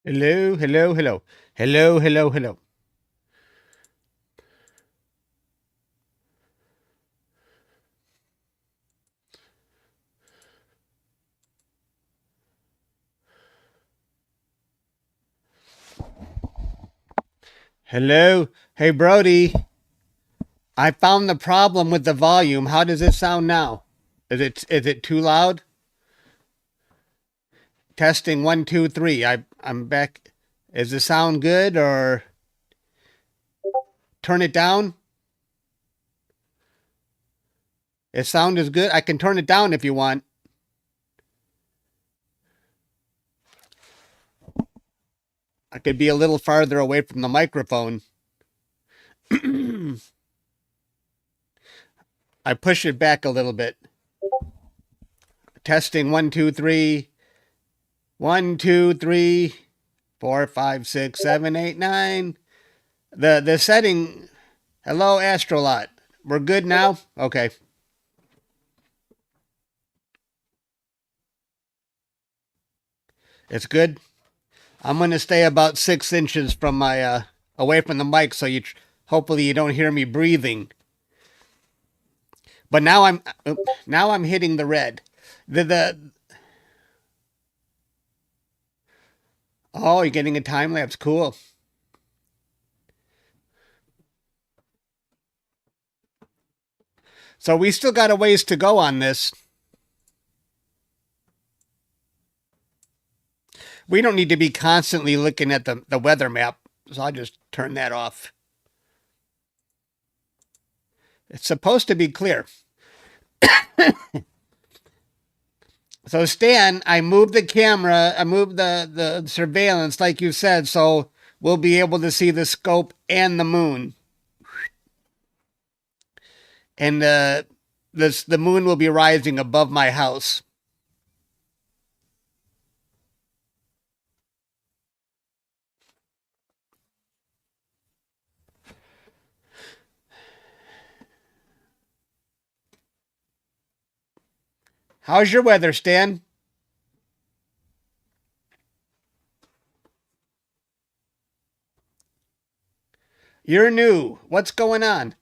Hello, hello, hello. Hello, hello, hello. Hello. Hey, Brody. I found the problem with the volume. How does it sound now? Is it too loud? Testing one, two, three. I'm back. Is the sound good or turn it down? If sound is good, I can turn it down if you want. I could be a little farther away from the microphone. I push it back a little bit. Testing one, two, three. One, two, three, four, five, six, seven, eight, nine. The setting. Hello, Astrolot. We're good now? Okay. It's good. I'm going to stay about 6 inches from my away from the mic so hopefully you don't hear me breathing. But now I'm hitting the red. The Oh, you're getting a time lapse. Cool. So we still got a ways to go on this. We don't need to be constantly looking at the weather map, so I'll just turn that off. It's supposed to be clear. So Stan, I moved the camera, I moved the surveillance, like you said, so we'll be able to see the scope and the moon. And the moon will be rising above my house. How's your weather, Stan? You're new. What's going on?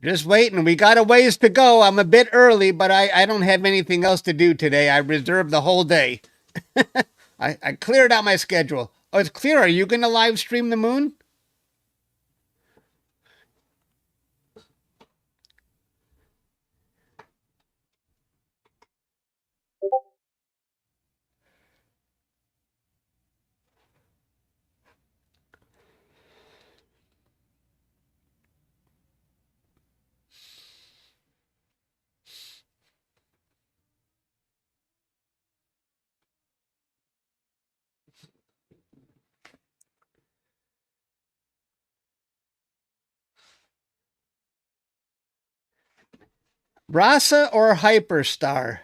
Just waiting. We got a ways to go. I'm a bit early, but I don't have anything else to do today. I reserved the whole day. I cleared out my schedule. Oh, it's clear. Are you going to live stream the moon? RASA or Hyperstar?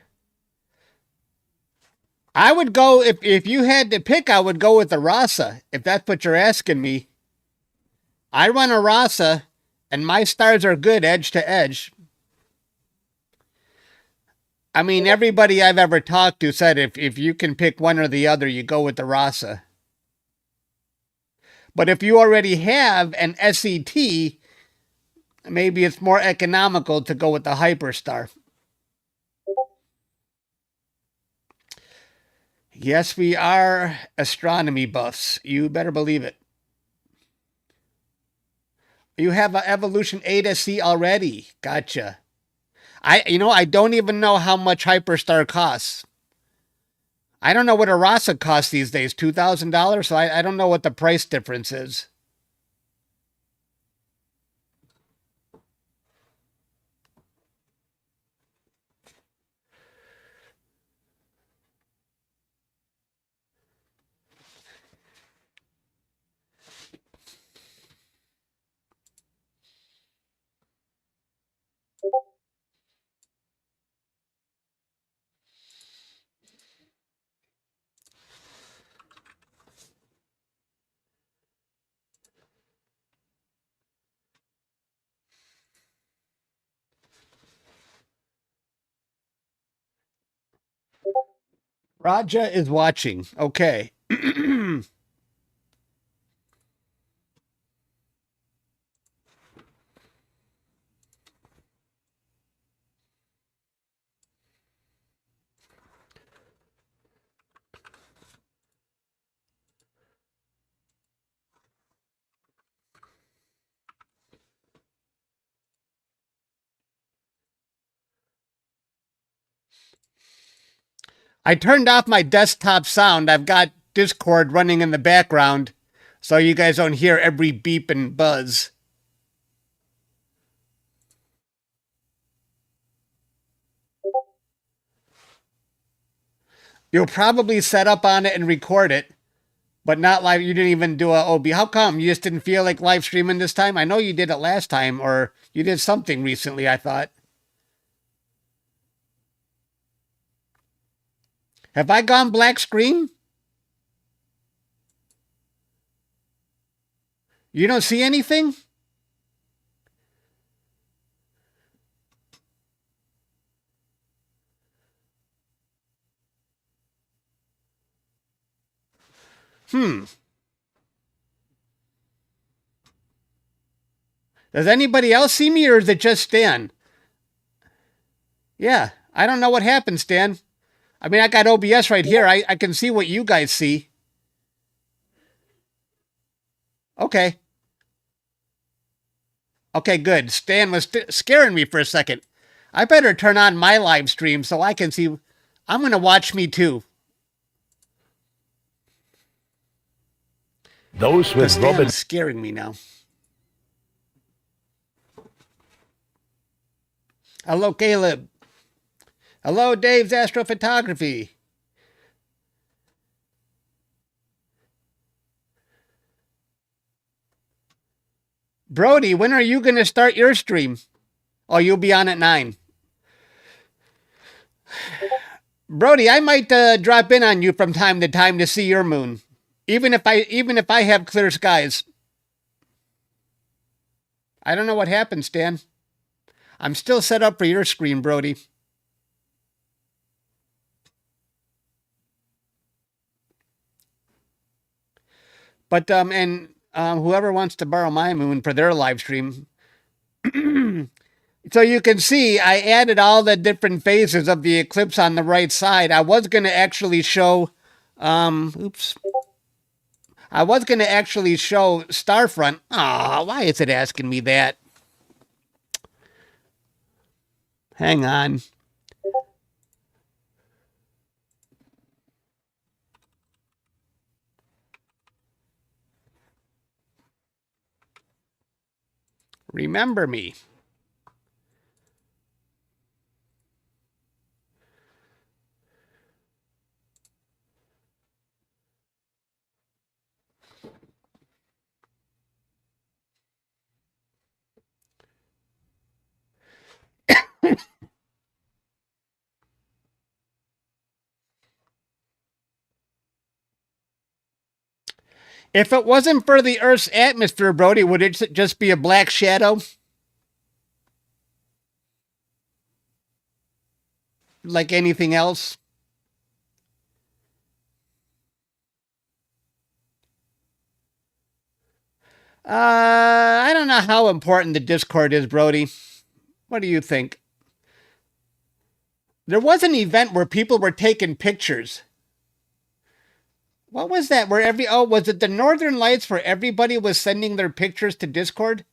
I would go if you had to pick. I would go with the RASA. If that's what you're asking me, I run a RASA, and my stars are good edge to edge. I mean, everybody I've ever talked to said if you can pick one or the other, you go with the RASA. But if you already have an SET, maybe it's more economical to go with the Hyperstar. Yes, we are astronomy buffs. You better believe it. You have an Evolution A to C already. Gotcha. I don't even know how much Hyperstar costs. I don't know what a RASA costs these days, $2,000. So I don't know what the price difference is. Raja is watching. Okay. I turned off my desktop sound. I've got Discord running in the background so you guys don't hear every beep and buzz. You'll probably set up on it and record it, but not live. You didn't even do a OB. How come? You just didn't feel like live streaming this time? I know you did it last time, or you did something recently, I thought. Have I gone black screen? You don't see anything? Does anybody else see me, or is it just Stan? Yeah, I don't know what happened, Stan. I mean, I got OBS right here. I can see what you guys see. Okay. Okay, good. Stan was scaring me for a second. I better turn on my live stream so I can see. I'm going to watch me too. Those with Robin scaring me now. Hello, Caleb. Hello, Dave's Astrophotography. Brody, when are you going to start your stream? Oh, you'll be on at 9. Brody, I might drop in on you from time to time to see your moon, even if I have clear skies. I don't know what happened, Stan. I'm still set up for your screen, Brody. But whoever wants to borrow my moon for their live stream. So you can see I added all the different phases of the eclipse on the right side. I was going to actually show, I was going to actually show Starfront. Aw, why is it asking me that? Hang on. Remember me. If it wasn't for the Earth's atmosphere, Brody, would it just be a black shadow? Like anything else? I don't know how important the Discord is, Brody. What do you think? There was an event where people were taking pictures. What was that? Was it the Northern Lights where everybody was sending their pictures to Discord?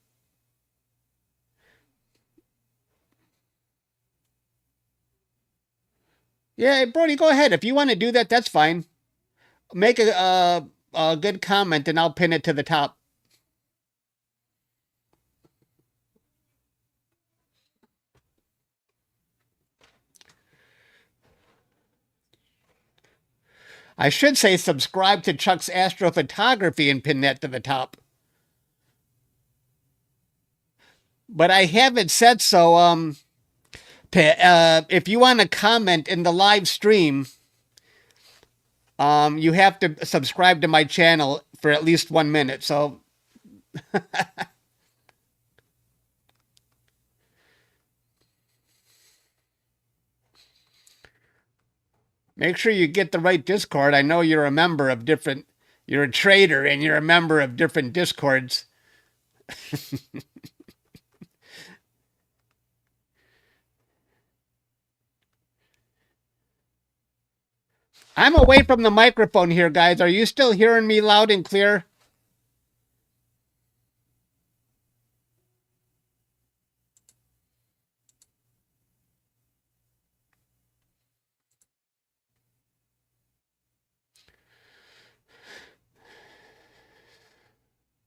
Yeah, Brody, go ahead. If you want to do that, that's fine. Make a good comment and I'll pin it to the top. I should say subscribe to Chuck's Astrophotography and pin that to the top. But I haven't said so. If you want to comment in the live stream, you have to subscribe to my channel for at least 1 minute. So Make sure you get the right Discord. I know you're a member of different, you're a trader and you're a member of different Discords. I'm away from the microphone here, guys. Are you still hearing me loud and clear?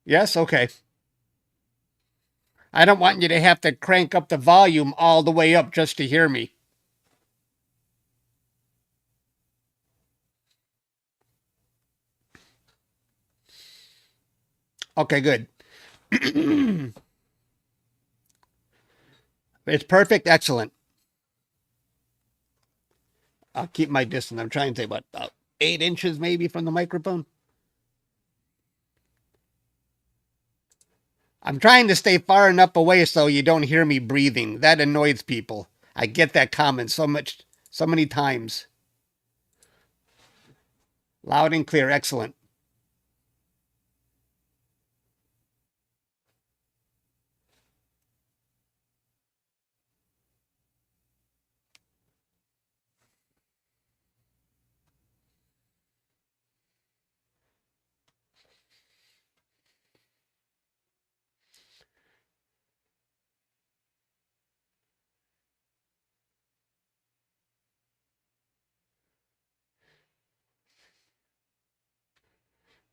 Yes? Okay. I don't want you to have to crank up the volume all the way up just to hear me. Okay, good. It's perfect. Excellent. I'll keep my distance. I'm trying to say about 8 inches maybe from the microphone. I'm trying to stay far enough away so you don't hear me breathing. That annoys people. I get that comment so many times. Loud and clear. Excellent.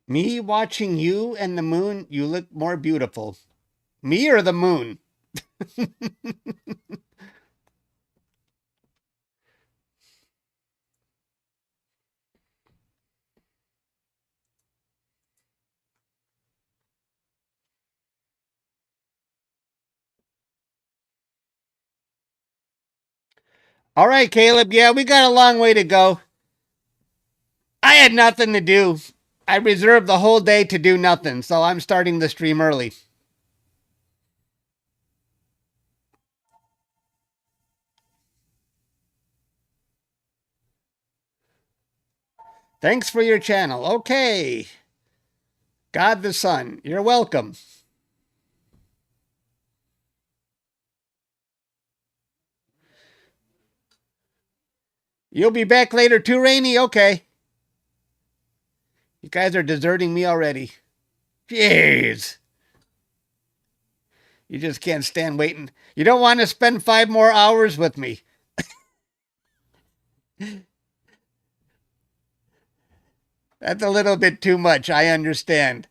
Me watching you and the moon, you look more beautiful. Me or the moon? All right, Caleb. Yeah, we got a long way to go. I had nothing to do. I reserved the whole day to do nothing, so I'm starting the stream early. Thanks for your channel. Okay. God the Sun, you're welcome. You'll be back later too, Rainy? Okay. You guys are deserting me already. Jeez. You just can't stand waiting. You don't want to spend 5 more hours with me. That's a little bit too much. I understand.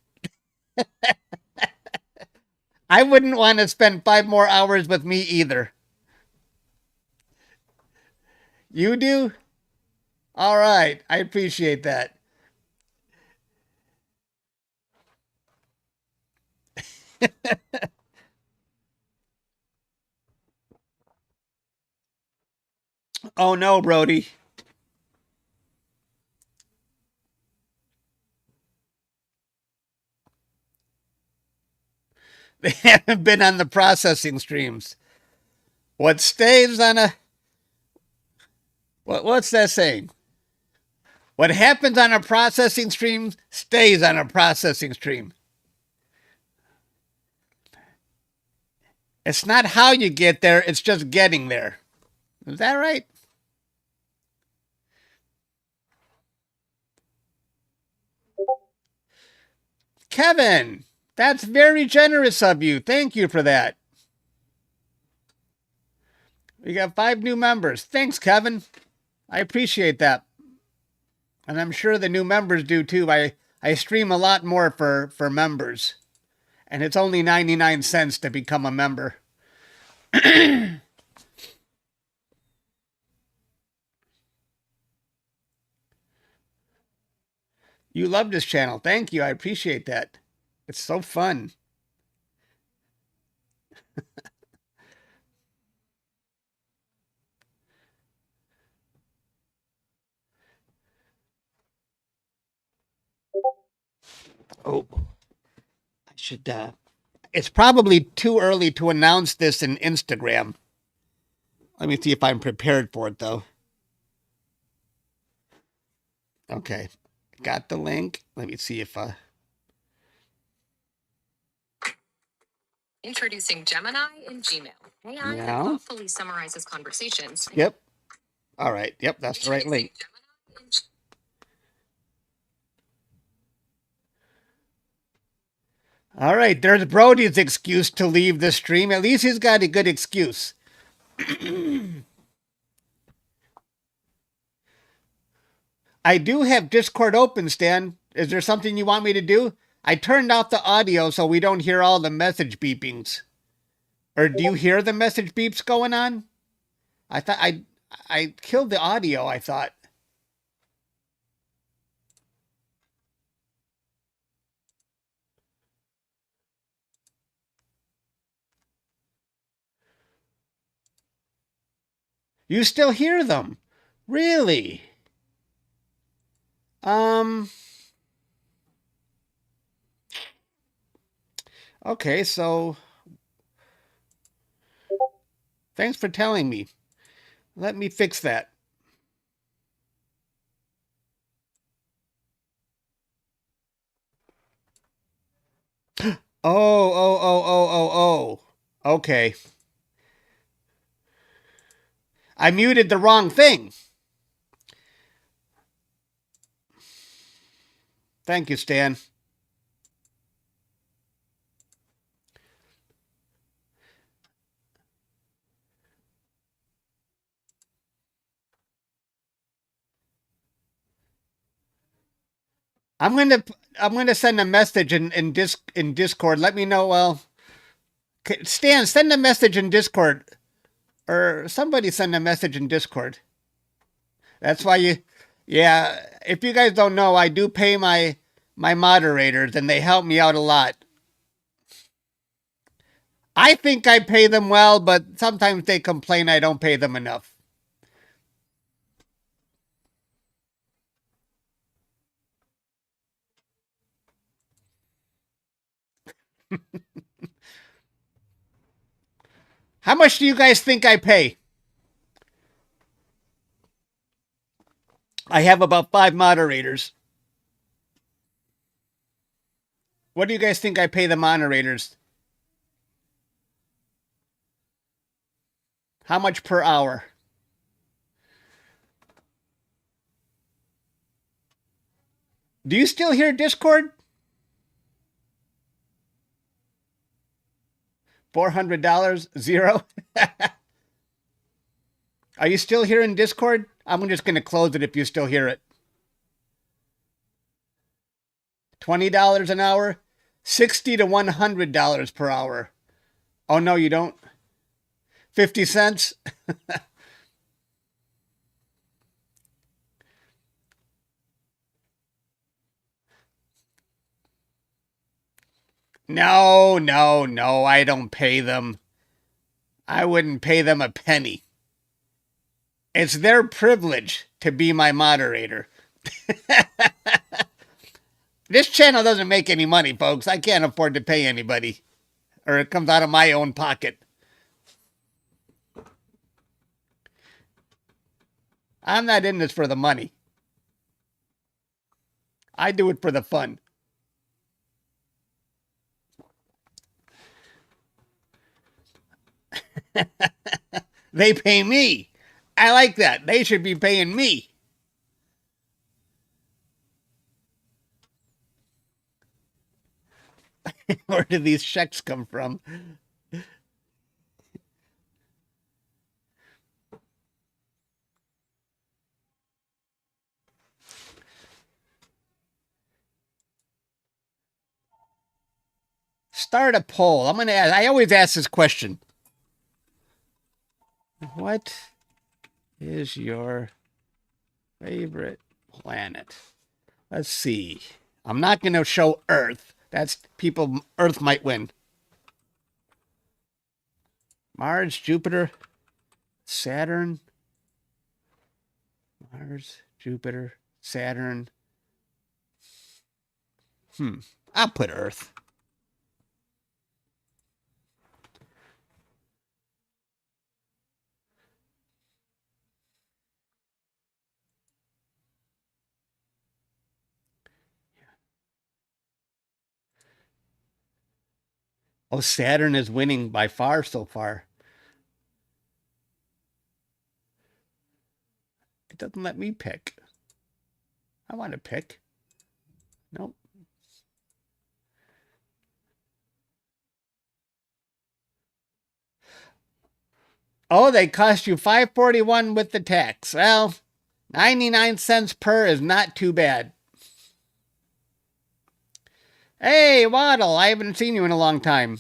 I wouldn't want to spend 5 more hours with me either. You do? All right. I appreciate that. Oh no, Brody. They haven't been on the processing streams. What stays on a what's that saying? What happens on a processing stream stays on a processing stream. It's not how you get there, it's just getting there. Is that right? Kevin, that's very generous of you. Thank you for that. We got 5 new members. Thanks, Kevin. I appreciate that. And I'm sure the new members do too. I stream a lot more for members. And it's only 99 cents to become a member. You love this channel. Thank you. I appreciate that. It's so fun. Oh, I should. It's probably too early to announce this in Instagram. Let me see if I'm prepared for it, though. Okay. Got the link. Let me see if Introducing Gemini in Gmail. AI that now. thoughtfully summarizes conversations. Yep. All right. Yep, that's the right link. All right, there's Brody's excuse to leave the stream. At least he's got a good excuse. I do have Discord open, Stan. Is there something you want me to do? I turned off the audio so we don't hear all the message beepings. Or do you hear the message beeps going on? I thought I killed the audio, I thought. You still hear them? Really? Okay, so thanks for telling me. Let me fix that. Oh. Okay. I muted the wrong thing. Thank you, Stan. I'm gonna send a message in Discord. Let me know. Well, Stan, send a message in Discord, or somebody send a message in Discord. That's why you, yeah. If you guys don't know, I do pay my moderators, and they help me out a lot. I think I pay them well, but sometimes they complain I don't pay them enough. How much do you guys think I pay? I have about 5 moderators. What do you guys think I pay the moderators? How much per hour? Do you still hear Discord? $400? Zero? Are you still here in Discord? I'm just going to close it if you still hear it. $20 an hour? $60 to $100 per hour. Oh, no, you don't? 50 cents? No, I don't pay them. I wouldn't pay them a penny. It's their privilege to be my moderator. This channel doesn't make any money, folks. I can't afford to pay anybody, or it comes out of my own pocket. I'm not in this for the money. I do it for the fun. They pay me. I like that. They should be paying me. Where do these checks come from? Start a poll. I'm going to ask. I always ask this question. What is your favorite planet? Let's see. I'm not going to show Earth. That's people. Earth might win. Mars, Jupiter, Saturn. Mars, Jupiter, Saturn. I'll put Earth. Oh, Saturn is winning by far so far. It doesn't let me pick. I want to pick. Nope. Oh, they cost you $5.41 with the tax. Well, 99 cents per is not too bad. Hey, Waddle, I haven't seen you in a long time.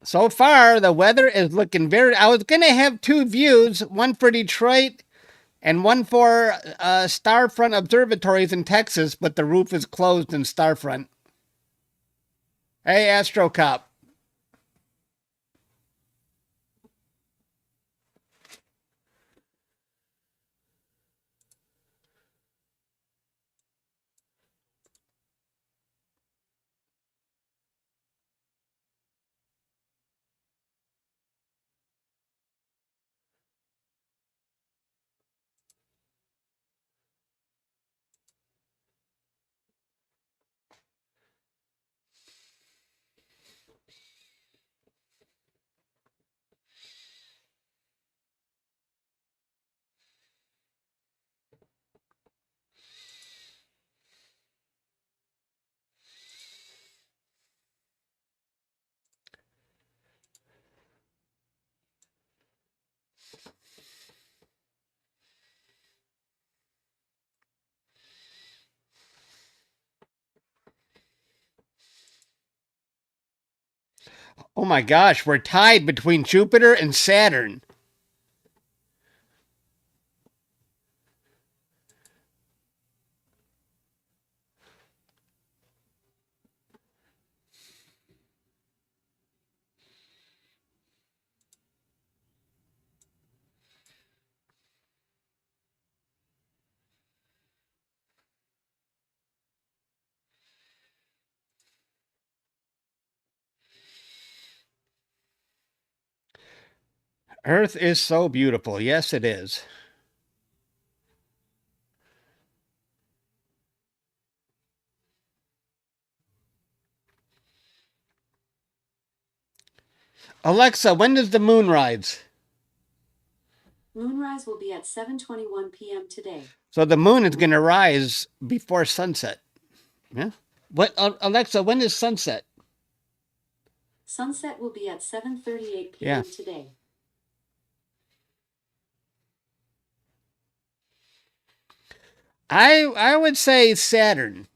So far, the weather is looking very... I was going to have two views, one for Detroit and one for Starfront Observatories in Texas, but the roof is closed in Starfront. Hey, Astro Cop. Oh my gosh, we're tied between Jupiter and Saturn. Earth is so beautiful. Yes, it is. Alexa, when does the moon rise? Moonrise will be at 7:21 p.m. today. So the moon is going to rise before sunset. Yeah. What, Alexa, when is sunset? Sunset will be at 7:38 p.m. today. I would say Saturn,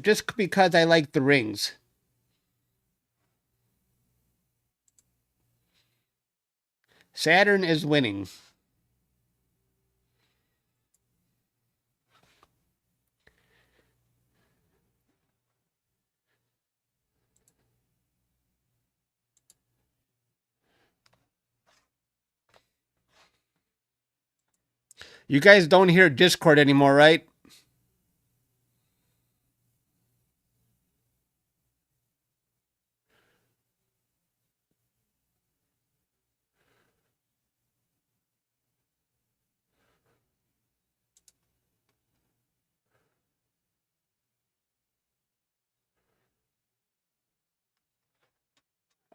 just because I like the rings. Saturn is winning. You guys don't hear Discord anymore, right?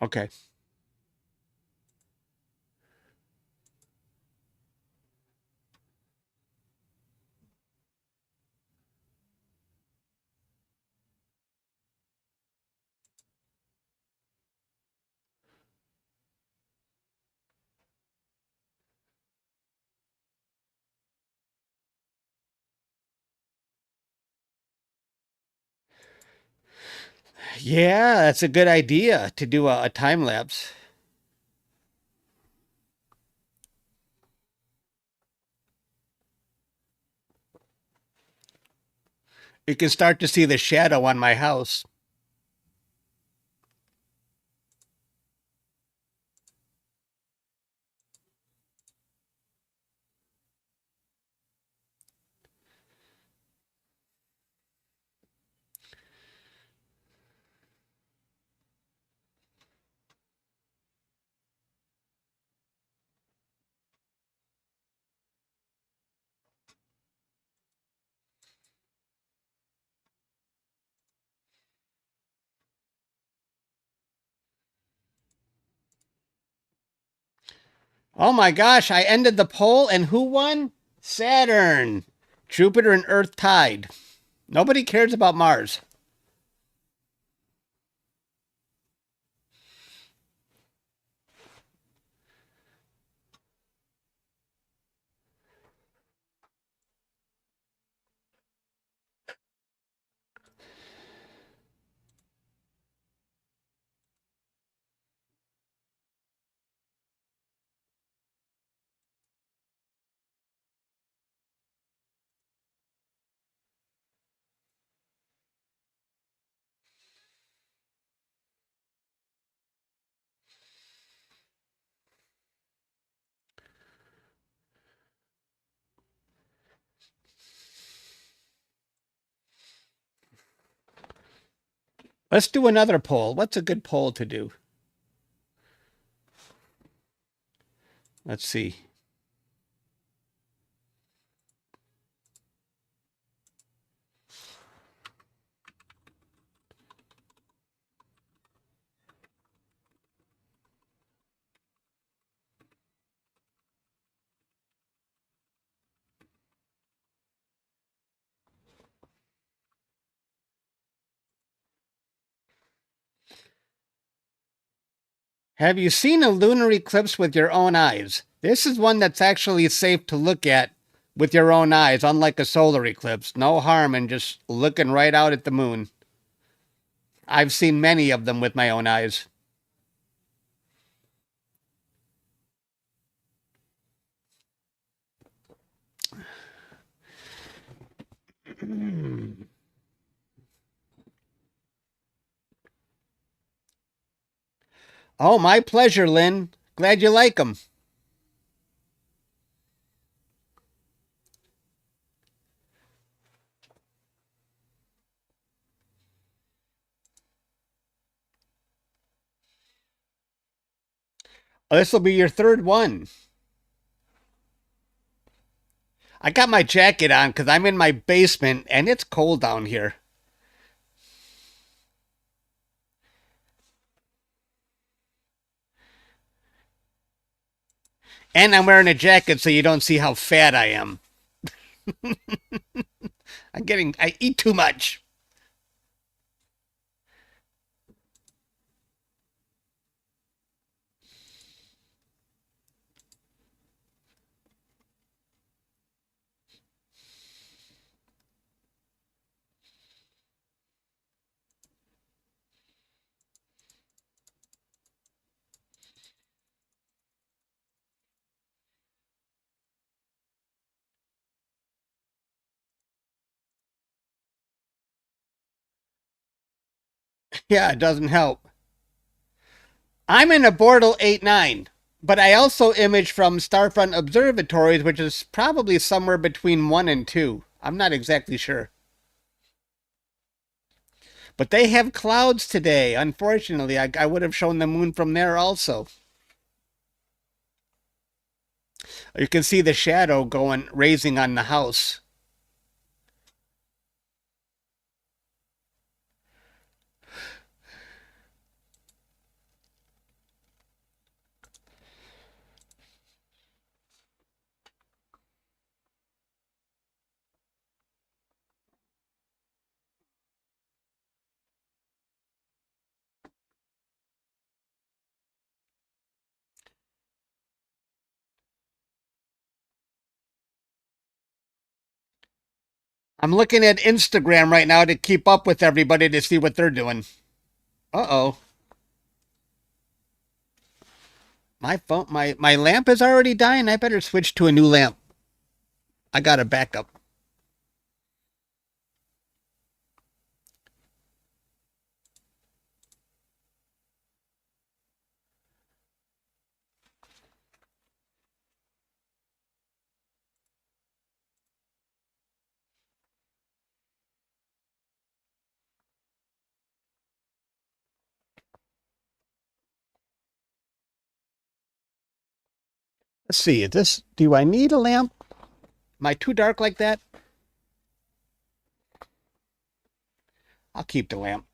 Okay. Yeah, that's a good idea to do a time lapse. You can start to see the shadow on my house. Oh my gosh, I ended the poll and who won? Saturn. Jupiter and Earth tied. Nobody cares about Mars. Let's do another poll. What's a good poll to do? Let's see. Have you seen a lunar eclipse with your own eyes? This is one that's actually safe to look at with your own eyes, unlike a solar eclipse. No harm in just looking right out at the moon. I've seen many of them with my own eyes. Oh, my pleasure, Lynn. Glad you like them. This will be your third one. I got my jacket on because I'm in my basement and it's cold down here. And I'm wearing a jacket so you don't see how fat I am. I eat too much. Yeah, it doesn't help. I'm in a Bortle 8-9, but I also image from Starfront Observatories, which is probably somewhere between 1 and 2. I'm not exactly sure. But they have clouds today. Unfortunately, I would have shown the moon from there also. You can see the shadow going, raising on the house. I'm looking at Instagram right now to keep up with everybody to see what they're doing. Uh-oh. My phone, my lamp is already dying. I better switch to a new lamp. I got a backup. Let's see. Do I need a lamp? Am I too dark like that? I'll keep the lamp.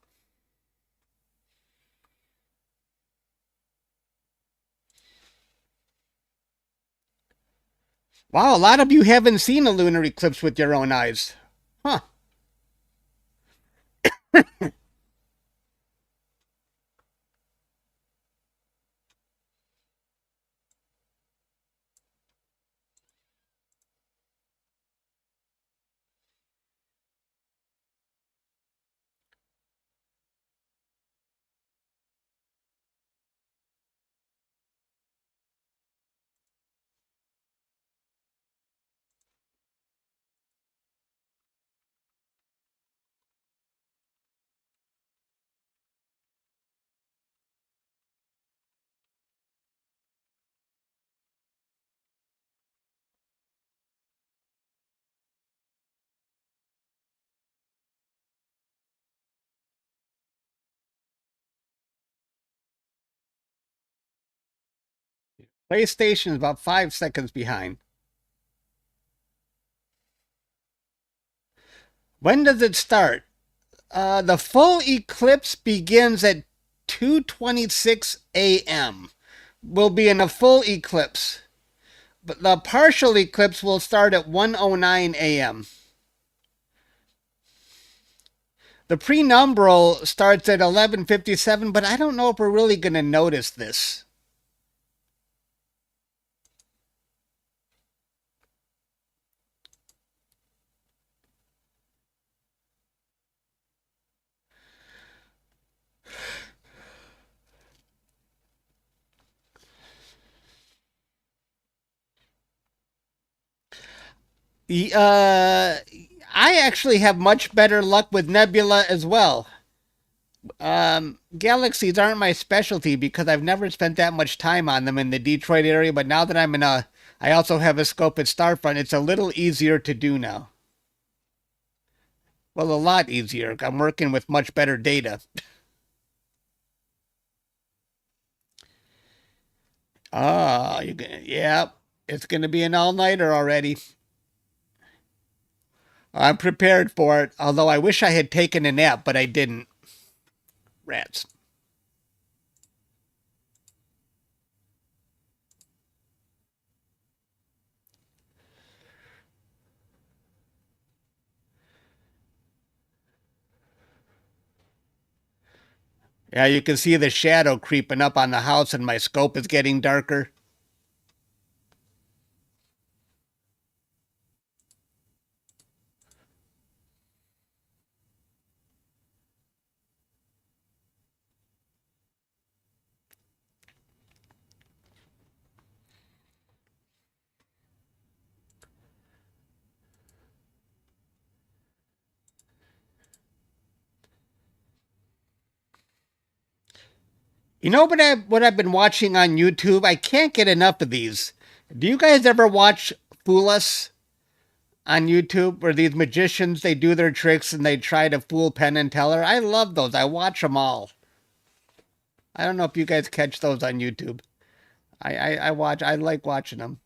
Wow, a lot of you haven't seen a lunar eclipse with your own eyes. Huh. PlayStation is about 5 seconds behind. When does it start? The full eclipse begins at 2:26 a.m. We'll be in a full eclipse. But the partial eclipse will start at 1:09 a.m. The prenumbral starts at 11:57, but I don't know if we're really going to notice this. I actually have much better luck with nebula as well. Galaxies aren't my specialty because I've never spent that much time on them in the Detroit area, but now that I also have a scope at Starfront, it's a little easier to do now. Well, a lot easier. I'm working with much better data. Oh, yeah, it's going to be an all-nighter already. I'm prepared for it, although I wish I had taken a nap, but I didn't. Rats. Yeah, you can see the shadow creeping up on the house, and my scope is getting darker. You know what I've been watching on YouTube? I can't get enough of these. Do you guys ever watch Fool Us on YouTube, where these magicians, they do their tricks and they try to fool Penn and Teller? I love those. I watch them all. I don't know if you guys catch those on YouTube. I like watching them.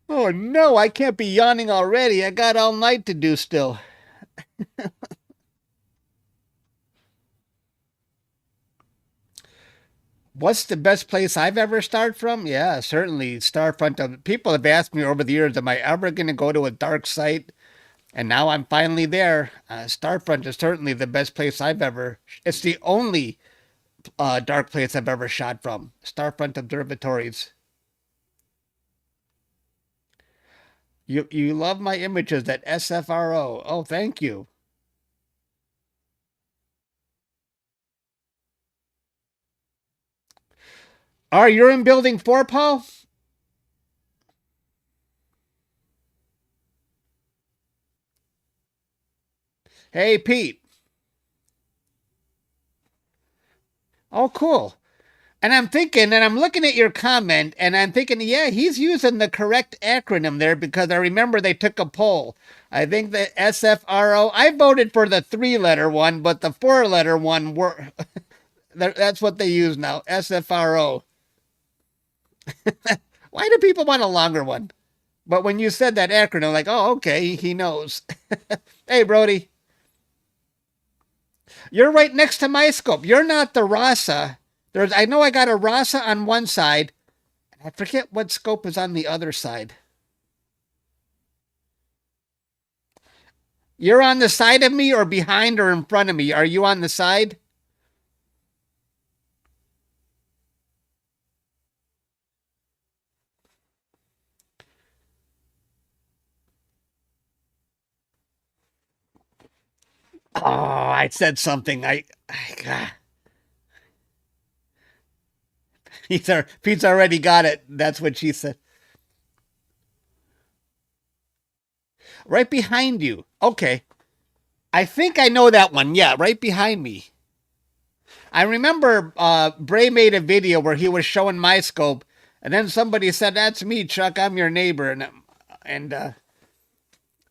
Oh no, I can't be yawning already. I got all night to do still. What's the best place I've ever started from? Yeah, certainly Starfront. People have asked me over the years, am I ever going to go to a dark site? And now I'm finally there. Starfront is certainly the best place I've ever. It's the only dark place I've ever shot from. Starfront Observatories. You love my images at SFRO. Oh, thank you. You're in building 4, Paul? Hey, Pete. Oh, cool. And I'm thinking, and I'm looking at your comment, and I'm thinking, yeah, he's using the correct acronym there because I remember they took a poll. I think the SFRO, I voted for the 3-letter one, but the 4-letter one, that's what they use now, SFRO. Why do people want a longer one? But when you said that acronym, like, oh, okay, he knows. Hey, Brody. You're right next to my scope. You're not the RASA. I know I got a RASA on one side. I forget what scope is on the other side. You're on the side of me or behind or in front of me? Are you on the side? Oh, I said something. Pete's already got it. That's what she said. Right behind you. Okay. I think I know that one. Yeah, right behind me. I remember Bray made a video where he was showing my scope, and then somebody said, "That's me, Chuck. I'm your neighbor," and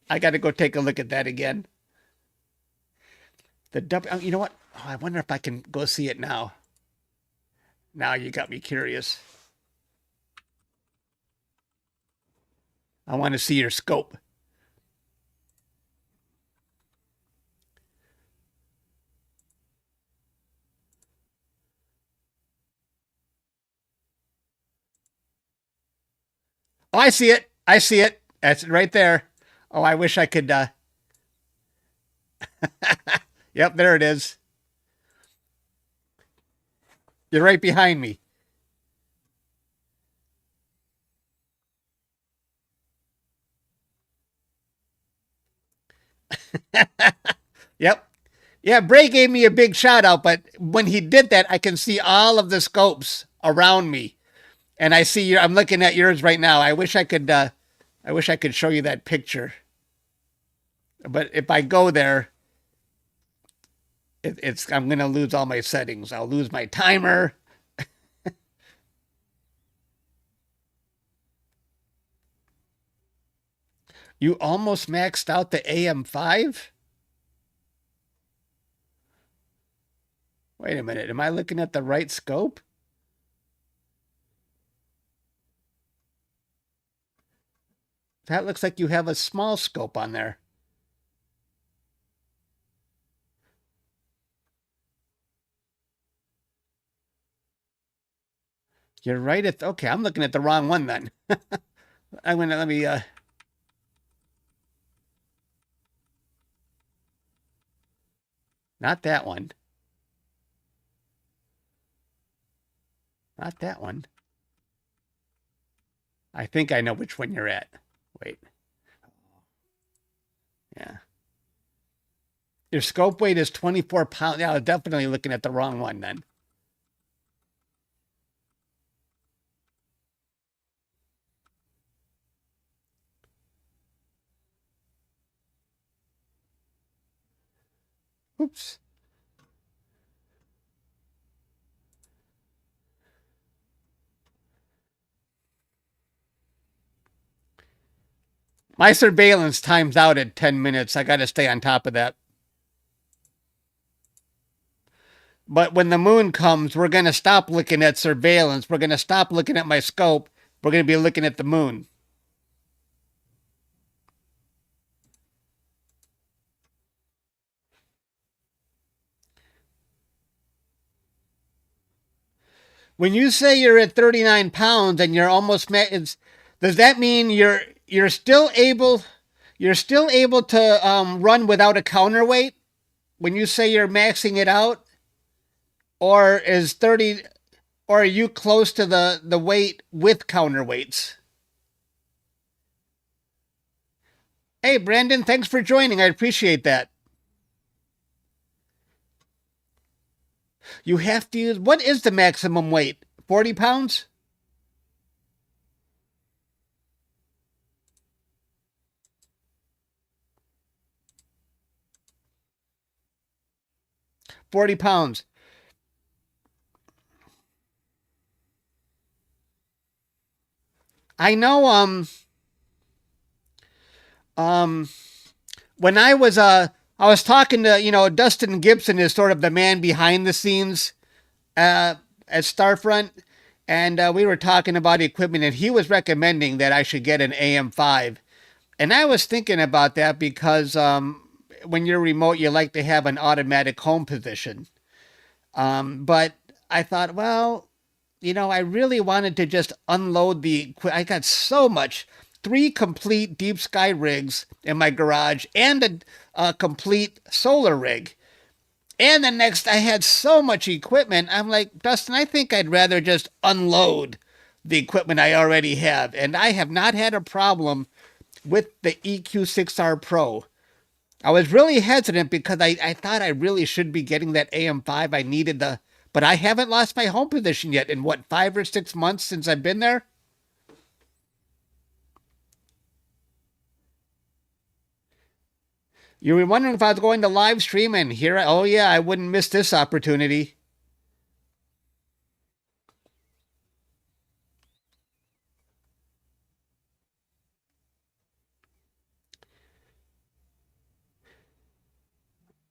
I got to go take a look at that again. You know what? Oh, I wonder if I can go see it now. Now you got me curious. I want to see your scope. Oh, I see it. I see it. That's right there. Oh, I wish I could. Yep, there it is. You're right behind me. Yep. Yeah, Bray gave me a big shout out, but when he did that, I can see all of the scopes around me. And I see I'm looking at yours right now. I wish I could show you that picture. But if I go there, I'm going to lose all my settings. I'll lose my timer. You almost maxed out the AM5? Wait a minute. Am I looking at the right scope? That looks like you have a small scope on there. You're right at okay, I'm looking at the wrong one then. Let me not that one. Not that one. I think I know which one you're at. Wait. Yeah. Your scope weight is 24 pounds. Yeah, I'm definitely looking at the wrong one then. Oops. My surveillance times out at 10 minutes. I got to stay on top of that. But when the moon comes, we're going to stop looking at surveillance. We're going to stop looking at my scope. We're going to be looking at the moon. When you say you're at 39 pounds and you're almost does that mean you're still able to run without a counterweight when you say you're maxing it out? Or or are you close to the weight with counterweights? Hey, Brandon, thanks for joining. I appreciate that. You have to use, what is the maximum weight? 40 pounds? £40. I know when I was talking to, Dustin Gibson is sort of the man behind the scenes at Starfront, and we were talking about equipment, and he was recommending that I should get an AM5. And I was thinking about that because when you're remote, you like to have an automatic home position. But I thought, well, I really wanted to just unload I got so much. 3 complete deep sky rigs in my garage and a complete solar rig. And the next, I had so much equipment. I'm like, Dustin, I think I'd rather just unload the equipment I already have. And I have not had a problem with the EQ6R Pro. I was really hesitant because I thought I really should be getting that AM5. I needed but I haven't lost my home position yet in 5 or 6 months since I've been there? You were wondering if I was going to live stream, and here, oh yeah, I wouldn't miss this opportunity.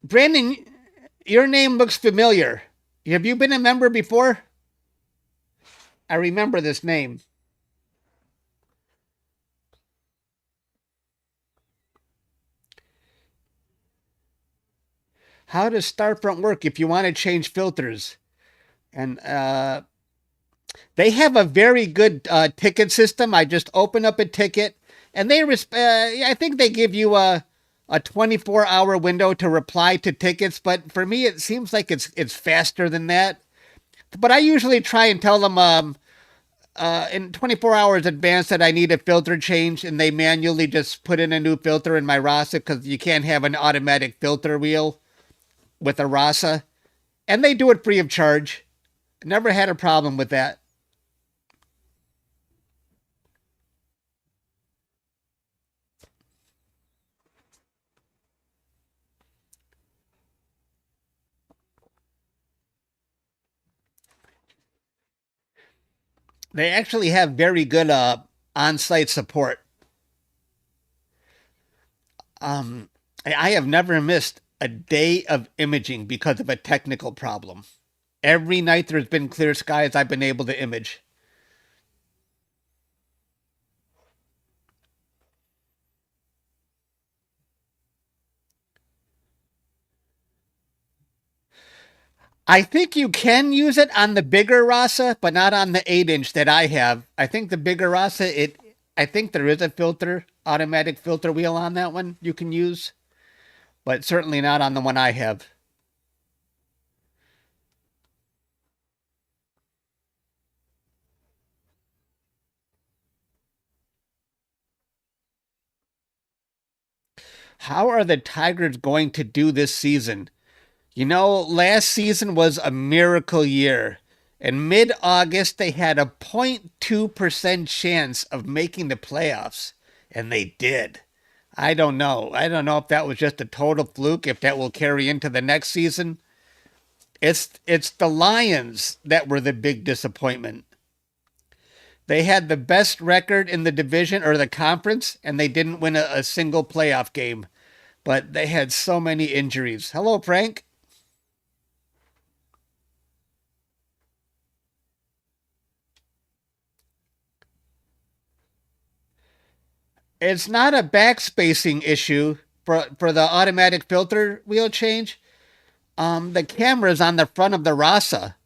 Brandon, your name looks familiar. Have you been a member before? I remember this name. How does Starfront work if you want to change filters? And they have a very good ticket system. I just open up a ticket, and I think they give you a 24-hour window to reply to tickets. But for me, it seems like it's faster than that. But I usually try and tell them in 24 hours advance that I need a filter change, and they manually just put in a new filter in my RASA because you can't have an automatic filter wheel with a RASA. And they do it free of charge. Never had a problem with that. They actually have very good on-site support. I have never missed a day of imaging because of a technical problem. Every night there's been clear skies, I've been able to image. I think you can use it on the bigger RASA, but not on the 8-inch that I have. I think the bigger RASA, I think there is a automatic filter wheel on that one you can use, but certainly not on the one I have. How are the Tigers going to do this season? Last season was a miracle year. In mid-August, they had a 0.2% chance of making the playoffs, and they did. I don't know. I don't know if that was just a total fluke, if that will carry into the next season. It's the Lions that were the big disappointment. They had the best record in the division or the conference, and they didn't win a single playoff game. But they had so many injuries. Hello, Frank. It's not a backspacing issue for the automatic filter wheel change. The camera's on the front of the RASA.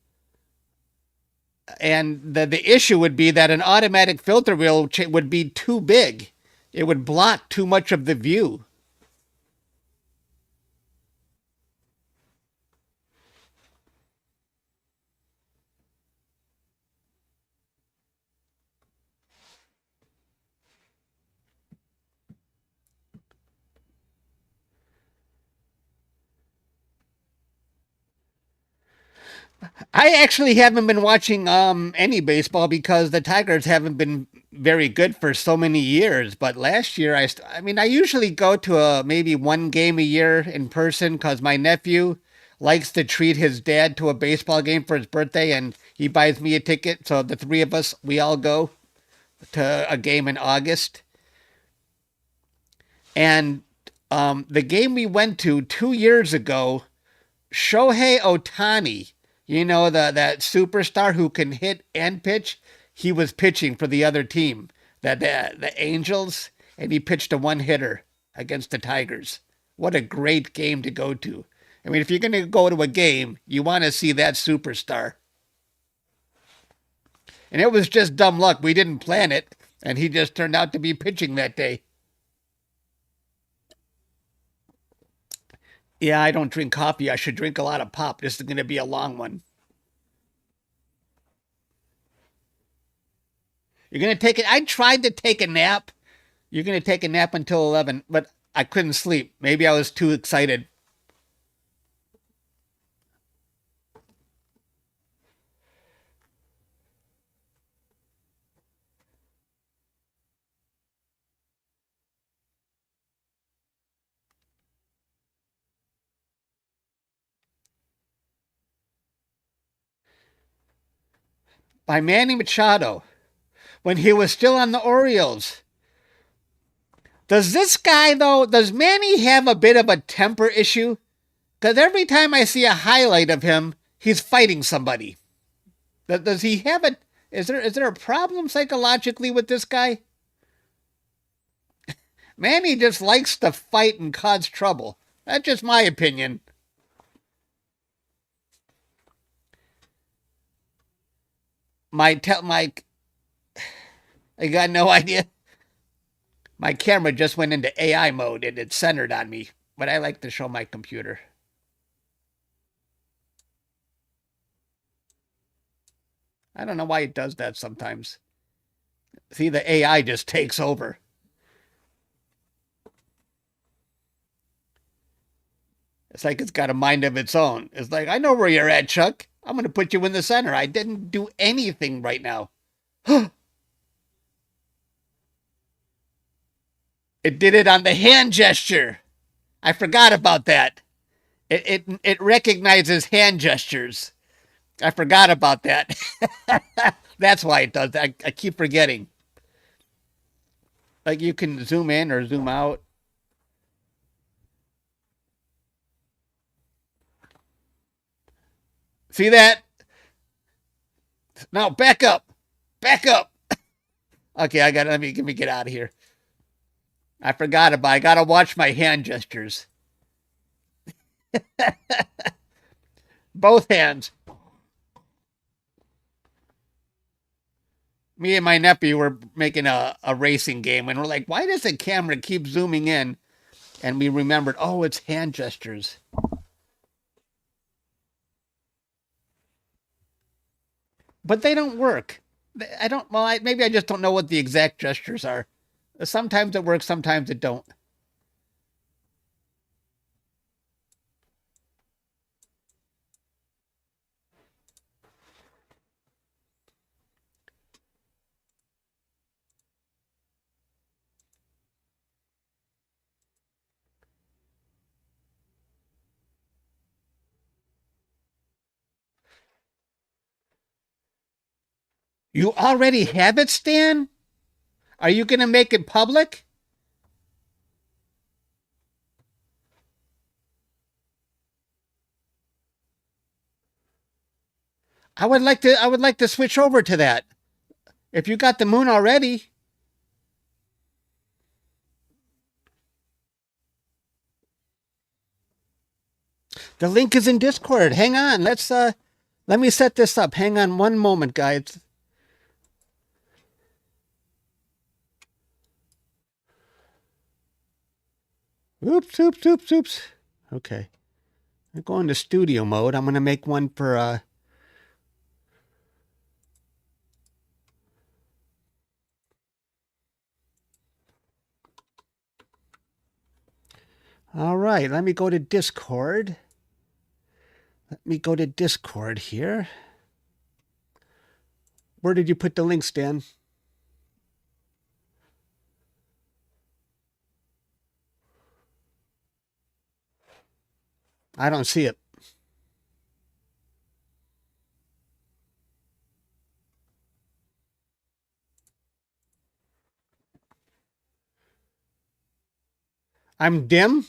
And the issue would be that an automatic filter wheel would be too big. It would block too much of the view. I actually haven't been watching any baseball because the Tigers haven't been very good for so many years. But last year, I usually go to maybe one game a year in person because my nephew likes to treat his dad to a baseball game for his birthday, and he buys me a ticket. So the 3 of us, we all go to a game in August. And the game we went to 2 years ago, Shohei Ohtani, that superstar who can hit and pitch, he was pitching for the other team, the Angels, and he pitched a one-hitter against the Tigers. What a great game to go to. I mean, if you're going to go to a game, you want to see that superstar. And it was just dumb luck. We didn't plan it, and he just turned out to be pitching that day. Yeah, I don't drink coffee. I should drink a lot of pop. This is going to be a long one. You're going to take it. I tried to take a nap. You're going to take a nap until 11, but I couldn't sleep. Maybe I was too excited. By Manny Machado, when he was still on the Orioles. Does this guy, though, does Manny have a bit of a temper issue? Because every time I see a highlight of him, he's fighting somebody. Does he have it? Is there a problem psychologically with this guy? Manny just likes to fight and cause trouble. That's just my opinion. I got no idea. My camera just went into AI mode and it's centered on me, but I like to show my computer. I don't know why it does that sometimes. See, the AI just takes over. It's like it's got a mind of its own. It's like, I know where you're at, Chuck. I'm going to put you in the center. I didn't do anything right now. It did it on the hand gesture. I forgot about that. It recognizes hand gestures. I forgot about that. That's why it does that. I keep forgetting. Like you can zoom in or zoom out. See that? No, back up. Back up. Okay, let me get out of here. I forgot about I gotta watch my hand gestures. Both hands. Me and my nephew were making a racing game, and we're like, why does the camera keep zooming in? And we remembered, oh, it's hand gestures. But they don't work. Maybe I just don't know what the exact gestures are. Sometimes it works, sometimes it don't. You already have it, Stan? Are you going to make it public? I would like to switch over to that. If you got the moon already. The link is in Discord. Hang on. Let me set this up. Hang on one moment, guys. Oops. Okay. I'm going to studio mode. I'm going to make one for all right, let me go to Discord. Let me go to Discord here. Where did you put the link, Stan? I don't see it. I'm dim?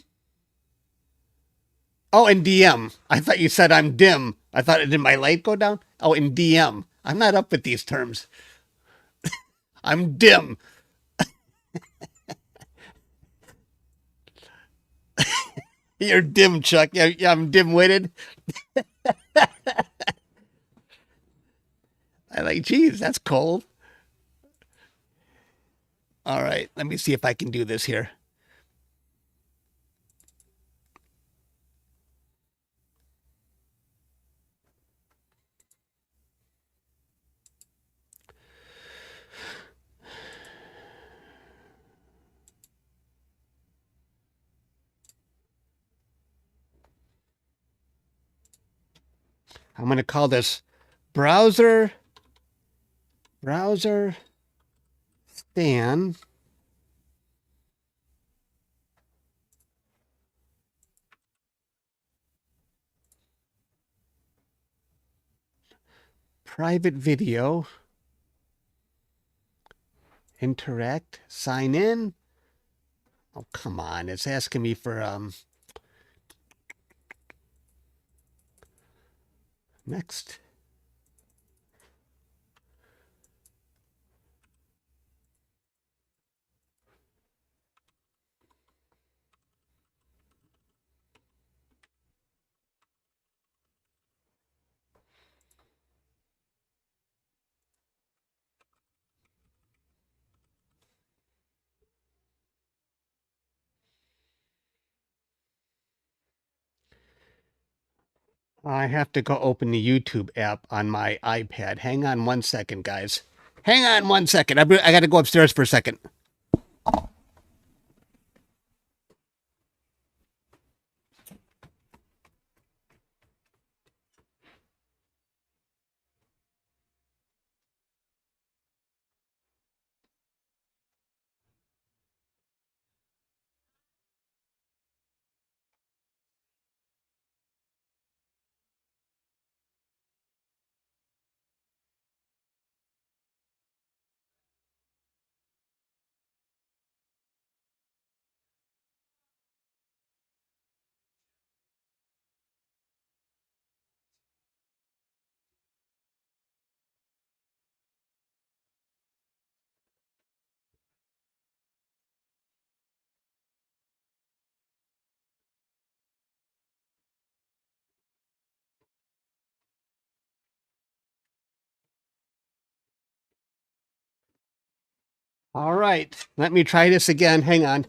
Oh, in DM. I thought you said I'm dim. I thought, did my light go down? Oh, in DM. I'm not up with these terms. I'm dim. You're dim, Chuck. Yeah, I'm dim-witted. I like, geez, that's cold. All right, let me see if I can do this here. I'm going to call this browser scan private video, interact, sign in. Oh, come on. It's asking me for next. I have to go open the YouTube app on my iPad. Hang on 1 second, guys. Hang on 1 second. I got to go upstairs for a second. All right. Let me try this again. Hang on.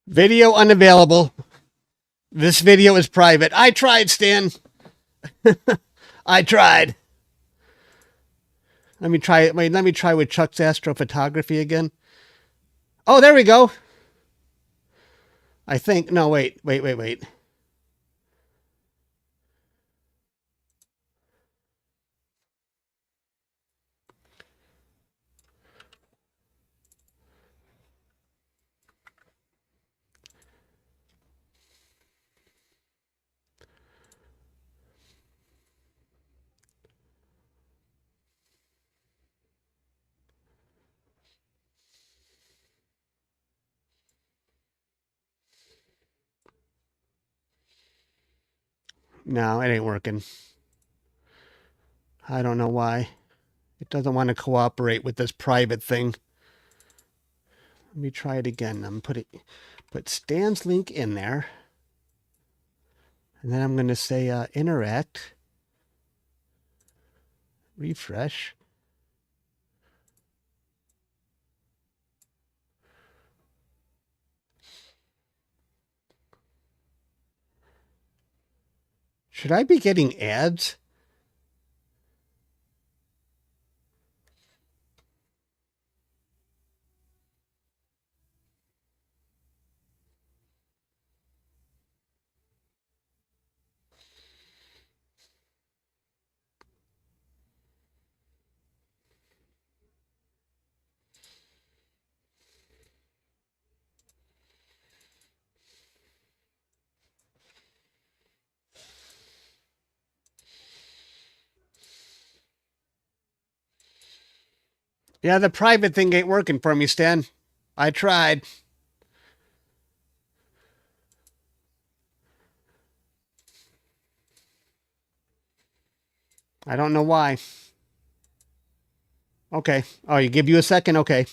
Video unavailable. This video is private. I tried, Stan. I tried. Let me try. Wait, let me try with Chuck's astrophotography again. Oh, there we go. I think. No, wait. No, it ain't working. I don't know why. It doesn't want to cooperate with this private thing. Let me try it again. I'm put Stan's link in there. And then I'm going to say interact. Refresh. Should I be getting ads? Yeah, the private thing ain't working for me, Stan. I tried. I don't know why. Okay. Oh, you give you a second? Okay.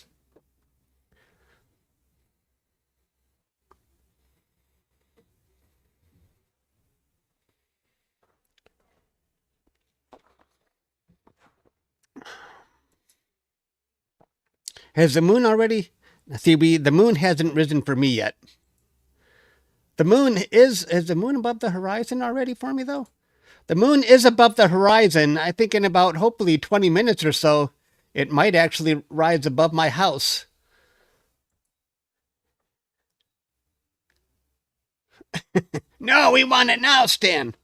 Has the moon already? See, the moon hasn't risen for me yet. The moon is the moon above the horizon already for me though? The moon is above the horizon. I think in about hopefully 20 minutes or so, it might actually rise above my house. No, we want it now, Stan.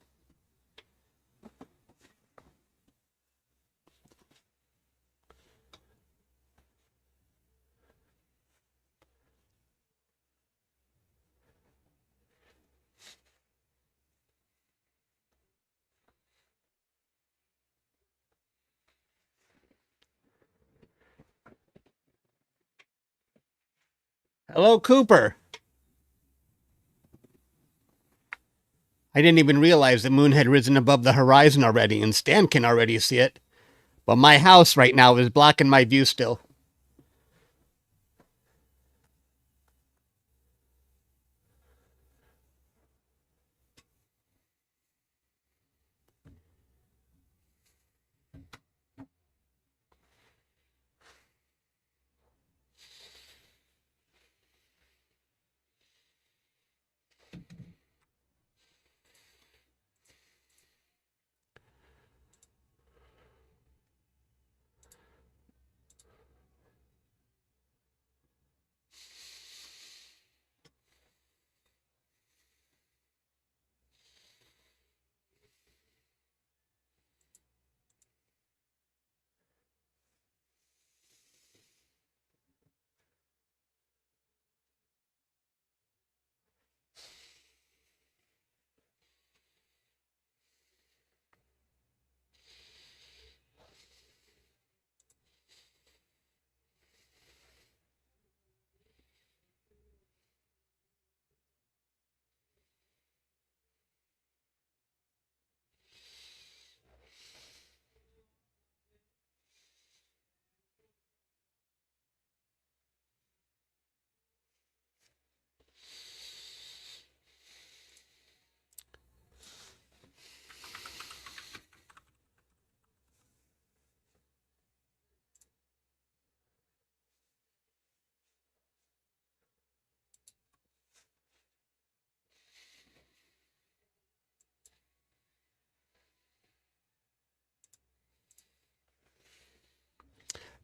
Hello, Cooper. I didn't even realize the moon had risen above the horizon already, and Stan can already see it. But my house right now is blocking my view still.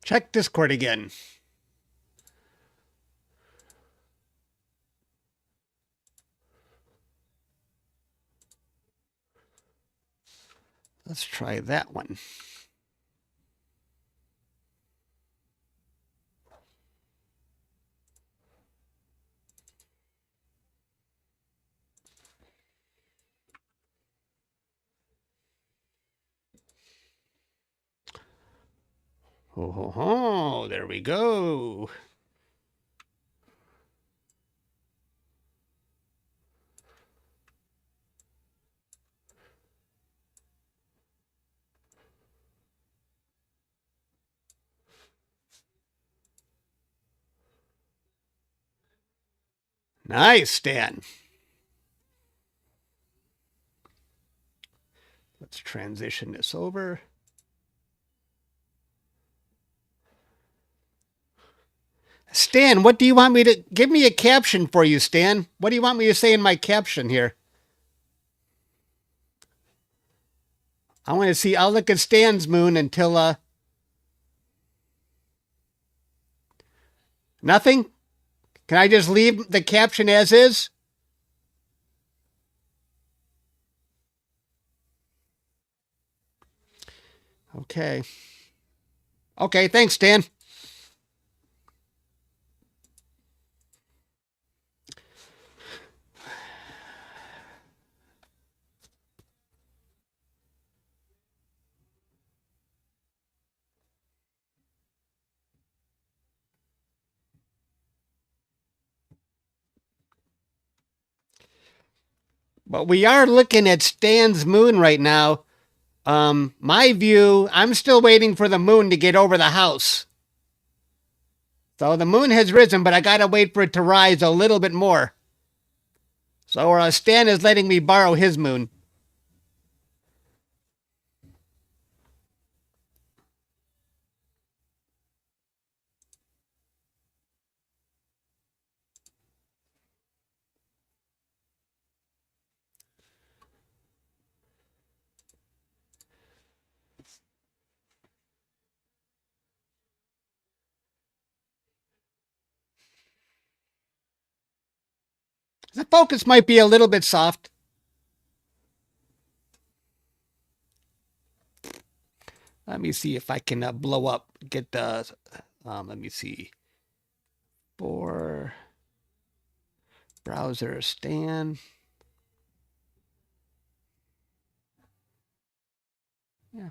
Check Discord again. Let's try that one. Ho, ho, ho. There we go. Nice, Stan. Let's transition this over. Stan, what do you want me to... Give me a caption for you, Stan. What do you want me to say in my caption here? I want to see... I'll look at Stan's moon until... Nothing? Can I just leave the caption as is? Okay. Okay, thanks, Stan. But we are looking at Stan's moon right now. My view, I'm still waiting for the moon to get over the house. So the moon has risen, but I gotta wait for it to rise a little bit more. So Stan is letting me borrow his moon. The focus might be a little bit soft. Let me see if I can blow up, get the, let me see. For browser Stan. Yeah.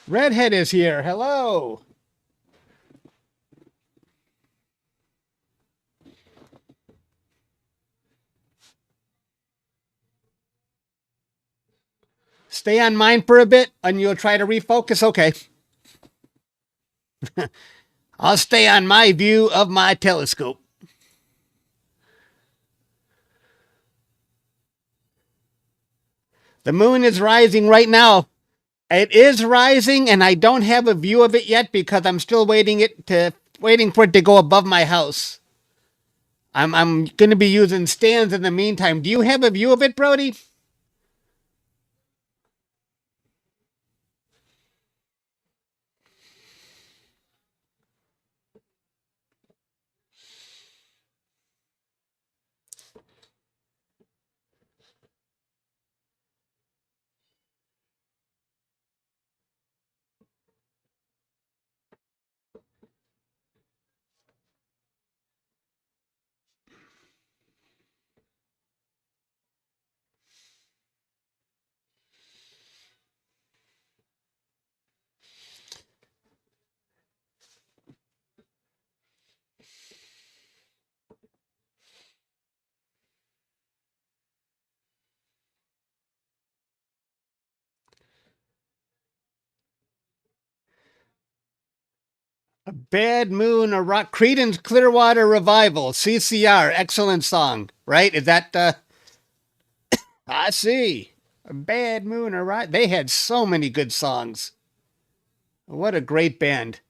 Redhead is here. Hello. Stay on mine for a bit and you'll try to refocus. Okay. I'll stay on my view of my telescope. The moon is rising right now. It is rising, and I don't have a view of it yet because I'm still waiting for it to go above my house. I'm going to be using stands in the meantime. Do you have a view of it, Brody? A Bad Moon, a Rock, Creedence Clearwater Revival, CCR, excellent song, right? Is that, I see. A Bad Moon, a Rock. They had so many good songs. What a great band.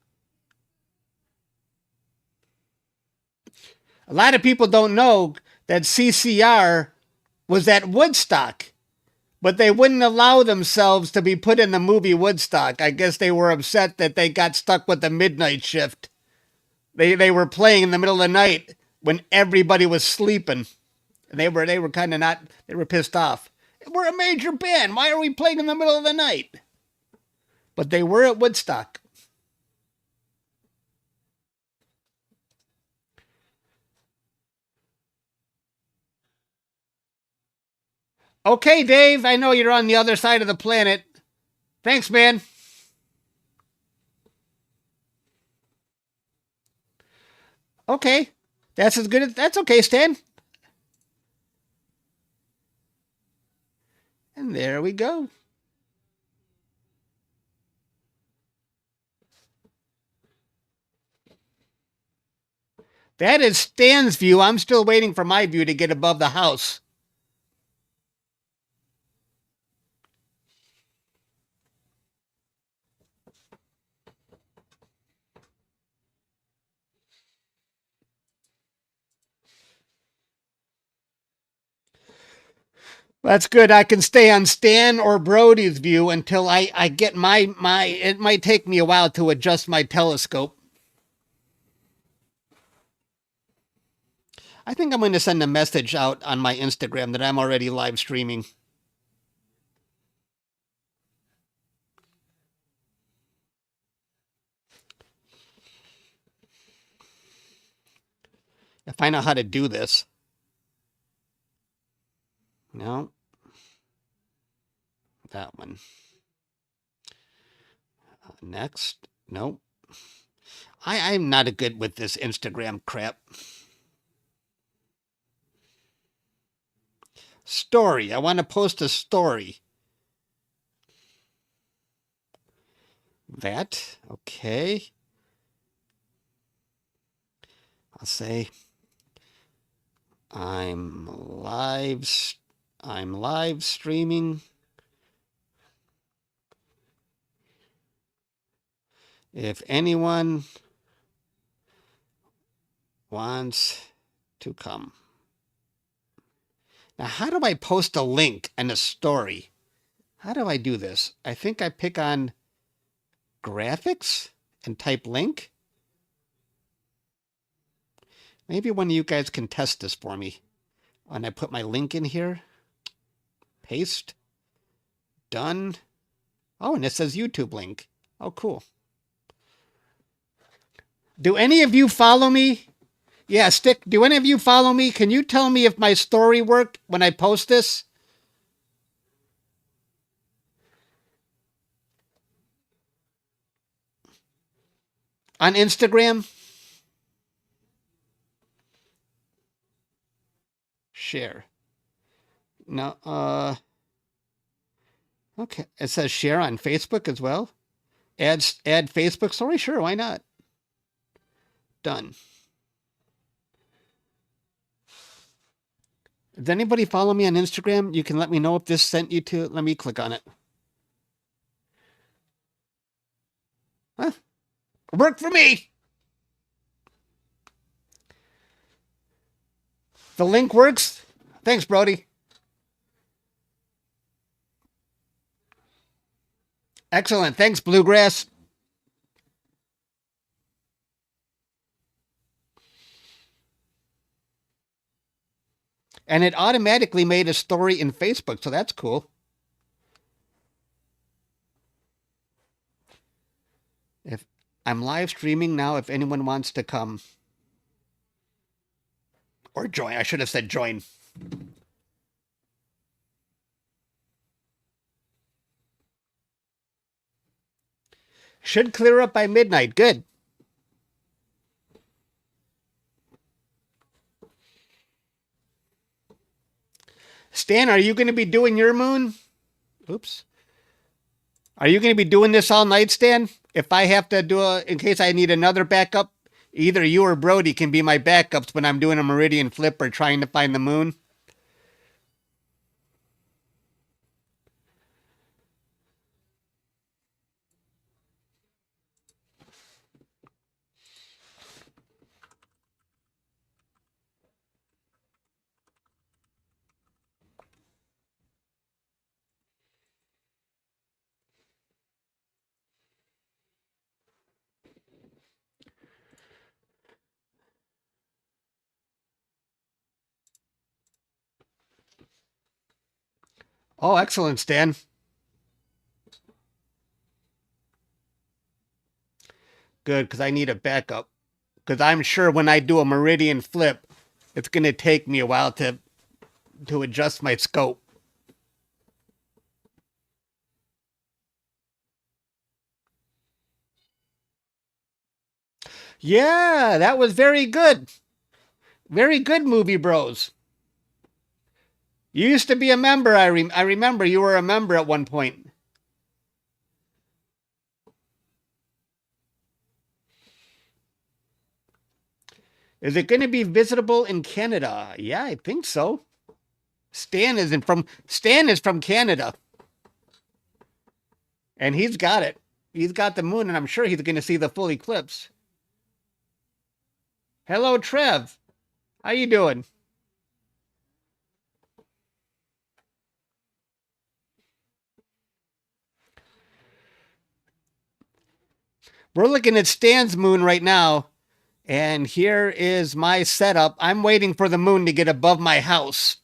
A lot of people don't know that CCR was at Woodstock, but they wouldn't allow themselves to be put in the movie Woodstock. I guess they were upset that they got stuck with the midnight shift. They were playing in the middle of the night when everybody was sleeping. And they were kind of not, they were pissed off. We're a major band. Why are we playing in the middle of the night? But they were at Woodstock. Okay, Dave, I know you're on the other side of the planet. Thanks, man. Okay. That's as good as, that's okay, Stan. And there we go. That is Stan's view. I'm still waiting for my view to get above the house. That's good. I can stay on Stan or Brody's view until I get my. It might take me a while to adjust my telescope. I think I'm going to send a message out on my Instagram that I'm already live streaming. If I know how to do this. No. That one. Next. Nope. I'm not a good with this Instagram crap. Story. I want to post a story. That. Okay. I'll say I'm live streaming. If anyone wants to come. Now, how do I post a link and a story? How do I do this? I think I pick on graphics and type link. Maybe one of you guys can test this for me. And I put my link in here. Paste. Done. Oh, and it says YouTube link. Oh, cool. Do any of you follow me? Yeah, do any of you follow me? Can you tell me if my story worked when I post this? On Instagram? Share. No, okay. It says share on Facebook as well. Add Facebook story? Sure, why not? Done. Does anybody follow me on Instagram? You can let me know if this sent you to. Let me click on it. Huh? Worked for me. The link works. Thanks, Brody. Excellent. Thanks, Bluegrass. And it automatically made a story in Facebook, so that's cool. If I'm live streaming now, if anyone wants to come or join, I should have said join. Should clear up by midnight. Good. Stan, are you going to be doing your moon? Oops. Are you going to be doing this all night, Stan? If I have to do in case I need another backup, either you or Brody can be my backups when I'm doing a Meridian flip or trying to find the moon. Oh, excellent, Stan. Good, because I need a backup. Because I'm sure when I do a Meridian flip, it's going to take me a while to adjust my scope. Yeah, that was very good. Very good, Movie Bros. You used to be a member. I remember you were a member at one point. Is it going to be visitable in Canada? Yeah, I think so. Stan is from Canada. And he's got it. He's got the moon, and I'm sure he's going to see the full eclipse. Hello, Trev. How you doing? We're looking at Stan's moon right now, and here is my setup. I'm waiting for the moon to get above my house.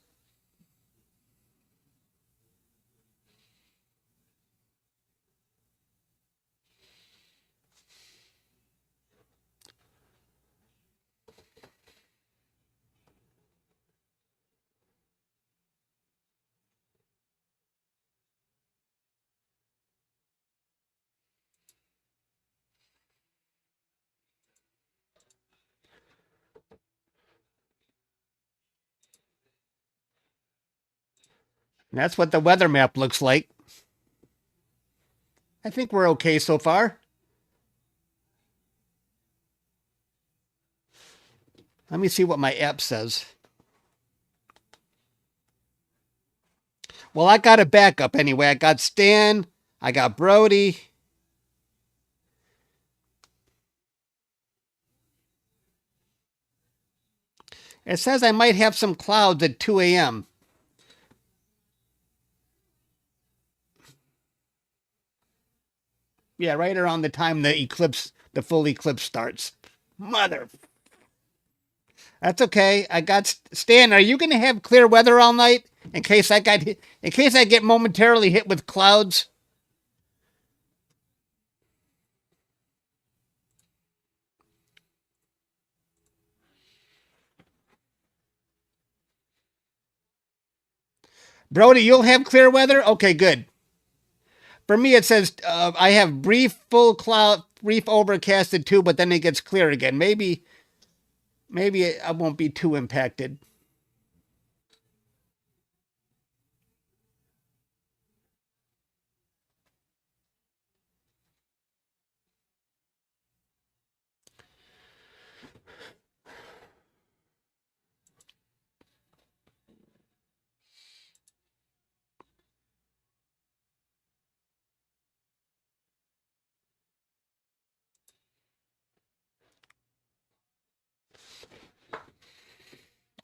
And that's what the weather map looks like. I think we're okay so far. Let me see what my app says. Well, I got a backup anyway. I got Stan. I got Brody. It says I might have some clouds at 2 a.m. Yeah, right around the time the full eclipse starts. Mother. That's okay. I got Stan. Are you going to have clear weather all night in case I get momentarily hit with clouds? Brody, you'll have clear weather? Okay, good. For me, it says I have brief full cloud, brief overcasted too, but then it gets clear again. Maybe I won't be too impacted.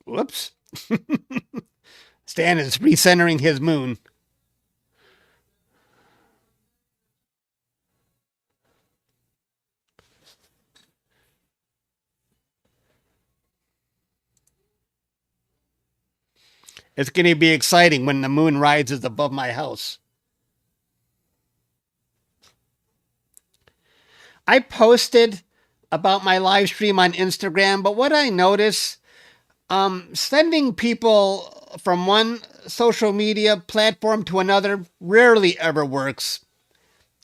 Whoops. Stan is recentering his moon. It's going to be exciting when the moon rises above my house. I posted about my live stream on Instagram, but what I notice, sending people from one social media platform to another rarely ever works.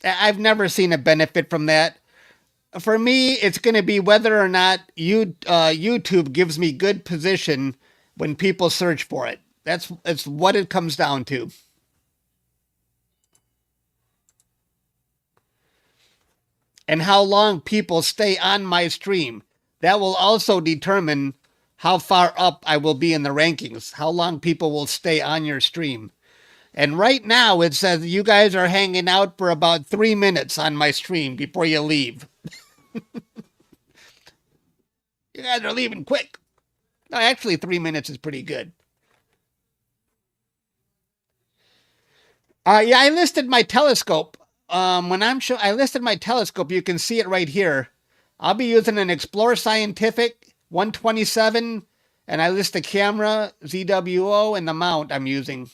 I've never seen a benefit from that. For me, it's going to be whether or not YouTube gives me good position when people search for it. That's what it comes down to. And how long people stay on my stream. That will also determine how far up I will be in the rankings, how long people will stay on your stream. And right now it says you guys are hanging out for about 3 minutes on my stream before you leave. You guys are leaving quick. No, actually 3 minutes is pretty good. Yeah, I listed my telescope. I listed my telescope, you can see it right here. I'll be using an Explorer Scientific 127, and I list the camera, ZWO, and the mount I'm using.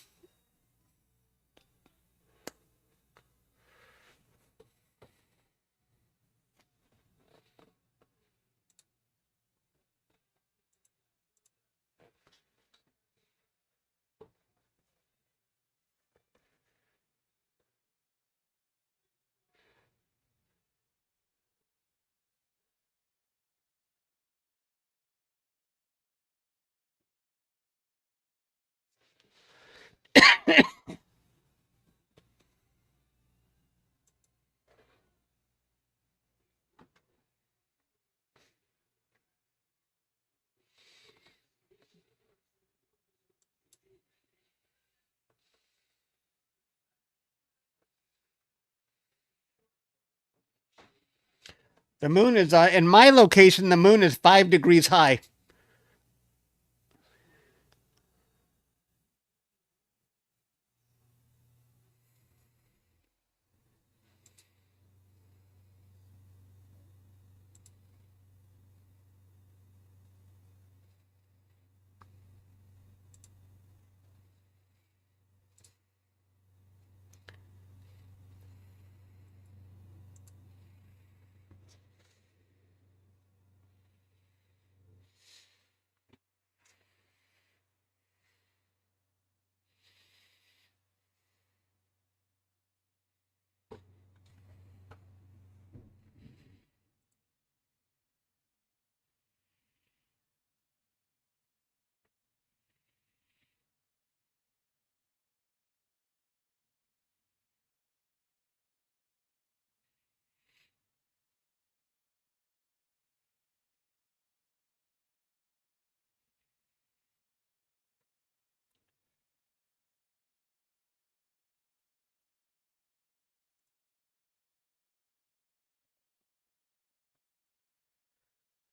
The moon is, in my location, the moon is 5 degrees high.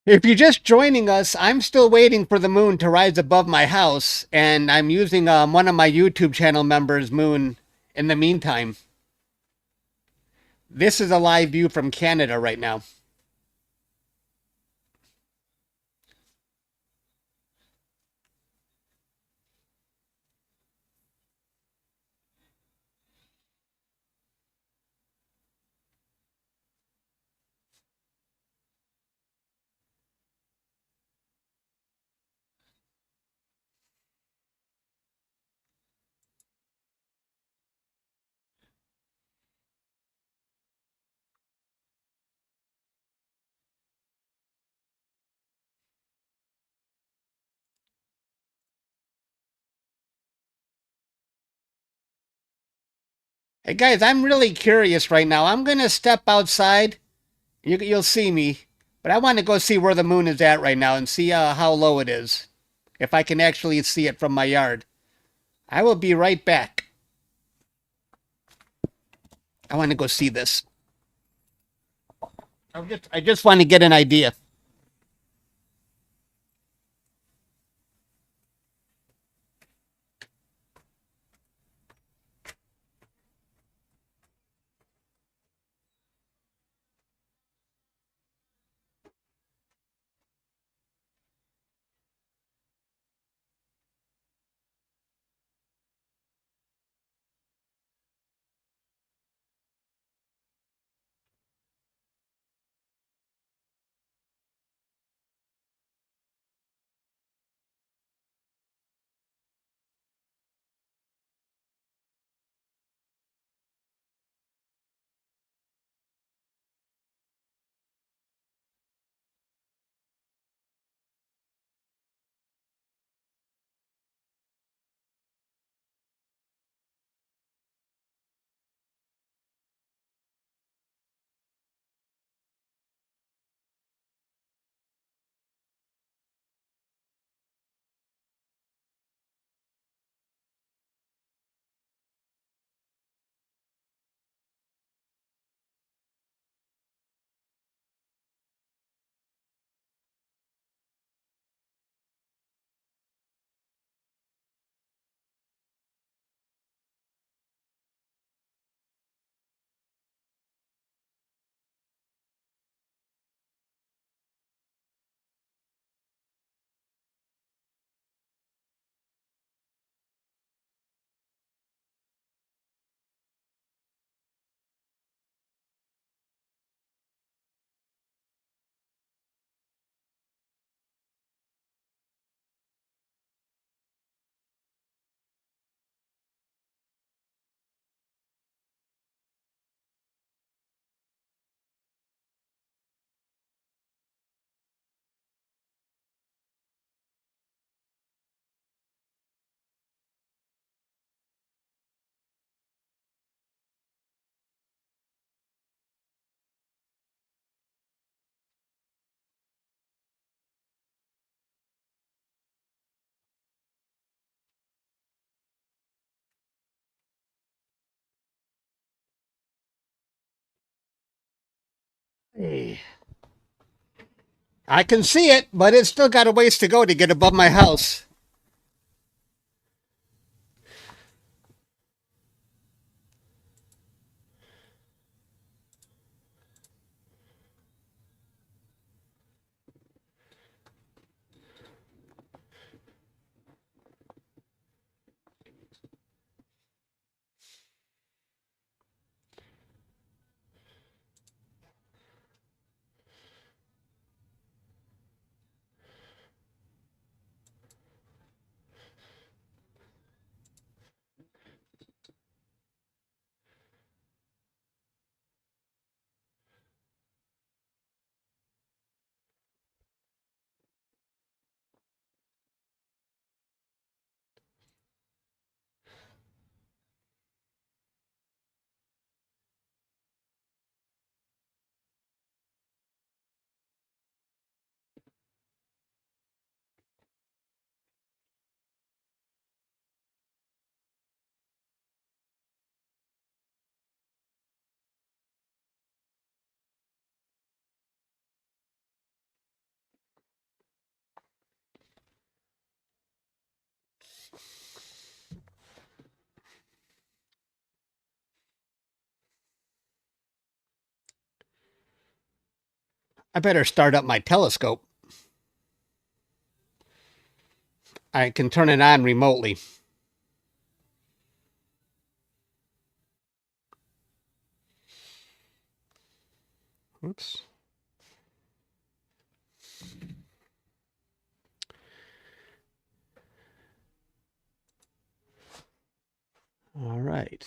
If you're just joining us, I'm still waiting for the moon to rise above my house, and I'm using one of my YouTube channel members' moon in the meantime. This is a live view from Canada right now. Hey guys, I'm really curious right now. I'm going to step outside. You'll see me. But I want to go see where the moon is at right now and see how low it is. If I can actually see it from my yard. I will be right back. I want to go see this. I just want to get an idea. Hey. I can see it, but it's still got a ways to go to get above my house. I better start up my telescope. I can turn it on remotely. Oops. All right.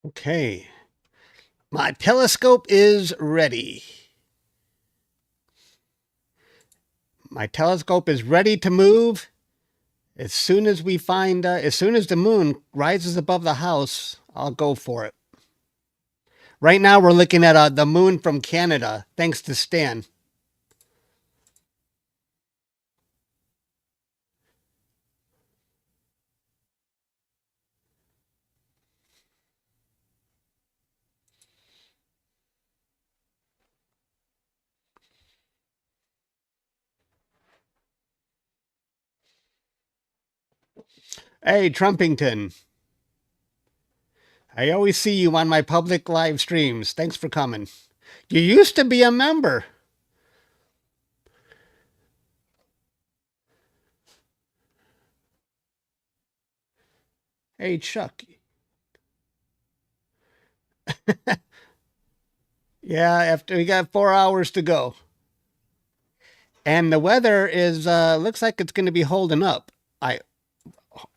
Okay. My telescope is ready. My telescope is ready to move. As soon as we find, as soon as the moon rises above the house, I'll go for it. Right now, we're looking at the moon from Canada, thanks to Stan. Hey, Trumpington. I always see you on my public live streams. Thanks for coming. You used to be a member. Hey, Chuck. Yeah, after we got 4 hours to go. And the weather is looks like it's going to be holding up.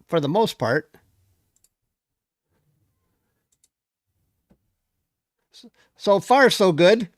For the most part. So far, so good.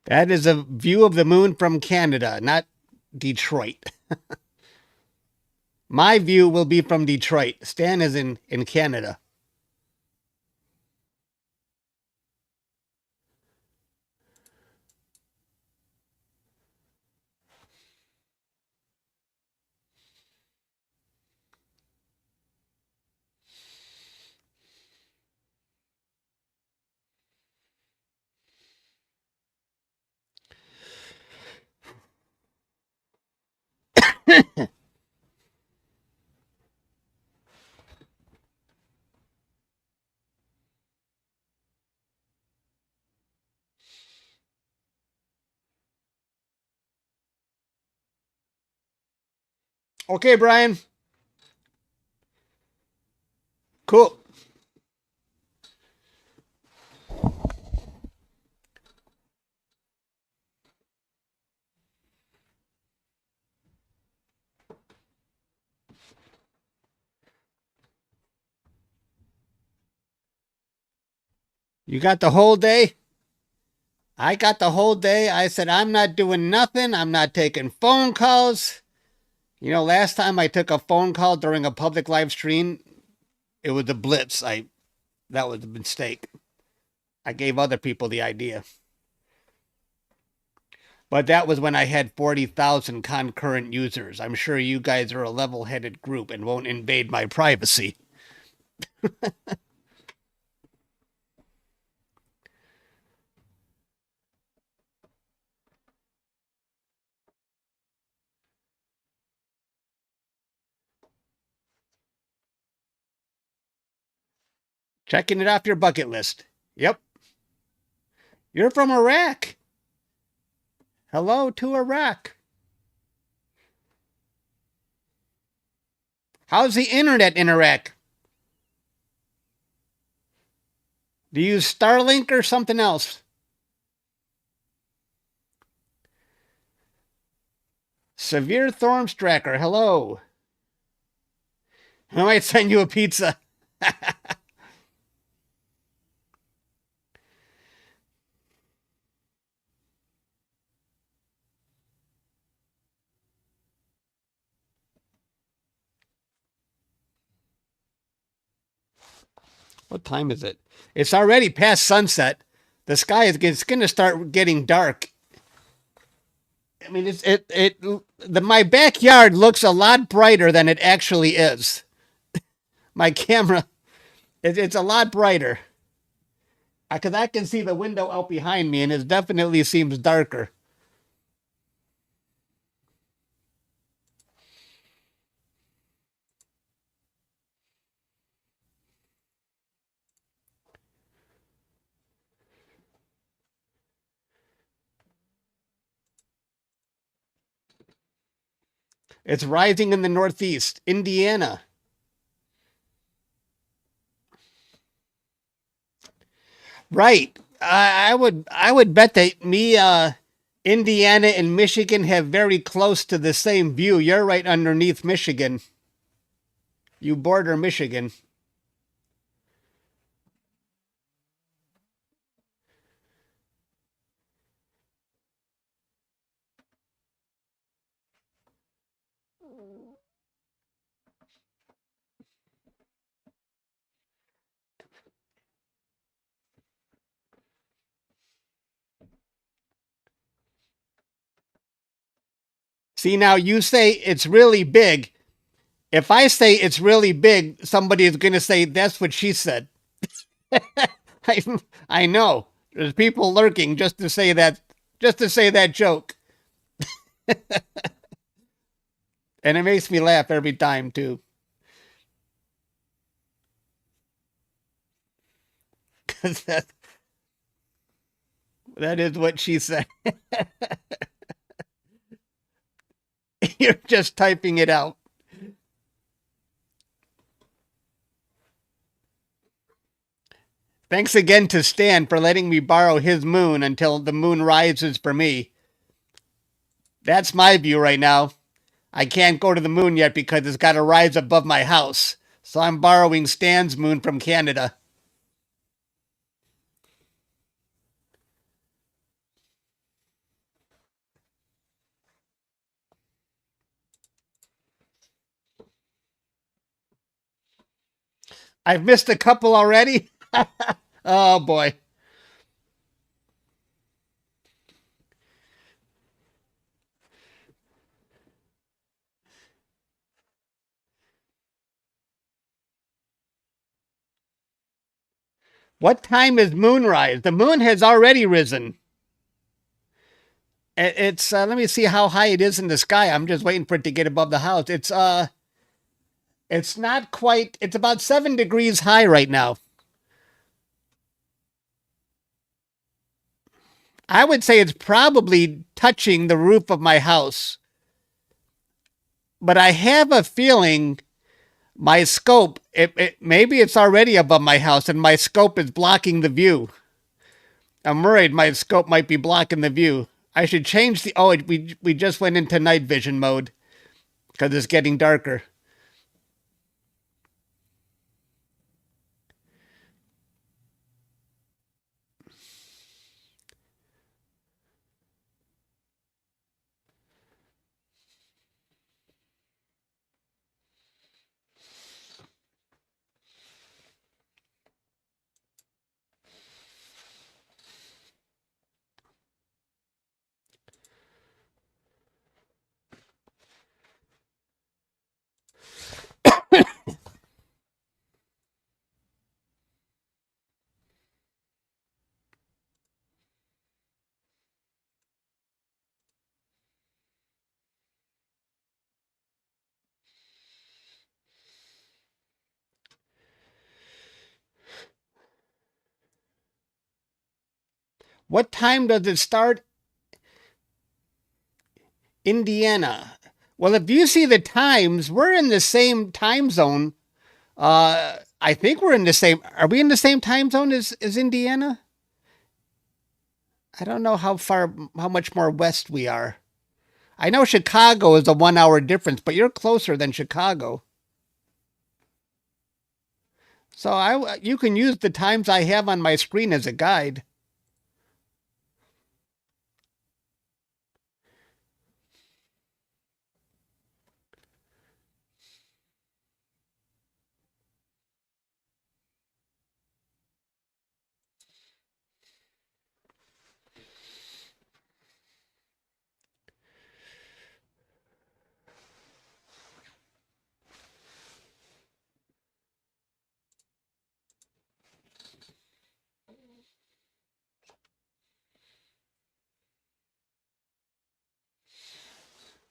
That is a view of the moon from Canada, not Detroit. My view will be from Detroit. Stan is in Canada. Okay, Brian. Cool. You got the whole day? I got the whole day. I said, I'm not doing nothing. I'm not taking phone calls. You know, last time I took a phone call during a public live stream, it was a blitz. That was a mistake. I gave other people the idea. But that was when I had 40,000 concurrent users. I'm sure you guys are a level-headed group and won't invade my privacy. Checking it off your bucket list. Yep. You're from Iraq. Hello to Iraq. How's the internet in Iraq? Do you use Starlink or something else? Severe Thormstracker, hello. I might send you a pizza. What time is it? It's already past sunset. The sky is going to start getting dark. I mean, my backyard looks a lot brighter than it actually is. My camera, it's a lot brighter. Because I can see the window out behind me, and it definitely seems darker. It's rising in the northeast, Indiana. Right. I would bet that Indiana and Michigan have very close to the same view. You're right underneath Michigan. You border Michigan. See, now you say it's really big. If I say it's really big, somebody is going to say that's what she said. I know. There's people lurking just to say that joke. And it makes me laugh every time too. Cuz that is what she said. You're just typing it out. Thanks again to Stan for letting me borrow his moon until the moon rises for me. That's my view right now. I can't go to the moon yet because it's got to rise above my house. So I'm borrowing Stan's moon from Canada. I've missed a couple already. Oh boy. What time is moonrise? The moon has already risen. It's let me see how high it is in the sky. I'm just waiting for it to get above the house. It's not quite. It's about 7 degrees high right now. I would say it's probably touching the roof of my house. But I have a feeling my scope, maybe it's already above my house and my scope is blocking the view. I'm worried my scope might be blocking the view. I should change the, we just went into night vision mode because it's getting darker. What time does it start? Indiana. Well, if you see the times, we're in the same time zone. I think we're in the same. Are we in the same time zone as Indiana? I don't know how much more west we are. I know Chicago is a 1 hour difference, but you're closer than Chicago. So you can use the times I have on my screen as a guide.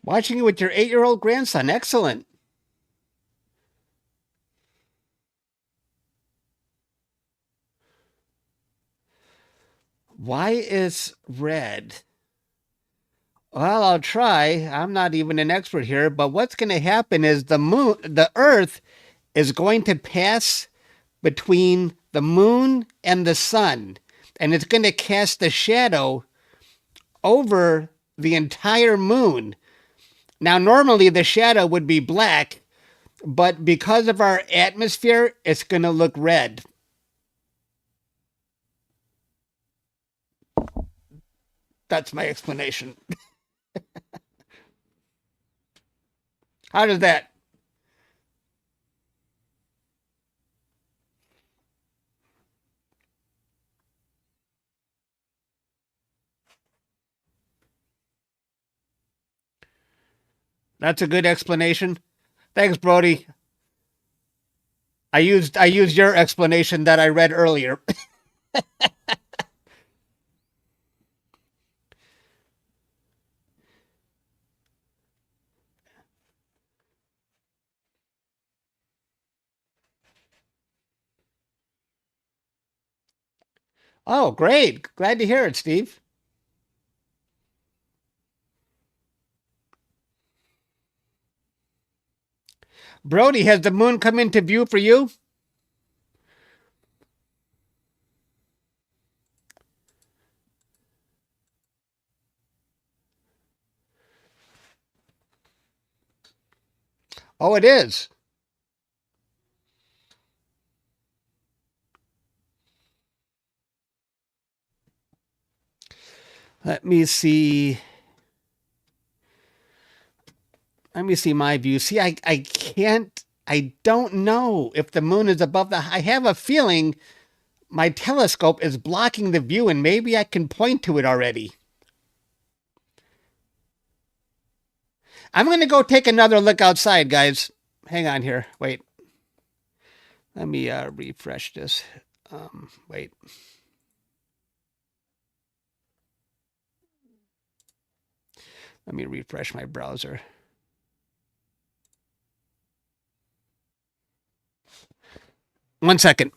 Watching it with your 8-year-old grandson. Excellent. Why is red? Well, I'll try. I'm not even an expert here, but what's going to happen is the Earth is going to pass between the moon and the sun, and it's going to cast a shadow over the entire moon. Now, normally the shadow would be black, but because of our atmosphere, it's going to look red. That's my explanation. How does that? That's a good explanation. Thanks, Brody. I used your explanation that I read earlier. Oh, great. Glad to hear it, Steve. Brody, has the moon come into view for you? Oh, it is. Let me see. Let me see my view. See, I can't, I don't know if the moon is above the, I have a feeling my telescope is blocking the view and maybe I can point to it already. I'm going to go take another look outside, guys. Hang on here. Wait. Let me refresh this. Wait. Let me refresh my browser. One second.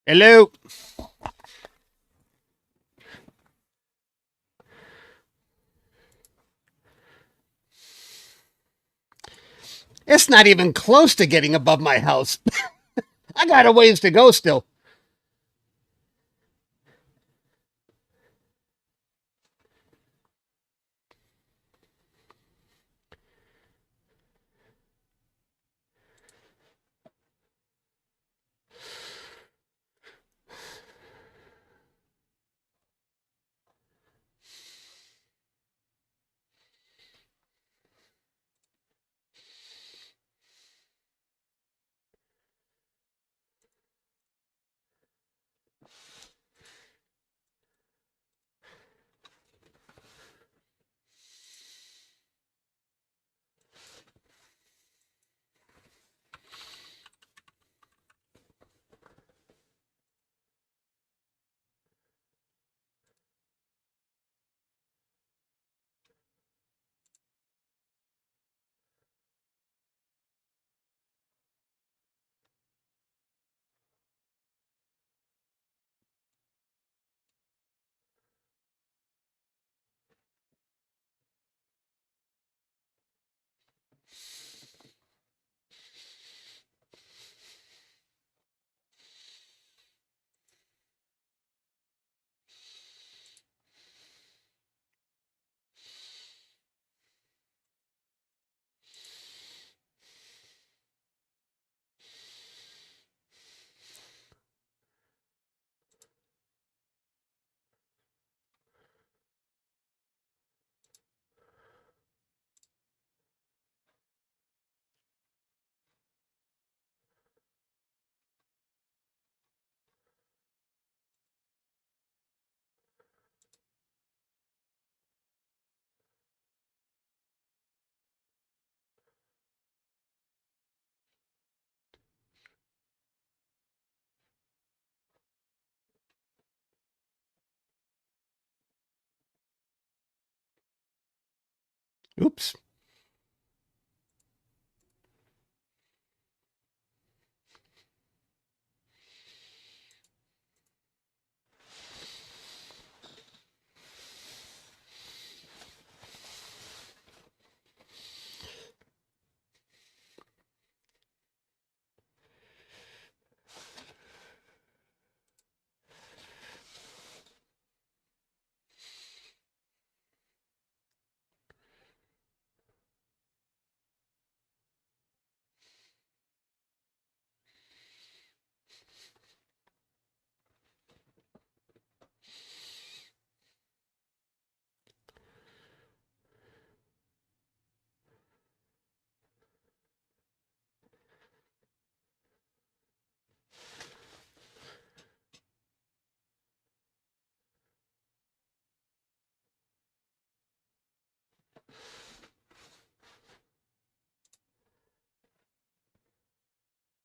Hello. It's not even close to getting above my house. I got a ways to go still. Oops.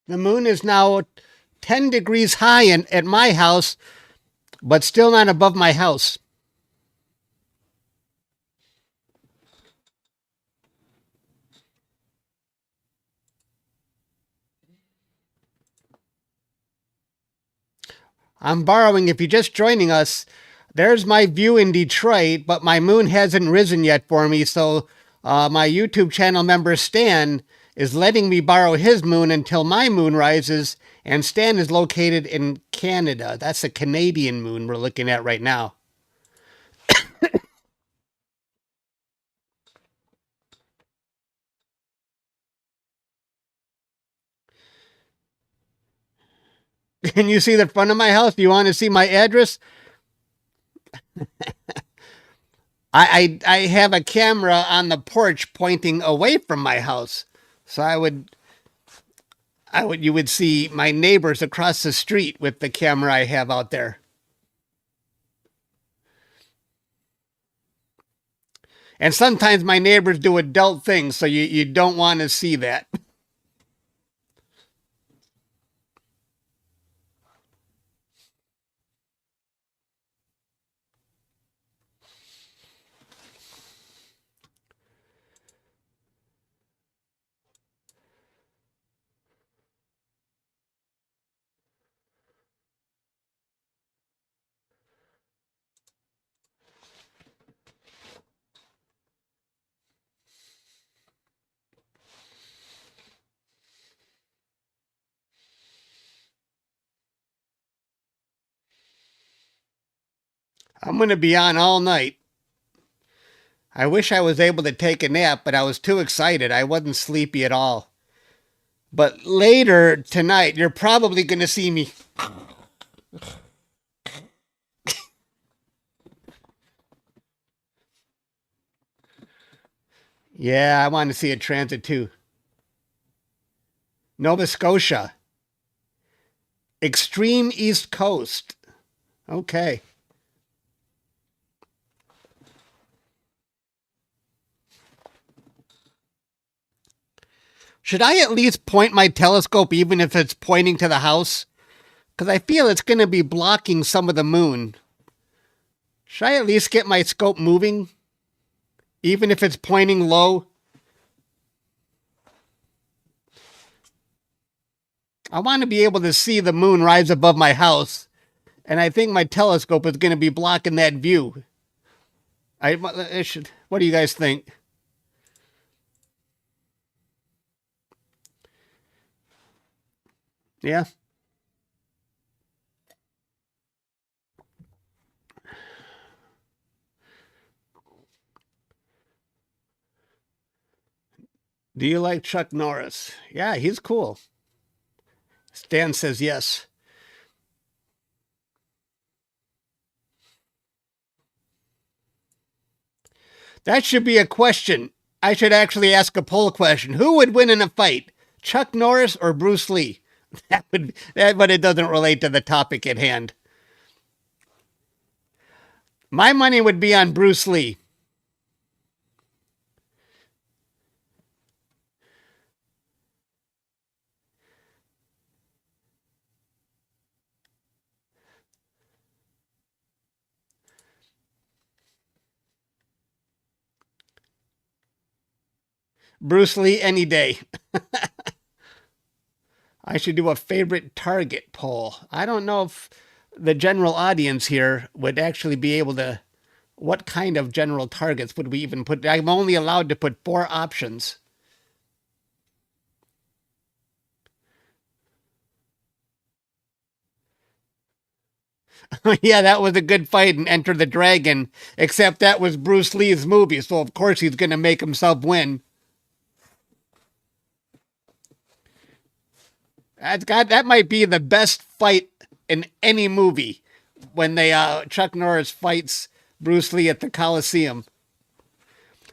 The moon is now 10 degrees high at my house, but still not above my house. I'm borrowing, if you're just joining us, there's my view in Detroit, but my moon hasn't risen yet for me, so my YouTube channel member Stan is letting me borrow his moon until my moon rises, and Stan is located in Canada. That's a Canadian moon we're looking at right now. Can you see the front of my house? Do you want to see my address? I have a camera on the porch pointing away from my house, so you would see my neighbors across the street with the camera I have out there. And sometimes my neighbors do adult things, so you don't want to see that. I'm going to be on all night. I wish I was able to take a nap, but I was too excited. I wasn't sleepy at all. But later tonight, you're probably going to see me. Yeah, I want to see a transit too. Nova Scotia. Extreme East Coast. Okay. Should I at least point my telescope even if it's pointing to the house? Because I feel it's going to be blocking some of the moon. Should I at least get my scope moving? Even if it's pointing low? I want to be able to see the moon rise above my house. And I think my telescope is going to be blocking that view. What do you guys think? Yeah. Do you like Chuck Norris? Yeah, he's cool. Stan says yes. That should be a question. I should actually ask a poll question. Who would win in a fight? Chuck Norris or Bruce Lee? But it doesn't relate to the topic at hand. My money would be on Bruce Lee. Bruce Lee any day. I should do a favorite target poll. I don't know if the general audience here would actually be able to. What kind of general targets would we even put? I'm only allowed to put 4 options. Yeah, that was a good fight in Enter the Dragon, except that was Bruce Lee's movie, so of course he's going to make himself win. That might be the best fight in any movie when Chuck Norris fights Bruce Lee at the Coliseum.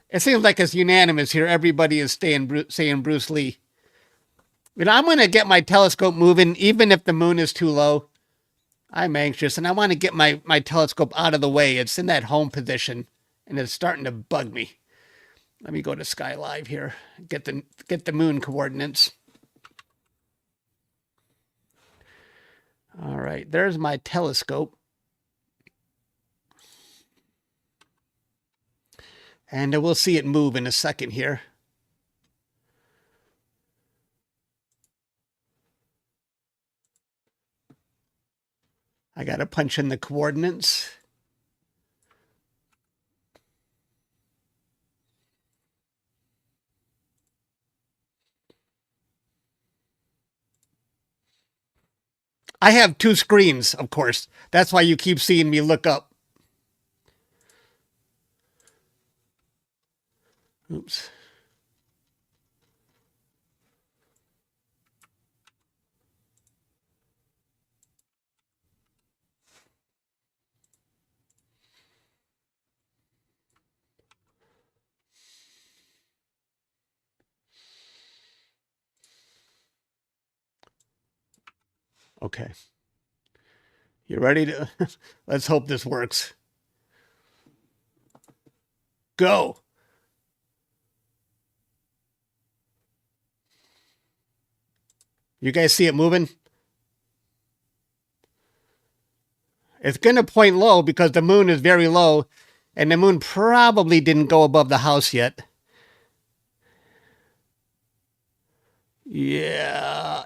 It seems like it's unanimous here. Everybody is saying Bruce Lee. I'm going to get my telescope moving, even if the moon is too low. I'm anxious, and I want to get my telescope out of the way. It's in that home position, and it's starting to bug me. Let me go to Sky Live here. Get the moon coordinates. All right, there's my telescope. And we'll see it move in a second here. I got to punch in the coordinates. I have 2 screens, of course. That's why you keep seeing me look up. Oops. Okay. You ready to? Let's hope this works. Go. You guys see it moving? It's going to point low because the moon is very low, and the moon probably didn't go above the house yet. Yeah.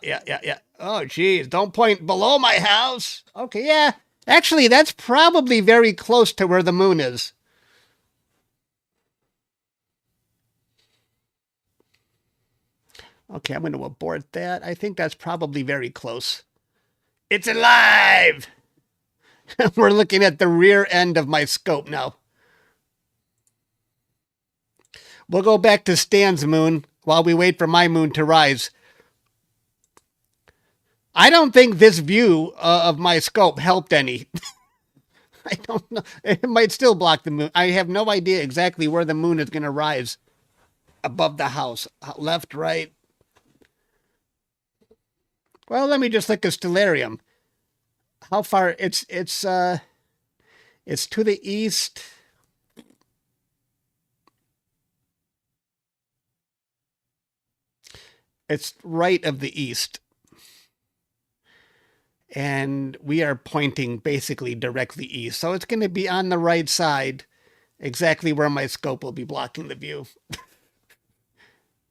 Oh, geez. Don't point below my house. Okay, yeah. Actually, that's probably very close to where the moon is. Okay, I'm going to abort that. I think that's probably very close. It's alive! We're looking at the rear end of my scope now. We'll go back to Stan's moon while we wait for my moon to rise. I don't think this view of my scope helped any. I don't know. It might still block the moon. I have no idea exactly where the moon is going to rise above the house. Left, right. Well, let me just look at Stellarium. How far? It's to the east. It's right of the east. And we are pointing basically directly east. So it's going to be on the right side, exactly where my scope will be blocking the view.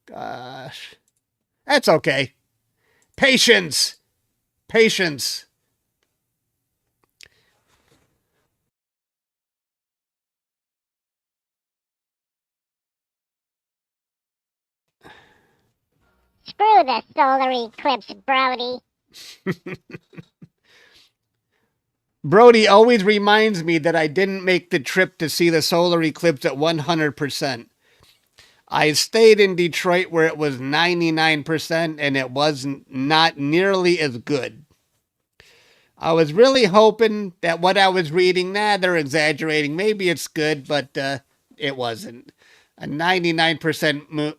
Gosh. That's okay. Patience. Patience. Screw the solar eclipse, Brody. Brody always reminds me that I didn't make the trip to see the solar eclipse at 100%. I stayed in Detroit where it was 99% and it wasn't not nearly as good. I was really hoping that what I was reading, they're exaggerating. Maybe it's good, but it wasn't. A 99%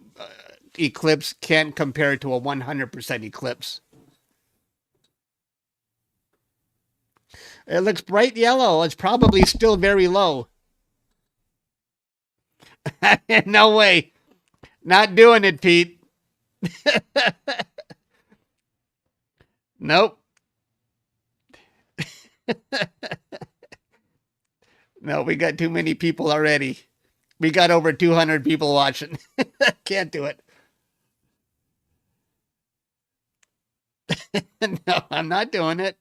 eclipse can't compare to a 100% eclipse. It looks bright yellow. It's probably still very low. No way. Not doing it, Pete. Nope. No, we got too many people already. We got over 200 people watching. Can't do it. No, I'm not doing it.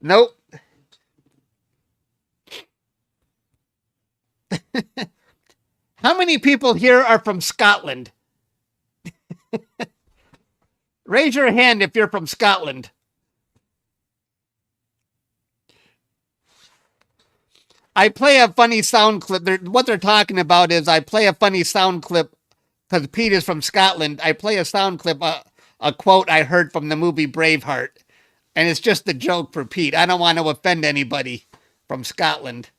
Nope. How many people here are from Scotland? Raise your hand if you're from Scotland. I play a funny sound clip. What they're talking about is I play a funny sound clip because Pete is from Scotland. I play a sound clip, a quote I heard from the movie Braveheart. And it's just a joke for Pete. I don't want to offend anybody from Scotland.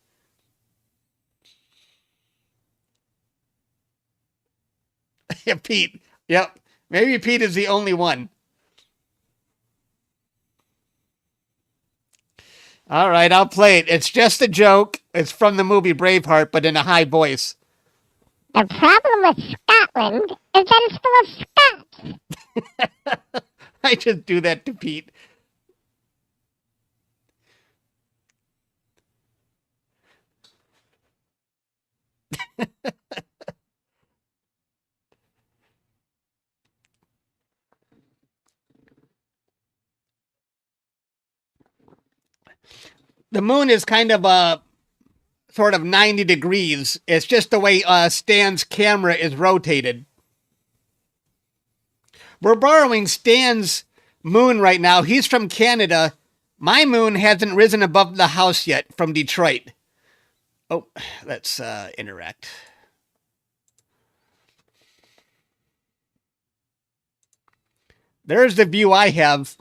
Yeah, Pete. Yep. Maybe Pete is the only one. All right, I'll play it. It's just a joke. It's from the movie Braveheart, but in a high voice. The problem with Scotland is that it's full of Scots. I just do that to Pete. The moon is kind of a sort of 90 degrees. It's just the way Stan's camera is rotated. We're borrowing Stan's moon right now. He's from Canada. My moon hasn't risen above the house yet from Detroit. Oh, let's interact. There's the view I have.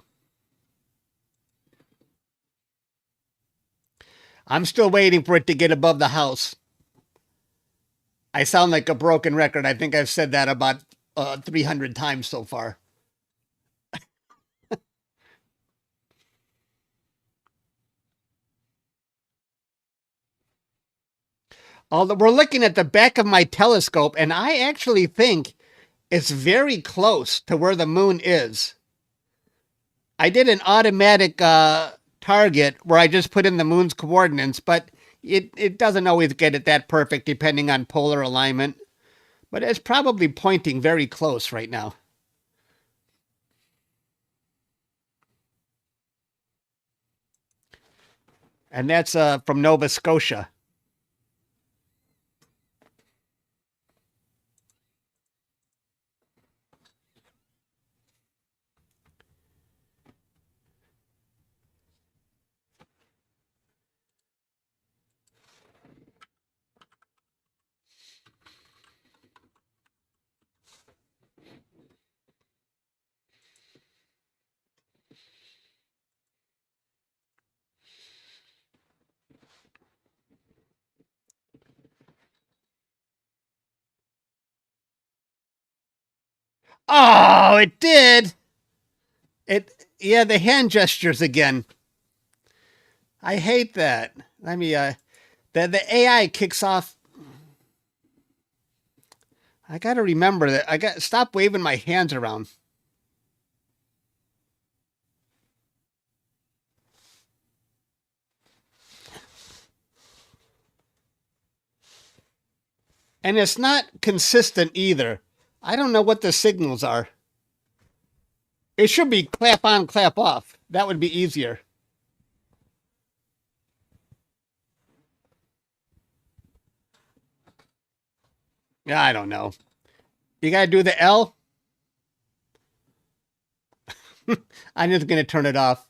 I'm still waiting for it to get above the house. I sound like a broken record. I think I've said that about 300 times so far. Although we're looking at the back of my telescope, and I actually think it's very close to where the moon is. I did an automatic target where I just put in the moon's coordinates, but it doesn't always get it that perfect depending on polar alignment. But it's probably pointing very close right now. And that's from Nova Scotia. Oh, it did. Yeah, the hand gestures again. I hate that. The AI kicks off. I got to remember that. I got to stop waving my hands around. And it's not consistent either. I don't know what the signals are. It should be clap on, clap off. That would be easier. Yeah, I don't know. You got to do the L? I'm just going to turn it off.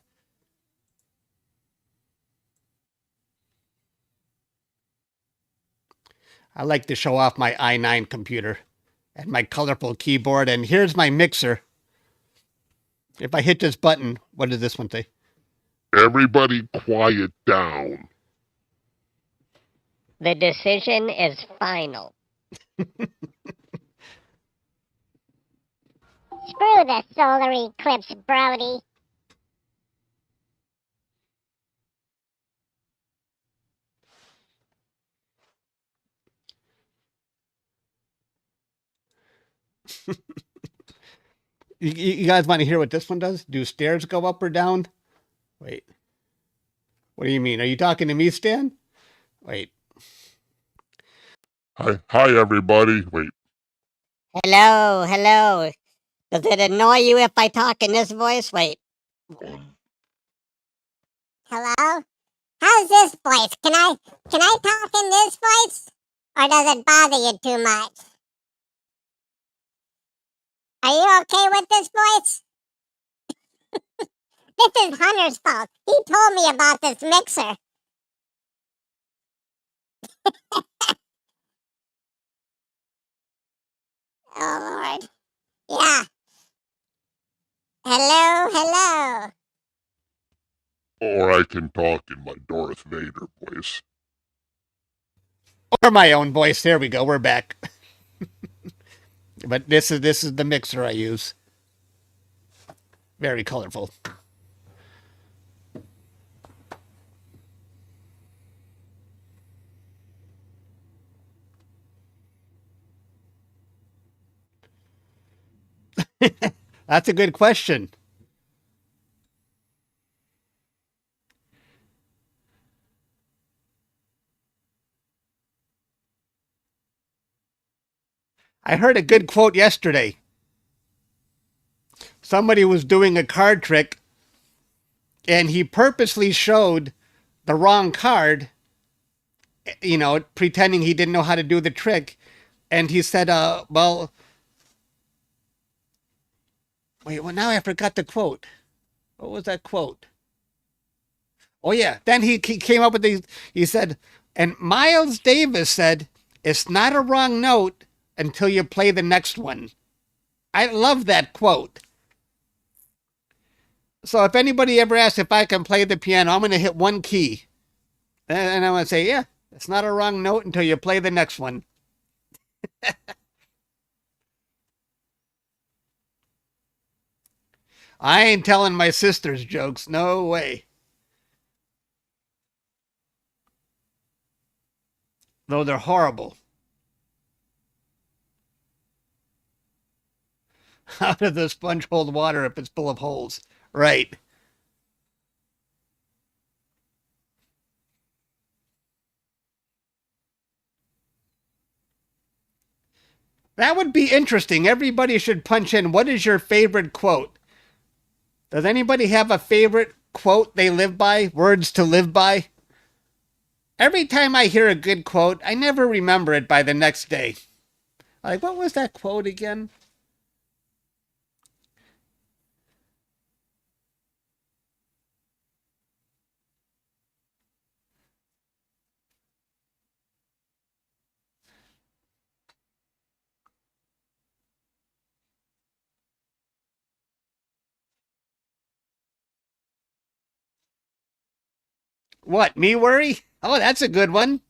I like to show off my i9 computer and my colorful keyboard. And here's my mixer. If I hit this button, what does this one say? Everybody quiet down. The decision is final. Screw the solar eclipse, Brody. You guys want to hear what this one does? Do stairs go up or down? Wait. What do you mean? Are you talking to me, Stan? Wait. Hi, everybody. Wait. Hello, hello. Does it annoy you if I talk in this voice? Wait. Hello? How's this voice? Can I talk in this voice? Or does it bother you too much? Are you okay with this voice? This is Hunter's fault. He told me about this mixer. Oh, Lord. Yeah. Hello? Or I can talk in my Darth Vader voice. Or my own voice. There we go. We're back. But this is the mixer I use. Very colorful. That's a good question. I heard a good quote yesterday. Somebody was doing a card trick and he purposely showed the wrong card, pretending he didn't know how to do the trick. And he said, well, now I forgot the quote. What was that quote? Oh, yeah. Then he came up with he said, and Miles Davis said, it's not a wrong note until you play the next one. I love that quote. So if anybody ever asks if I can play the piano, I'm going to hit one key. And I'm going to say, yeah, it's not a wrong note until you play the next one. I ain't telling my sister's jokes. No way. Though they're horrible. How does the sponge hold water if it's full of holes? Right. That would be interesting. Everybody should punch in. What is your favorite quote? Does anybody have a favorite quote they live by? Words to live by? Every time I hear a good quote, I never remember it by the next day. Like, what was that quote again? What, me worry? Oh, that's a good one.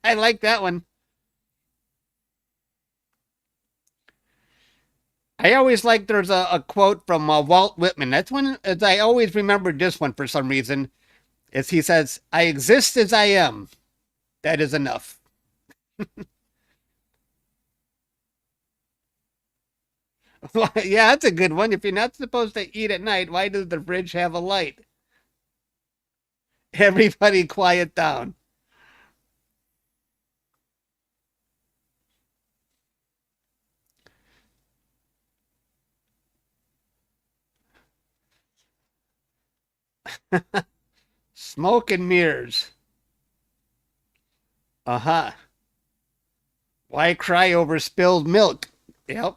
I like that one. I always like there's a quote from Walt Whitman. That's one I always remember this one for some reason. Is he says, "I exist as I am. That is enough." Yeah, that's a good one. If you're not supposed to eat at night, why does the fridge have a light? Everybody quiet down. Smoke and mirrors. Uh-huh. Why cry over spilled milk? Yep.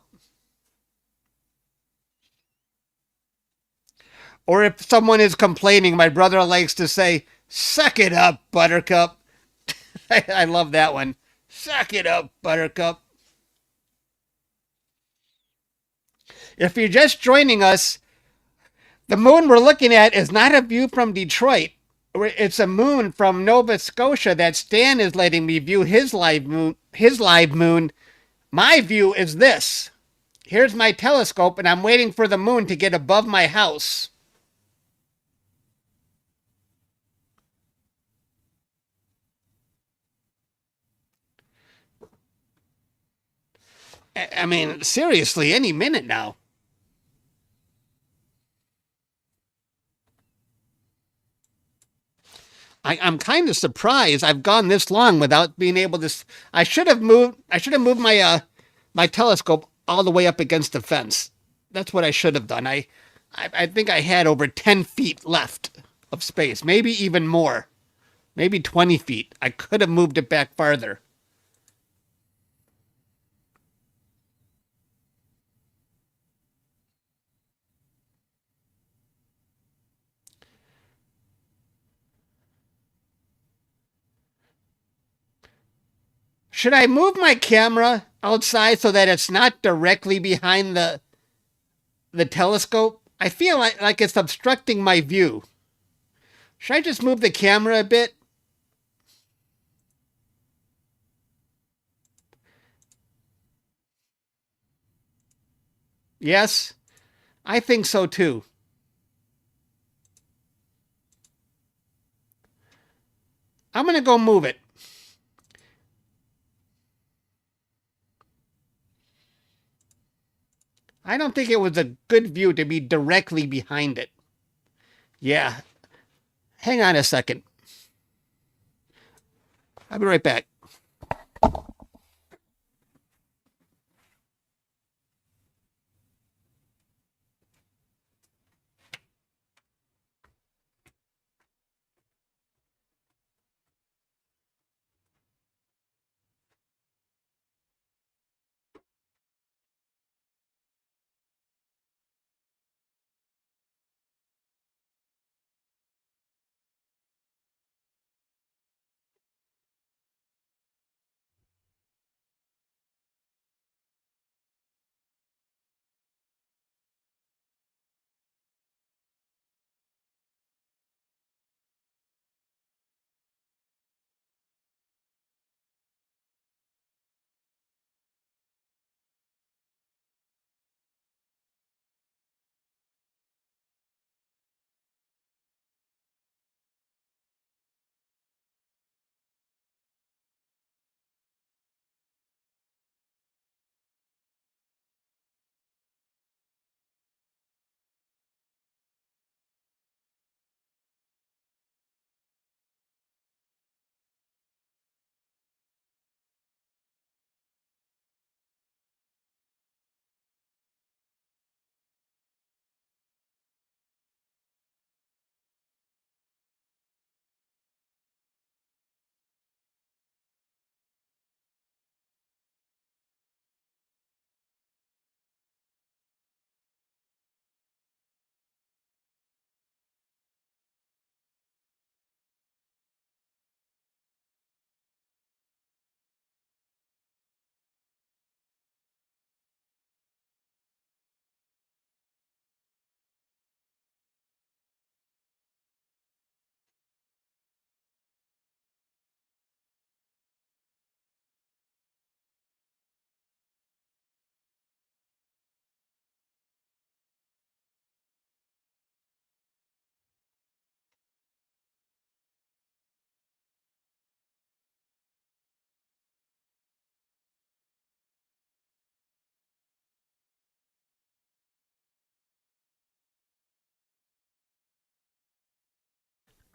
Or if someone is complaining, my brother likes to say, "Suck it up, Buttercup." I love that one. Suck it up, Buttercup. If you're just joining us, the moon we're looking at is not a view from Detroit. It's a moon from Nova Scotia that Stan is letting me view his live moon. My view is this. Here's my telescope, and I'm waiting for the moon to get above my house. I mean, seriously, any minute now. I'm kind of surprised I've gone this long without being able to. I should have moved. I should have moved my telescope all the way up against the fence. That's what I should have done. I think I had over 10 feet left of space, maybe even more, maybe 20 feet. I could have moved it back farther. Should I move my camera outside so that it's not directly behind the telescope? I feel like it's obstructing my view. Should I just move the camera a bit? Yes, I think so too. I'm going to go move it. I don't think it was a good view to be directly behind it. Yeah. Hang on a second. I'll be right back.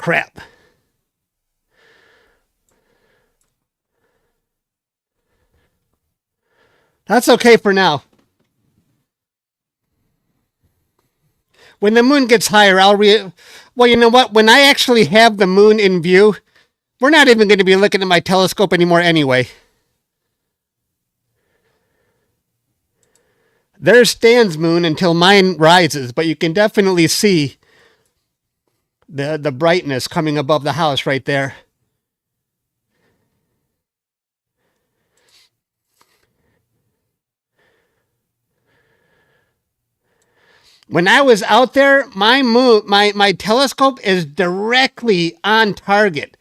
crap. That's okay for now. When the moon gets higher, well, you know what? When I actually have the moon in view, we're not even going to be looking at my telescope anymore anyway. There's Stan's moon until mine rises, but you can definitely see the brightness coming above the house right there. When I was out there, my telescope is directly on target.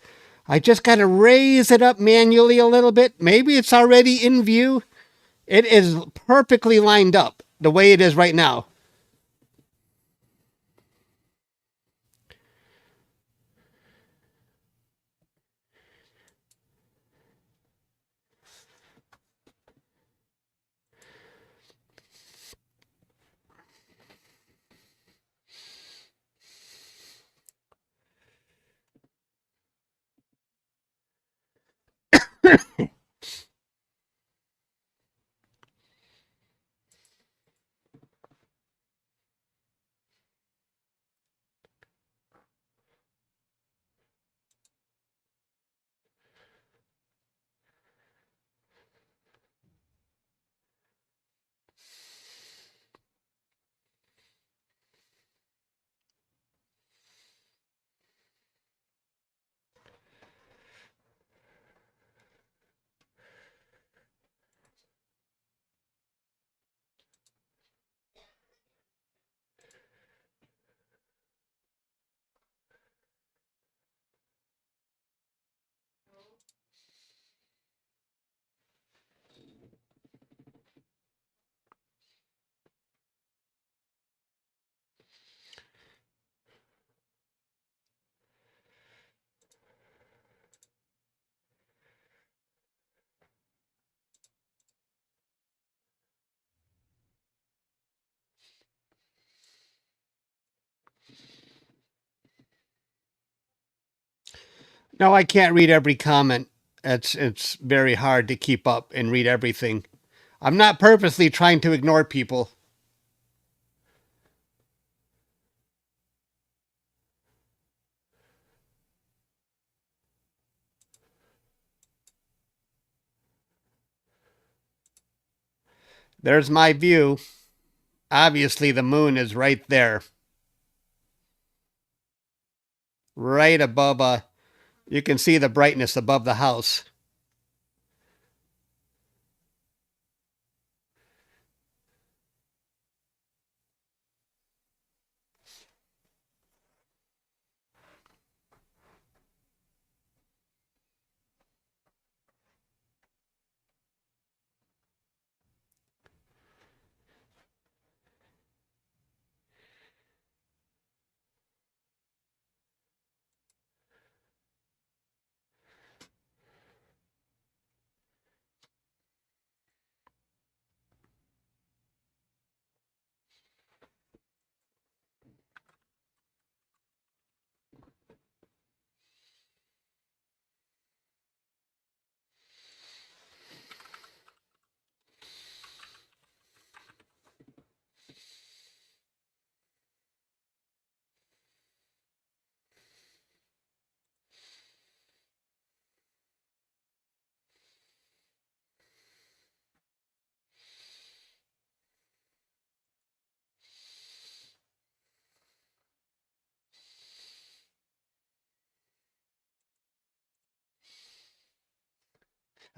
I just got to raise it up manually a little bit. Maybe it's already in view. It is perfectly lined up the way it is right now. No, I can't read every comment. It's very hard to keep up and read everything. I'm not purposely trying to ignore people. There's my view. Obviously, the moon is right there. Right above, you can see the brightness above the house.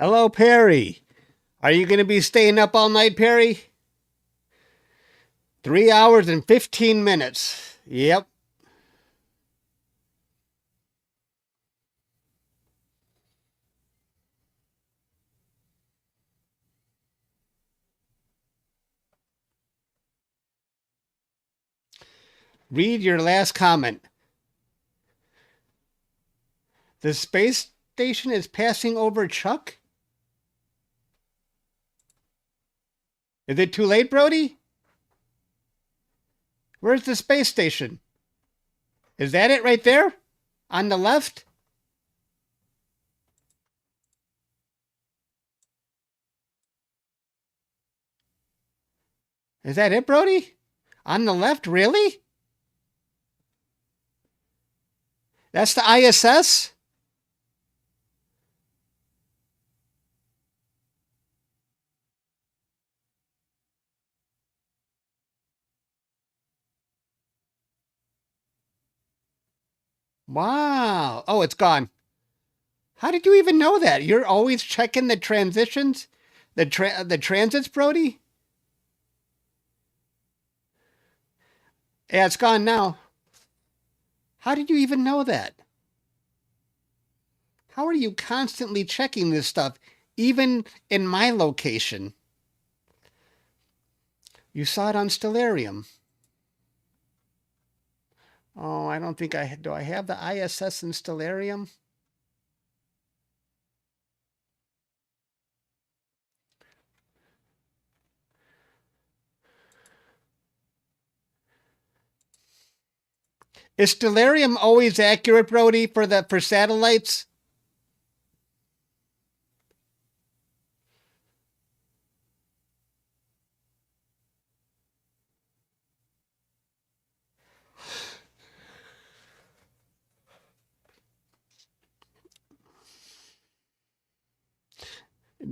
Hello, Perry. Are you going to be staying up all night, Perry? 3 hours and 15 minutes. Yep. Read your last comment. The space station is passing over Chuck? Is it too late, Brody? Where's the space station? Is that it right there? On the left? Is that it, Brody? On the left, really? That's the ISS? Wow. Oh, it's gone. How did you even know that? You're always checking the transitions? The transits, Brody? Yeah, it's gone now. How did you even know that? How are you constantly checking this stuff, even in my location? You saw it on Stellarium. Oh, I don't think do I have the ISS in Stellarium? Is Stellarium always accurate, Brody, for satellites?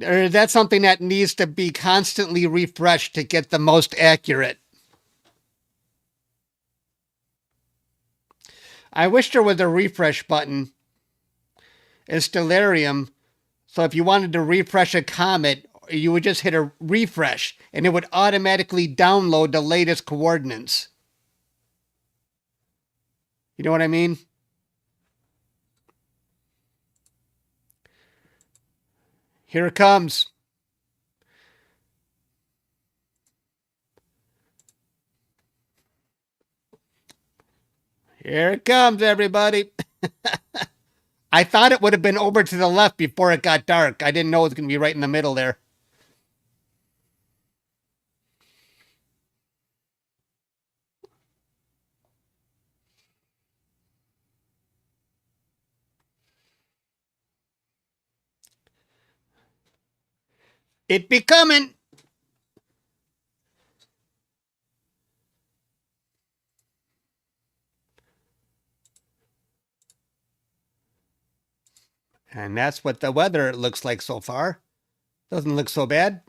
Or is that something that needs to be constantly refreshed to get the most accurate? I wish there was a refresh button in Stellarium, so if you wanted to refresh a comet, you would just hit a refresh, and it would automatically download the latest coordinates. You know what I mean? Here it comes. Here it comes, everybody. I thought it would have been over to the left before it got dark. I didn't know it was going to be right in the middle there. It be coming. And that's what the weather looks like so far. Doesn't look so bad.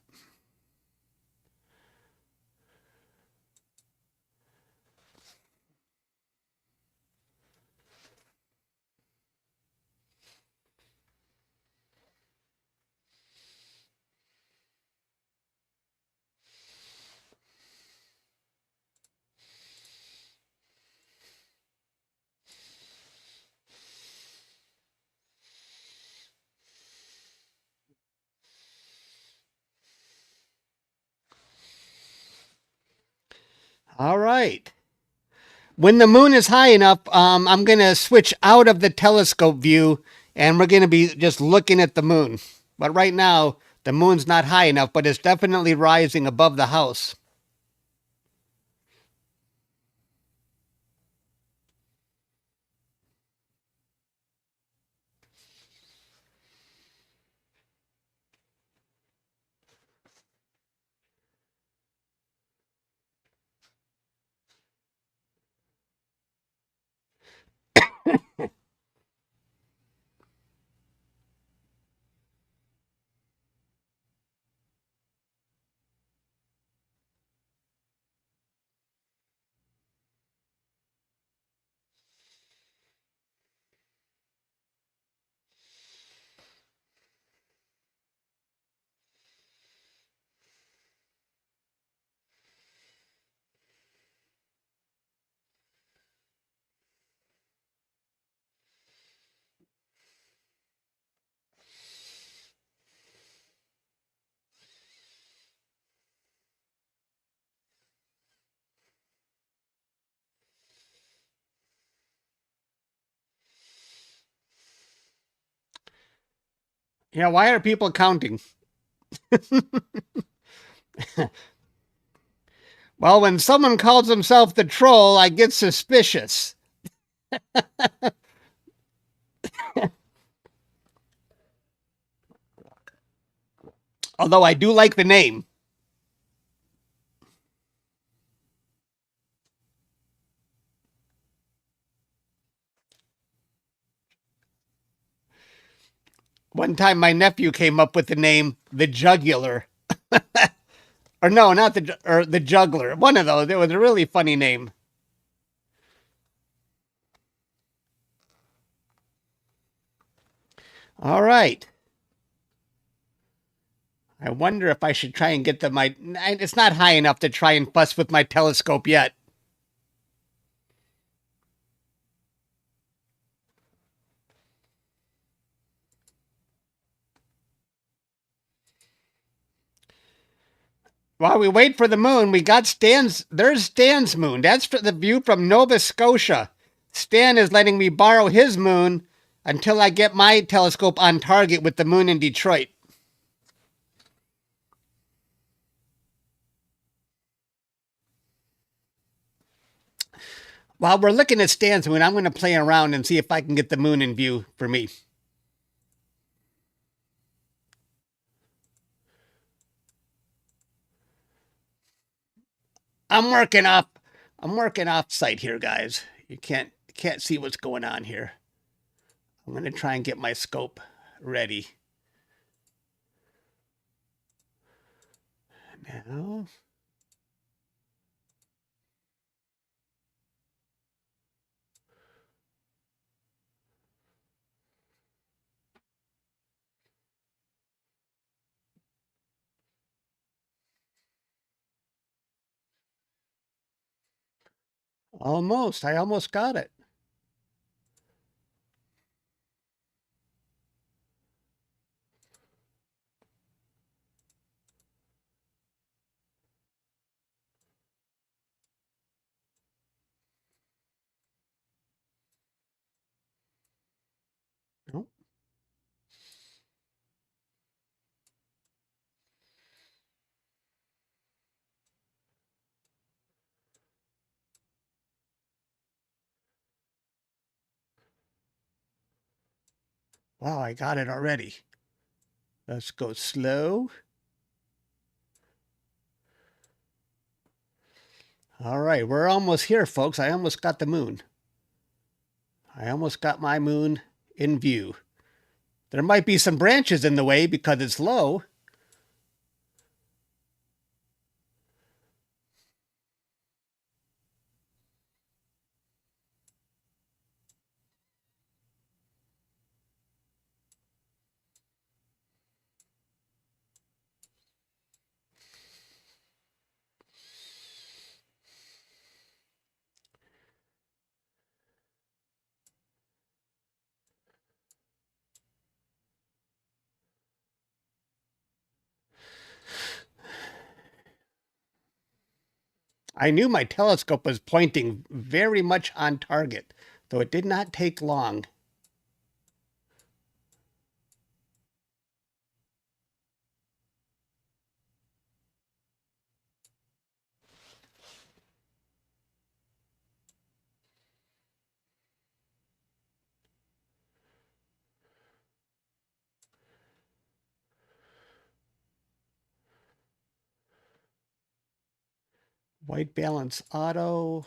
All right. When the moon is high enough, I'm going to switch out of the telescope view, and we're going to be just looking at the moon. But right now, the moon's not high enough, but it's definitely rising above the house. Yeah, why are people counting? Well, when someone calls himself the troll, I get suspicious. Although I do like the name. One time my nephew came up with the name The Jugular. Or no, not the Juggler. One of those. It was a really funny name. All right. I wonder if I should try and get it's not high enough to try and fuss with my telescope yet. While we wait for the moon, we got there's Stan's moon. That's the view from Nova Scotia. Stan is letting me borrow his moon until I get my telescope on target with the moon in Detroit. While we're looking at Stan's moon, I'm going to play around and see if I can get the moon in view for me. I'm working off site here, guys. You can't see what's going on here. I'm going to try and get my scope ready. Now, almost. I almost got it. Nope. Wow, I got it already. Let's go slow. All right, we're almost here, folks. I almost got the moon. I almost got my moon in view. There might be some branches in the way because it's low. I knew my telescope was pointing very much on target, though it did not take long. White balance auto.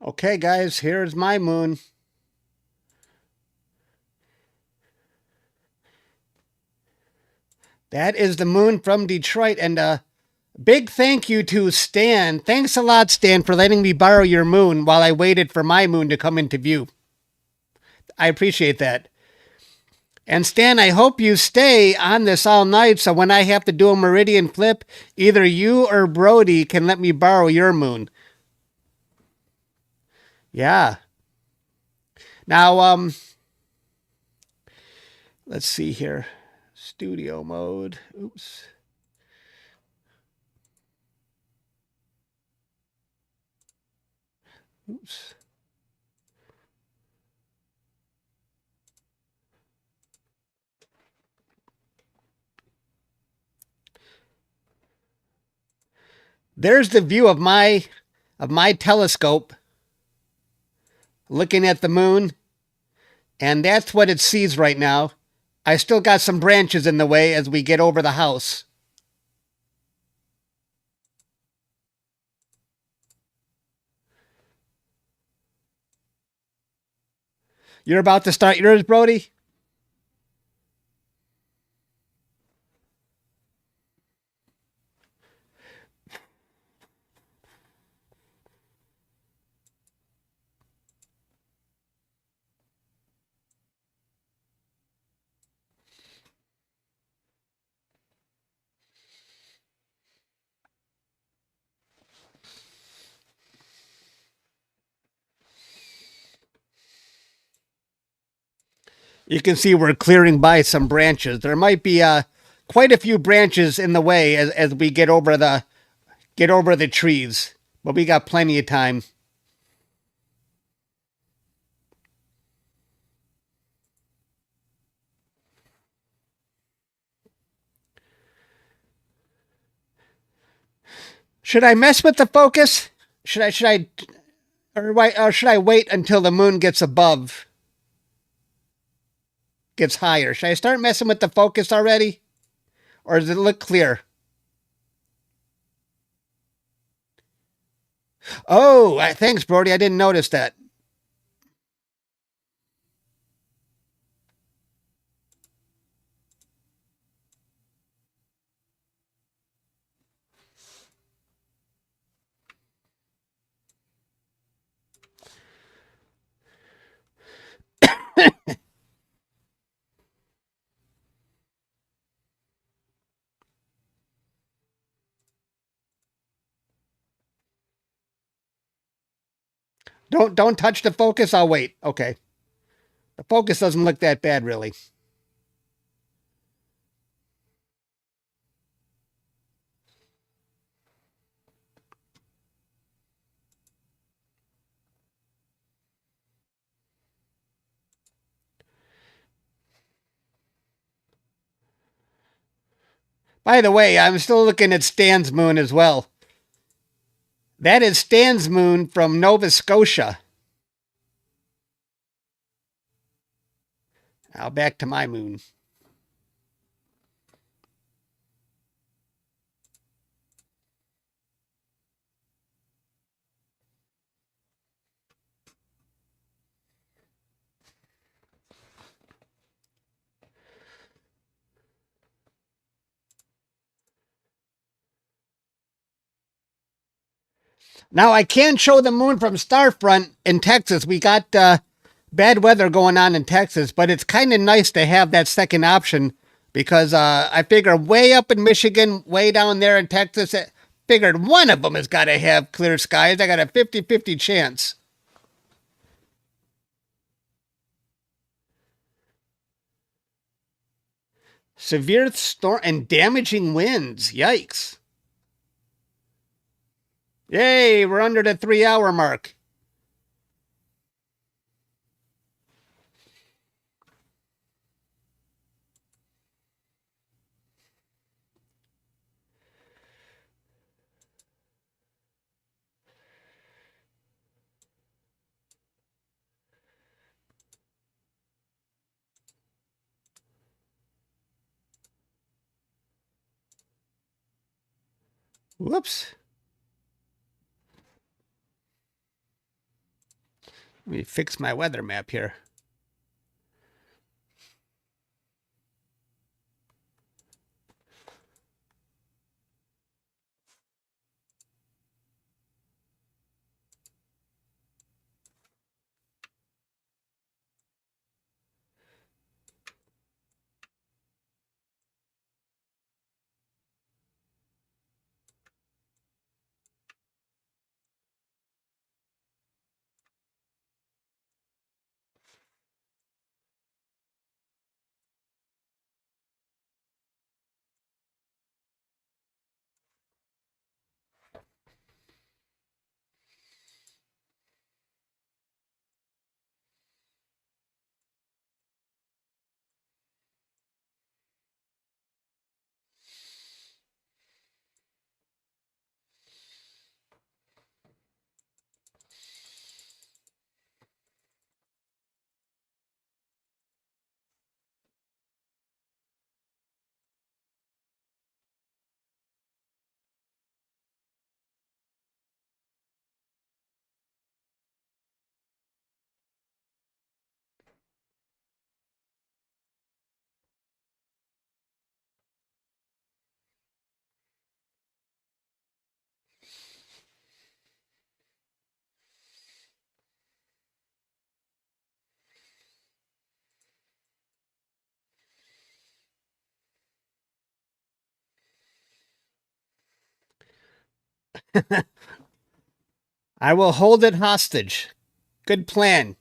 Okay, guys, here's my moon. That is the moon from Detroit, and big thank you to Stan. Thanks a lot, Stan, for letting me borrow your moon while I waited for my moon to come into view. I appreciate that. And Stan, I hope you stay on this all night so when I have to do a Meridian flip, either you or Brody can let me borrow your moon. Yeah. Now, let's see here. Studio mode. Oops. Oops. There's the view of my telescope looking at the moon, and that's what it sees right now. I still got some branches in the way as we get over the house. You're about to start yours, Brody? You can see we're clearing by some branches. There might be quite a few branches in the way as we get over the trees, but we got plenty of time. Should I mess with the focus? Should I or should I wait until the moon gets higher? Should I start messing with the focus already? Or does it look clear? Oh, thanks, Brody. I didn't notice that. Don't touch the focus. I'll wait. Okay. The focus doesn't look that bad, really. By the way, I'm still looking at Stan's moon as well. That is Stan's moon from Nova Scotia. Now back to my moon. Now I can show the moon from Starfront in Texas. We got bad weather going on in Texas, but it's kind of nice to have that second option because I figure way up in Michigan, way down there in Texas, I figured one of them has got to have clear skies. I got a 50-50 chance. Severe storm and damaging winds. Yikes. Yay, we're under the 3-hour mark. Whoops. Let me fix my weather map here. I will hold it hostage. Good plan.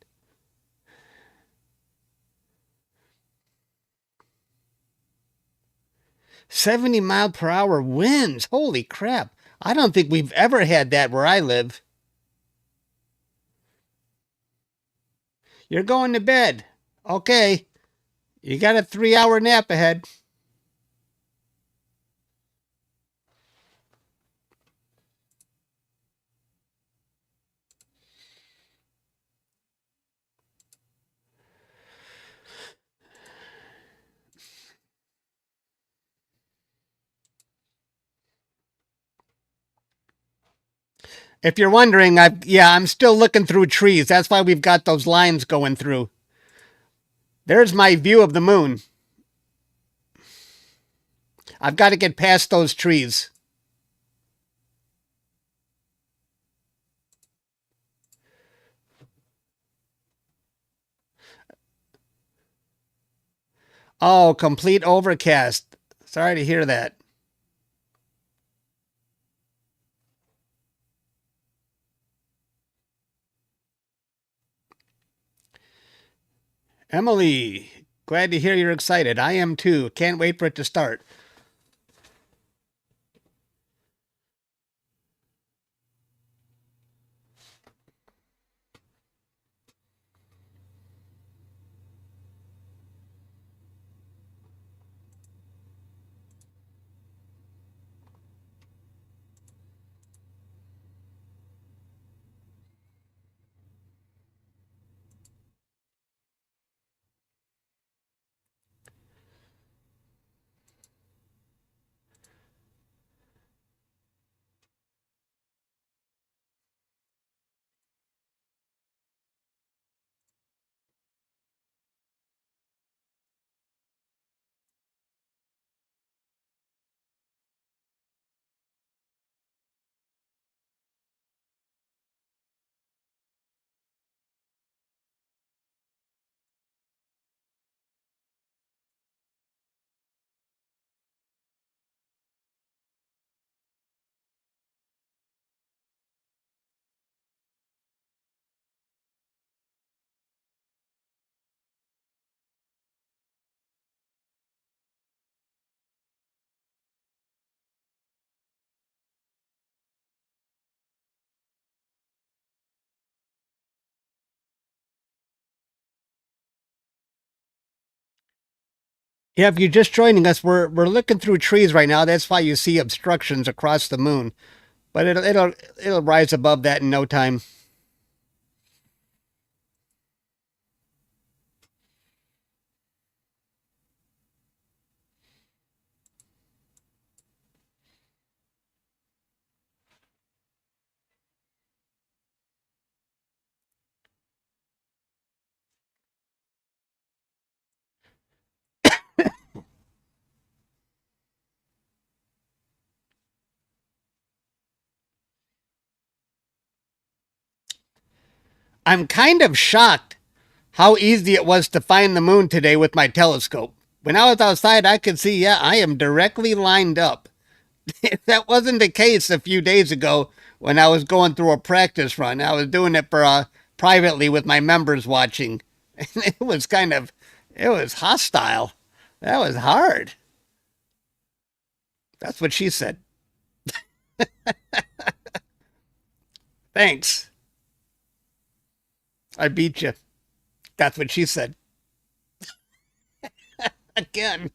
$70-mile-per-hour winds. Holy crap. I don't think we've ever had that where I live. You're going to bed. Okay. You got a 3-hour nap ahead. If you're wondering, I'm still looking through trees. That's why we've got those lines going through. There's my view of the moon. I've got to get past those trees. Oh, complete overcast. Sorry to hear that. Emily, glad to hear you're excited. I am too. Can't wait for it to start. Yeah, if you're just joining us, we're looking through trees right now. That's why you see obstructions across the moon. But it'll rise above that in no time. I'm kind of shocked how easy it was to find the moon today with my telescope. When I was outside, I could see, yeah, I am directly lined up. That wasn't the case a few days ago when I was going through a practice run. I was doing it for privately with my members watching. And it was hostile. That was hard. That's what she said. Thanks. I beat you. That's what she said. Again.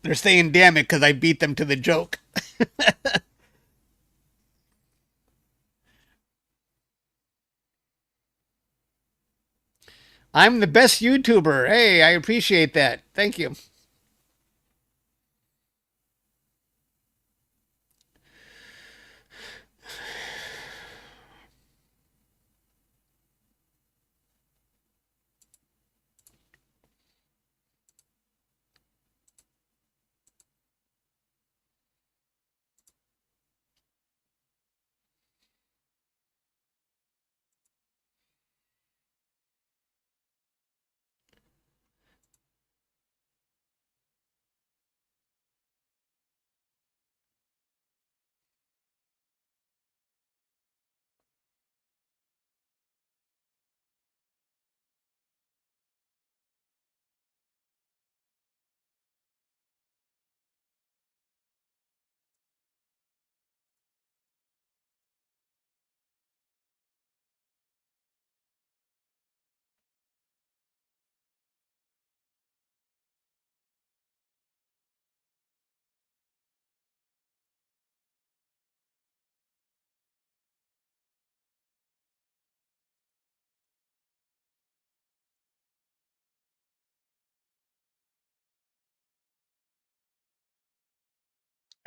They're saying damn it because I beat them to the joke. I'm the best YouTuber. Hey, I appreciate that. Thank you.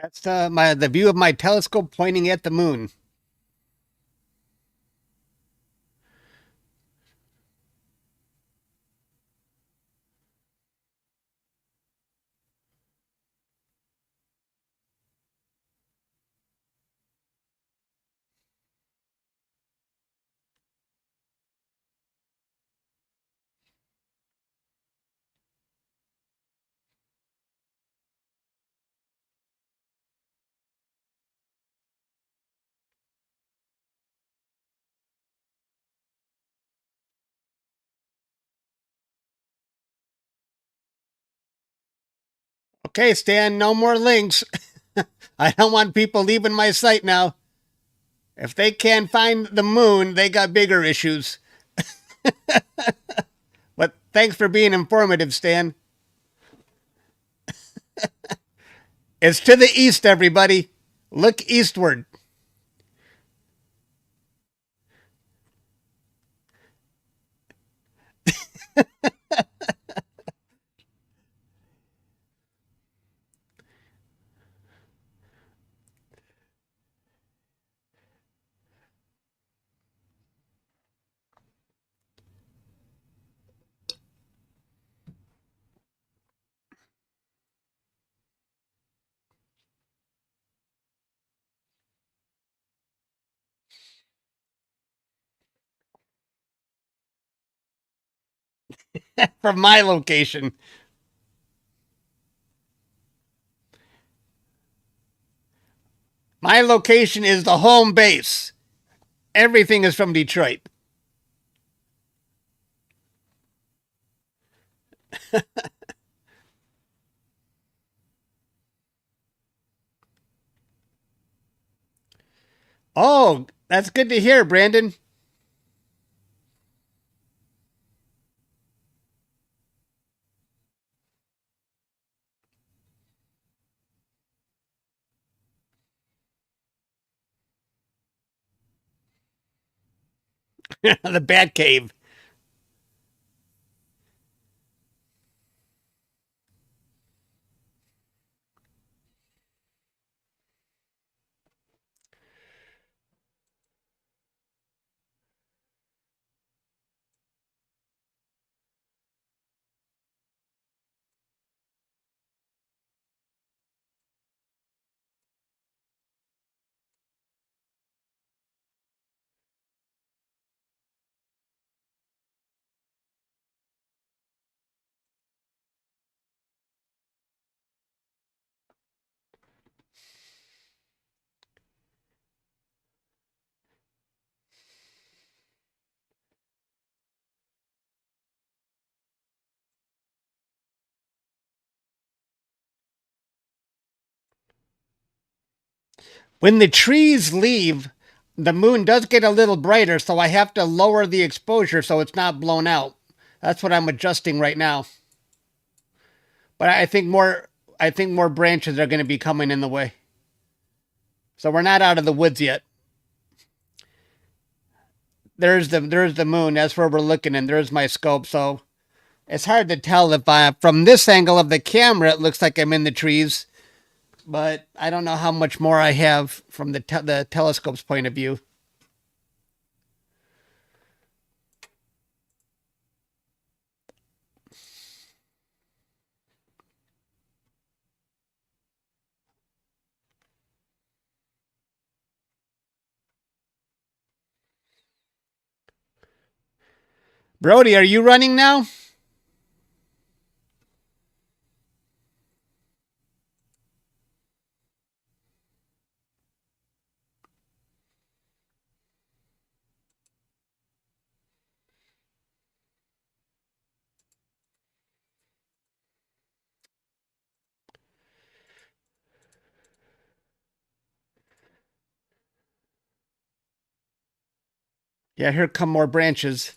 That's the view of my telescope pointing at the moon. Okay, Stan, no more links. I don't want people leaving my site now. If they can't find the moon, they got bigger issues. But thanks for being informative, Stan. It's to the east, everybody. Look eastward. From my location. My location is the home base. Everything is from Detroit. Oh, that's good to hear, Brandon. The Bat Cave. When the trees leave, the moon does get a little brighter, so I have to lower the exposure so it's not blown out. That's what I'm adjusting right now. But I think more branches are going to be coming in the way. So we're not out of the woods yet. There's the moon. That's where we're looking, and there's my scope. So it's hard to tell if from this angle of the camera, it looks like I'm in the trees. But I don't know how much more I have from the telescope's point of view. Brody, are you running now? Yeah, here come more branches.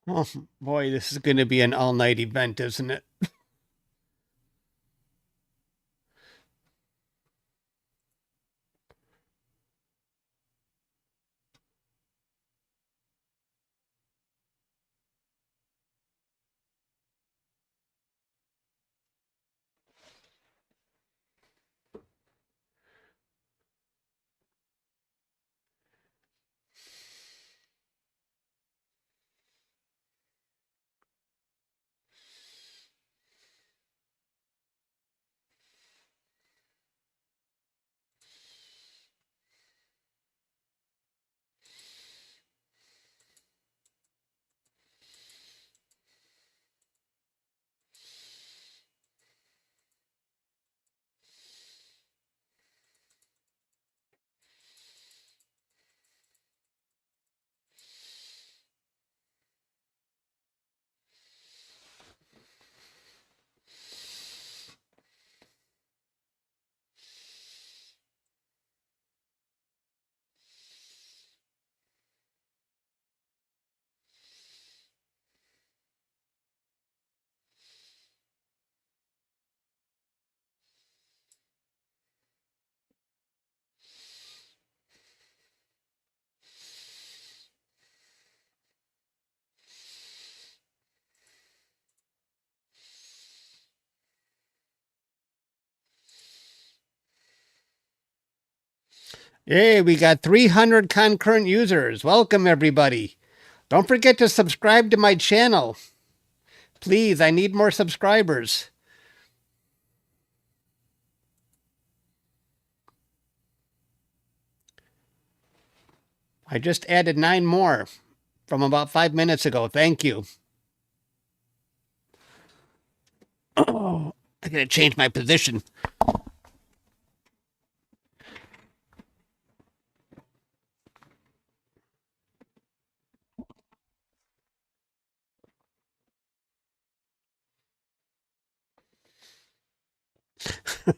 Oh boy, this is going to be an all-night event, isn't it? Hey, we got 300 concurrent users. Welcome, everybody. Don't forget to subscribe to my channel. Please, I need more subscribers. I just added 9 more from about 5 minutes ago. Thank you. Oh, I gotta change my position.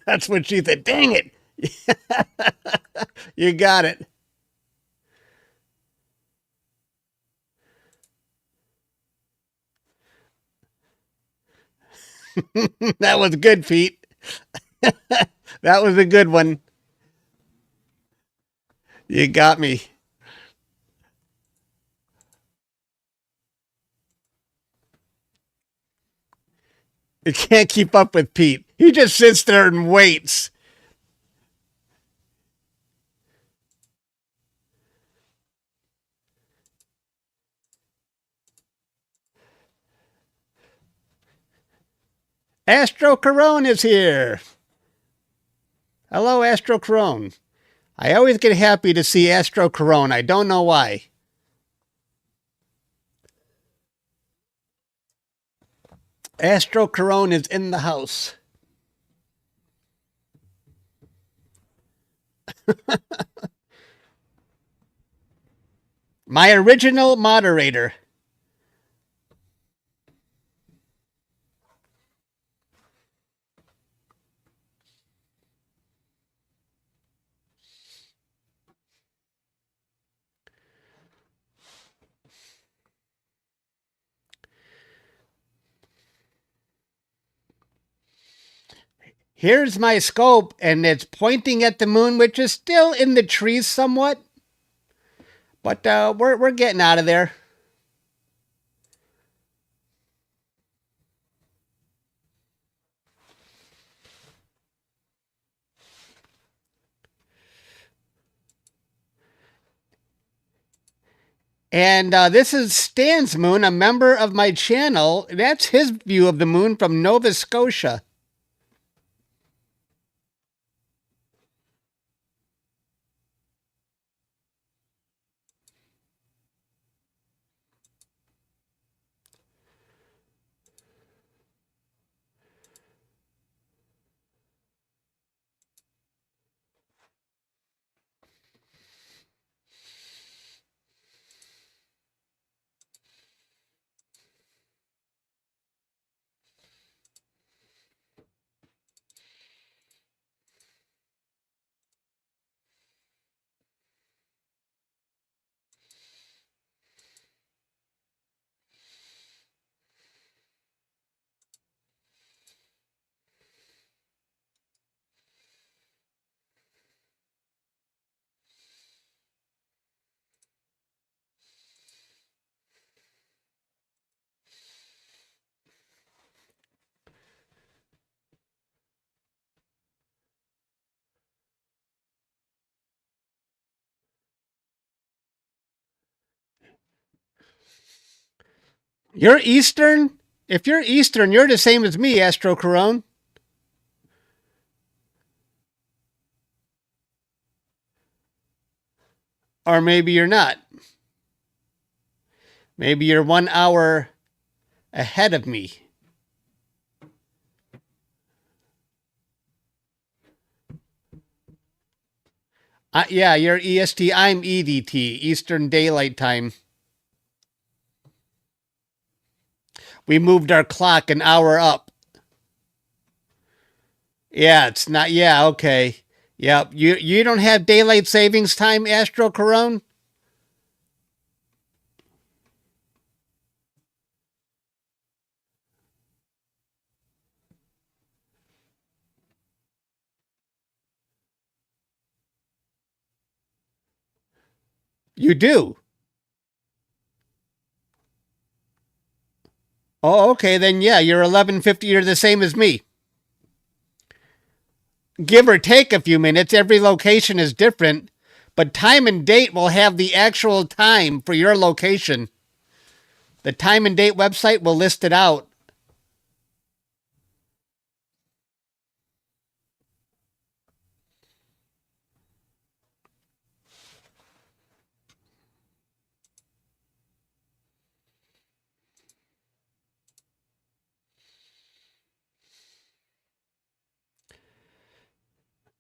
That's what she said. Dang it. You got it. That was good, Pete. That was a good one. You got me. You can't keep up with Pete. He just sits there and waits. Astro Corone is here. Hello, Astro Corone. I always get happy to see Astro Corone. I don't know why. Astro Corone is in the house. My original moderator. Here's my scope, and it's pointing at the moon, which is still in the trees somewhat. But we're getting out of there. And this is Stan's moon, a member of my channel. That's his view of the moon from Nova Scotia. You're Eastern? If you're Eastern, you're the same as me, Astro Corone. Or maybe you're not. Maybe you're 1 hour ahead of me. Yeah, you're EST. I'm EDT, Eastern Daylight Time. We moved our clock an hour up. Yeah, it's not. Yeah, okay. Yep. You don't have daylight savings time, Astro Corone? You do? Oh, okay. Then, yeah, you're 11:50. You're the same as me. Give or take a few minutes. Every location is different. But time and date will have the actual time for your location. The time and date website will list it out.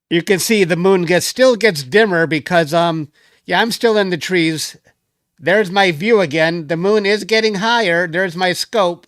You can see the moon still gets dimmer because yeah, I'm still in the trees. There's my view again. The moon is getting higher. There's my scope.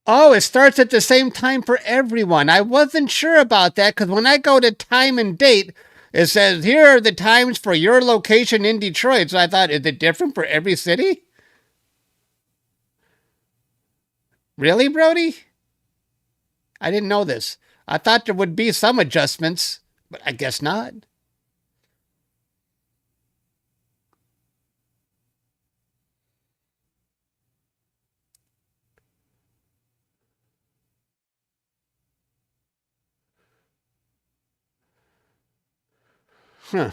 Oh, it starts at the same time for everyone. I wasn't sure about that because when I go to time and date, it says here are the times for your location in Detroit. So I thought, is it different for every city? Really, Brody? I didn't know this. I thought there would be some adjustments, but I guess not. Huh.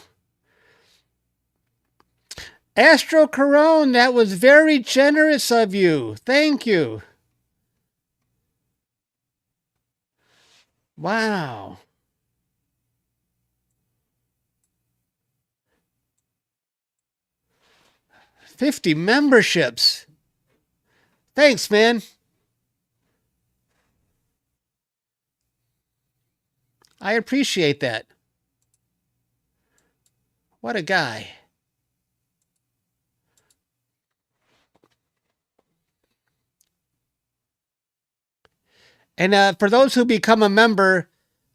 Astro Corone, that was very generous of you. Thank you. Wow. $50 memberships. Thanks, man. I appreciate that. What a guy. And for those who become a member,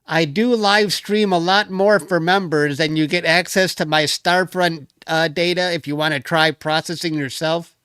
I do live stream a lot more for members, and you get access to my Starfront data if you want to try processing yourself.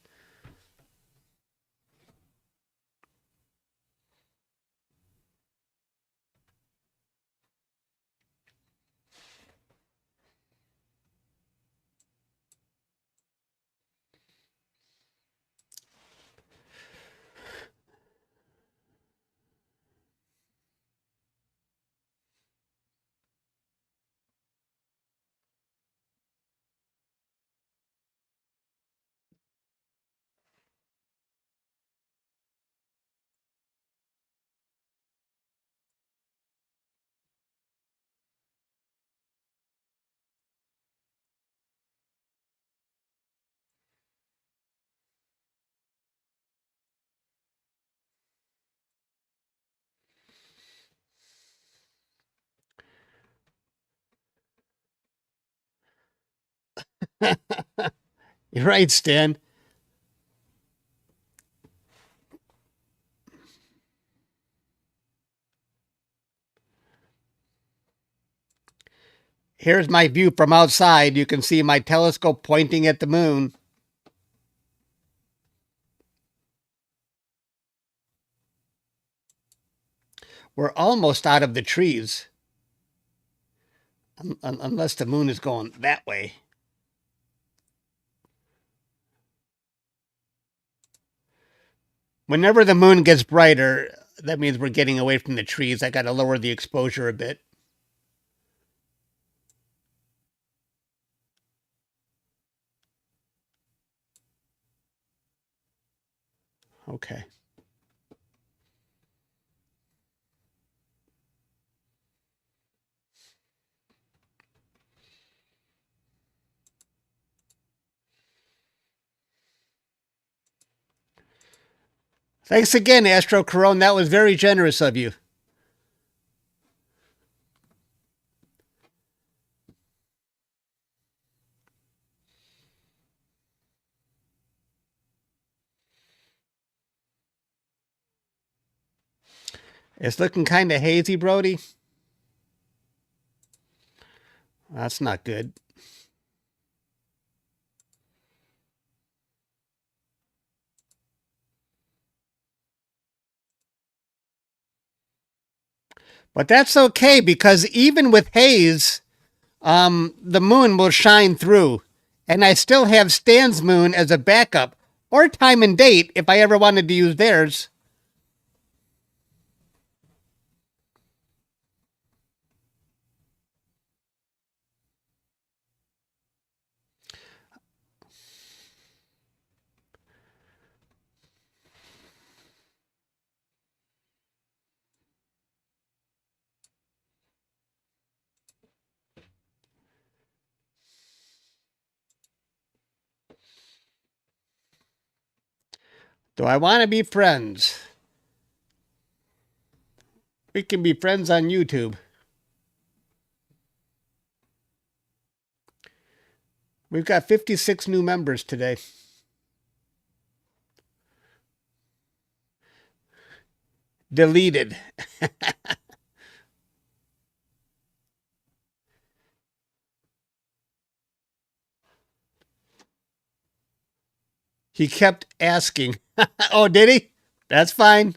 You're right, Stan. Here's my view from outside. You can see my telescope pointing at the moon. We're almost out of the trees. Unless the moon is going that way. Whenever the moon gets brighter, that means we're getting away from the trees. I got to lower the exposure a bit. Okay. Thanks again, Astro Corone. That was very generous of you. It's looking kind of hazy, Brody. That's not good. But that's okay because even with haze, the moon will shine through. And I still have Stan's moon as a backup or time and date if I ever wanted to use theirs. Do I want to be friends? We can be friends on YouTube. We've got 56 new members today. deleted. He kept asking. Oh, did he? That's fine.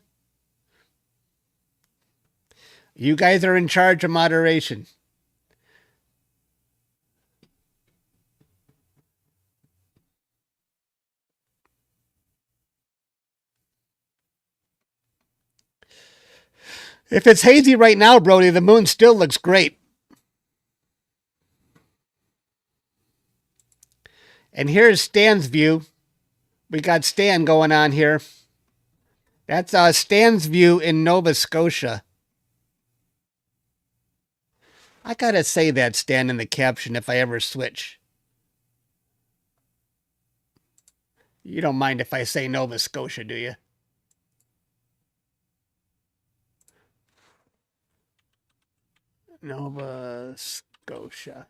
You guys are in charge of moderation. If it's hazy right now, Brody, the moon still looks great. And here's Stan's view. We got Stan going on here. That's Stan's view in Nova Scotia. I gotta say that, Stan, in the caption if I ever switch. You don't mind if I say Nova Scotia, do you? Nova Scotia.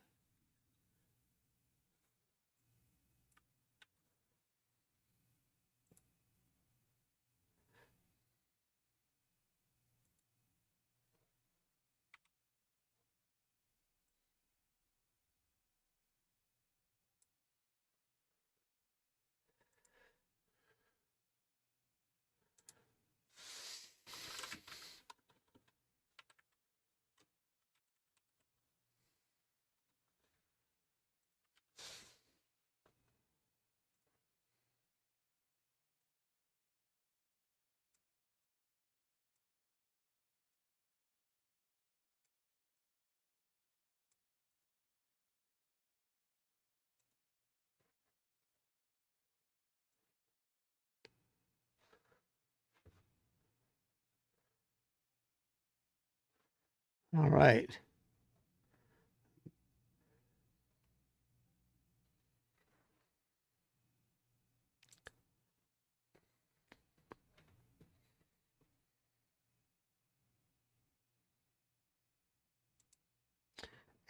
All right.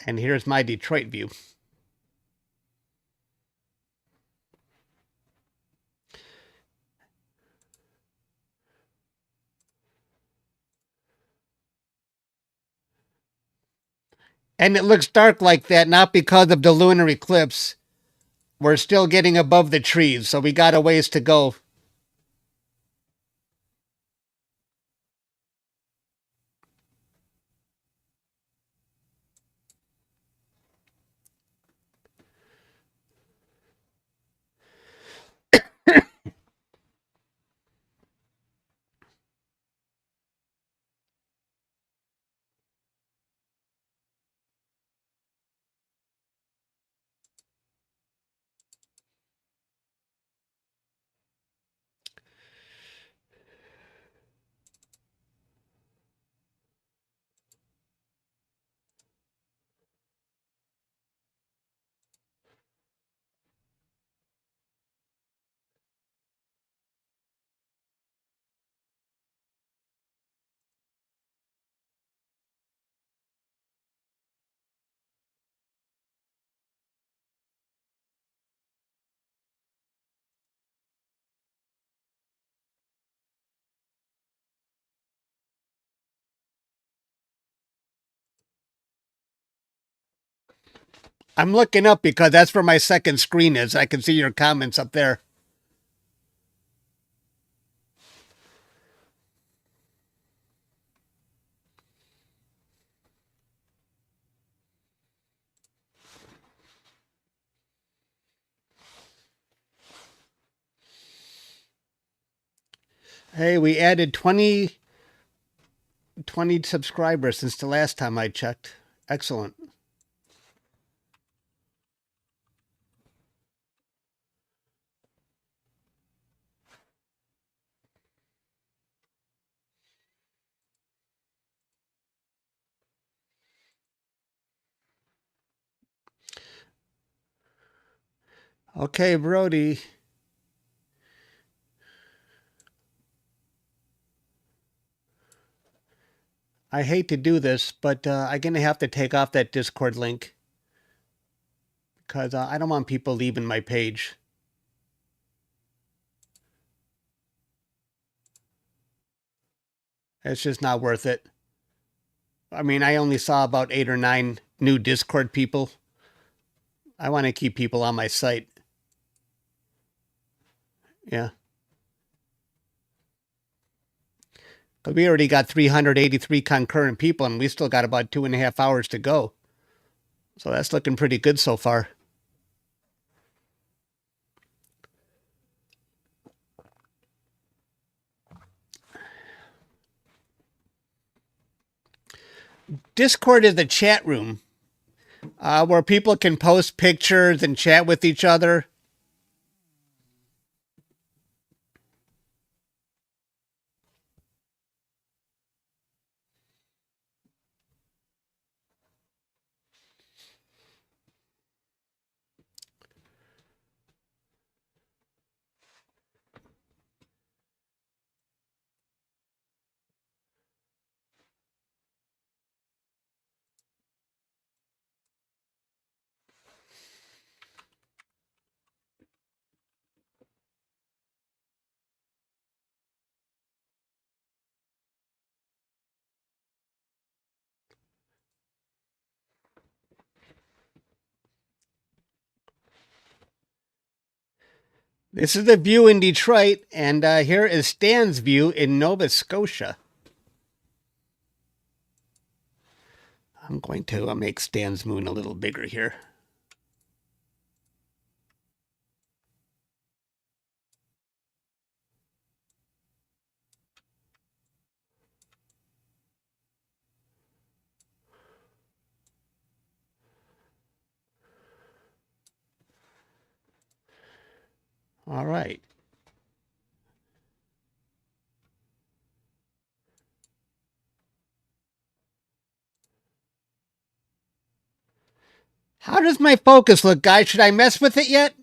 And here's my Detroit view. And it looks dark like that, not because of the lunar eclipse. We're still getting above the trees, so we got a ways to go. I'm looking up because that's where my second screen is. I can see your comments up there. Hey, we added 20 subscribers since the last time I checked. Excellent. Okay, Brody. I hate to do this, but I'm going to have to take off that Discord link because I don't want people leaving my page. It's just not worth it. I mean, I only saw about 8 or 9 new Discord people. I want to keep people on my site. Yeah. Because we already got 383 concurrent people, and we still got about 2.5 hours to go. So that's looking pretty good so far. Discord is the chat room where people can post pictures and chat with each other. This is the view in Detroit, and here is Stan's view in Nova Scotia. I'm going to make Stan's moon a little bigger here. All right. How does my focus look, guys? Should I mess with it yet?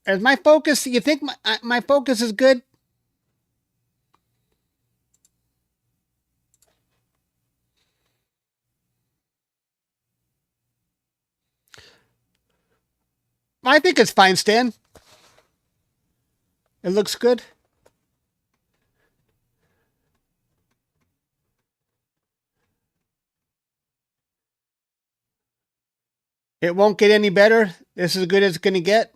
Is my focus, you think my focus is good? I think it's fine, Stan. It looks good. It won't get any better. This is as good as it's going to get.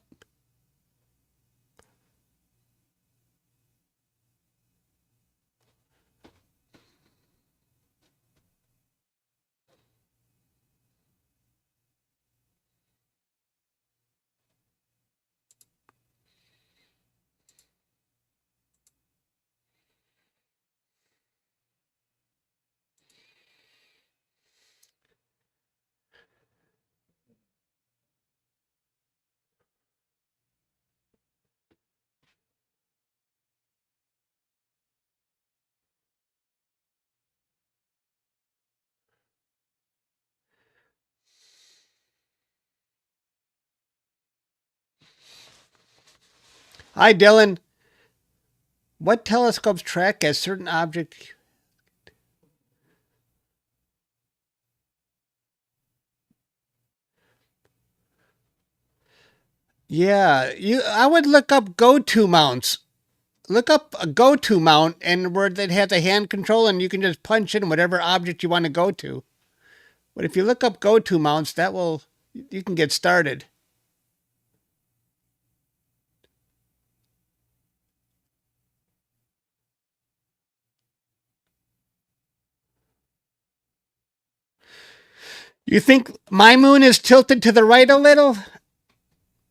Hi, Dylan. What telescopes track a certain object? Yeah, I would look up go-to mounts. Look up a go-to mount, and where they have the hand control, and you can just punch in whatever object you want to go to. But if you look up go-to mounts, you can get started. You think my moon is tilted to the right a little?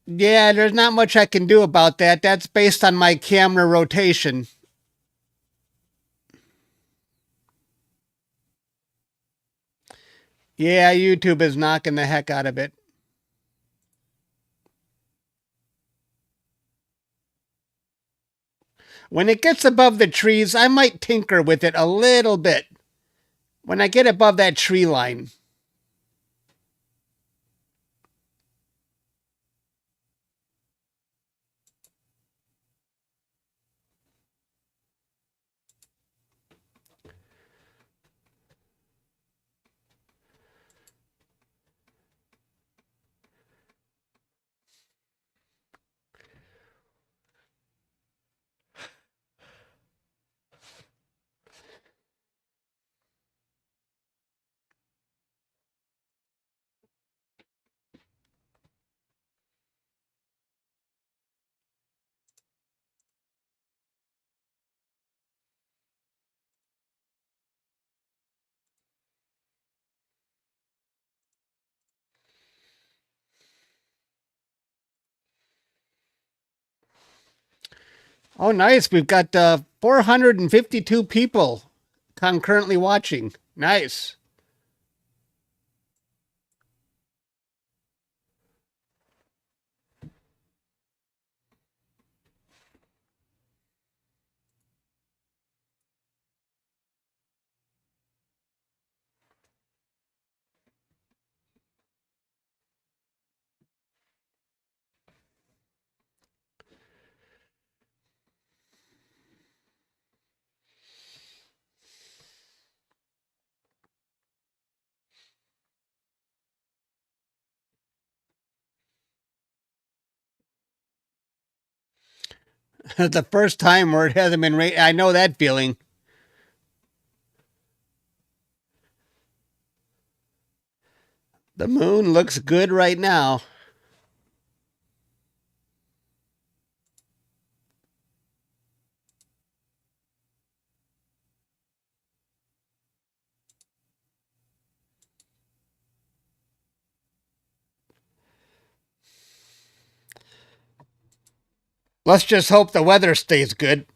Yeah, there's not much I can do about that. That's based on my camera rotation. Yeah, YouTube is knocking the heck out of it. When it gets above the trees, I might tinker with it a little bit. When I get above that tree line. Oh, nice. We've got 452 people concurrently watching. Nice. The first time where it hasn't been rain. I know that feeling. The moon looks good right now. Let's just hope the weather stays good.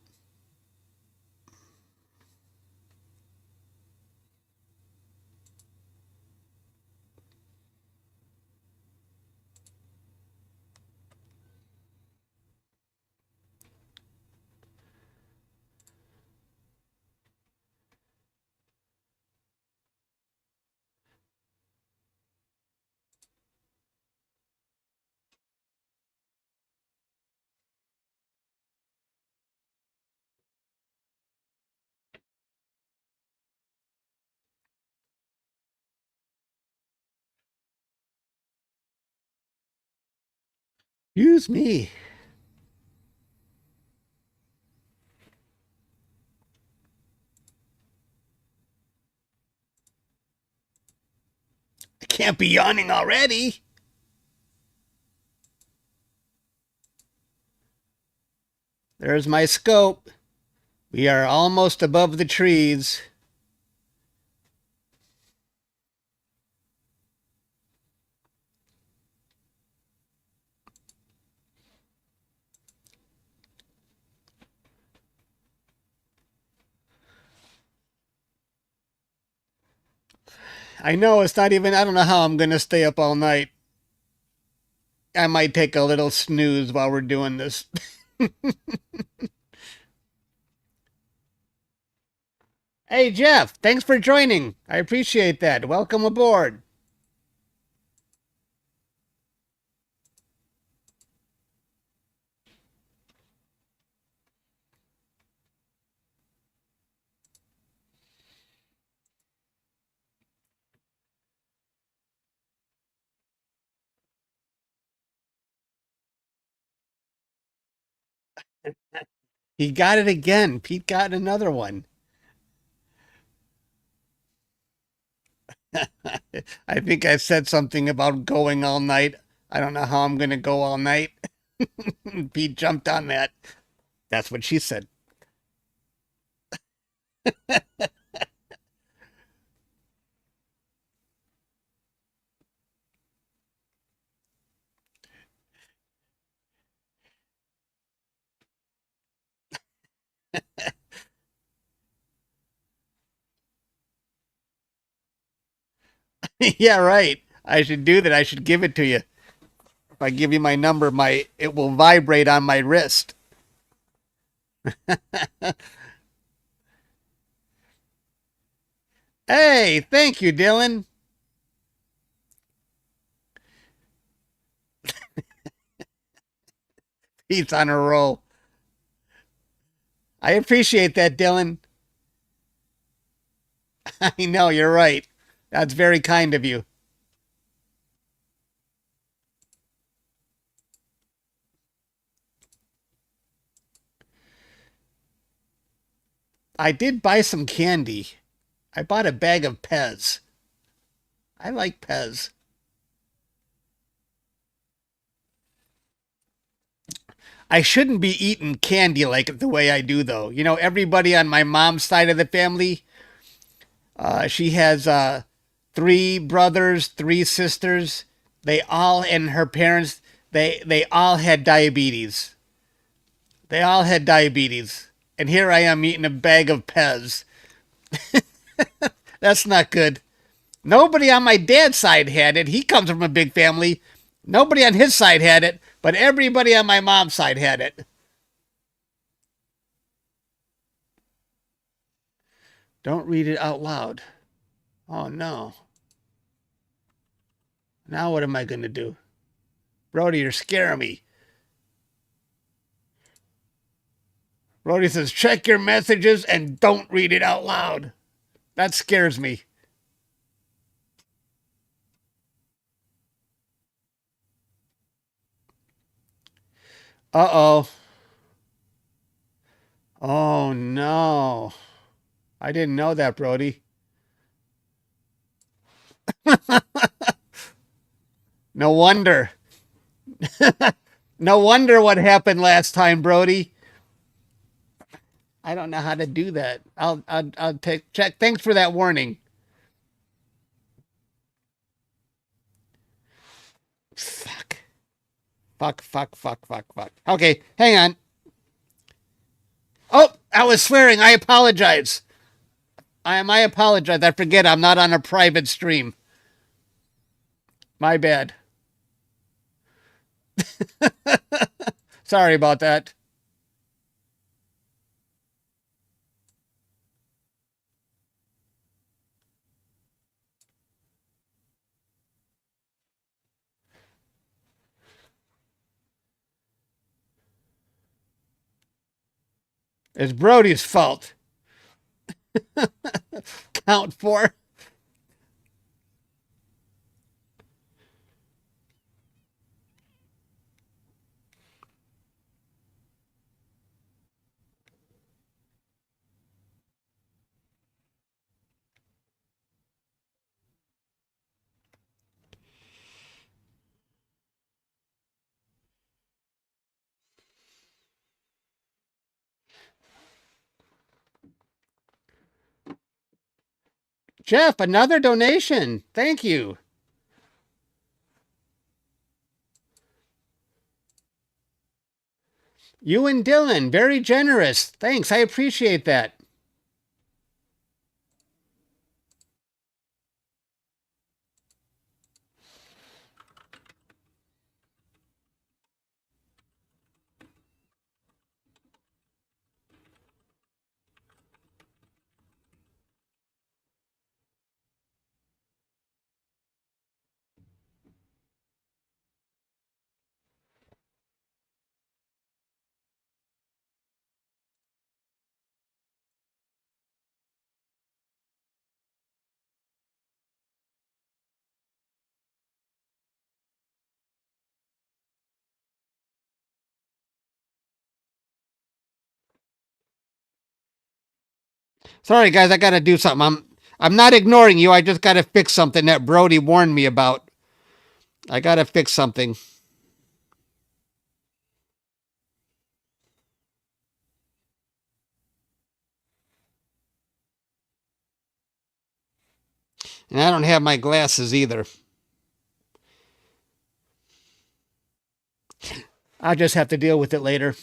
Excuse me. I can't be yawning already. There's my scope. We are almost above the trees. I know it's not even, I don't know how I'm going to stay up all night. I might take a little snooze while we're doing this. Hey, Jeff, thanks for joining. I appreciate that. Welcome aboard. He got it again. Pete got another one. I think I said something about going all night. I don't know how I'm going to go all night. Pete jumped on that. That's what she said. Yeah, right. I should do that. I should give it to you. If I give you my number, it will vibrate on my wrist. Hey, thank you, Dylan. He's on a roll. I appreciate that, Dylan. I know, you're right. That's very kind of you. I did buy some candy. I bought a bag of Pez. I like Pez. I shouldn't be eating candy like the way I do, though. You know, everybody on my mom's side of the family, she has 3 brothers, 3 sisters. They all, and her parents, they all had diabetes. They all had diabetes. And here I am eating a bag of Pez. That's not good. Nobody on my dad's side had it. He comes from a big family. Nobody on his side had it, but everybody on my mom's side had it. Don't read it out loud. Oh, no. Now what am I going to do? Brody, you're scaring me. Brody says, check your messages and don't read it out loud. That scares me. Uh-oh. Oh, no. I didn't know that, Brody. No wonder. No wonder what happened last time, Brody. I don't know how to do that. I'll take check. Thanks for that warning. Fuck. Fuck. Okay, hang on. Oh, I was swearing. I apologize. I apologize. I forget I'm not on a private stream. My bad. Sorry about that. It's Brody's fault. Count 4. Jeff, another donation. Thank you. You and Dylan, very generous. Thanks. I appreciate that. Sorry, guys, I got to do something. I'm not ignoring you. I just got to fix something that Brody warned me about. I got to fix something. And I don't have my glasses either. I'll just have to deal with it later.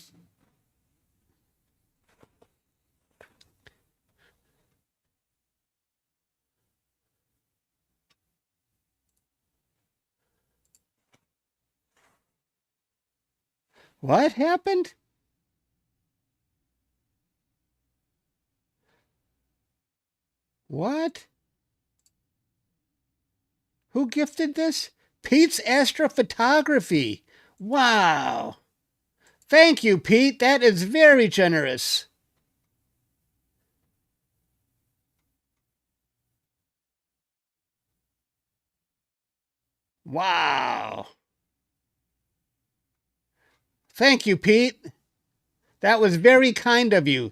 What happened? What? Who gifted this? Pete's Astrophotography. Wow. Thank you, Pete. That is very generous. Wow. Thank you, Pete. That was very kind of you.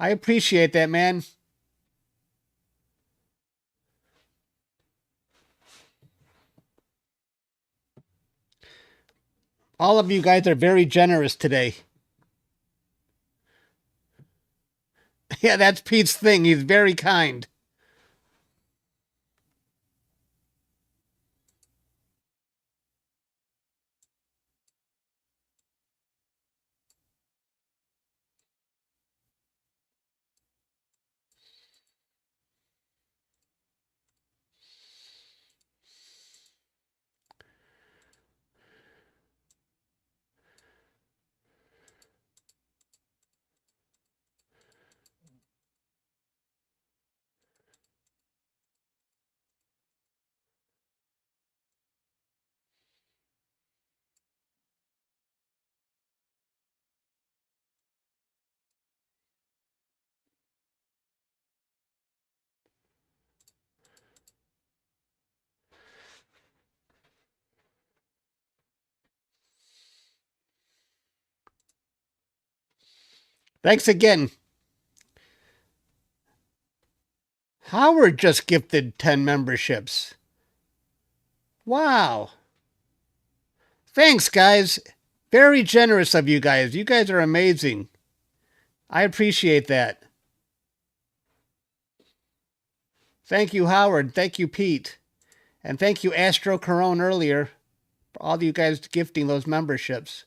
I appreciate that, man. All of you guys are very generous today. Yeah, that's Pete's thing. He's very kind. Thanks again. Howard just gifted 10 memberships. Wow. Thanks, guys. Very generous of you guys. You guys are amazing. I appreciate that. Thank you, Howard. Thank you, Pete. And thank you, Astro Corone, earlier, for all of you guys gifting those memberships.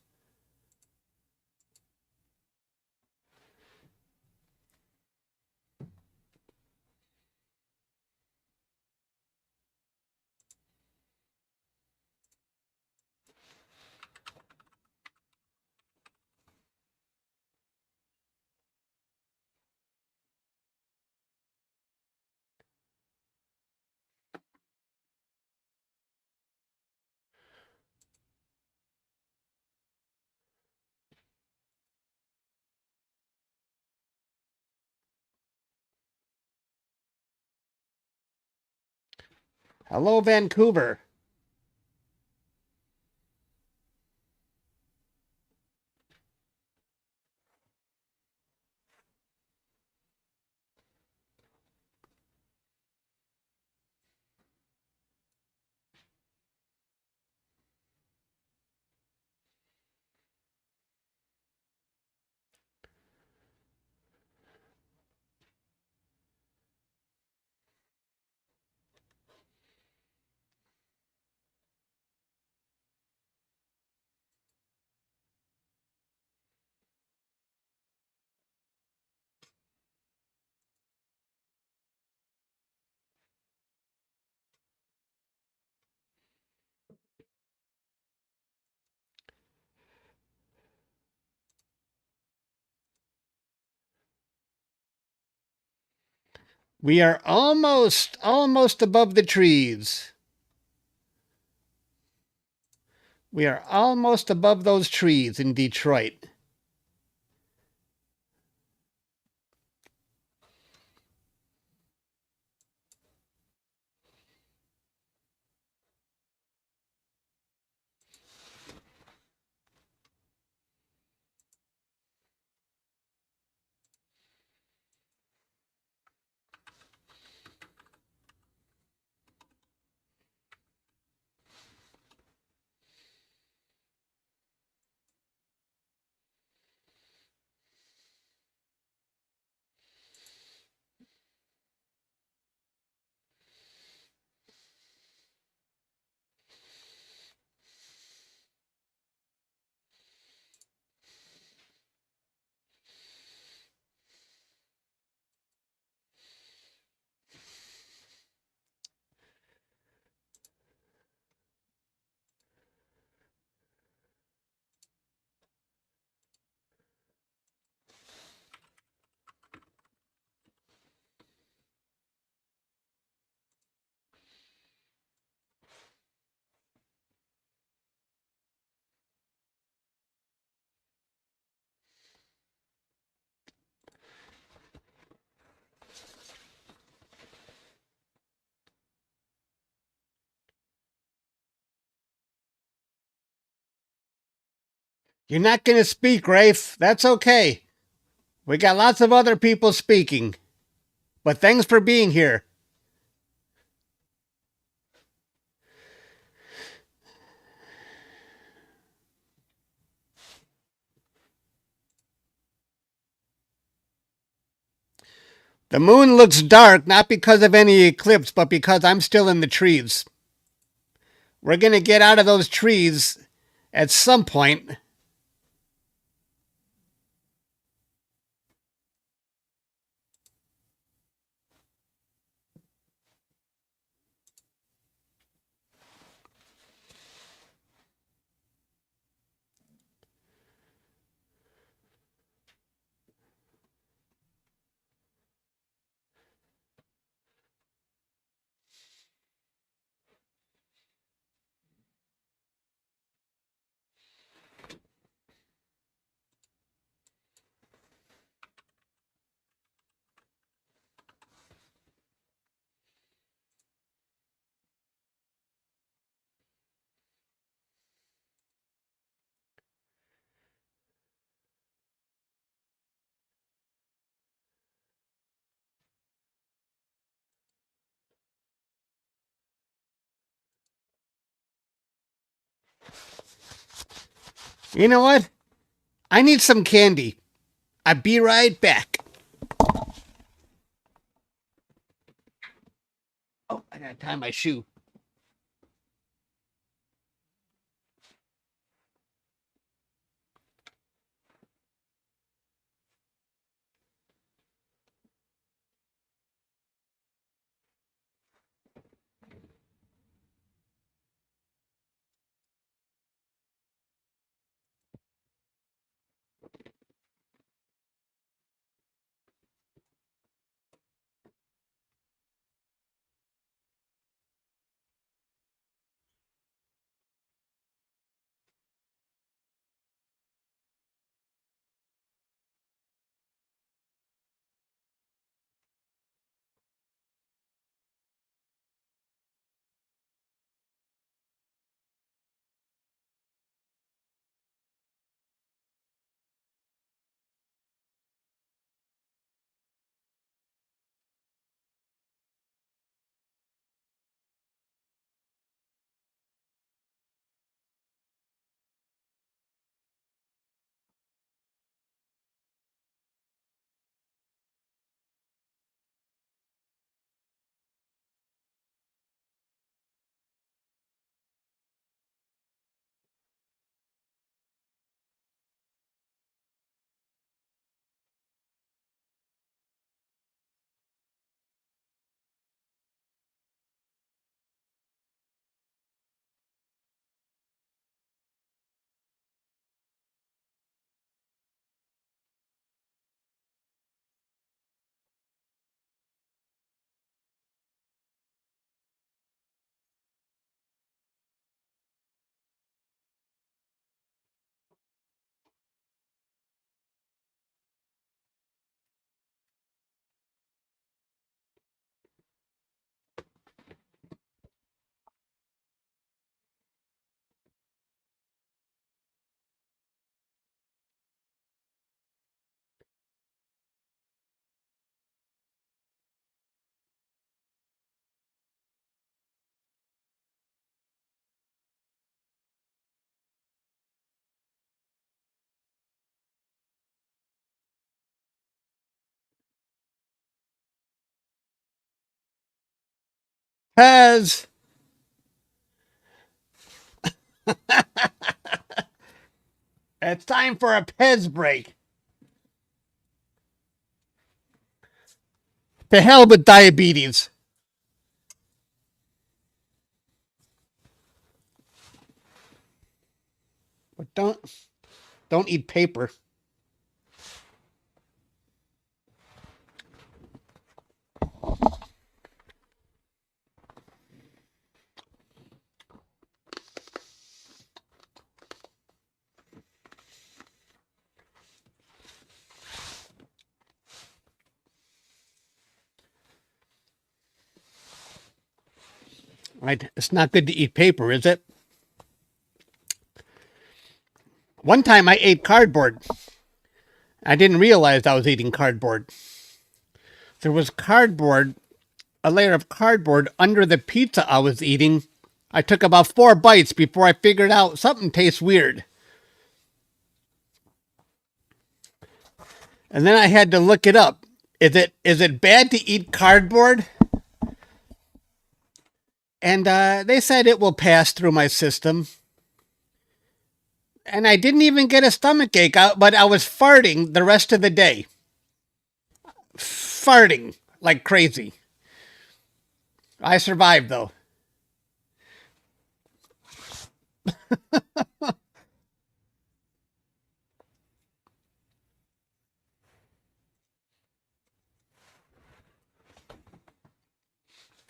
Hello, Vancouver. We are almost above the trees. We are almost above those trees in Detroit. You're not going to speak, Rafe. That's okay. We got lots of other people speaking. But thanks for being here. The moon looks dark, not because of any eclipse, but because I'm still in the trees. We're going to get out of those trees at some point. You know what? I need some candy. I'll be right back. Oh, I gotta tie my shoe. Pez. It's time for a Pez break. To hell with diabetes. But don't eat paper. Right? It's not good to eat paper, is it? One time I ate cardboard. I didn't realize I was eating cardboard. There was cardboard, a layer of cardboard under the pizza I was eating. I took about 4 bites before I figured out something tastes weird. And then I had to look it up. Is it bad to eat cardboard? And they said it will pass through my system. And I didn't even get a stomach ache, but I was farting the rest of the day. Farting like crazy. I survived, though.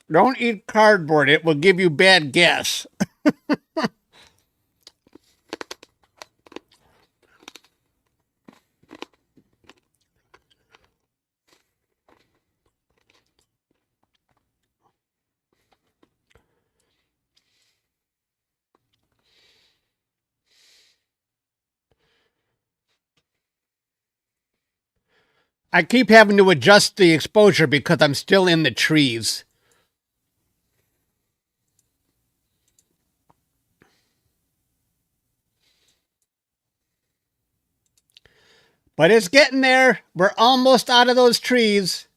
Don't eat cardboard. It will give you bad gas. I keep having to adjust the exposure because I'm still in the trees. But it's getting there. We're almost out of those trees.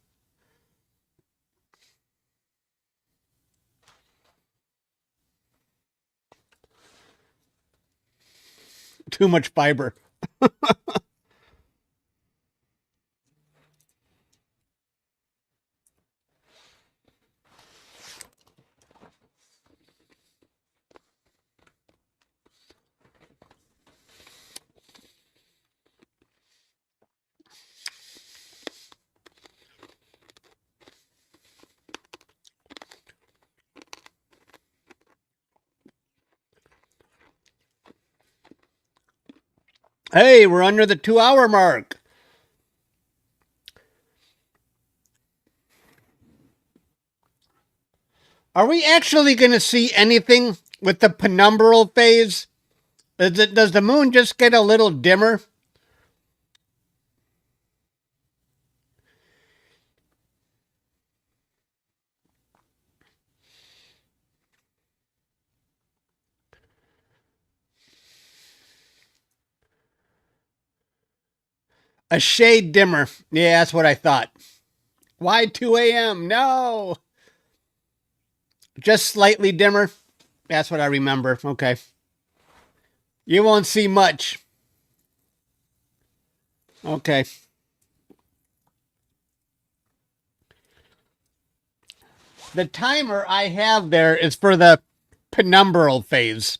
Too much fiber. Hey, we're under the 2-hour mark. Are we actually going to see anything with the penumbral phase? Does the moon just get a little dimmer? A shade dimmer. Yeah, that's what I thought. Why 2 a.m.? No. Just slightly dimmer. That's what I remember. Okay. You won't see much. Okay. The timer I have there is for the penumbral phase.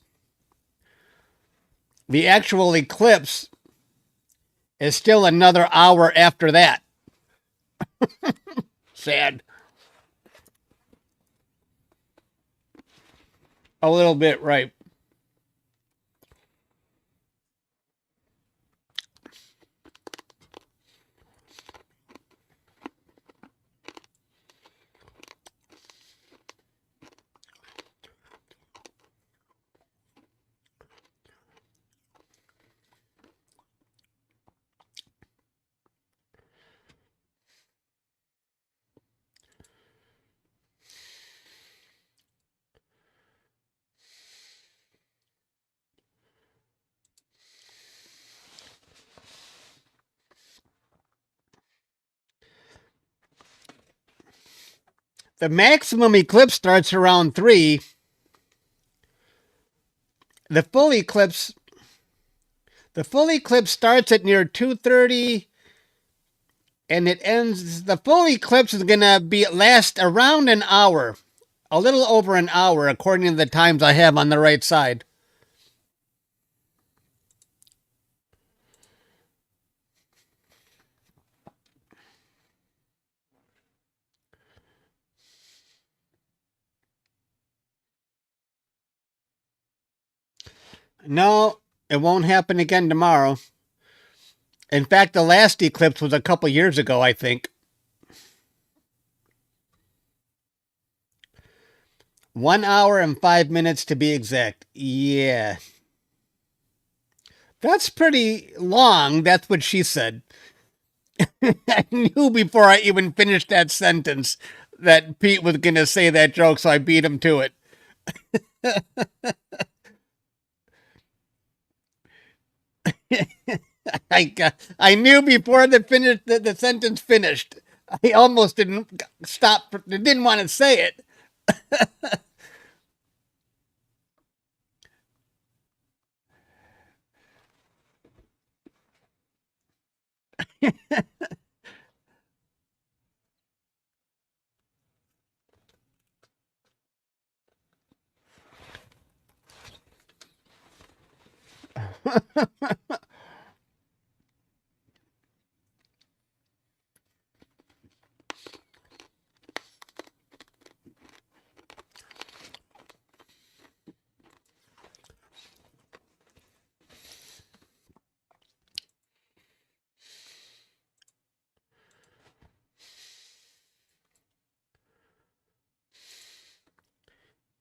The actual eclipse is still another hour after that. Sad. A little bit, right. The maximum eclipse starts around 3. The full eclipse starts at near 2:30 and it ends. The full eclipse is going to last around an hour. A little over an hour according to the times I have on the right side. No, it won't happen again tomorrow. In fact, the last eclipse was a couple years ago, I think. 1 hour and 5 minutes to be exact. Yeah. That's pretty long. That's what she said. I knew before I even finished that sentence that Pete was going to say that joke, so I beat him to it. I knew before the sentence finished. I almost didn't stop. Didn't want to say it.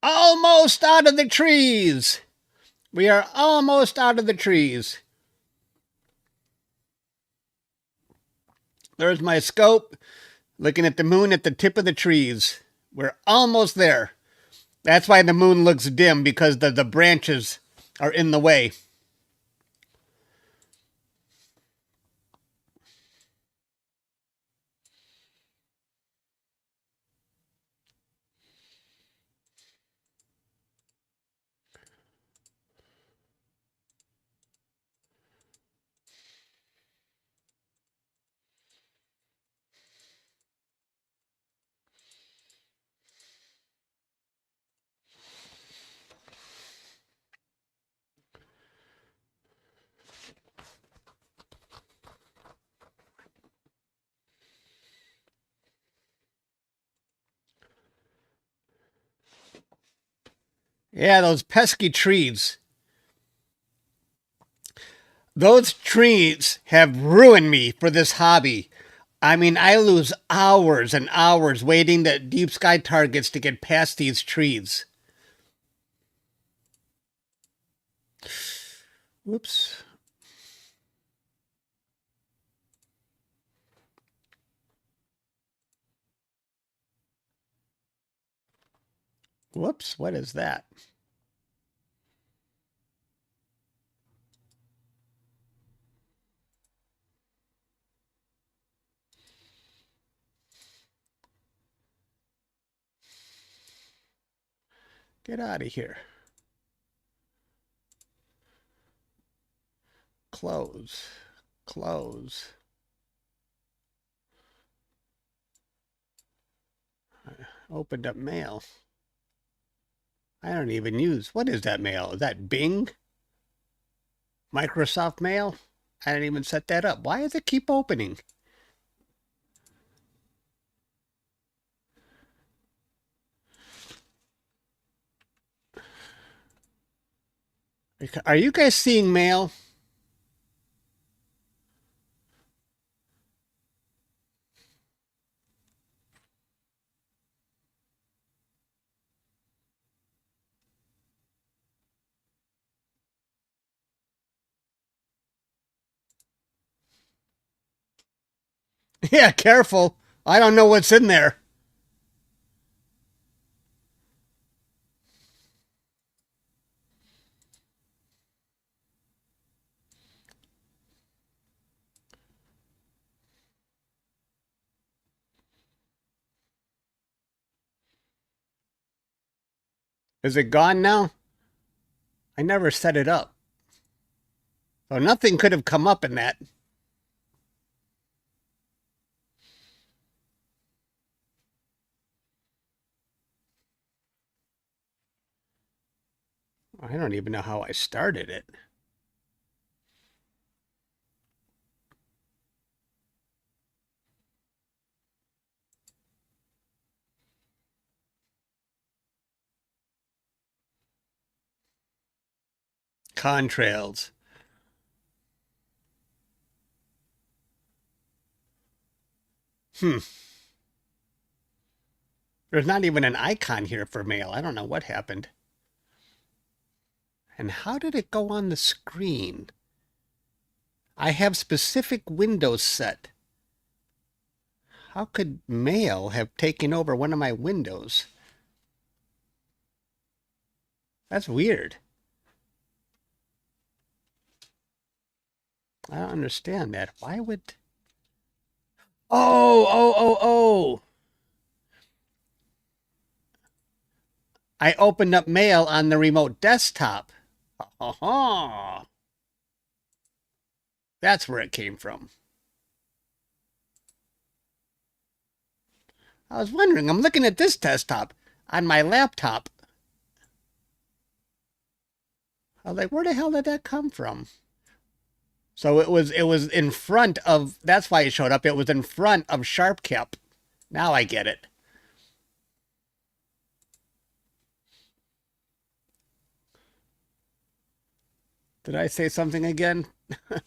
Almost out of the trees. We are almost out of the trees. There's my scope, looking at the moon at the tip of the trees. We're almost there. That's why the moon looks dim, because the branches are in the way. Yeah, those pesky trees. Those trees have ruined me for this hobby. I mean, I lose hours and hours waiting at deep sky targets to get past these trees. Whoops. Whoops, what is that? Get out of here. Close. Close. Opened up mail. I don't even use. What is that mail? Is that Bing? Microsoft Mail? I didn't even set that up. Why does it keep opening? Are you guys seeing mail? Yeah, careful. I don't know what's in there. Is it gone now? I never set it up. So nothing could have come up in that. I don't even know how I started it. Contrails. There's not even an icon here for mail. I don't know what happened. And how did it go on the screen? I have specific windows set. How could mail have taken over one of my windows? That's weird. I don't understand that. Why would... Oh! I opened up mail on the remote desktop. Oh, that's where it came from. I was wondering, I'm looking at this desktop on my laptop. I was like, where the hell did that come from? So it was in front of, that's why it showed up. It was in front of SharpCap. Now I get it. Did I say something again? Look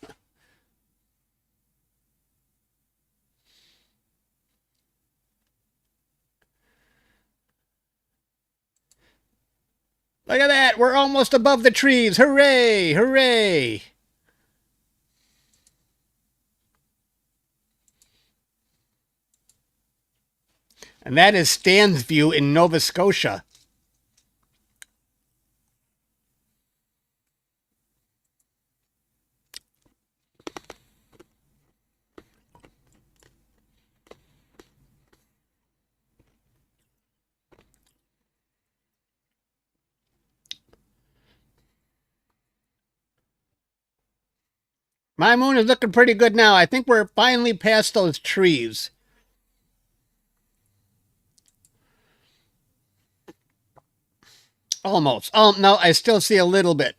at that. We're almost above the trees. Hooray! Hooray! And that is Stan's view in Nova Scotia. My moon is looking pretty good now. I think we're finally past those trees. Almost. Oh, no, I still see a little bit.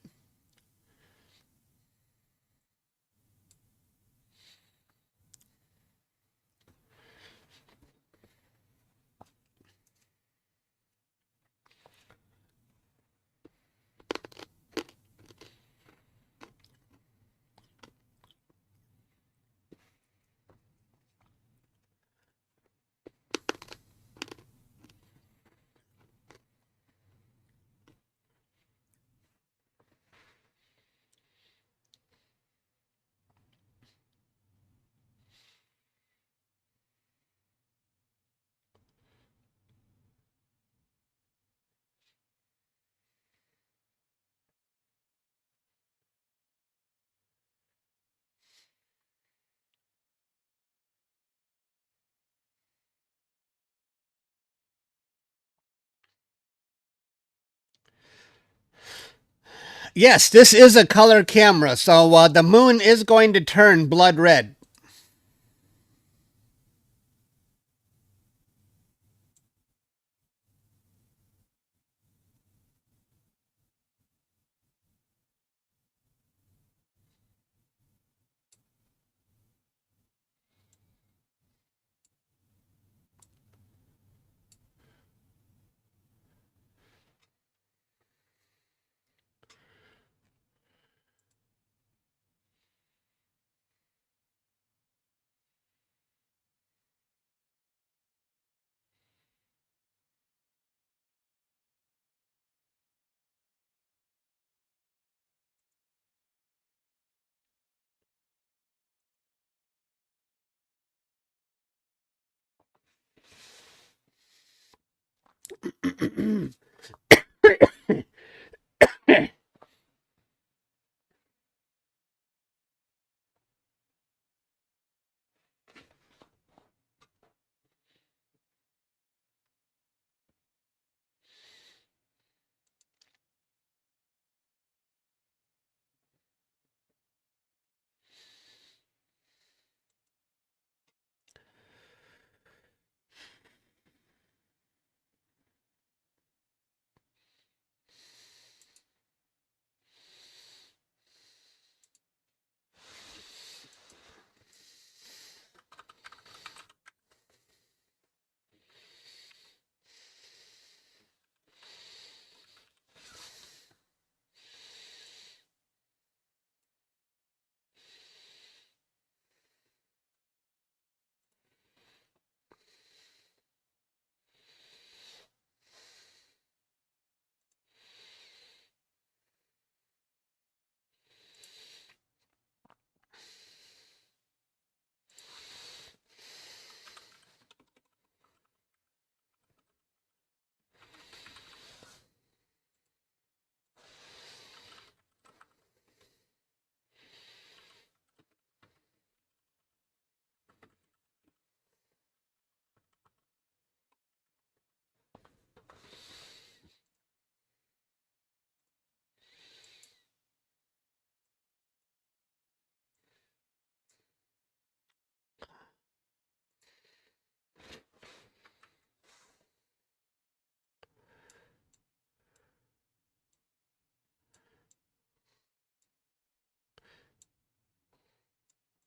Yes, this is a color camera, so the moon is going to turn blood red.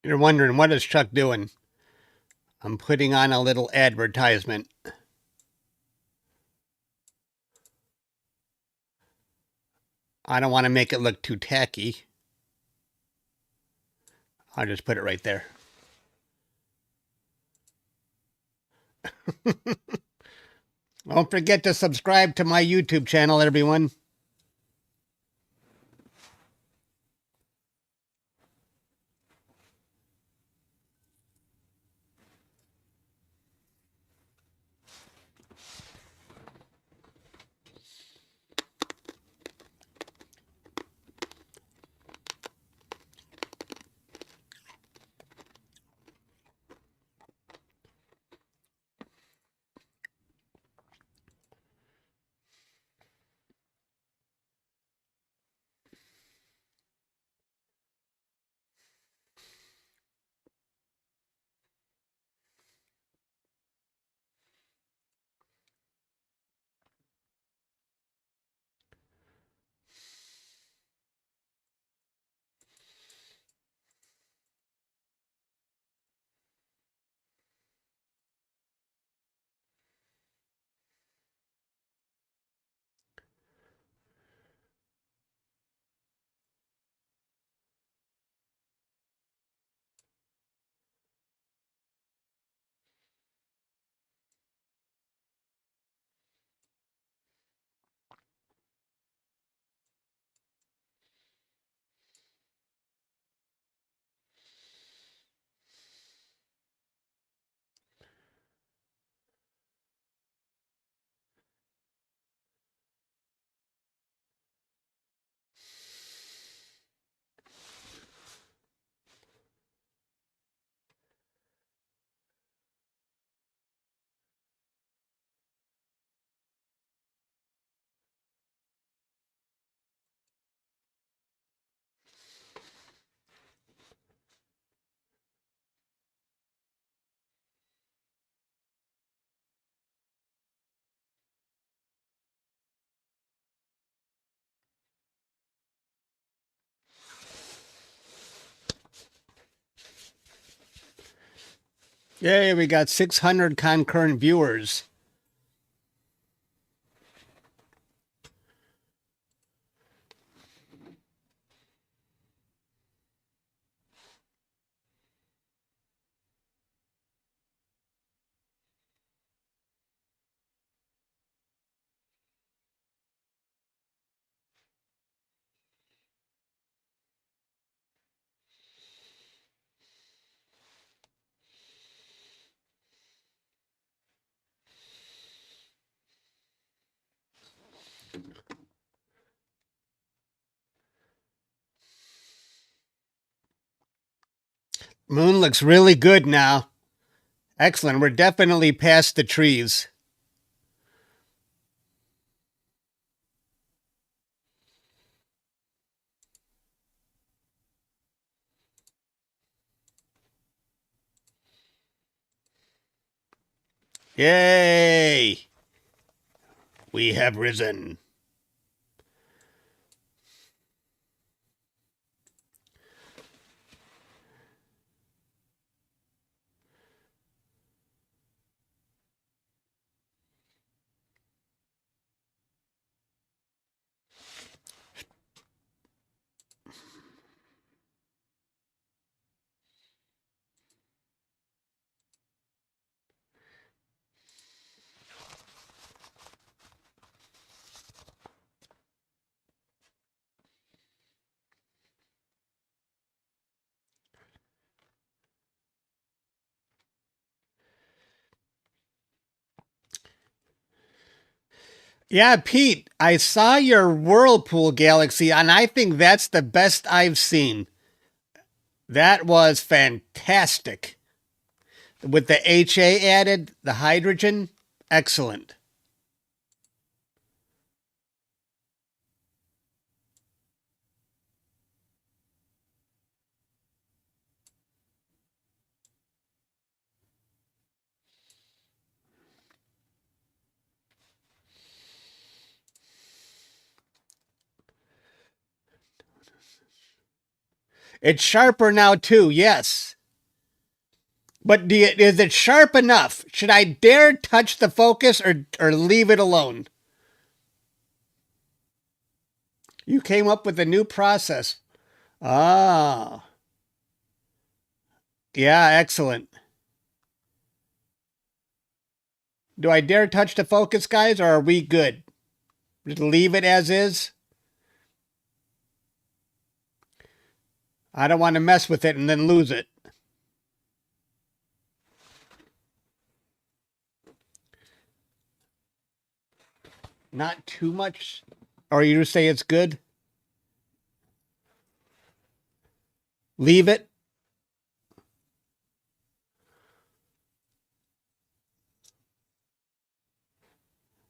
You're wondering, what is Chuck doing? I'm putting on a little advertisement. I don't want to make it look too tacky. I'll just put it right there. Don't forget to subscribe to my YouTube channel, everyone. Yay, we got 600 concurrent viewers. Moon looks really good now. Excellent. We're definitely past the trees. Yay! We have risen. Yeah, Pete, I saw your Whirlpool Galaxy, and I think that's the best I've seen. That was fantastic. With the HA added, the hydrogen, excellent. It's sharper now, too, yes. But is it sharp enough? Should I dare touch the focus or leave it alone? You came up with a new process. Ah. Yeah, excellent. Do I dare touch the focus, guys, or are we good? Just leave it as is? I don't want to mess with it and then lose it. Not too much? Or you say it's good? Leave it?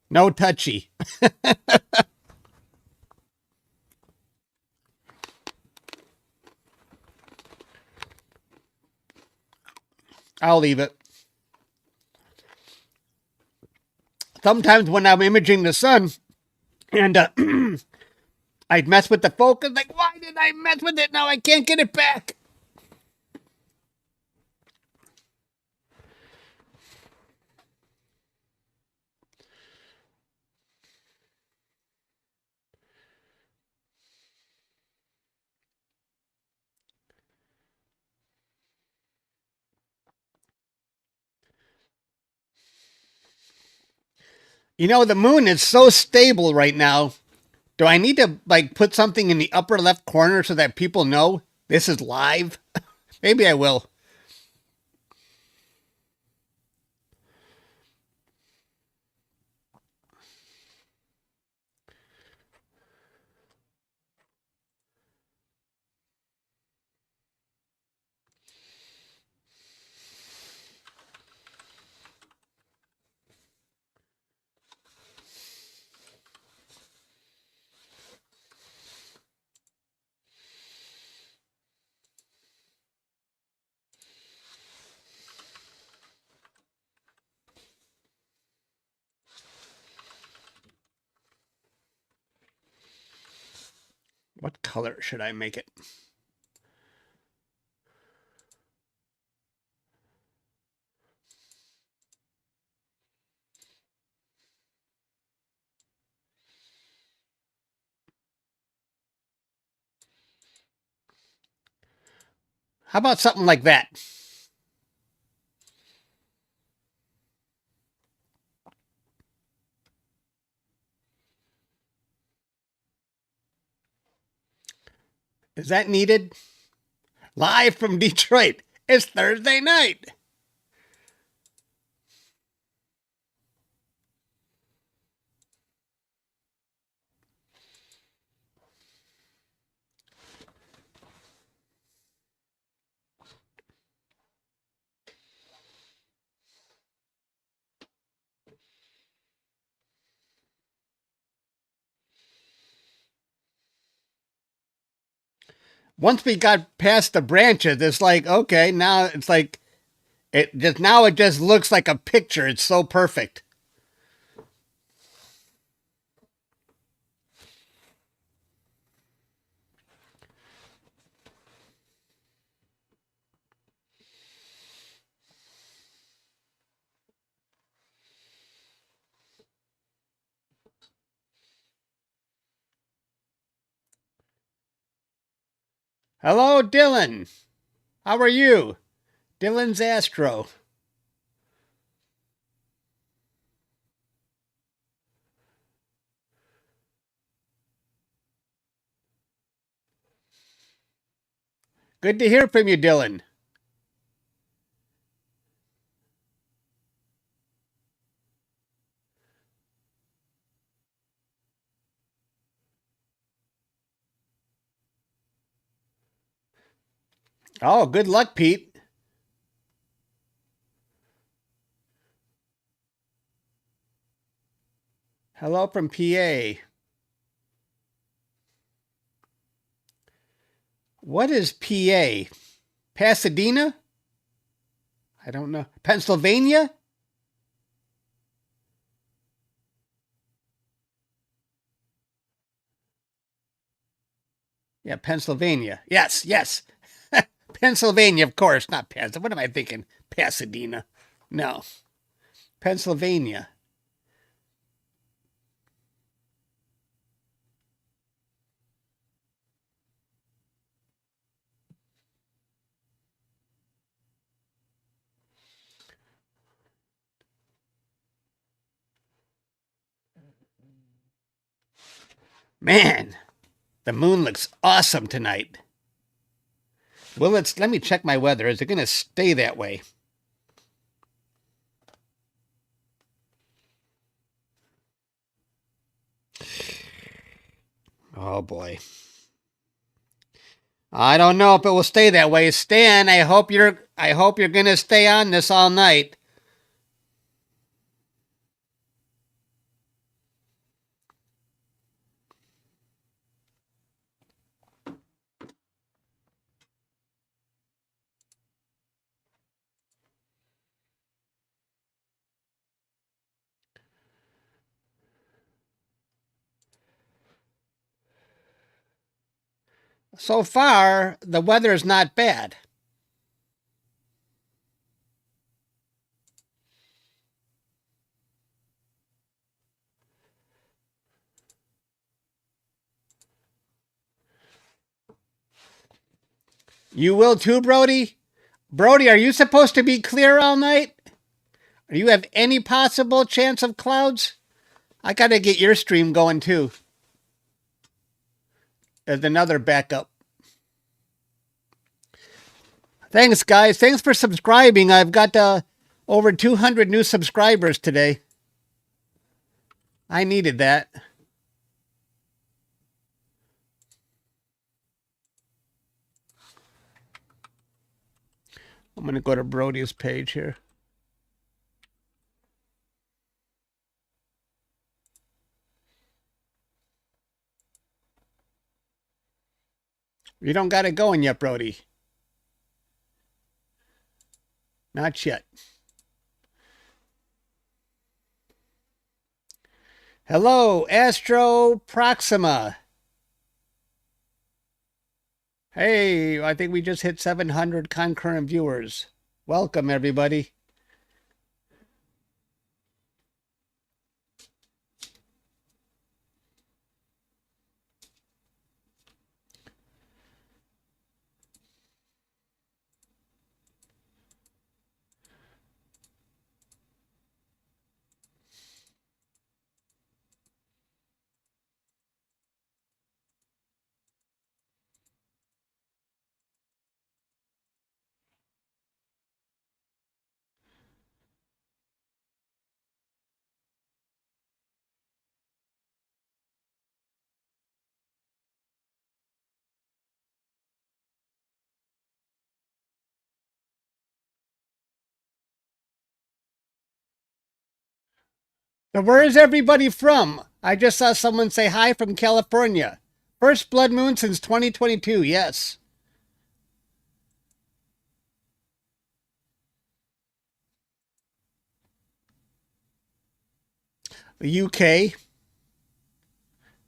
No touchy. I'll leave it. Sometimes when I'm imaging the sun and I'd mess with the focus, like, why did I mess with it? Now I can't get it back. You know, the moon is so stable right now. Do I need to like put something in the upper left corner so that people know this is live? Maybe I will. What color should I make it? How about something like that? Is that needed? Live from Detroit. It's Thursday night. Once we got past the branches, it's like, okay, now it's like it just looks like a picture. It's so perfect. Hello, Dylan. How are you? Dylan's Astro. Good to hear from you, Dylan. Oh, good luck, Pete. Hello from PA. What is PA? Pasadena? I don't know. Pennsylvania? Yeah, Pennsylvania. Yes, yes. Pennsylvania, of course, not Pasadena. What am I thinking? Pasadena. No. Pennsylvania. Man, the moon looks awesome tonight. Well, let me check my weather. Is it going to stay that way? Oh boy. I don't know if it will stay that way. Stan, I hope you're going to stay on this all night. So far, the weather is not bad. You will too, Brody? Brody, are you supposed to be clear all night? Do you have any possible chance of clouds? I got to get your stream going too. There's another backup. Thanks, guys. Thanks for subscribing. I've got over 200 new subscribers today. I needed that. I'm going to go to Brody's page here. You don't got it going yet, Brody. Not yet. Hello, Astro Proxima. Hey, I think we just hit 700 concurrent viewers. Welcome, everybody. So where is everybody from? I just saw someone say hi from California. First blood moon since 2022, yes. The UK,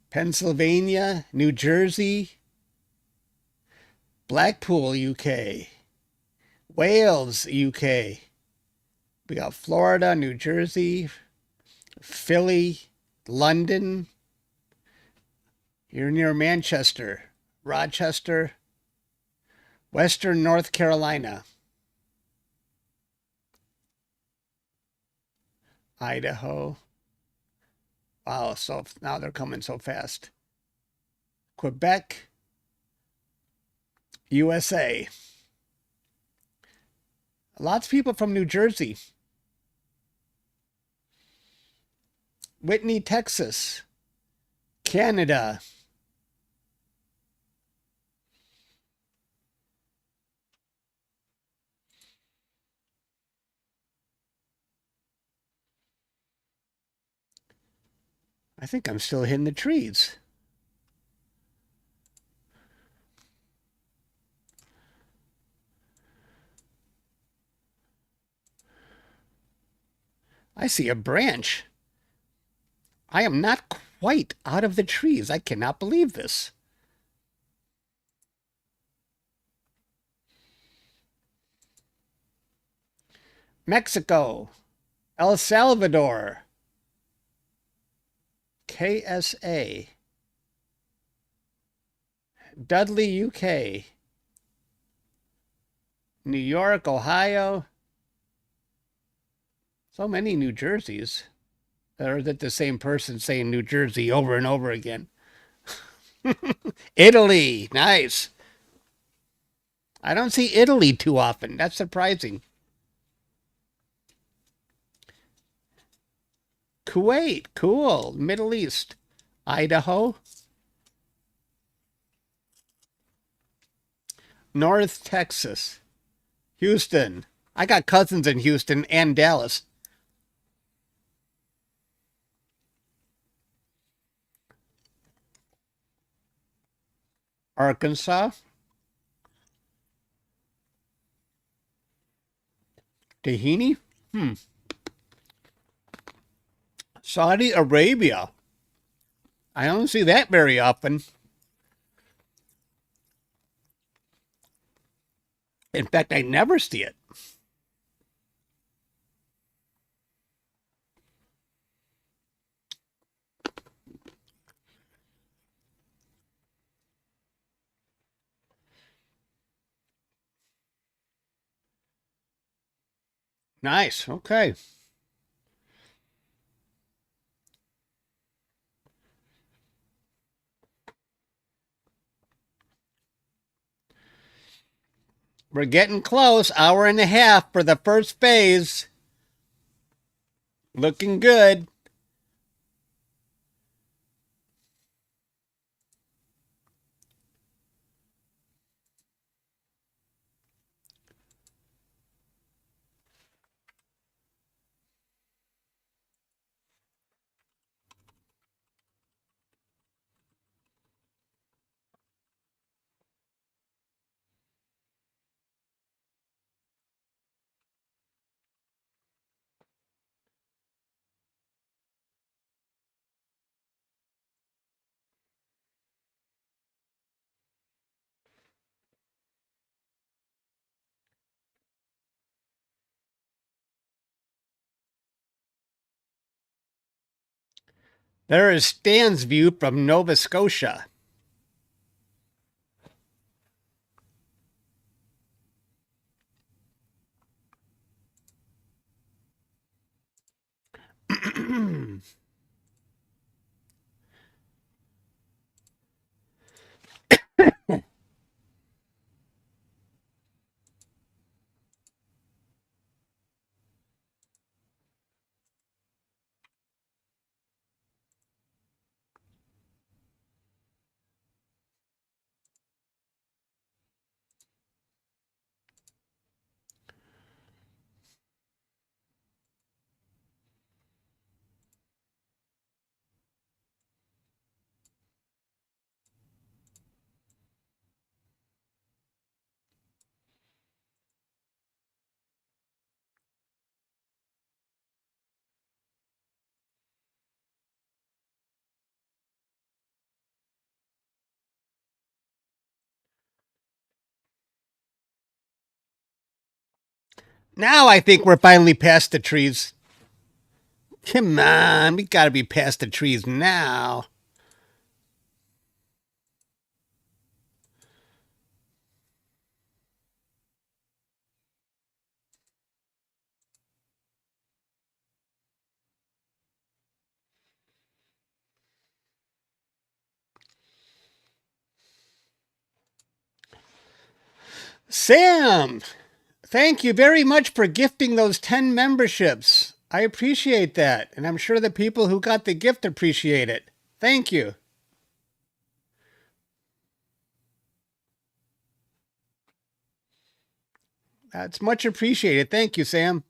Pennsylvania, New Jersey, Blackpool, UK, Wales, UK. We got Florida, New Jersey, Philly, London. You're near Manchester, Rochester, Western North Carolina, Idaho. Wow, so now they're coming so fast. Quebec, USA. Lots of people from New Jersey. Whitney, Texas. Canada. I think I'm still hitting the trees. I see a branch. I am not quite out of the trees. I cannot believe this. Mexico, El Salvador, KSA, Dudley, UK, New York, Ohio. So many New Jerseys. Or is it the same person saying New Jersey over and over again? Italy, nice. I don't see Italy too often. That's surprising. Kuwait, cool. Middle East. Idaho. North Texas. Houston. I got cousins in Houston and Dallas. Arkansas. Tahini. Saudi Arabia. I don't see that very often. In fact, I never see it. Nice. Okay. We're getting close. Hour and a half for the first phase. Looking good. There is Stan's view from Nova Scotia. Now I think we're finally past the trees. Come on, we gotta be past the trees now. Sam, thank you very much for gifting those 10 memberships. I appreciate that, and I'm sure the people who got the gift appreciate it. Thank you. That's much appreciated. Thank you, Sam.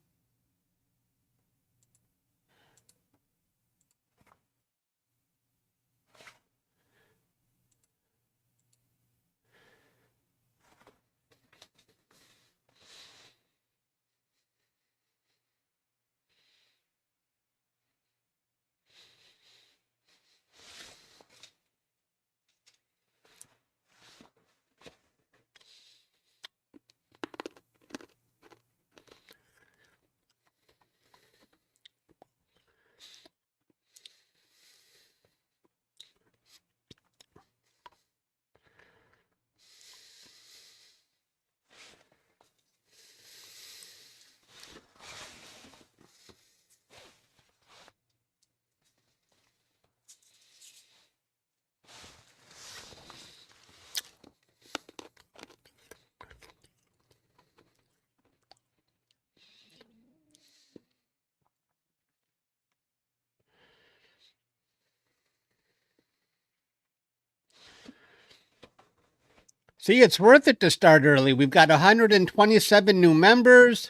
See, it's worth it to start early. We've got 127 new members.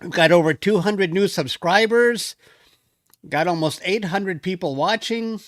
We've got over 200 new subscribers. Got almost 800 people watching.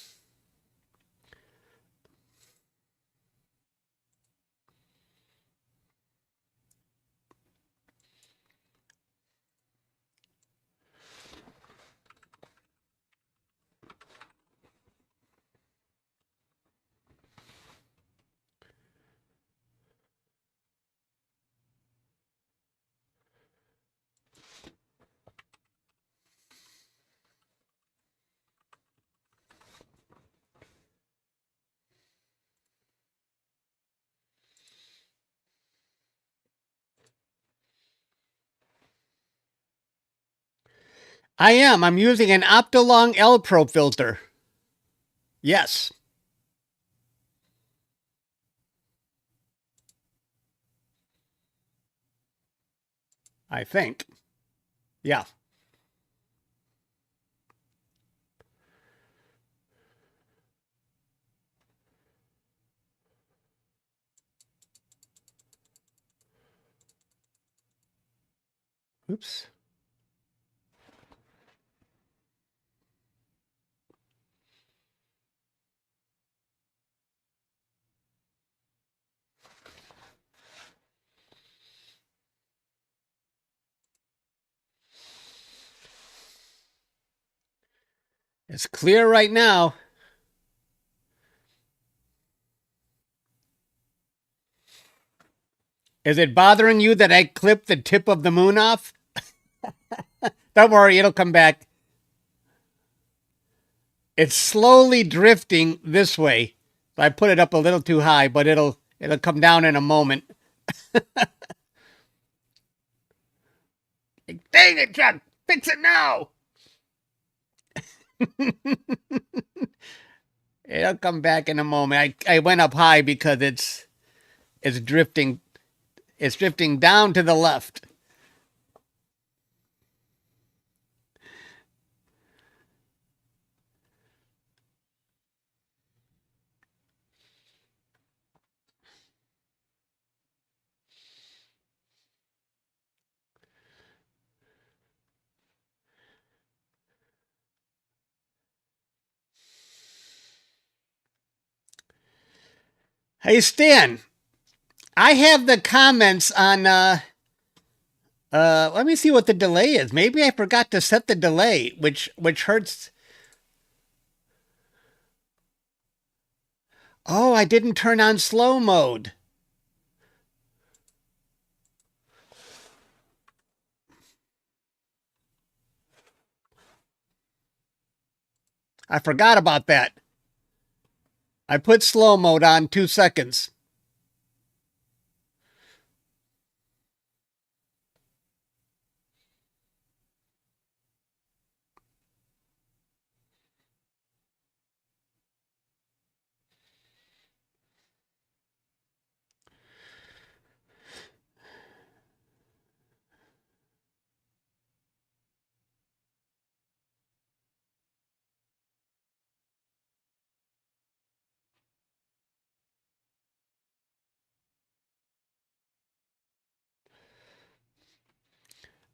I am. I'm using an Optolong L-Pro filter. Yes. I think. Yeah. Oops. It's clear right now. Is it bothering you that I clipped the tip of the moon off? Don't worry, it'll come back. It's slowly drifting this way. I put it up a little too high, but it'll come down in a moment. Dang it, Chuck! Fix it now! It'll come back in a moment. I went up high because it's drifting. It's drifting down to the left. Hey, Stan, I have the comments on, let me see what the delay is. Maybe I forgot to set the delay, which hurts. Oh, I didn't turn on slow mode. I forgot about that. I put slow mode on 2 seconds.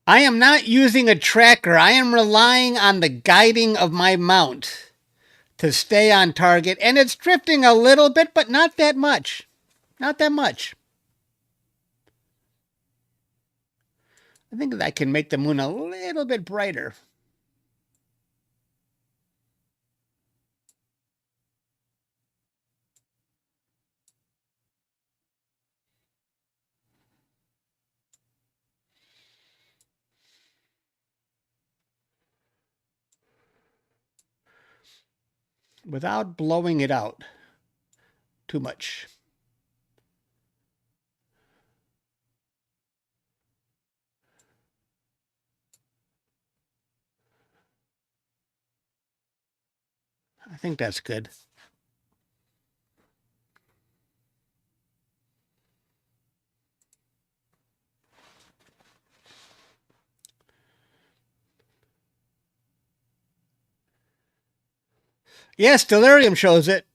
I am not using a tracker. I am relying on the guiding of my mount to stay on target. And it's drifting a little bit, but not that much. Not that much. I think I can make the moon a little bit brighter. Without blowing it out too much. I think that's good. Yes, Delirium shows it.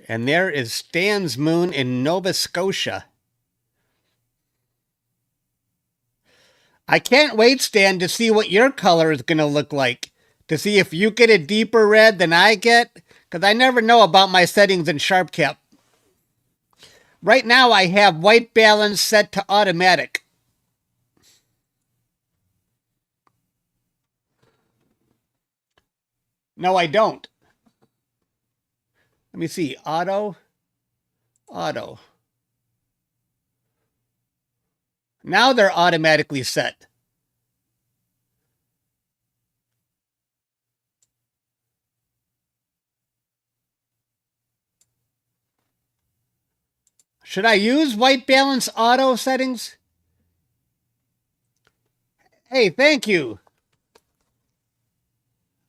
And there is Stan's moon in Nova Scotia. I can't wait, Stan, to see what your color is going to look like. To see if you get a deeper red than I get. Because I never know about my settings in SharpCap. Right now, I have white balance set to automatic. No, I don't. Let me see. Auto. Auto. Now they're automatically set. Should I use white balance auto settings? Hey, thank you.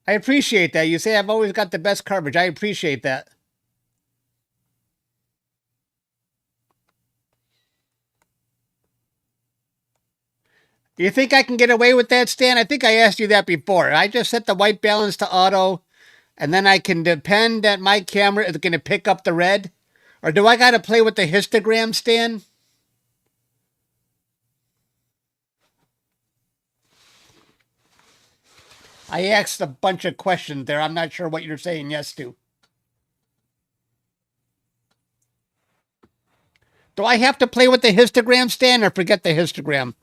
I appreciate that. You say I've always got the best coverage. I appreciate that. Do you think I can get away with that, Stan? I think I asked you that before. I just set the white balance to auto, and then I can depend that my camera is going to pick up the red. Or do I got to play with the histogram, Stan? I asked a bunch of questions there. I'm not sure what you're saying yes to. Do I have to play with the histogram, Stan, or forget the histogram?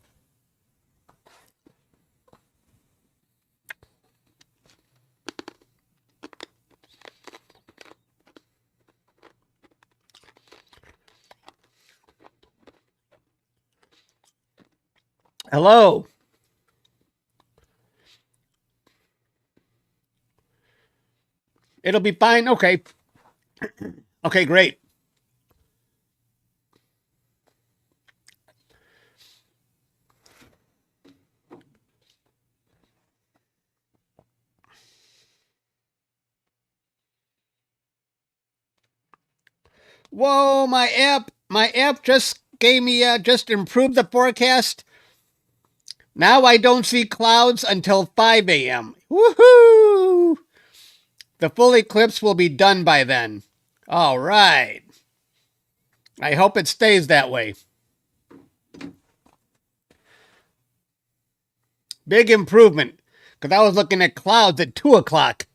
Hello. It'll be fine. Okay. Okay, great. Whoa, my app just gave me, just improved the forecast. Now I don't see clouds until 5 a.m. Woohoo! The full eclipse will be done by then. All right. I hope it stays that way. Big improvement, because I was looking at clouds at 2 o'clock.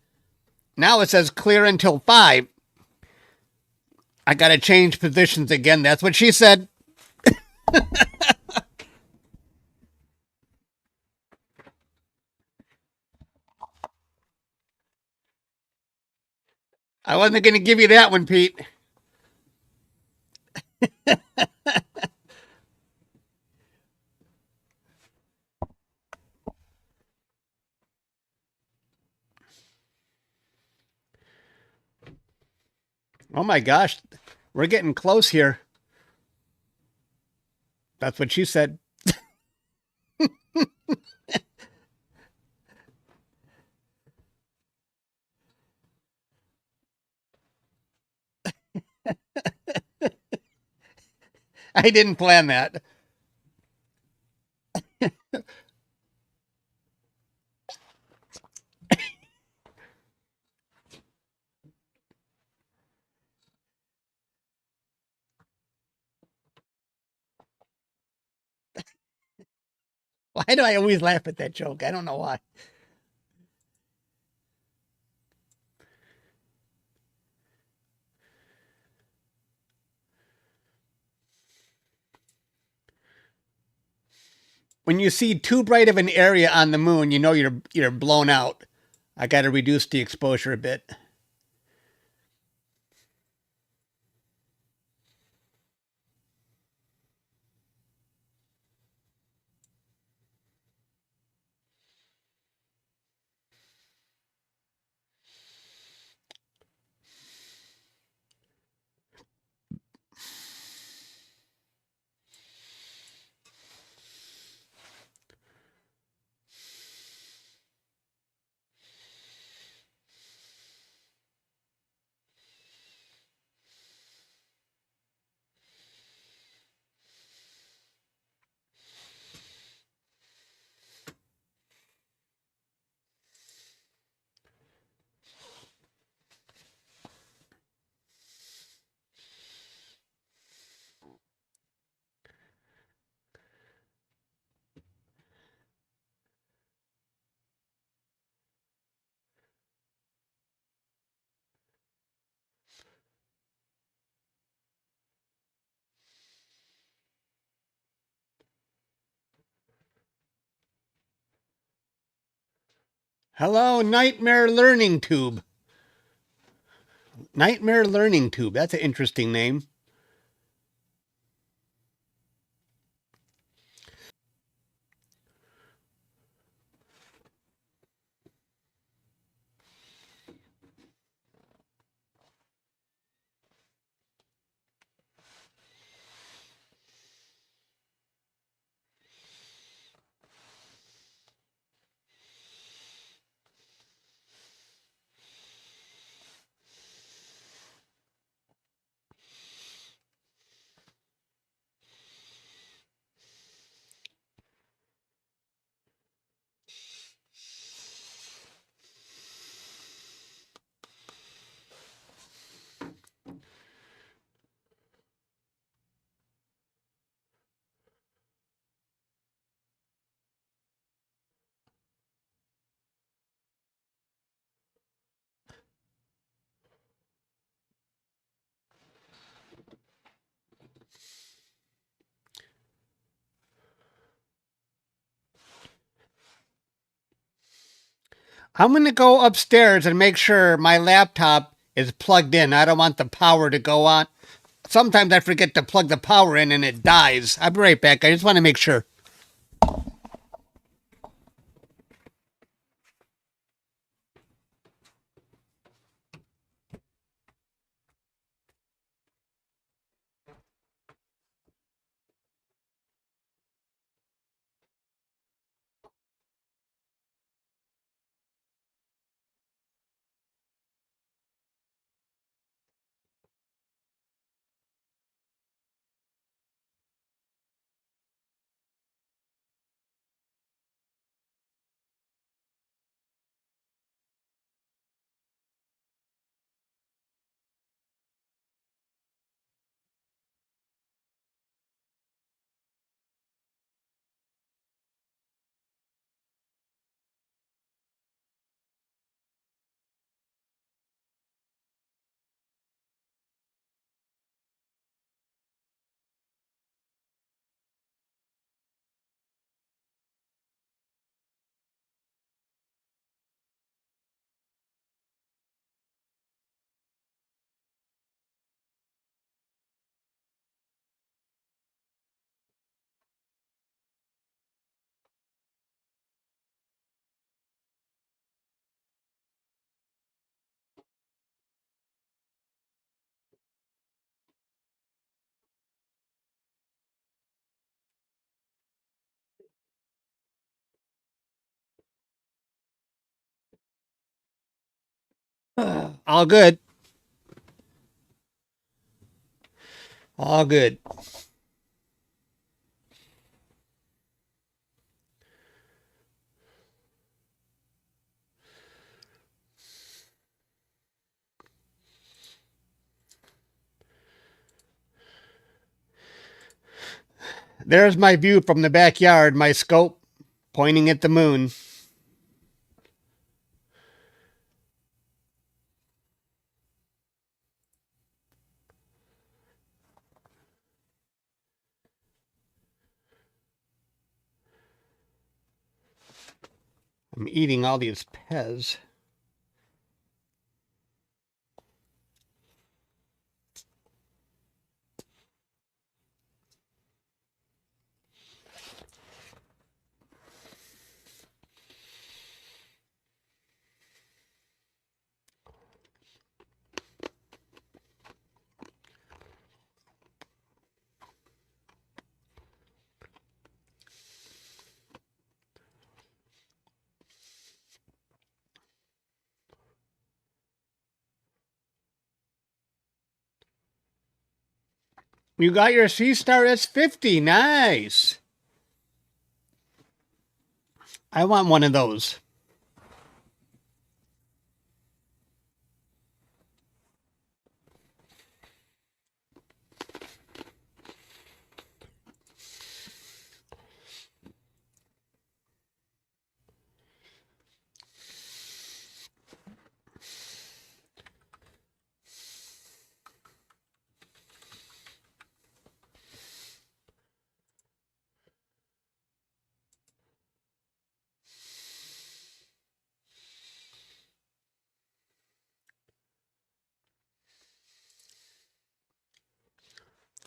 Now it says clear until 5. I got to change positions again. That's what she said. I wasn't going to give you that one, Pete. Oh my gosh, we're getting close here. That's what she said. I didn't plan that. Why do I always laugh at that joke? I don't know why. When you see too bright of an area on the moon, you know you're blown out. I got to reduce the exposure a bit. Hello, Nightmare Learning Tube. Nightmare Learning Tube. That's an interesting name. I'm going to go upstairs and make sure my laptop is plugged in. I don't want the power to go on. Sometimes I forget to plug the power in and it dies. I'll be right back. I just want to make sure. All good. All good. There's my view from the backyard, my scope pointing at the moon. I'm eating all these Pez. You got your C-Star S50. Nice. I want one of those.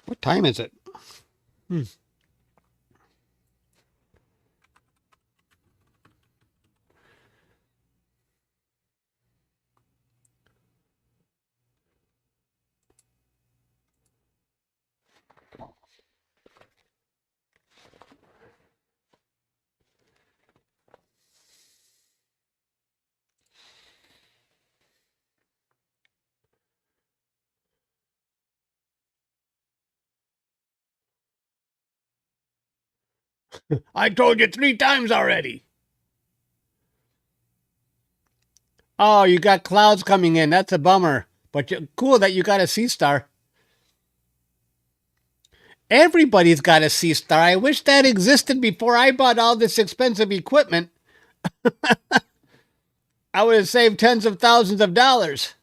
What time is it? I told you 3 times already. Oh, you got clouds coming in. That's a bummer. But cool that you got a C-Star. Everybody's got a C-Star. I wish that existed before I bought all this expensive equipment. I would have saved tens of thousands of dollars.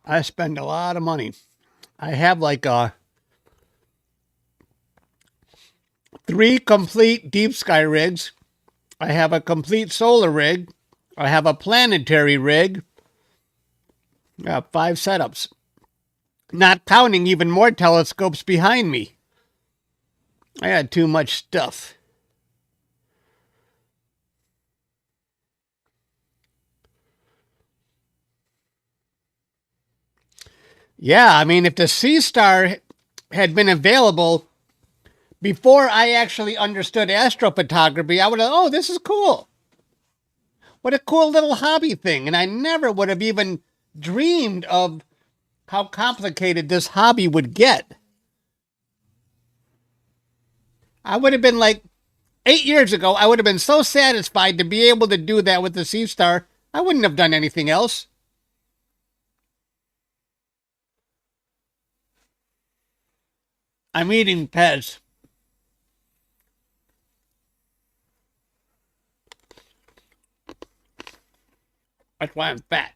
I spend a lot of money. I have like 3 complete deep sky rigs. I have a complete solar rig. I have a planetary rig. I have 5 setups. Not counting even more telescopes behind me. I had too much stuff. Yeah, I mean, if the C-Star had been available before I actually understood astrophotography, I would have, oh, this is cool. What a cool little hobby thing. And I never would have even dreamed of how complicated this hobby would get. I would have been like, 8 years ago, I would have been so satisfied to be able to do that with the C-Star, I wouldn't have done anything else. I'm eating Pez. That's why I'm fat.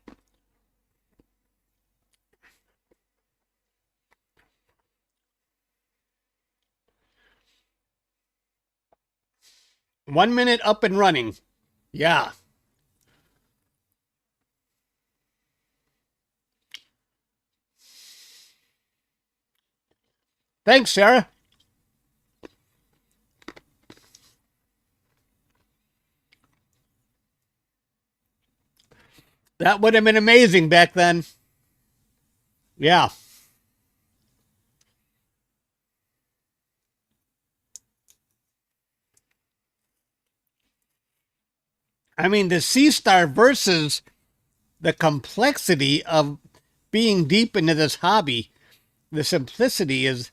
One minute up and running. Yeah. Thanks, Sarah. That would have been amazing back then. Yeah. I mean, the sea star versus the complexity of being deep into this hobby, the simplicity is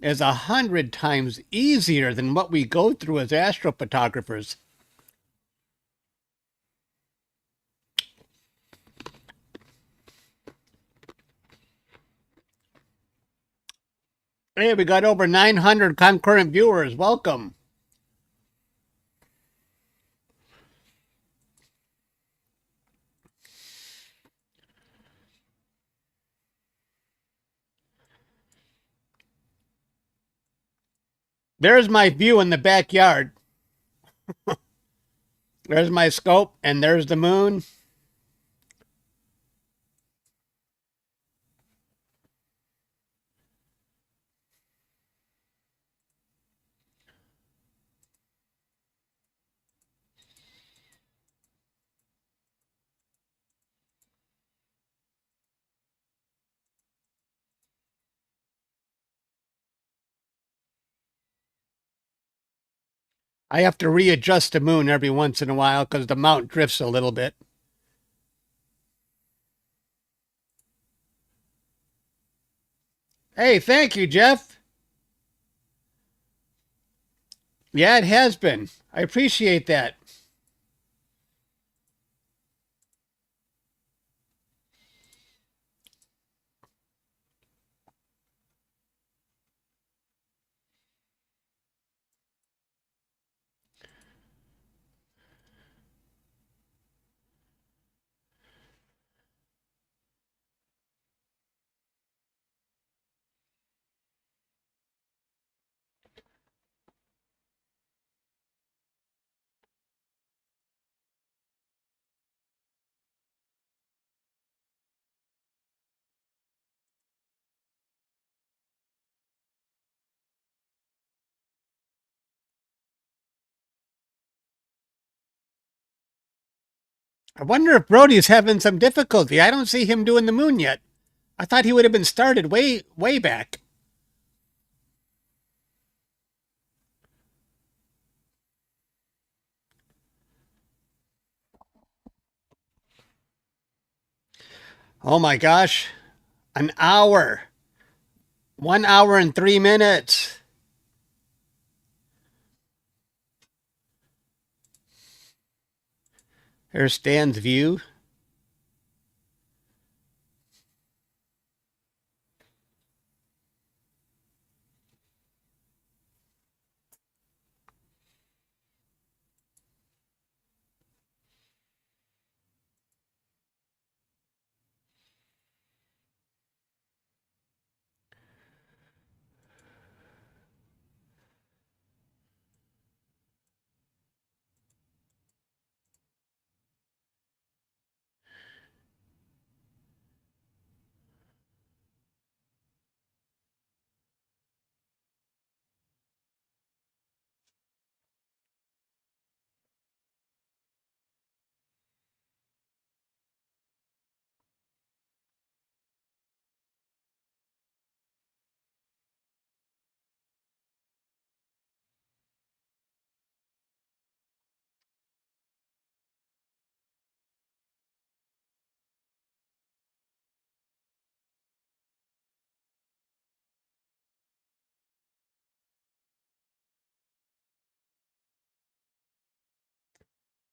100 times easier than what we go through as astrophotographers. Hey, we got over 900 concurrent viewers. Welcome. There's my view in the backyard. There's my scope, and there's the moon. I have to readjust the moon every once in a while because the mount drifts a little bit. Hey, thank you, Jeff. Yeah, it has been. I appreciate that. I wonder if Brody's having some difficulty. I don't see him doing the moon yet. I thought he would have been started way back. Oh my gosh. An hour. 1 hour and 3 minutes. Here's Stan's view.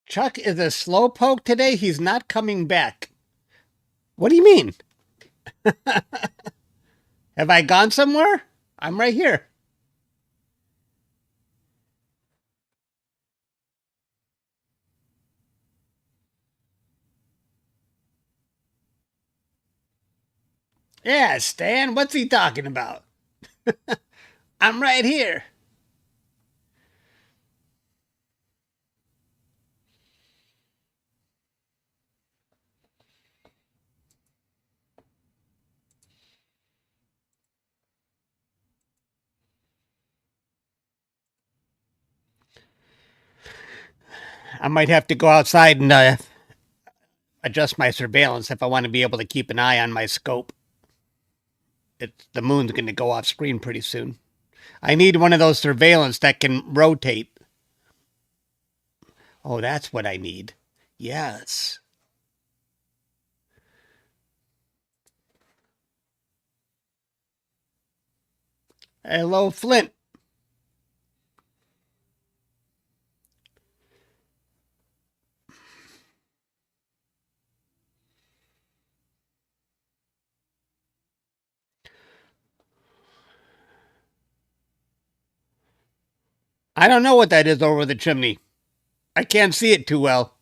Chuck is a slowpoke today. He's not coming back. What do you mean? Have I gone somewhere? I'm right here. Yeah, Stan, what's he talking about? I'm right here. I might have to go outside and adjust my surveillance if I want to be able to keep an eye on my scope. The moon's going to go off screen pretty soon. I need one of those surveillance that can rotate. Oh, that's what I need. Yes. Hello, Flint. I don't know what that is over the chimney. I can't see it too well.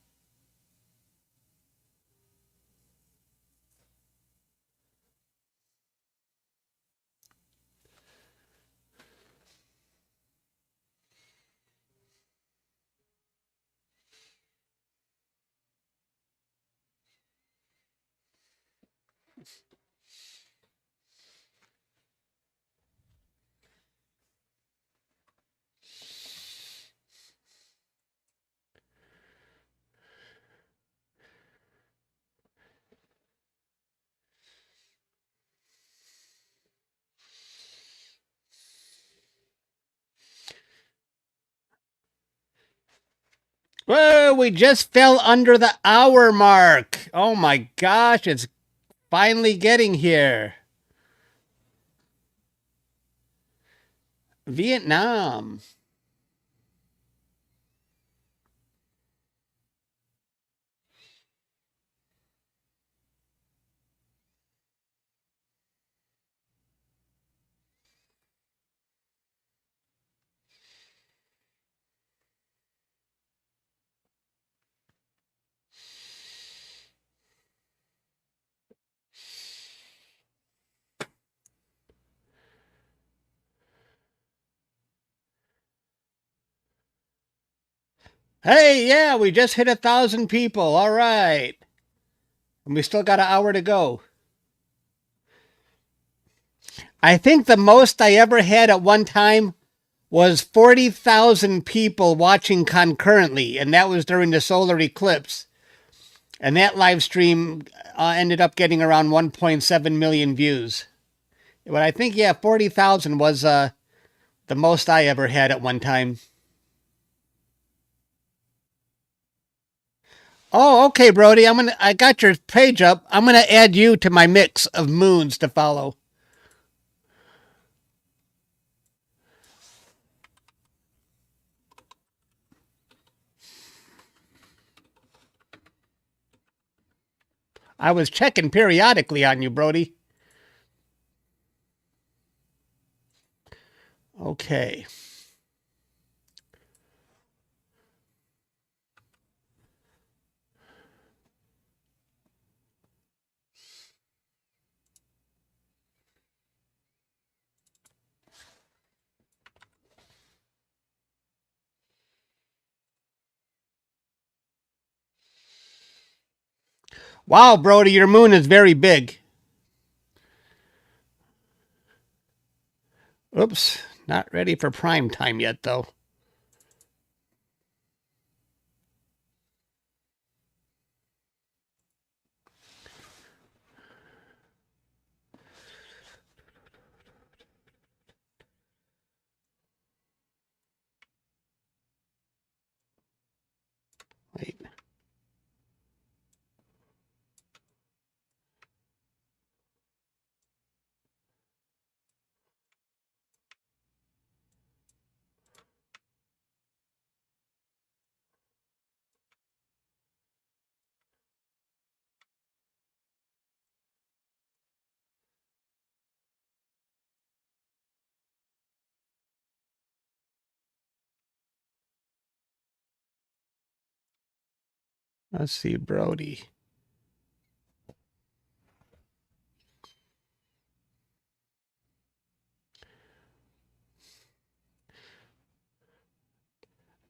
Whoa, we just fell under the hour mark. Oh my gosh, it's finally getting here. Vietnam. Hey, yeah, we just hit 1,000 people. All right. And we still got an hour to go. I think the most I ever had at one time was 40,000 people watching concurrently, and that was during the solar eclipse. And that live stream ended up getting around 1.7 million views. But I think, yeah, 40,000 was the most I ever had at one time. Oh, okay, Brody. I got your page up. I'm gonna add you to my mix of moons to follow. I was checking periodically on you, Brody. Okay. Wow, Brody, your moon is very big. Oops, not ready for prime time yet, though. Wait. Let's see, Brody.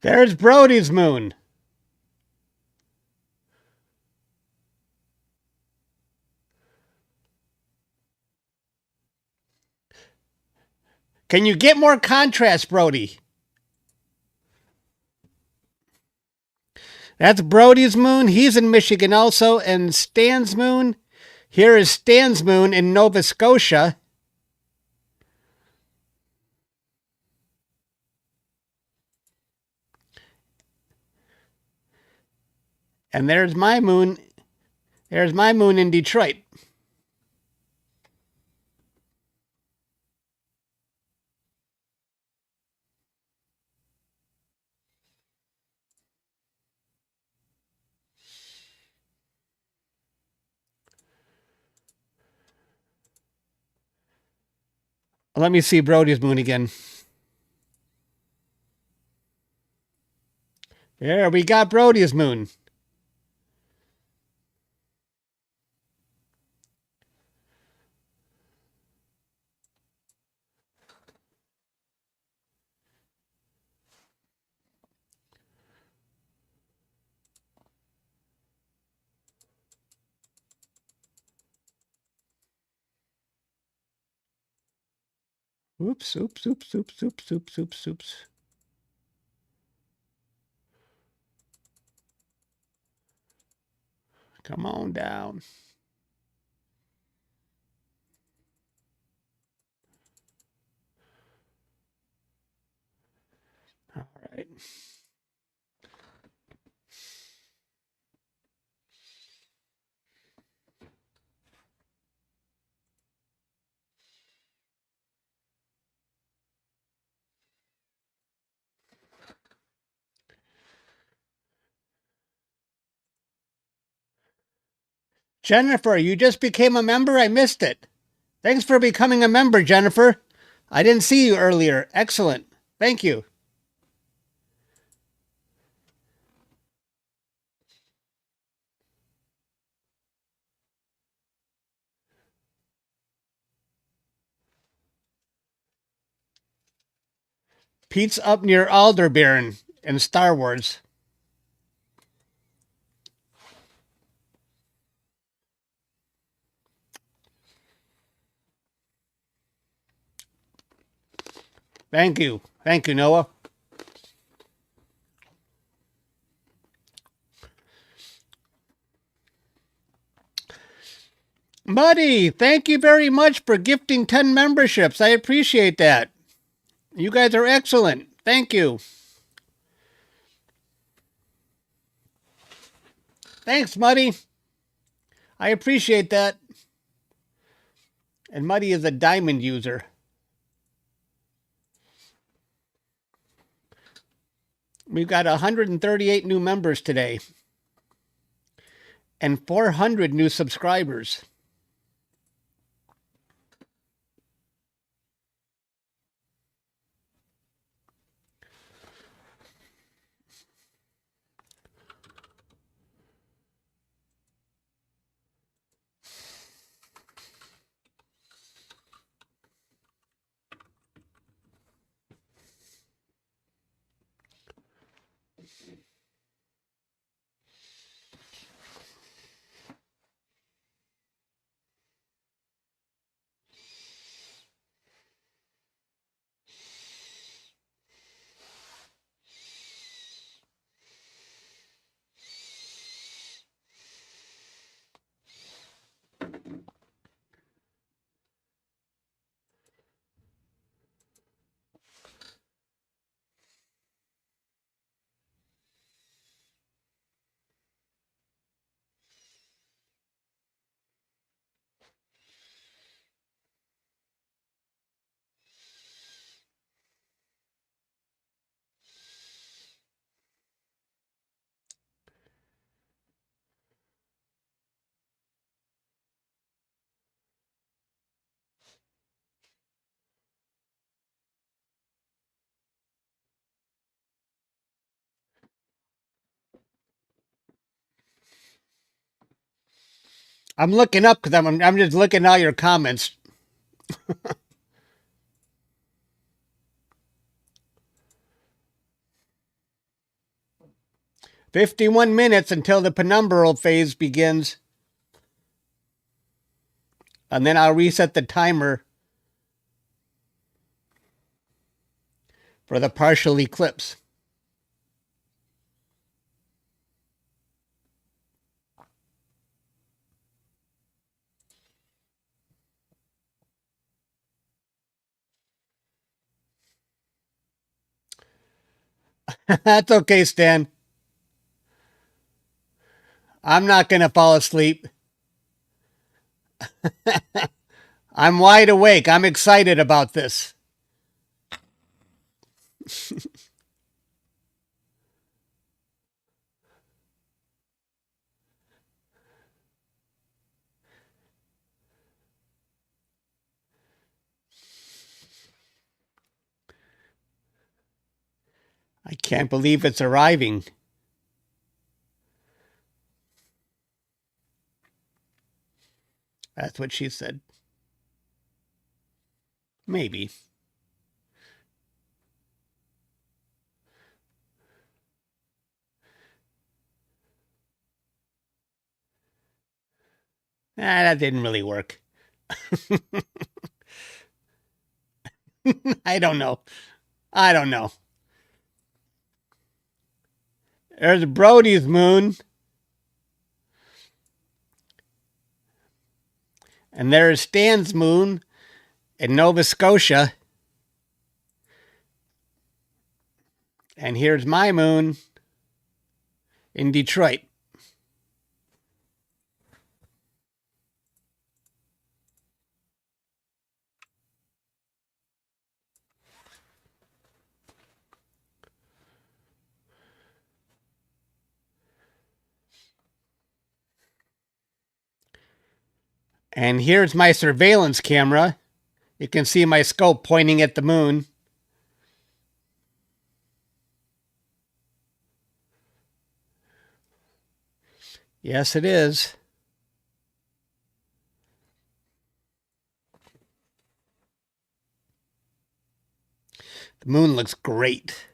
There's Brody's moon. Can you get more contrast, Brody? That's Brody's moon. He's in Michigan also. And Stan's moon. Here is Stan's moon in Nova Scotia. And there's my moon. There's my moon in Detroit. Let me see Brody's moon again. There, we got Brody's moon. Oops, oops, oops, oops, oops, oops, oops, oops. Come on down. All right. Jennifer, you just became a member? I missed it. Thanks for becoming a member, Jennifer. I didn't see you earlier. Excellent. Thank you. Pete's up near Aldebaran in Star Wars. Thank you. Thank you, Noah. Muddy, thank you very much for gifting 10 memberships. I appreciate that. You guys are excellent. Thank you. Thanks, Muddy. I appreciate that. And Muddy is a diamond user. We've got 138 new members today. And 400 new subscribers. I'm looking up because I'm just looking at all your comments. 51 minutes until the penumbral phase begins. And then I'll reset the timer for the partial eclipse. That's okay, Stan. I'm not going to fall asleep. I'm wide awake. I'm excited about this. I can't believe it's arriving. That's what she said. Maybe. That didn't really work. I don't know. I don't know. There's Brody's moon. And there's Stan's moon in Nova Scotia. And here's my moon in Detroit. And here's my surveillance camera. You can see my scope pointing at the moon. Yes, it is. The moon looks great.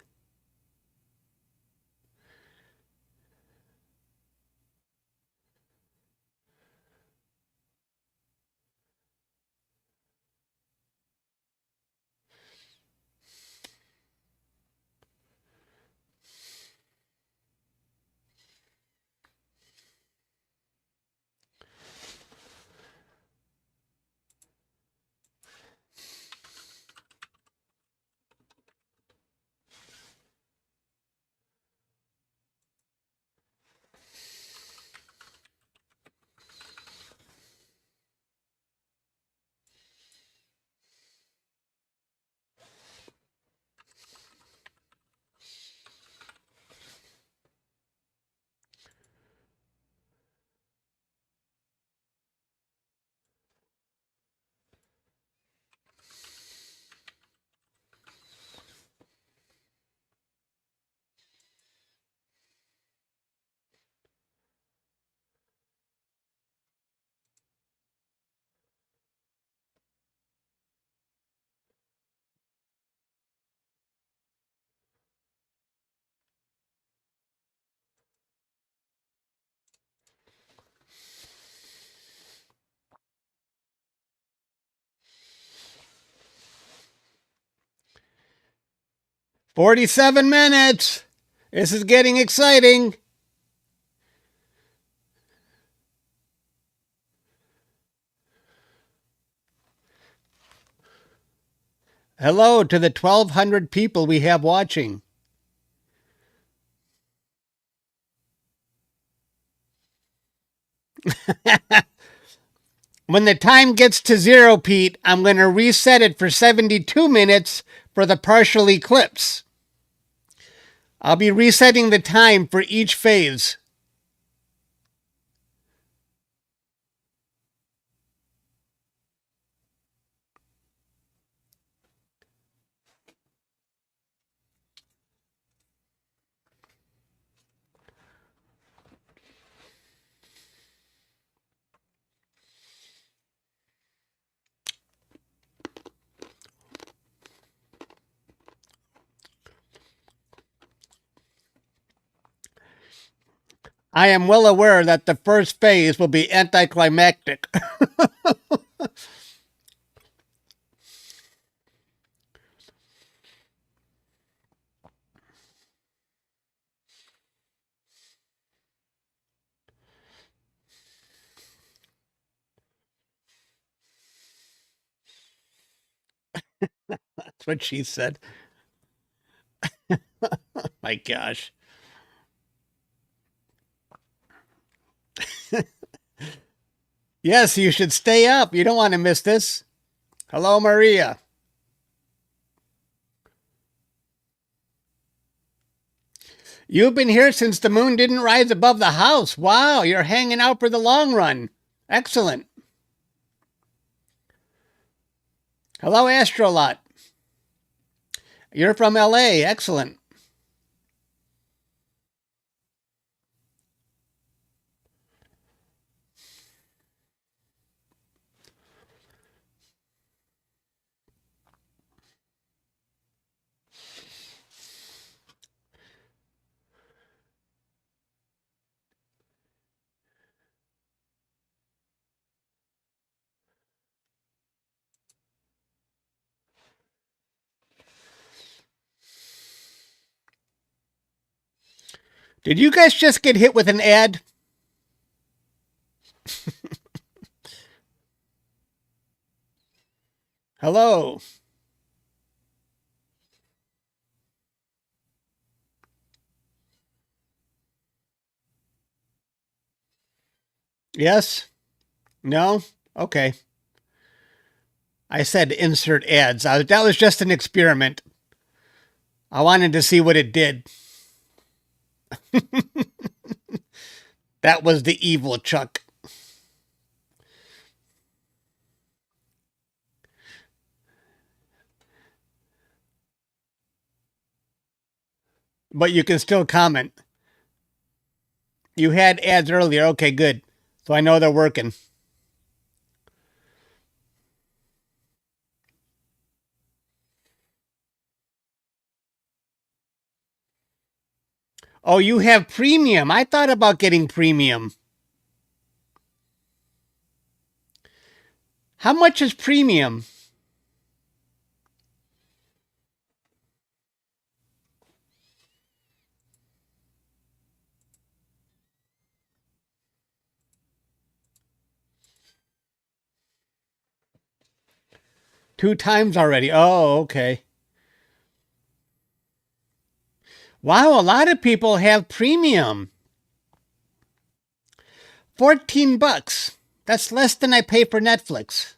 "47 minutes. This is getting exciting." Hello to the 1,200 people we have watching. When the time gets to 0, Pete, I'm going to reset it for 72 minutes for the partial eclipse. I'll be resetting the time for each phase. I am well aware that the first phase will be anticlimactic. That's what she said. My gosh. Yes, you should stay up. You don't want to miss this. Hello, Maria. You've been here since the moon didn't rise above the house. Wow, you're hanging out for the long run. Excellent. Hello, Astrolot. You're from LA. Excellent. Did you guys just get hit with an ad? Hello. Yes? No? Okay. I said insert ads. That was just an experiment. I wanted to see what it did. That was the evil Chuck. But you can still comment. You had ads earlier. Okay, good. So I know they're working. Oh, you have premium. I thought about getting premium. How much is premium? Two times already. Oh, okay. Wow, a lot of people have premium. $14. That's less than I pay for Netflix.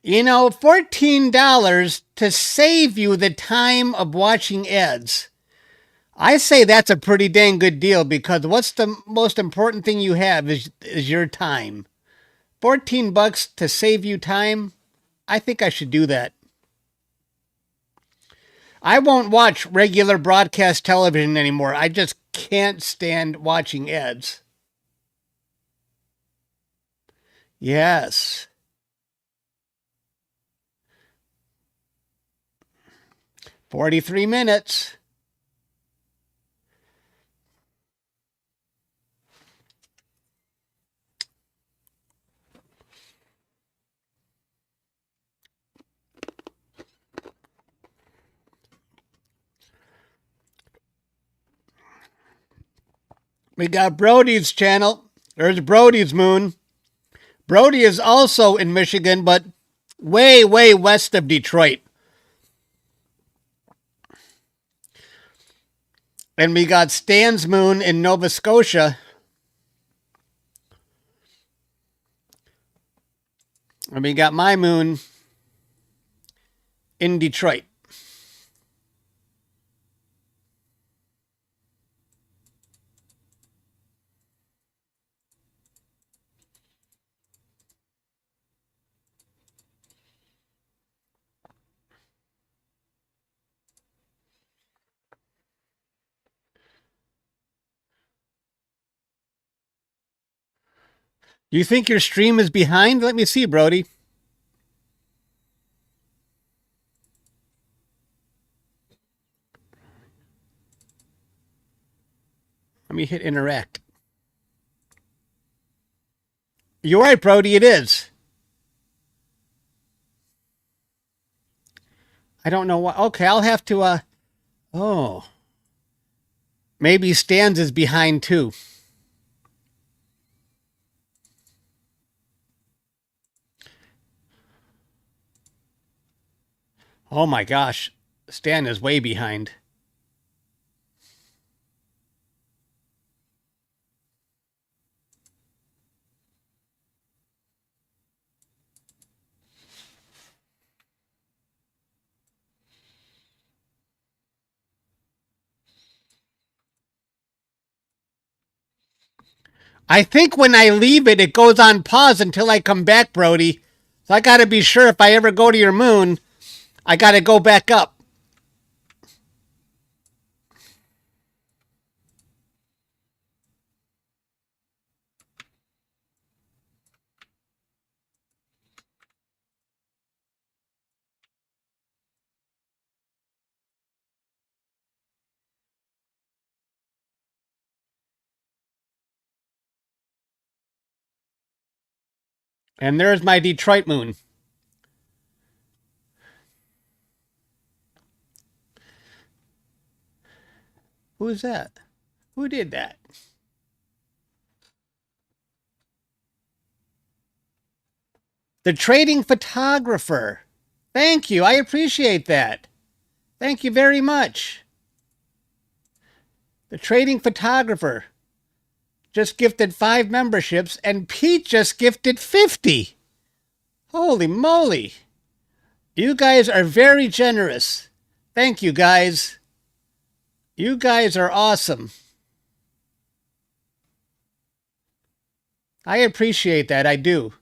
You know, $14 to save you the time of watching ads. I say that's a pretty dang good deal because what's the most important thing you have is your time. $14 to save you time? I think I should do that. I won't watch regular broadcast television anymore. I just can't stand watching ads. Yes. $43 minutes. We got Brody's channel. There's Brody's moon. Brody is also in Michigan, but way, way west of Detroit. And we got Stan's moon in Nova Scotia. And we got my moon in Detroit. You think your stream is behind? Let me see, Brody. Let me hit interact. You're right, Brody, it is. I don't know why. Okay, I'll have to, oh. Maybe Stan's is behind too. Oh my gosh. Stan is way behind. I think when I leave it, it goes on pause until I come back, Brody. So I got to be sure if I ever go to your moon, I got to go back up. And there's my Detroit moon. Who is that? Who did that? The trading photographer. Thank you. I appreciate that. Thank you very much. The trading photographer just gifted 5 memberships, and Pete just gifted 50. Holy moly. You guys are very generous. Thank you, guys. You guys are awesome. I appreciate that. I do.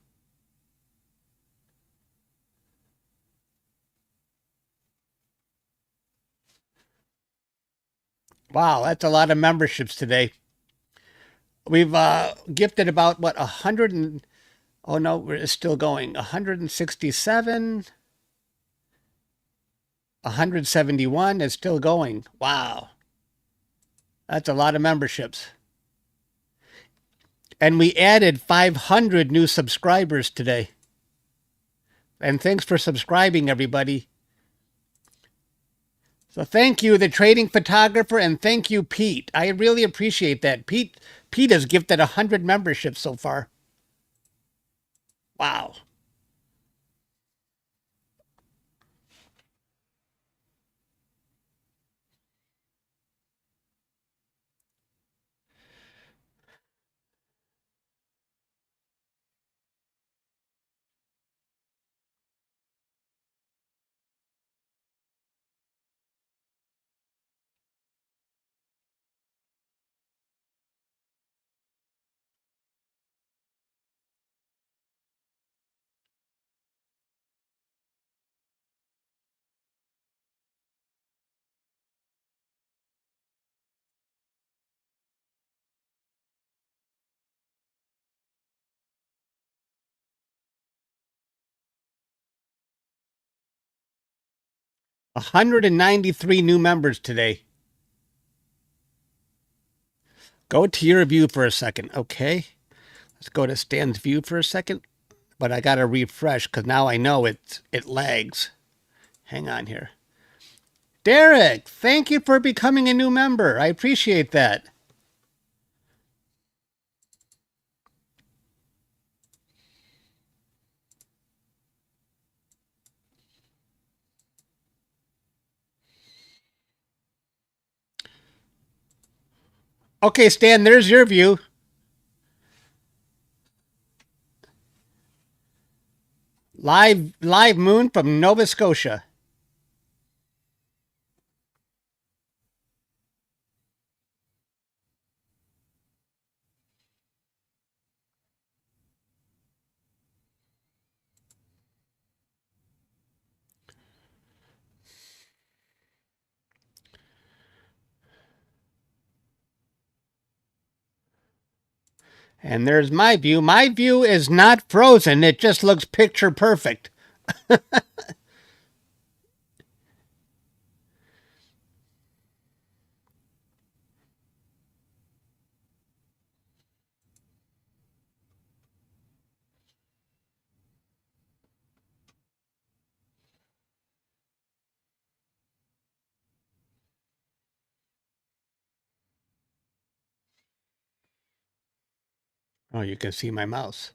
Wow, that's a lot of memberships today. We've gifted about, what, 100 and... Oh, no, it's still going. 167... 171 is still going. Wow. That's a lot of memberships. And we added 500 new subscribers today. And thanks for subscribing, everybody. So thank you, the trading photographer, and thank you, Pete. I really appreciate that. Pete has gifted 100 memberships so far. Wow. A 193 new members today. Go to your view for a second, okay? Let's go to Stan's view for a second. But I got to refresh because now I know it lags. Hang on here. Derek, thank you for becoming a new member. I appreciate that. Okay, Stan, there's your view. Live moon from Nova Scotia. And there's my view. My view is not frozen. It just looks picture perfect. Oh, you can see my mouse.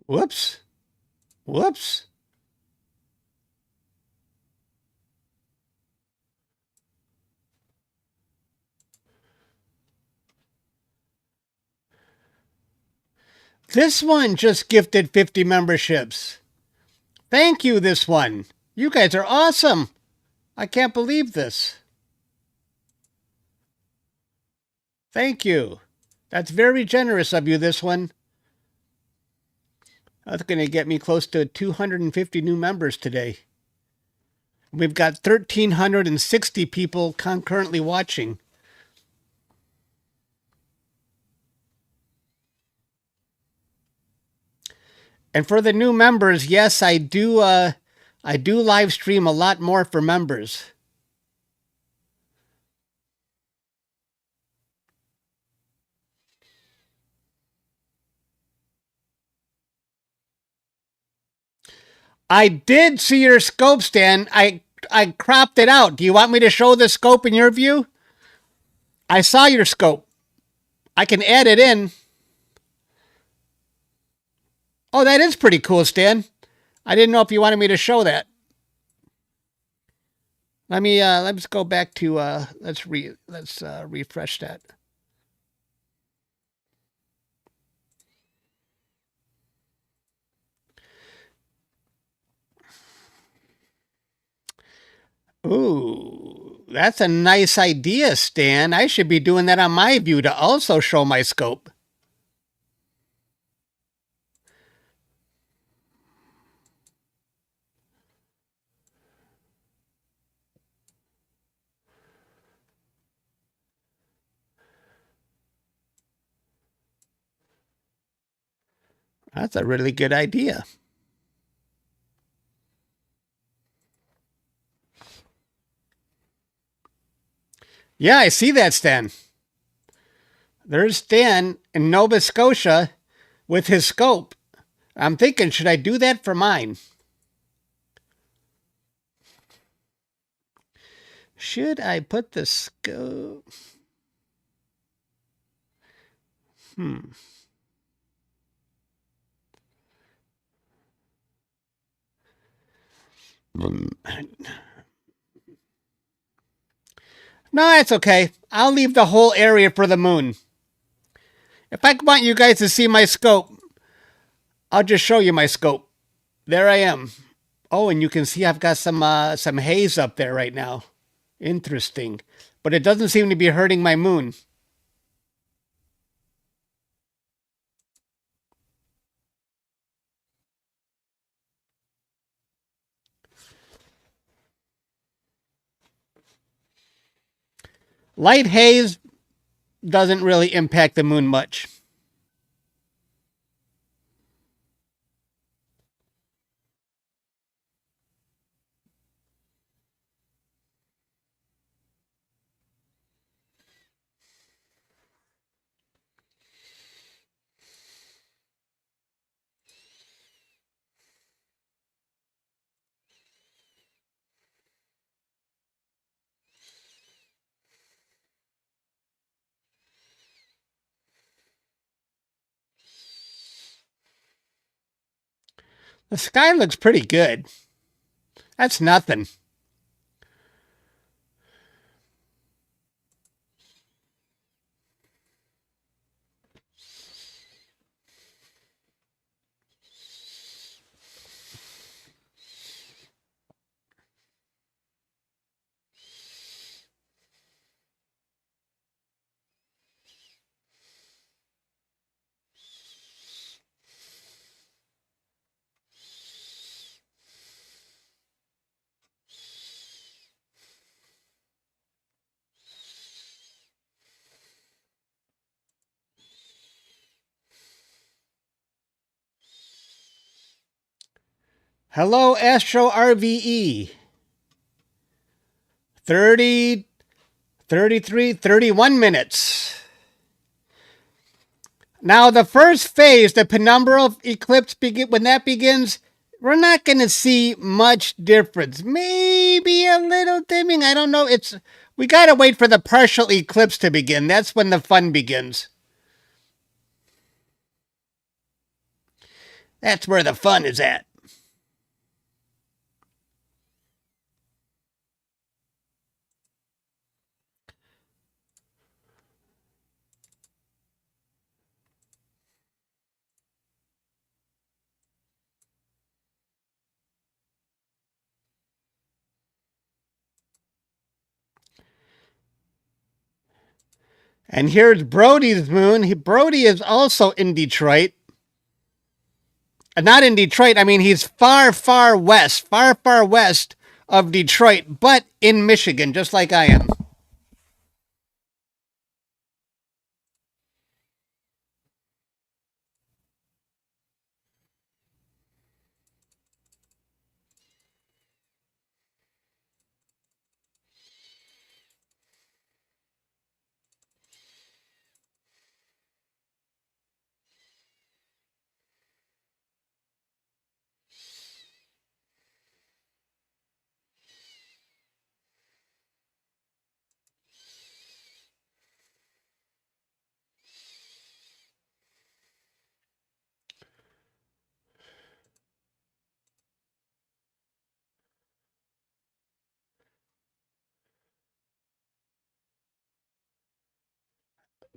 Whoops. Whoops. This one just gifted 50 memberships. Thank you, this one. You guys are awesome. I can't believe this. Thank you. That's very generous of you, this one. That's going to get me close to 250 new members today. We've got 1,360 people concurrently watching. And for the new members, yes, I do live stream a lot more for members. I did see your scope, Stan. I cropped it out. Do you want me to show the scope in your view? I saw your scope. I can add it in. Oh, that is pretty cool, Stan. I didn't know if you wanted me to show that. Let's go back to let's refresh that. Ooh, that's a nice idea, Stan. I should be doing that on my view to also show my scope. That's a really good idea. Yeah, I see that, Stan. There's Stan in Nova Scotia with his scope. I'm thinking, should I do that for mine? Should I put the scope? No, that's okay. I'll leave the whole area for the moon. If I want you guys to see my scope, I'll just show you my scope. There I am. Oh, and you can see I've got some haze up there right now. Interesting. But it doesn't seem to be hurting my moon. Light haze doesn't really impact the moon much. The sky looks pretty good. That's nothing. Hello, Astro RVE. 30, 33, 31 minutes. Now, the first phase, the penumbral eclipse, when that begins, we're not going to see much difference. Maybe a little dimming. I don't know. We got to wait for the partial eclipse to begin. That's when the fun begins. That's where the fun is at. And here's Brody's moon. Brody is also in Detroit. Not in Detroit. I mean, he's far, far west of Detroit, but in Michigan, just like I am.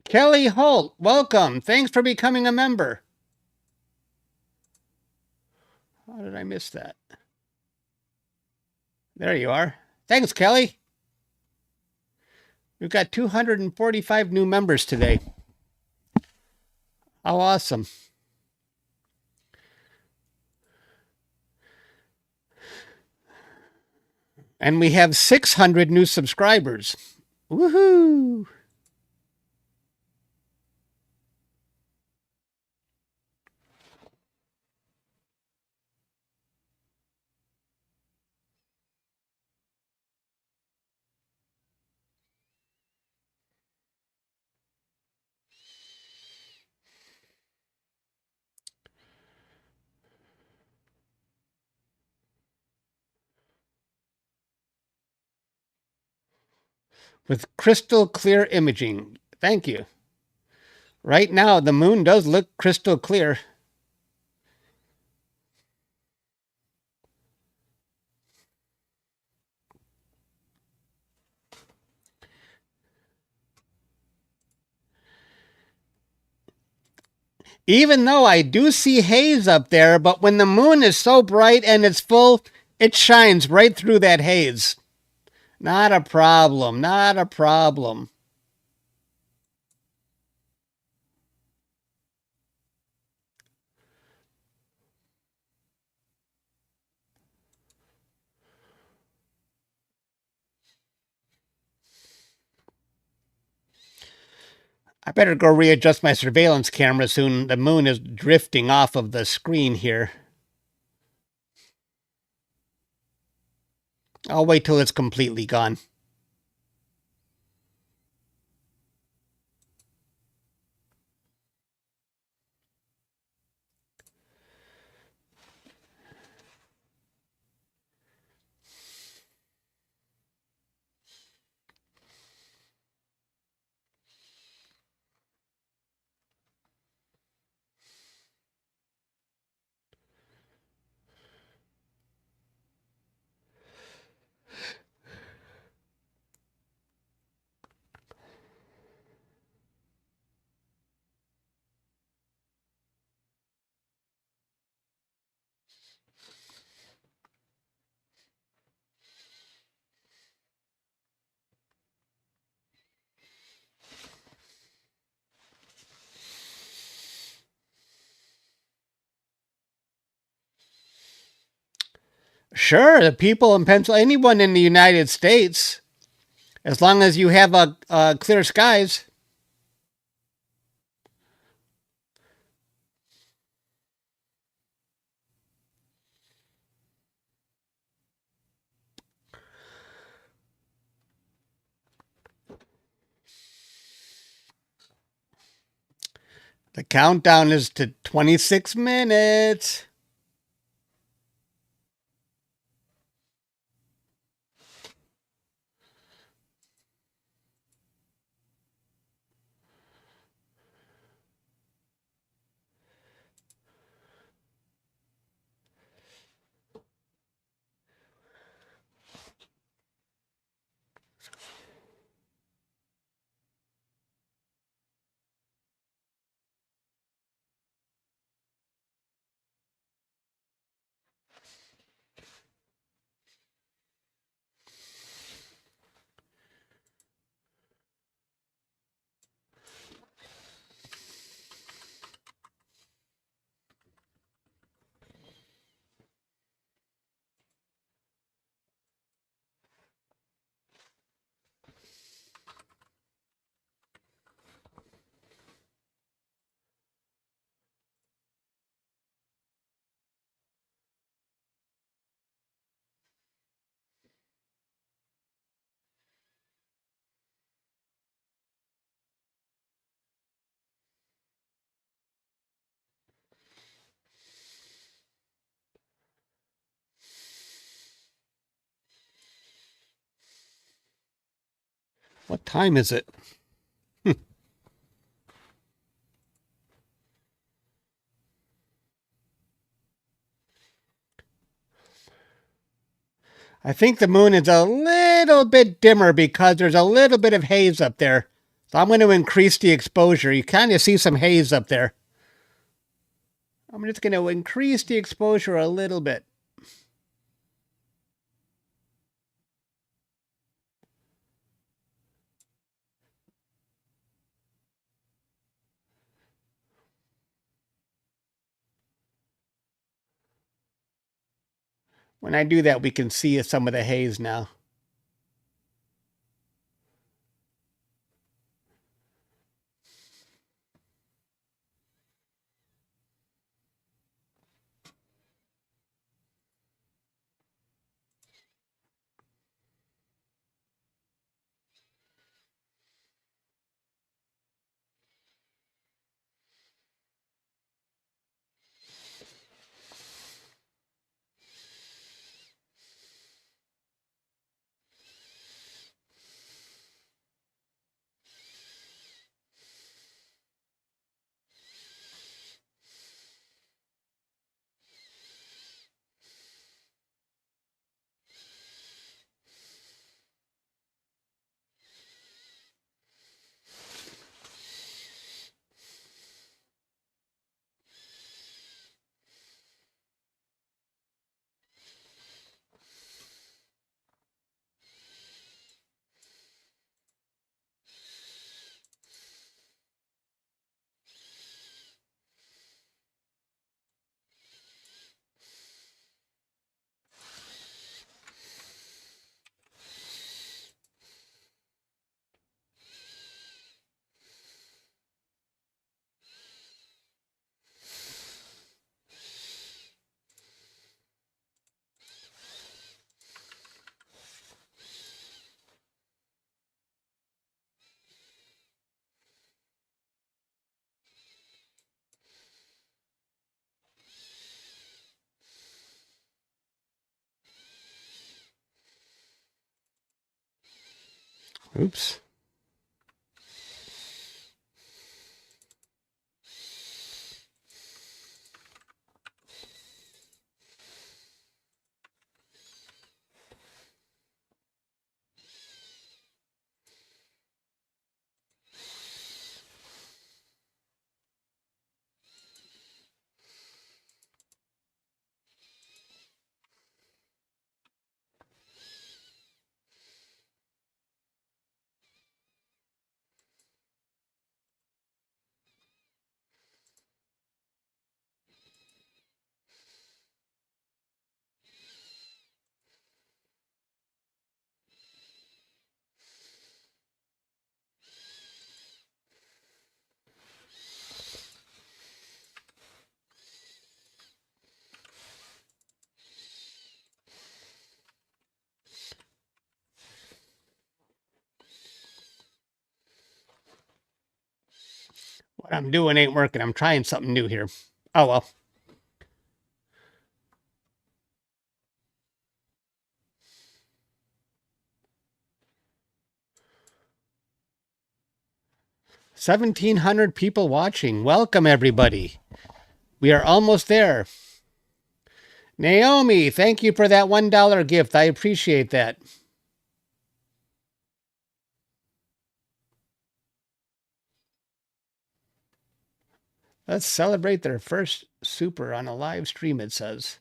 Kelly Holt, welcome. Thanks for becoming a member. How did I miss that? There you are. Thanks, Kelly. We've got 245 new members today. How awesome. And we have 600 new subscribers. Woohoo! With crystal clear imaging. Thank you. Right now, the moon does look crystal clear. Even though I do see haze up there, but when the moon is so bright and it's full, it shines right through that haze. Not a problem. Not a problem. I better go readjust my surveillance camera soon. The moon is drifting off of the screen here. I'll wait till it's completely gone. Sure, the people in Pennsylvania, anyone in the United States, as long as you have clear skies. The countdown is to 26 minutes. What time is it? I think the moon is a little bit dimmer because there's a little bit of haze up there. So I'm going to increase the exposure. You kind of see some haze up there. I'm just going to increase the exposure a little bit. When I do that, we can see some of the haze now. Oops. What I'm doing ain't working. I'm trying something new here. Oh, well. $1,700 people watching. Welcome, everybody. We are almost there. Naomi, thank you for that $1 gift. I appreciate that. Let's celebrate their first super on a live stream, it says.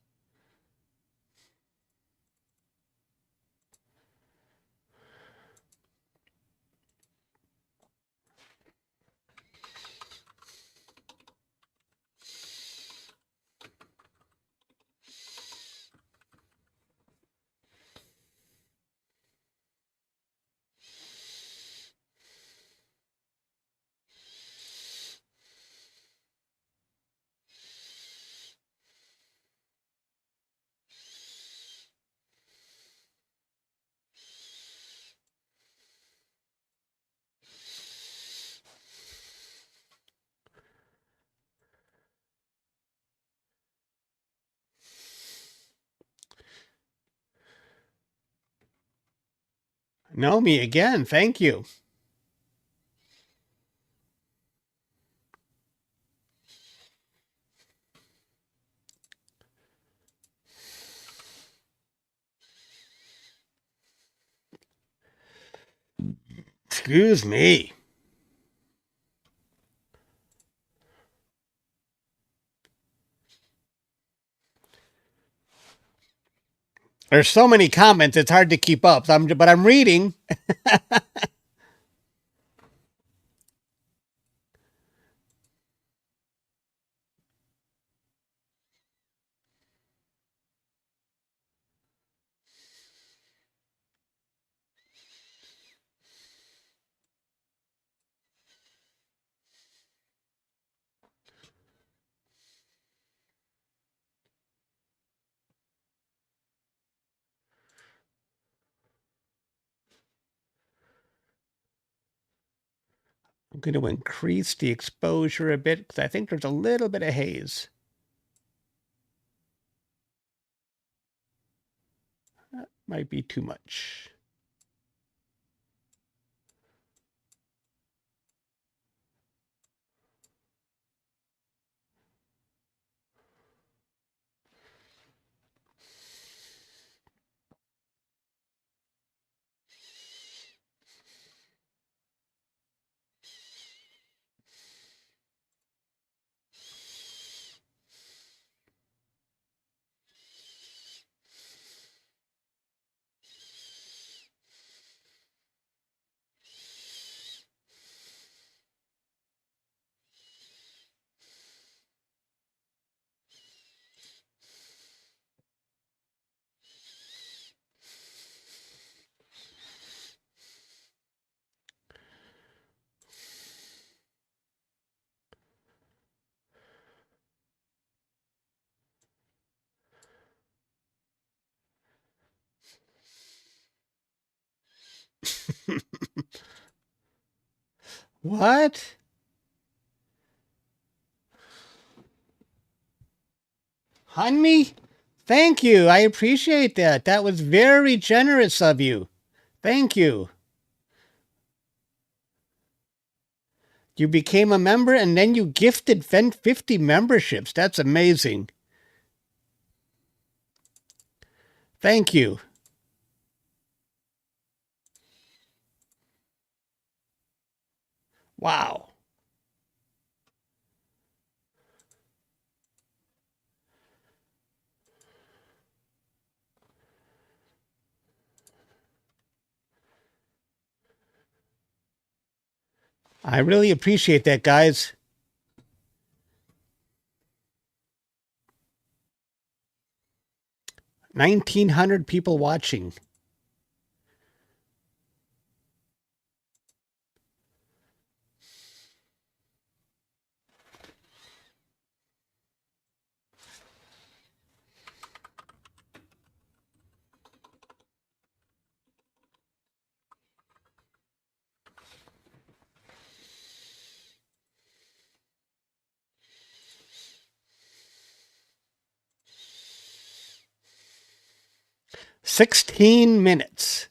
Know me again. Thank you. Excuse me. There's so many comments, it's hard to keep up. But I'm reading. I'm going to increase the exposure a bit because I think there's a little bit of haze. That might be too much. What? Honey? Thank you. I appreciate that. That was very generous of you. Thank you. You became a member and then you gifted 50 memberships. That's amazing. Thank you. Wow. I really appreciate that, guys. $1,900 people watching. $16 minutes.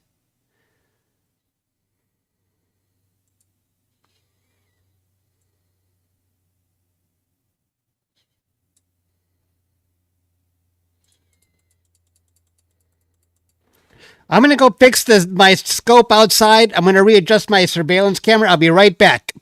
I'm going to go fix my scope outside. I'm going to readjust my surveillance camera. I'll be right back.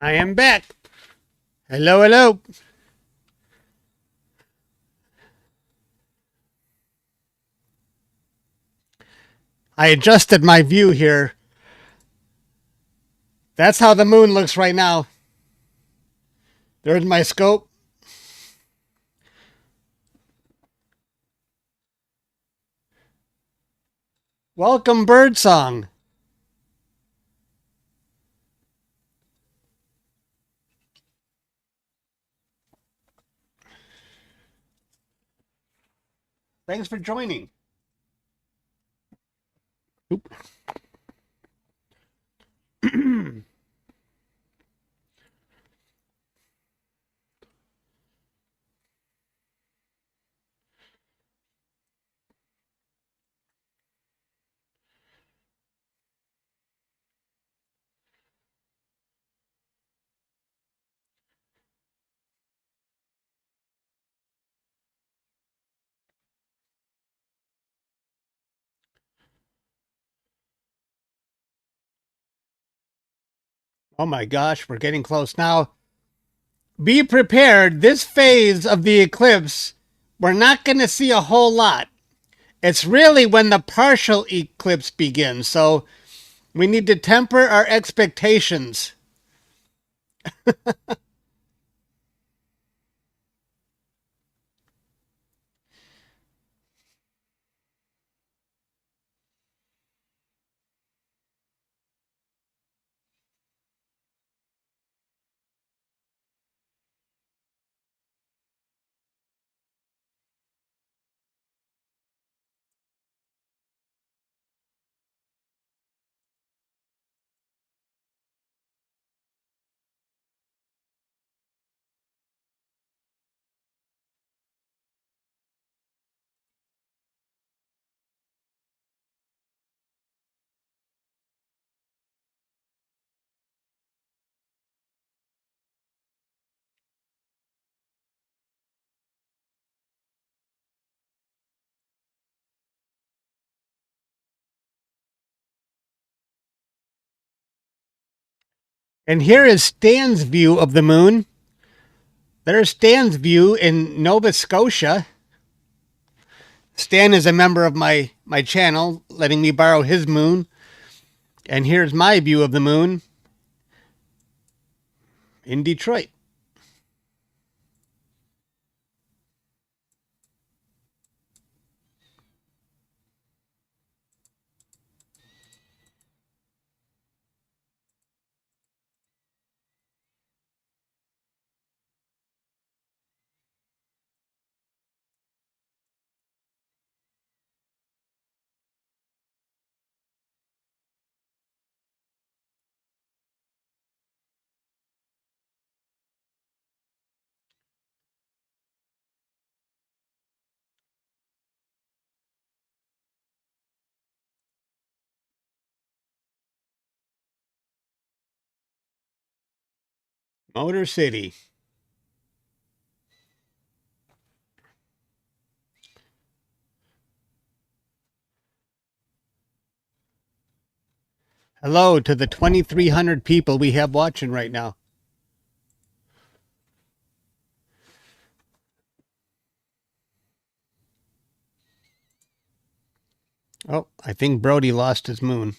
I am back. Hello, hello. I adjusted my view here. That's how the moon looks right now. There's my scope. Welcome, Birdsong. Thanks for joining. Oop. Oh my gosh, we're getting close now. Be prepared. This phase of the eclipse, we're not going to see a whole lot. It's really when the partial eclipse begins. So we need to temper our expectations. And here is Stan's view of the moon. There's Stan's view in Nova Scotia. Stan is a member of my channel, letting me borrow his moon. And here's my view of the moon in Detroit. Motor City. Hello to the 2,300 people we have watching right now. Oh, I think Brody lost his moon.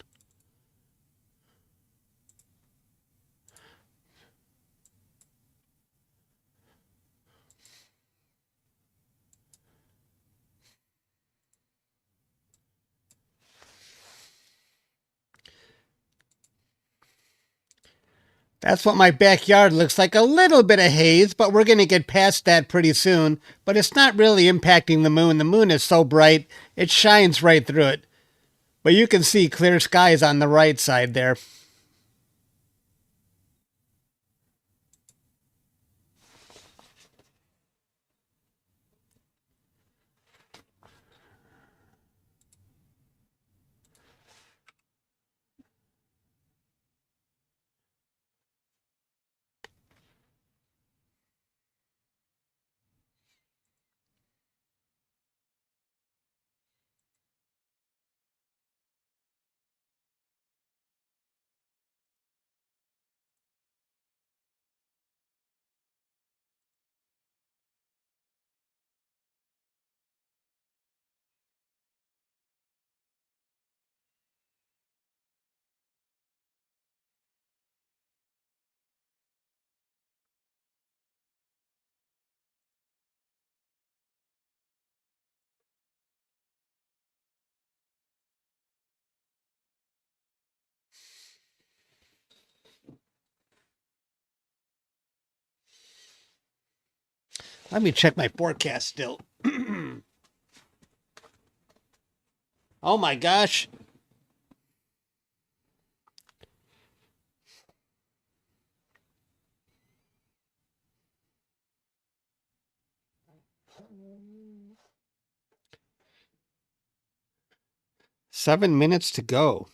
That's what my backyard looks like. A little bit of haze, but we're going to get past that pretty soon. But it's not really impacting the moon. The moon is so bright, it shines right through it. But you can see clear skies on the right side there. Let me check my forecast still. Oh my gosh. Seven minutes to go.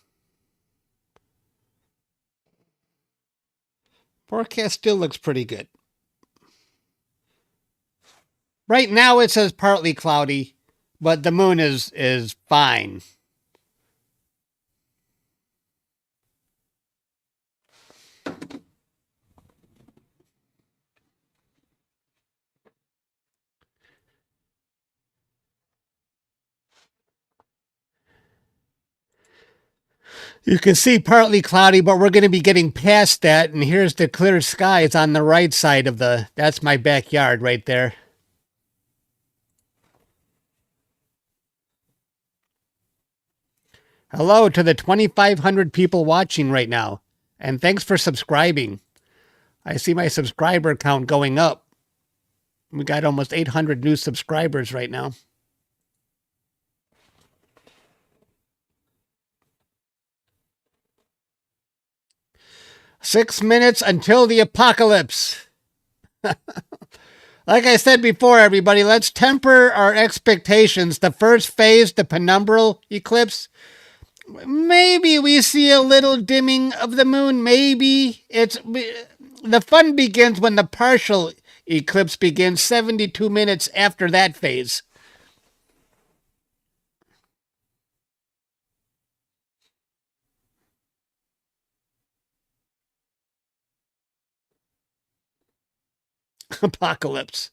Forecast still looks pretty good. Right now it says partly cloudy, but the moon is fine. You can see partly cloudy, but we're going to be getting past that. And here's the clear skies on the right side of that's my backyard right there. Hello to the 2,500 people watching right now. And thanks for subscribing. I see my subscriber count going up. We got almost 800 new subscribers right now. Six minutes until the apocalypse. Like I said before, everybody, let's temper our expectations. The first phase, the penumbral eclipse, maybe we see a little dimming of the moon. Maybe. The fun begins when the partial eclipse begins 72 minutes after that phase. Apocalypse.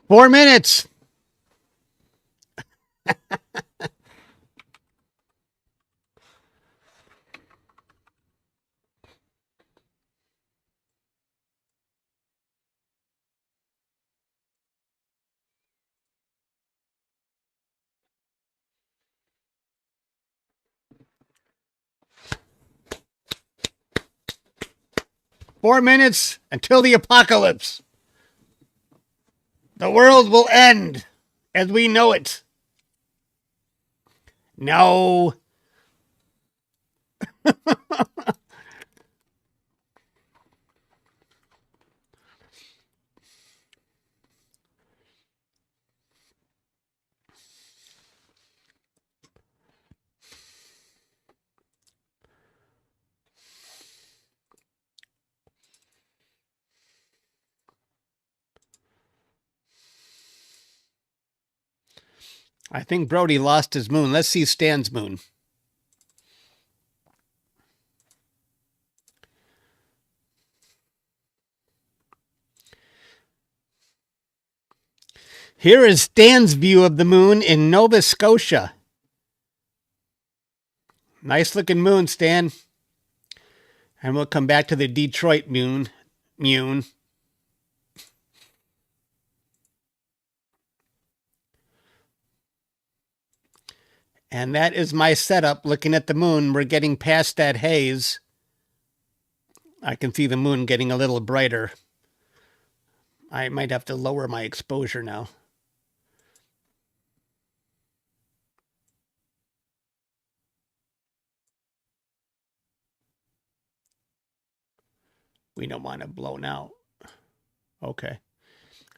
Four minutes. Four minutes until the apocalypse. The world will end as we know it. No. I think Brody lost his moon. Let's see Stan's moon. Here is Stan's view of the moon in Nova Scotia. Nice looking moon, Stan. And we'll come back to the Detroit moon. And that is my setup looking at the moon. We're getting past that haze. I can see the moon getting a little brighter. I might have to lower my exposure now. We don't want to blow now. Okay.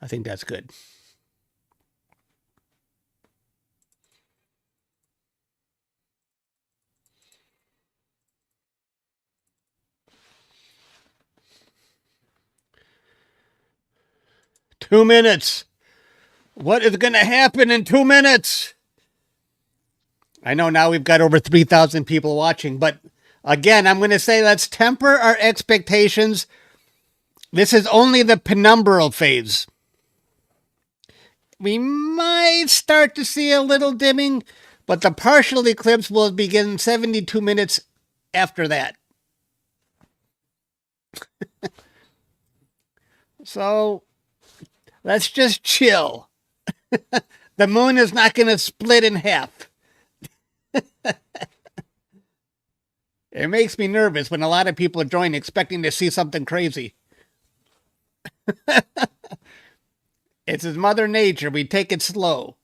I think that's good. Two minutes. What is going to happen in 2 minutes? I know now we've got over 3,000 people watching, but again, I'm going to say let's temper our expectations. This is only the penumbral phase. We might start to see a little dimming, but the partial eclipse will begin 72 minutes after that. So let's just chill. The moon is not going to split in half. It makes me nervous when a lot of people join expecting to see something crazy. It's as Mother Nature. We take it slow.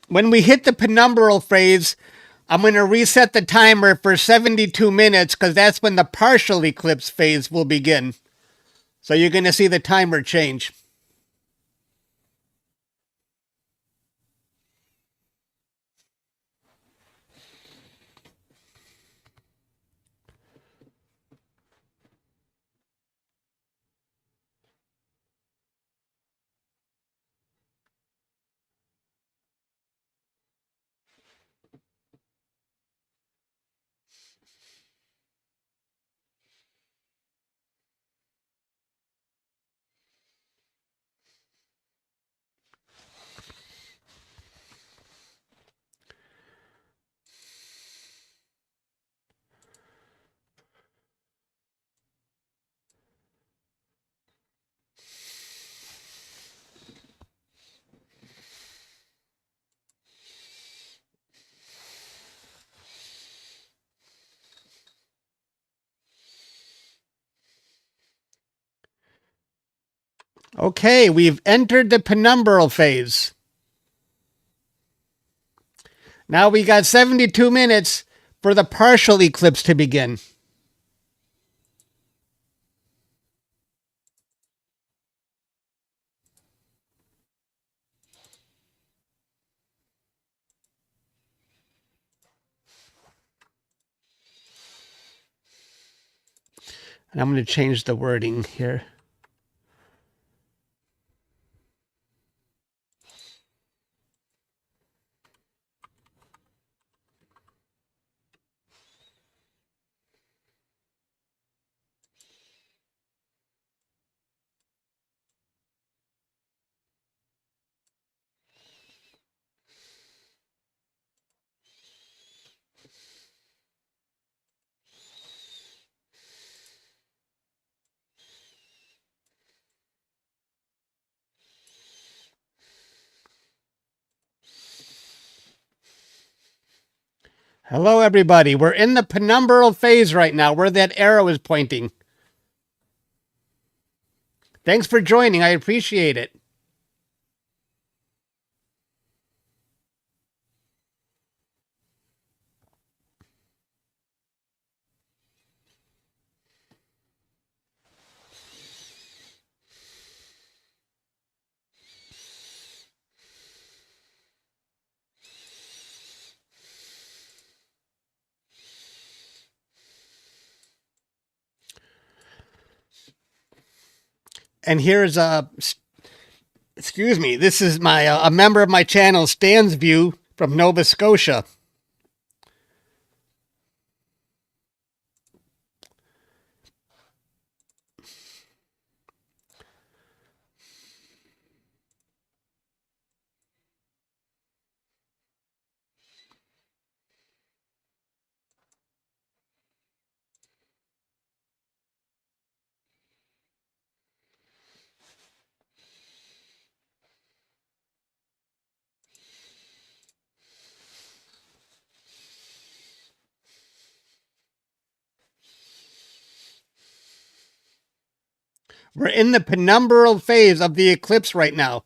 When we hit the penumbral phase, I'm going to reset the timer for 72 minutes because that's when the partial eclipse phase will begin. So you're going to see the timer change. Okay, we've entered the penumbral phase. Now we got 72 minutes for the partial eclipse to begin. And I'm going to change the wording here. Hello, everybody. We're in the penumbral phase right now, where that arrow is pointing. Thanks for joining. I appreciate it. And here's excuse me, this is my a member of my channel, Stan's view from Nova Scotia. We're in the penumbral phase of the eclipse right now.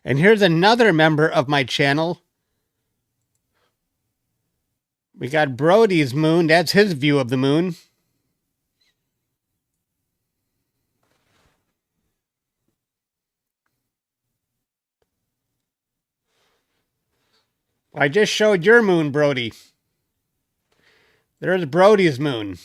And here's another member of my channel. We got Brody's moon. That's his view of the moon. I just showed your moon, Brody. There's Brody's moon.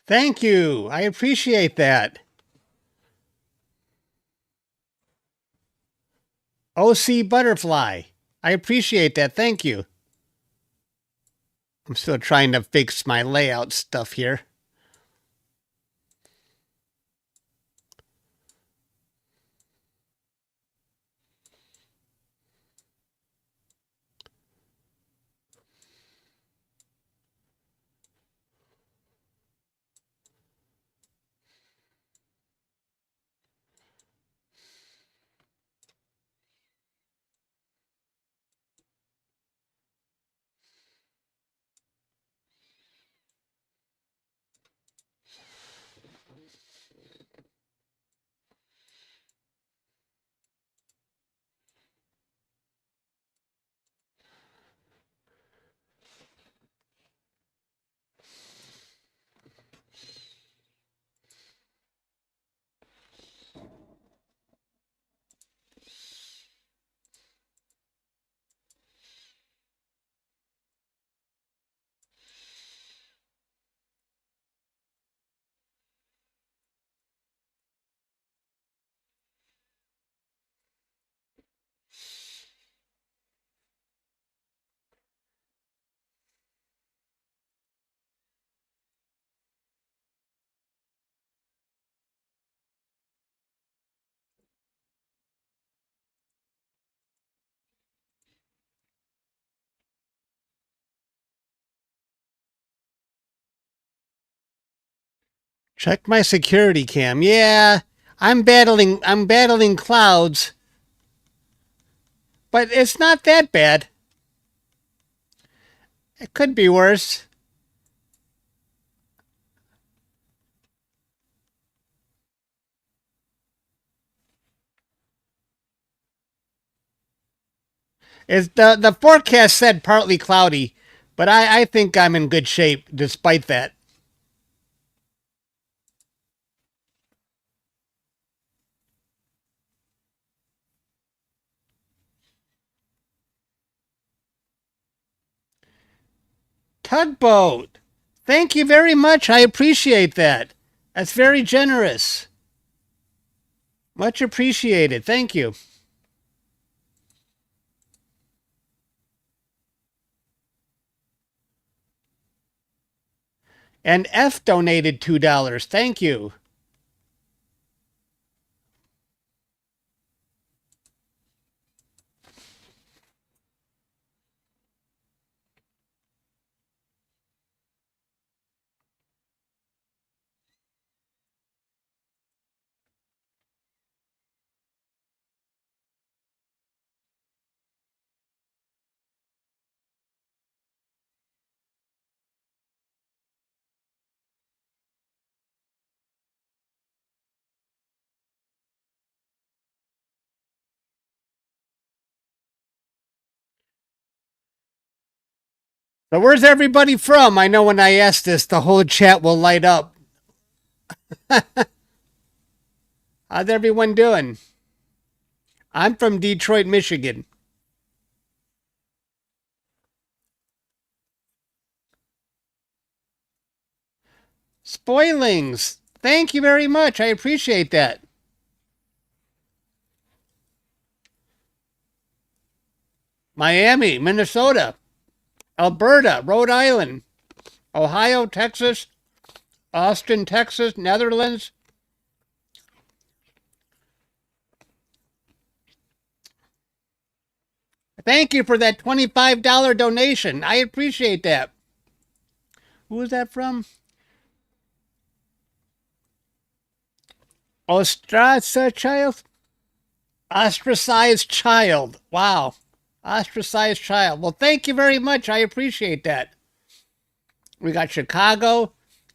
Thank you. I appreciate that. OC Butterfly. I appreciate that. Thank you. I'm still trying to fix my layout stuff here. Check my security cam. Yeah, I'm battling clouds. But it's not that bad. It could be worse. It's the forecast said partly cloudy, but I think I'm in good shape despite that. Tugboat. Thank you very much. I appreciate that. That's very generous. Much appreciated. Thank you. And F donated $2. Thank you. So where's everybody from? I know when I ask this, the whole chat will light up. How's everyone doing? I'm from Detroit, Michigan. Spoilings. Thank you very much. I appreciate that. Miami, Minnesota, Alberta, Rhode Island, Ohio, Texas, Austin, Texas, Netherlands. Thank you for that $25 donation. I appreciate that. Who is that from? Child? Ostracized child. Wow. Ostracized child. Well, thank you very much. I appreciate that. We got Chicago,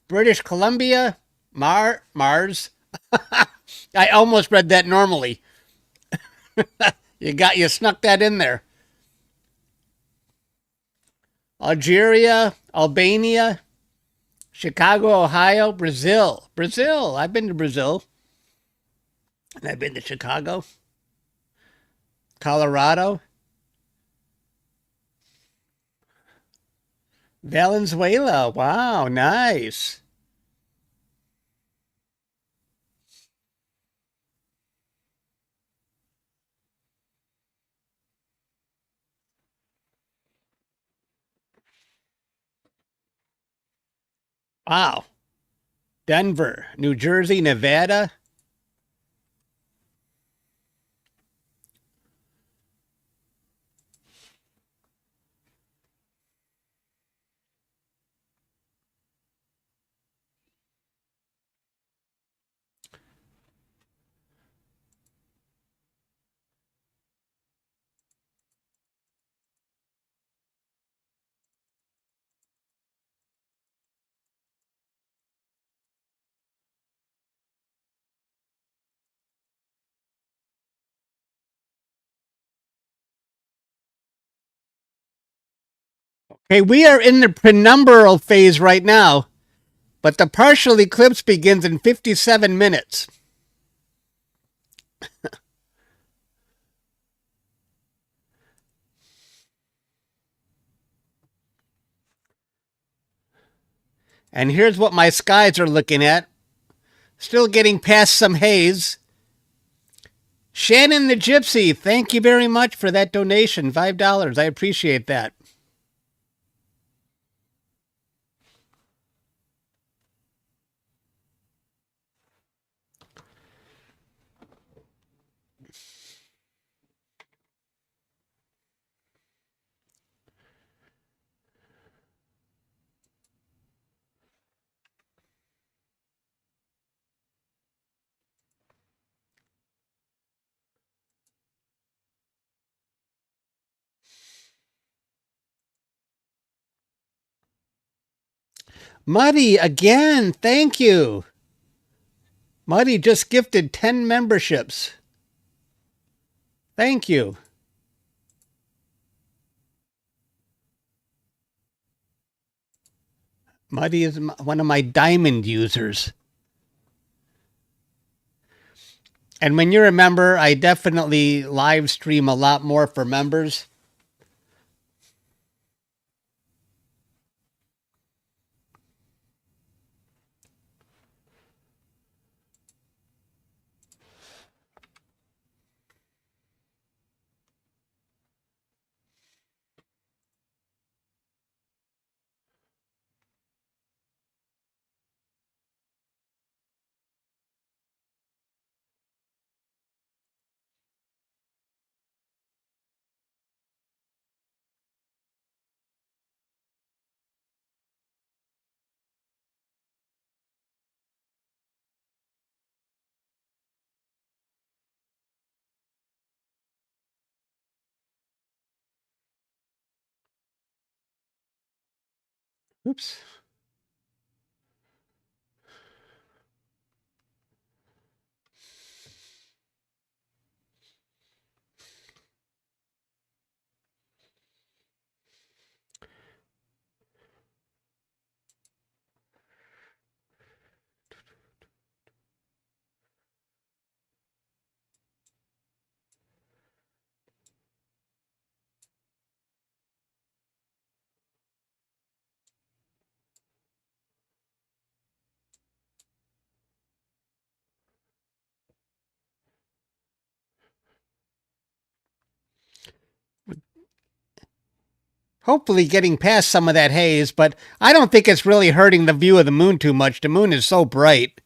British Columbia, Mars. I almost read that normally. You snuck that in there. Algeria, Albania, Chicago, Ohio, Brazil. Brazil. I've been to Brazil. And I've been to Chicago. Colorado. Valenzuela. Wow, nice. Wow. Denver, New Jersey, Nevada. Okay, we are in the penumbral phase right now, but the partial eclipse begins in 57 minutes. And here's what my skies are looking at. Still getting past some haze. Shannon the Gypsy, thank you very much for that donation. $5. I appreciate that. Muddy, again, thank you. Muddy just gifted 10 memberships. Thank you. Muddy is one of my diamond users. And when you're a member, I definitely live stream a lot more for members. Oops. Hopefully getting past some of that haze, but I don't think it's really hurting the view of the moon too much. The moon is so bright.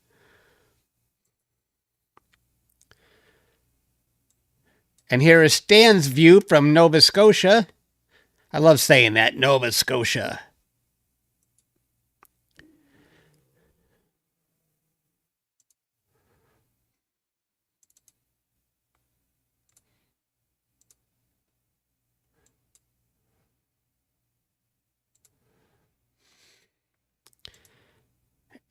And here is Stan's view from Nova Scotia. I love saying that, Nova Scotia.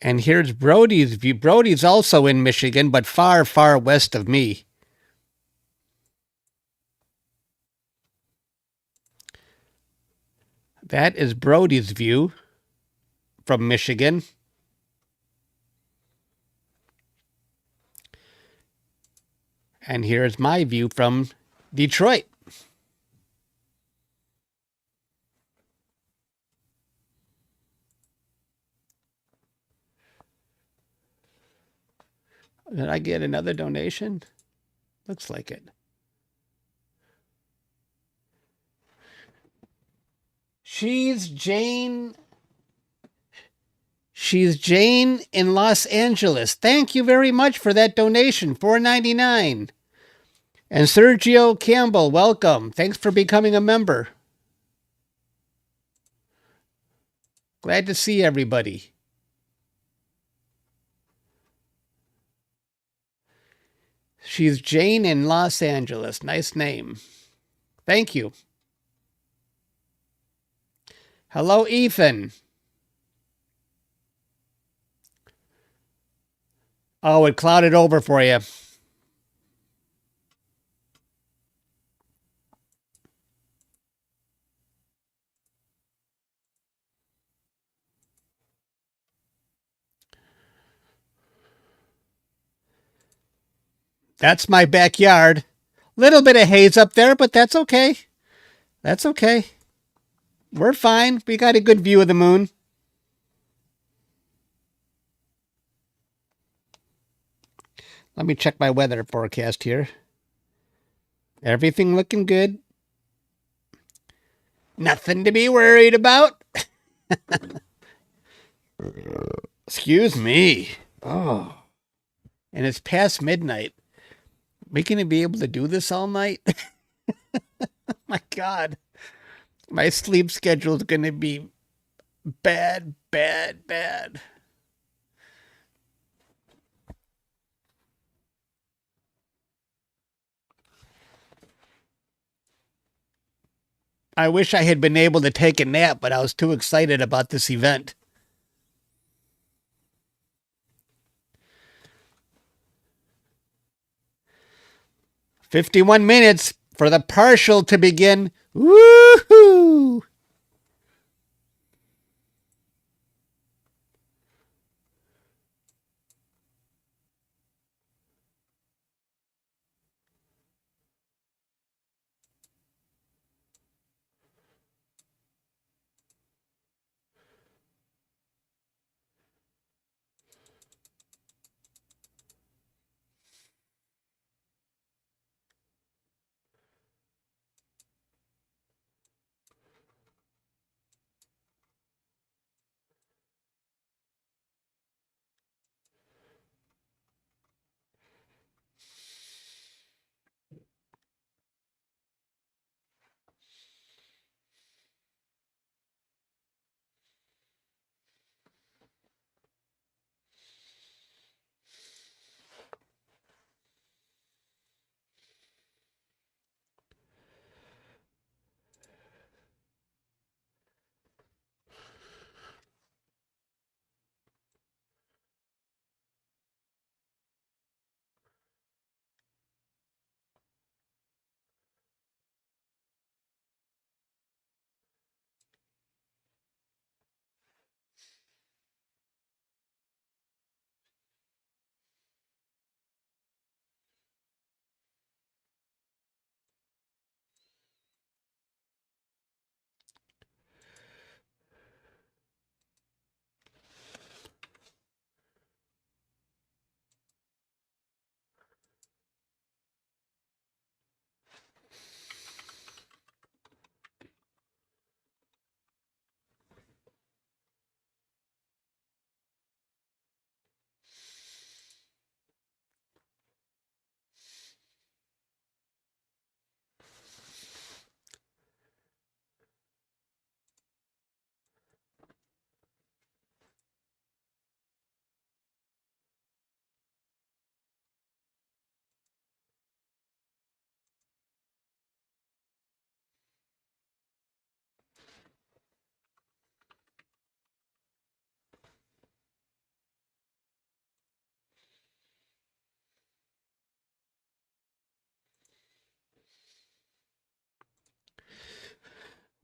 And here's Brody's view. Brody's also in Michigan, but far, far west of me. That is Brody's view from Michigan. And here's my view from Detroit. Did I get another donation? Looks like it. She's Jane in Los Angeles. Thank you very much for that donation, $4.99. And Sergio Campbell, welcome. Thanks for becoming a member. Glad to see everybody. She's Jane in Los Angeles. Nice name. Thank you. Hello, Ethan. Oh, it clouded over for you. That's my backyard. Little bit of haze up there, but that's okay. That's okay. We're fine. We got a good view of the moon. Let me check my weather forecast here. Everything looking good. Nothing to be worried about. Excuse me. Oh. And it's past midnight. We going to be able to do this all night? My God. My sleep schedule is going to be bad, bad, bad. I wish I had been able to take a nap, but I was too excited about this event. "51 minutes for the partial to begin." Woohoo!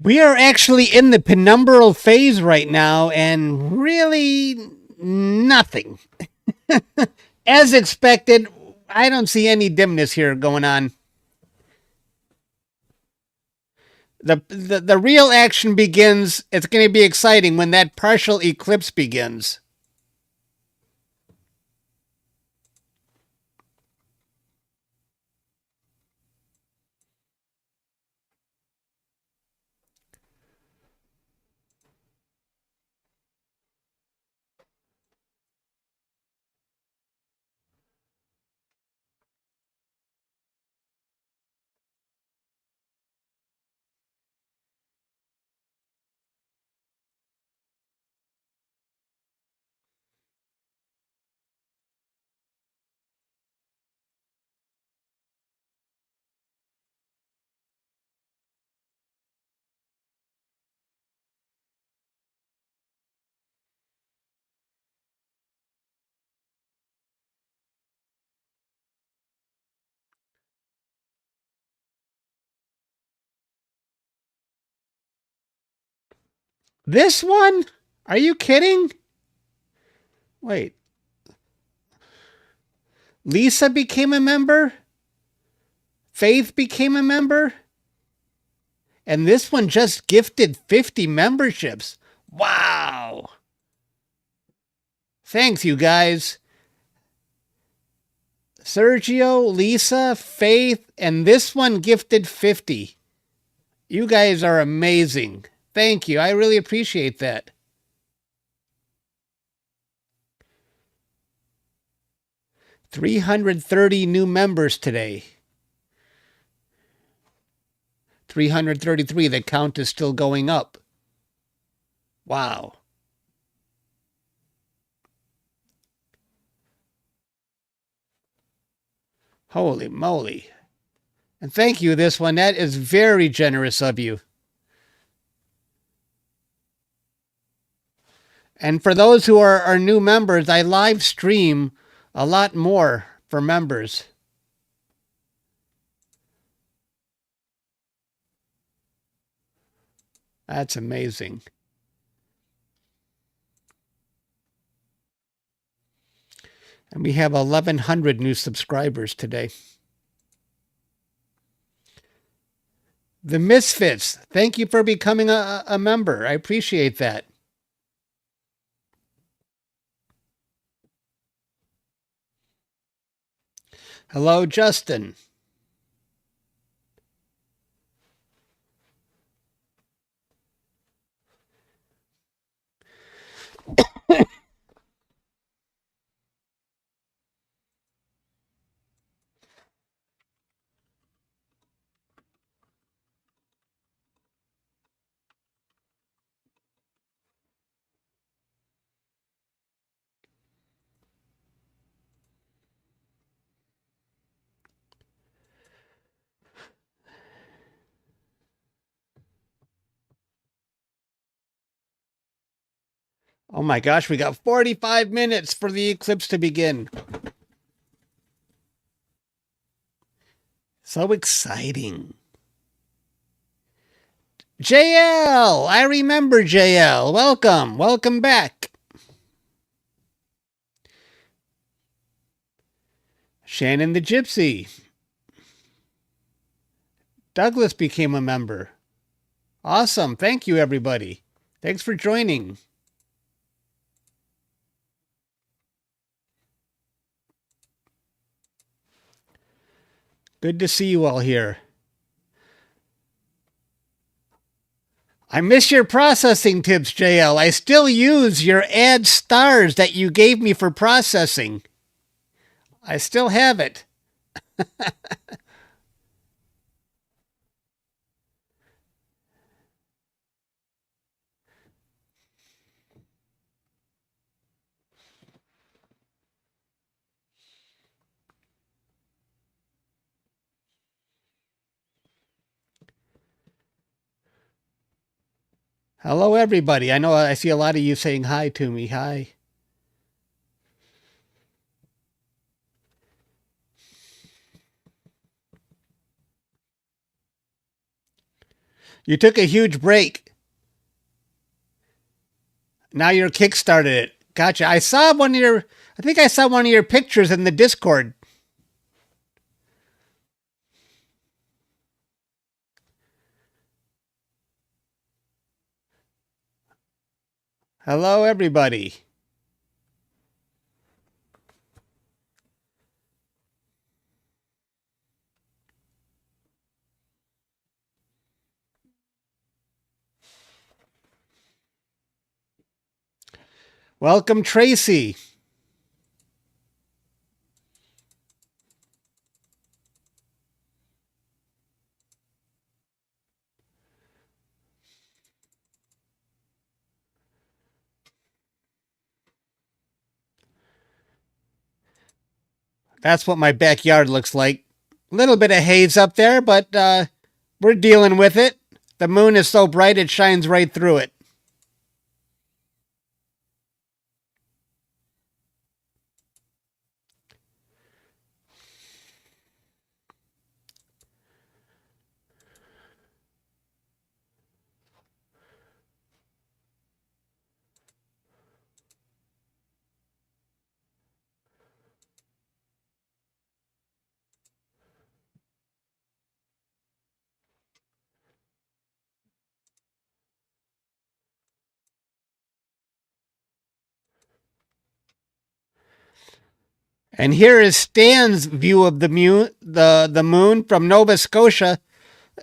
We are actually in the penumbral phase right now, and really nothing. As expected, I don't see any dimness here going on. The real action begins. It's going to be exciting when that partial eclipse begins. This one? Are you kidding? Wait. Lisa became a member? Faith became a member? And this one just gifted 50 memberships. Wow. Thanks, you guys. Sergio, Lisa, Faith, and this one gifted 50. You guys are amazing. Thank you. I really appreciate that. $330 new members today. 333. The count is still going up. Wow. Holy moly. And thank you, this one. That is very generous of you. And for those who are new members, I live stream a lot more for members. That's amazing. And we have 1,100 new subscribers today. The Misfits, thank you for becoming a member. I appreciate that. Hello, Justin. Oh my gosh, we got 45 minutes for the eclipse to begin. So exciting. JL, I remember JL. Welcome. Welcome back. Shannon the Gypsy. Douglas became a member. Awesome. Thank you, everybody. Thanks for joining. Good to see you all here. I miss your processing tips, JL. I still use your add stars that you gave me for processing. I still have it. Hello, everybody. I know I see a lot of you saying hi to me. Hi. You took a huge break. Now you're kickstarted it. Gotcha. I think I saw one of your pictures in the Discord. Hello, everybody. Welcome, Tracy. That's what my backyard looks like. A little bit of haze up there, but we're dealing with it. The moon is so bright it shines right through it. And here is Stan's view of the moon from Nova Scotia.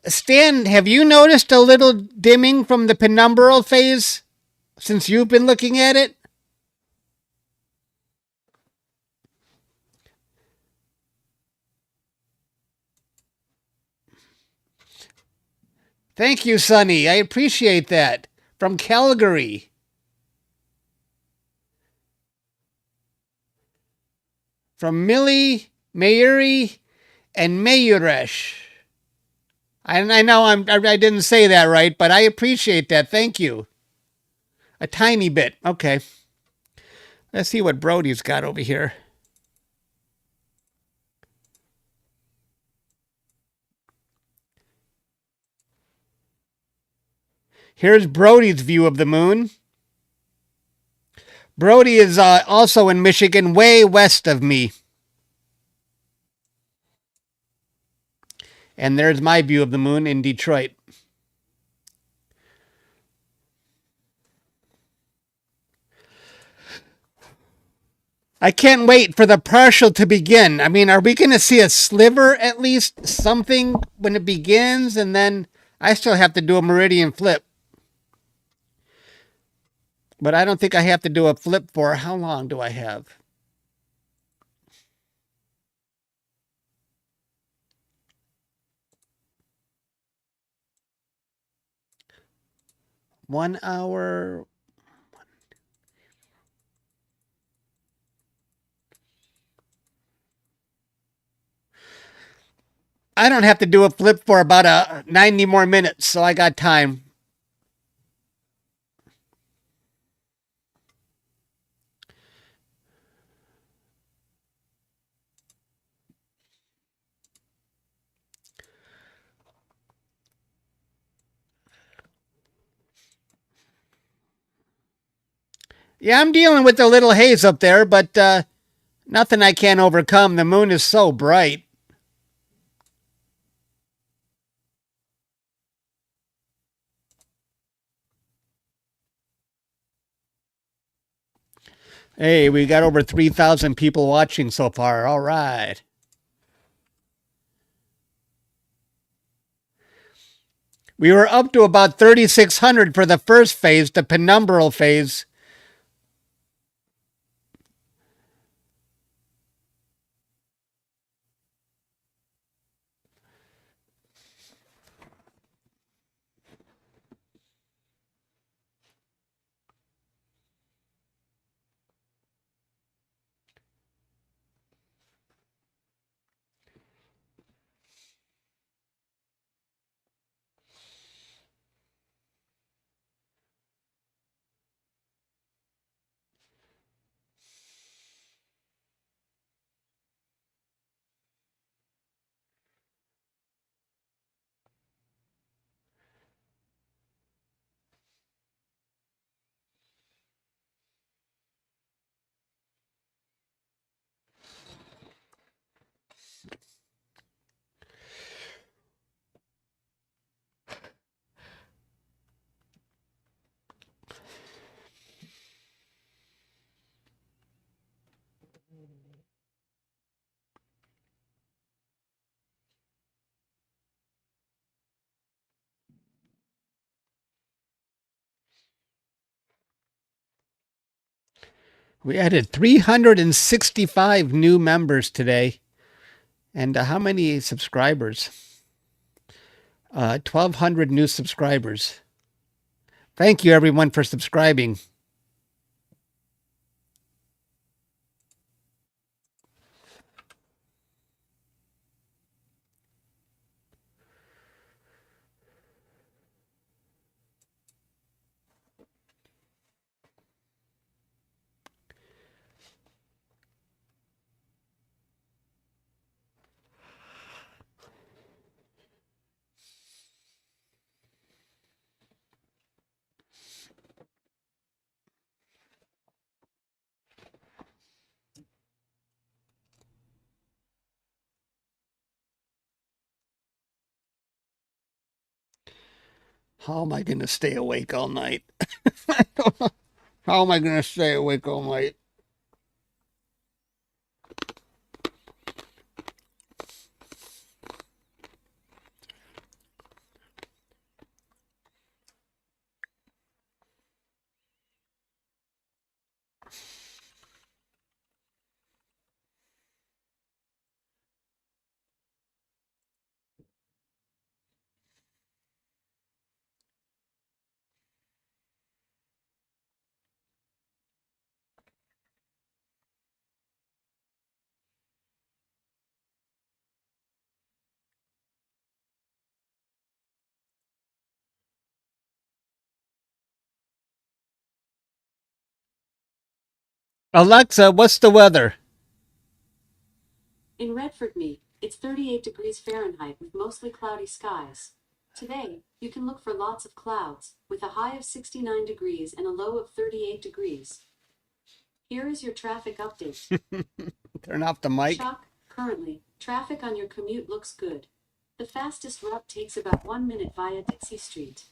Stan, have you noticed a little dimming from the penumbral phase since you've been looking at it? Thank you, Sonny. I appreciate that. From Calgary. From Millie, Mayuri, and Mayuresh. I know I didn't say that right, but I appreciate that. Thank you. A tiny bit. Okay. Let's see what Brody's got over here. Here's Brody's view of the moon. Brody is also in Michigan, way west of me. And there's my view of the moon in Detroit. I can't wait for the partial to begin. I mean, are we going to see a sliver at least, something when it begins? And then I still have to do a meridian flip. But I don't think I have to do a flip for, how long do I have? One hour. I don't have to do a flip for about 90 more minutes, so I got time. Yeah, I'm dealing with a little haze up there, but nothing I can't overcome. The moon is so bright. Hey, we got over 3,000 people watching so far. All right. We were up to about 3,600 for the first phase, the penumbral phase. We added 365 new members today. And how many subscribers? 1,200 new subscribers. Thank you, everyone, for subscribing. How am I going to stay awake all night? I don't know. How am I going to stay awake all night? Alexa, what's the weather? In Redford, Me, it's 38 degrees Fahrenheit with mostly cloudy skies. Today, you can look for lots of clouds, with a high of 69 degrees and a low of 38 degrees. Here is your traffic update. Turn off the mic. Chuck, currently, traffic on your commute looks good. The fastest route takes about 1 minute via Dixie Street.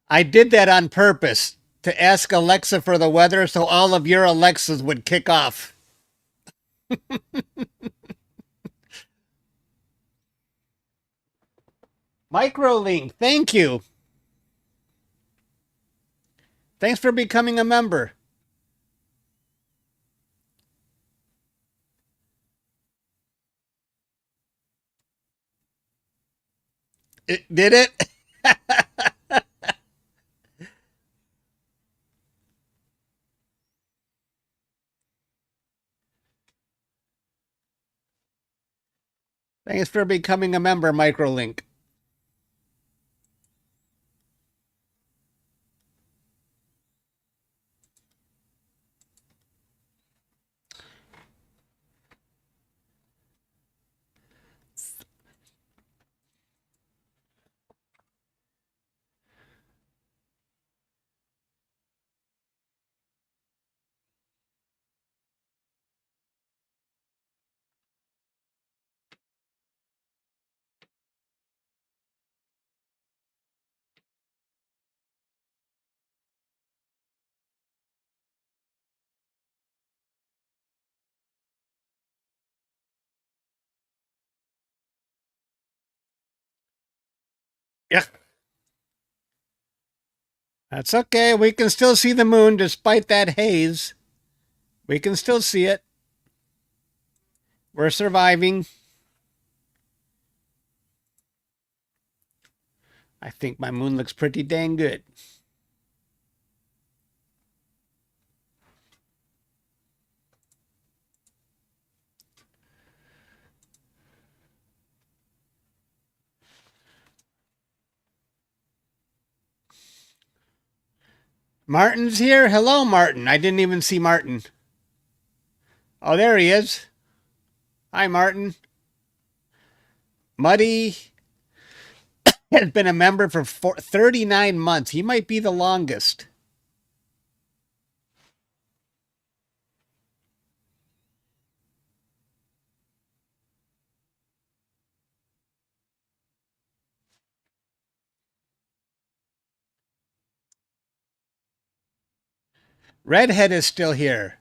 I did that on purpose to ask Alexa for the weather so all of your Alexas would kick off. Microlink, thank you. Thanks for becoming a member. Did it? Thanks for becoming a member, Microlink. Yeah. That's okay. We can still see the moon despite that haze. We can still see it. We're surviving. I think my moon looks pretty dang good. Martin's here. Hello, Martin. I didn't even see Martin. Oh, there he is. Hi, Martin. Muddy has been a member for 39 months. He might be the longest. Redhead is still here.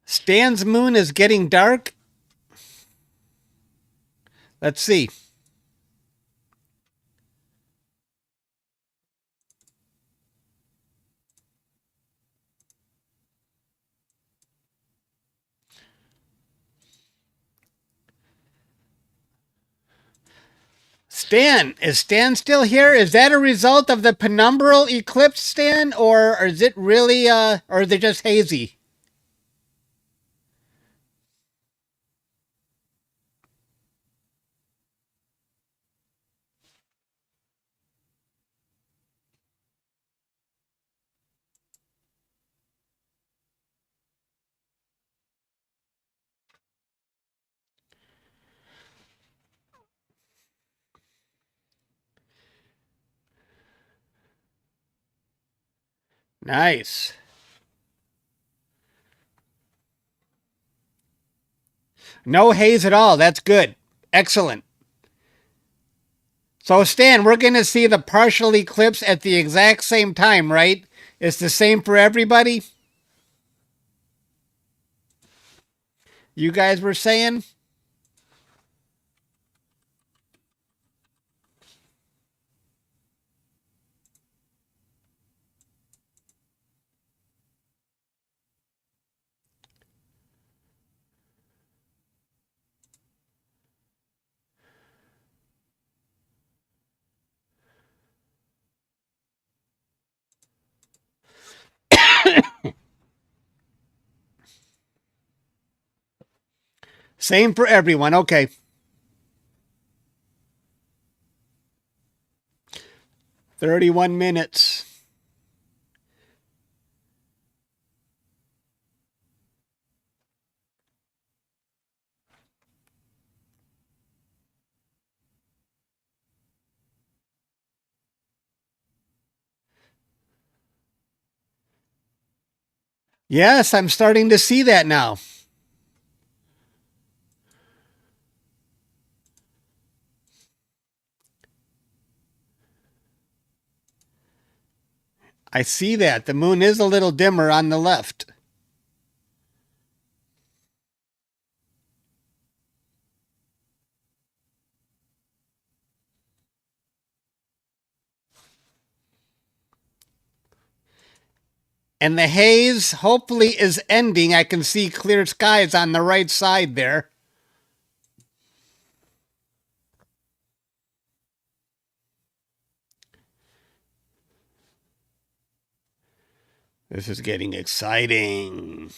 Stan's moon is getting dark. Let's see. Stan, is Stan still here? Is that a result of the penumbral eclipse, Stan? Or is it really, or is it just hazy? Nice. No haze at all. That's good. Excellent. So, Stan, we're going to see the partial eclipse at the exact same time, right? It's the same for everybody? You guys were saying? Same for everyone. Okay. "31 minutes. Yes, I'm starting to see that now. I see that. The moon is a little dimmer on the left. And the haze hopefully is ending. I can see clear skies on the right side there. This is getting exciting.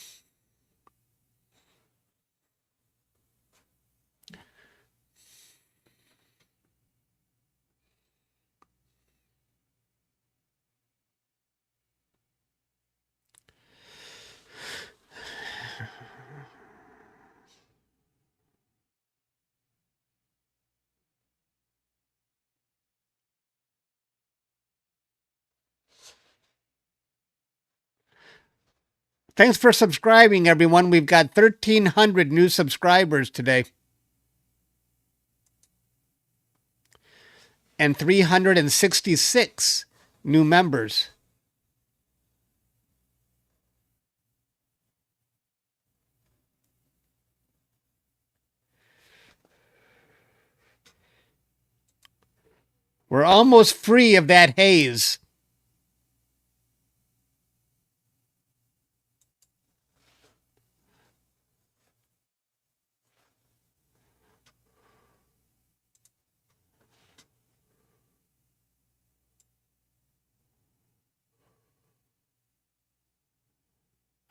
Thanks for subscribing, everyone. We've got 1,300 new subscribers today. And 366 new members. We're almost free of that haze.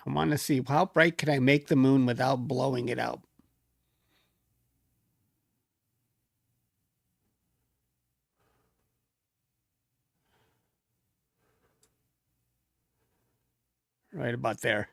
I want to see how bright can I make the moon without blowing it out. Right about there.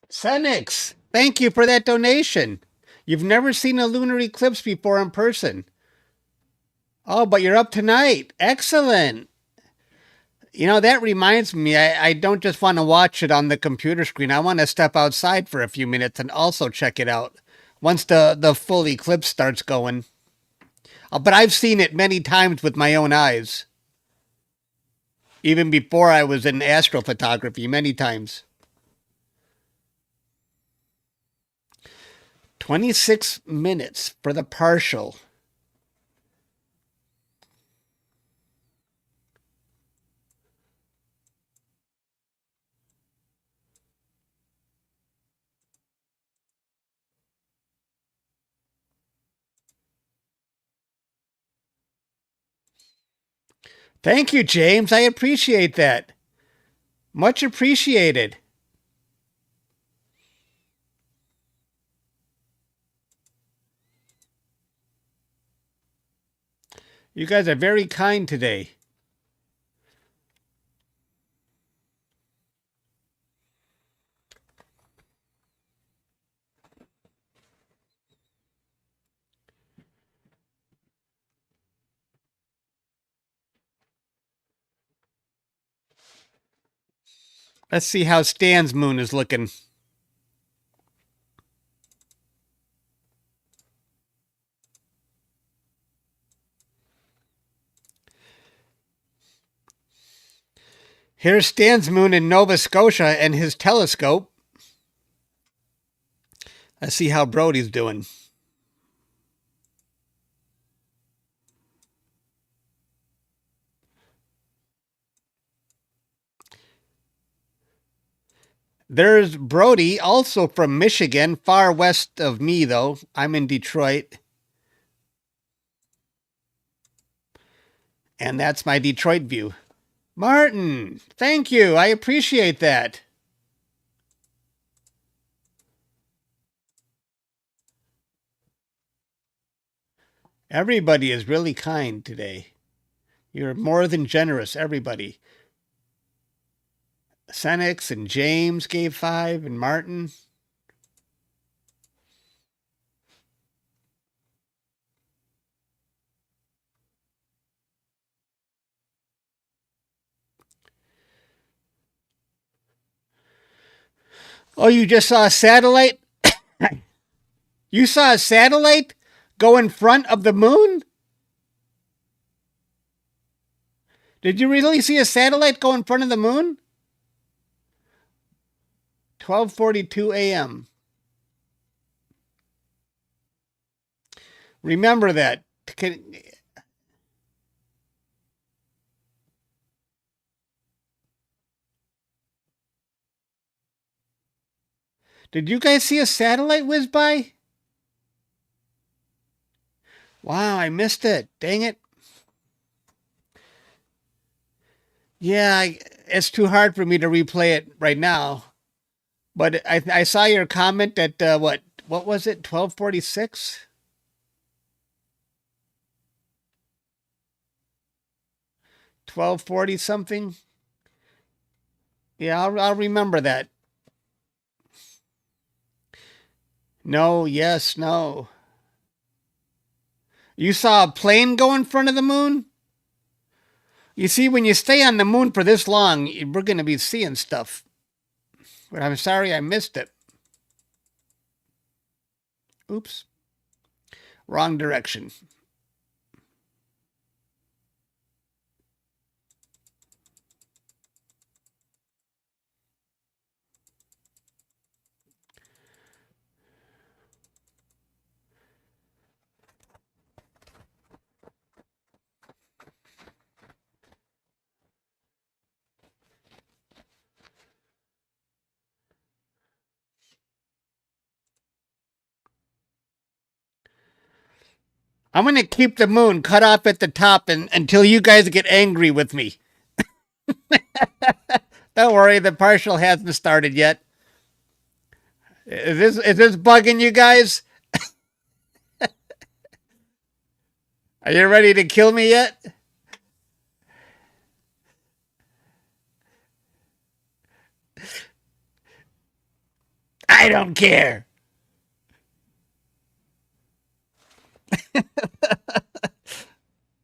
Senix, thank you for that donation. You've never seen a lunar eclipse before in person. Oh, but you're up tonight. Excellent. You know, that reminds me, I don't just want to watch it on the computer screen. I want to step outside for a few minutes and also check it out once the full eclipse starts going. But I've seen it many times with my own eyes. Even before I was in astrophotography, many times. 26 minutes for the partial. Thank you, James. I appreciate that. Much appreciated. You guys are very kind today. Let's see how Stan's moon is looking. Here's Stan's moon in Nova Scotia and his telescope. Let's see how Brody's doing. There's Brody, also from Michigan, far west of me, though. I'm in Detroit. And that's my Detroit view. Martin, thank you. I appreciate that. Everybody is really kind today. You're more than generous, everybody. Senex and James gave 5, and Martin. Oh, you just saw a satellite? You saw a satellite go in front of the moon? Did you really see a satellite go in front of the moon? 12:42 a.m. Remember that. Did you guys see a satellite whiz by? Wow, I missed it. Dang it. Yeah, it's too hard for me to replay it right now. But I saw your comment at what was it? 12:46? 12:40 something? Yeah, I'll remember that. No, yes, no. You saw a plane go in front of the moon? You see, when you stay on the moon for this long, we're going to be seeing stuff. But I'm sorry I missed it. Oops. Wrong direction. I'm going to keep the moon cut off at the top until you guys get angry with me. Don't worry, the partial hasn't started yet. Is this bugging you guys? Are you ready to kill me yet? I don't care.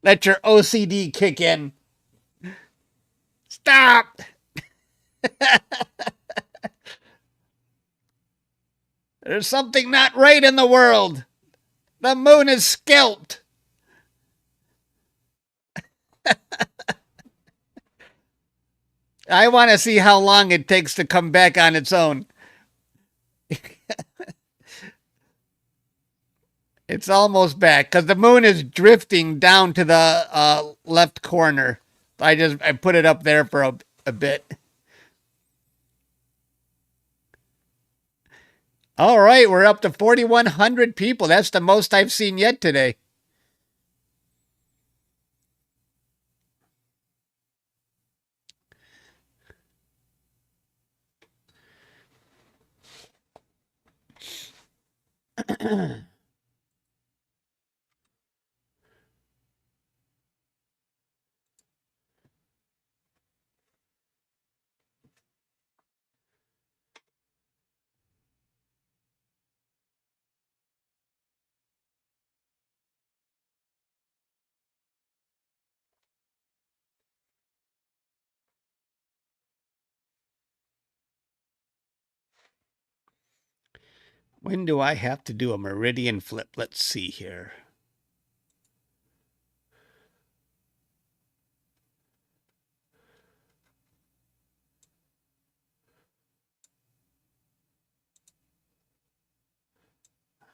Let your OCD kick in. Stop. There's something not right in the world. The moon is scalped. I want to see how long it takes to come back on its own. It's almost back because the moon is drifting down to the left corner. I put it up there for a bit. All right, we're up to 4,100 people. That's the most I've seen yet today. When do I have to do a meridian flip? Let's see here.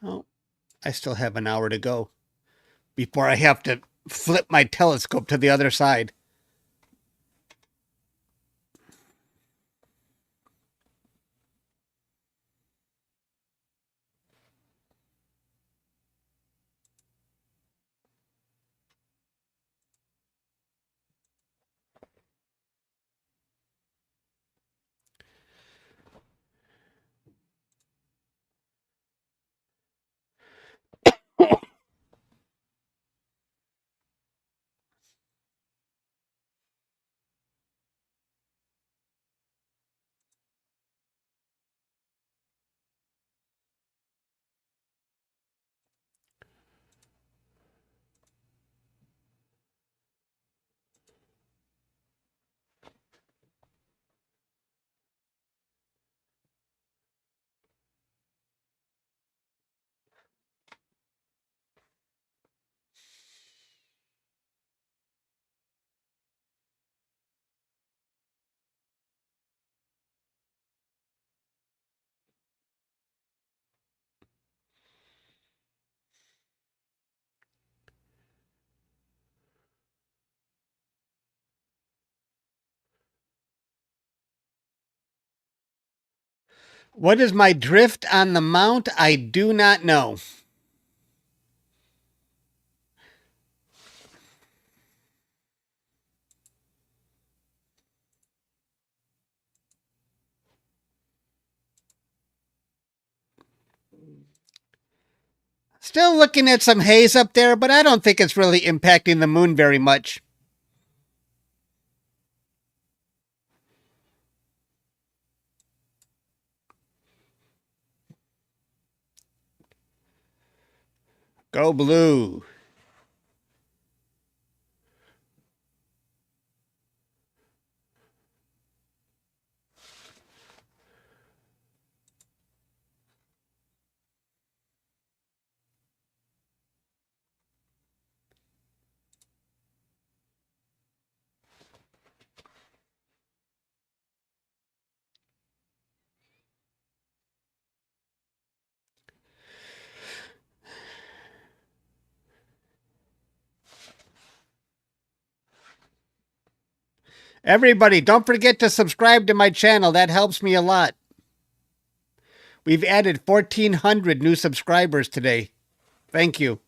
Oh, I still have an hour to go before I have to flip my telescope to the other side. What is my drift on the mount? I do not know. Still looking at some haze up there, but I don't think it's really impacting the moon very much. Go blue. Everybody, don't forget to subscribe to my channel. That helps me a lot. We've added 1,400 new subscribers today. Thank you.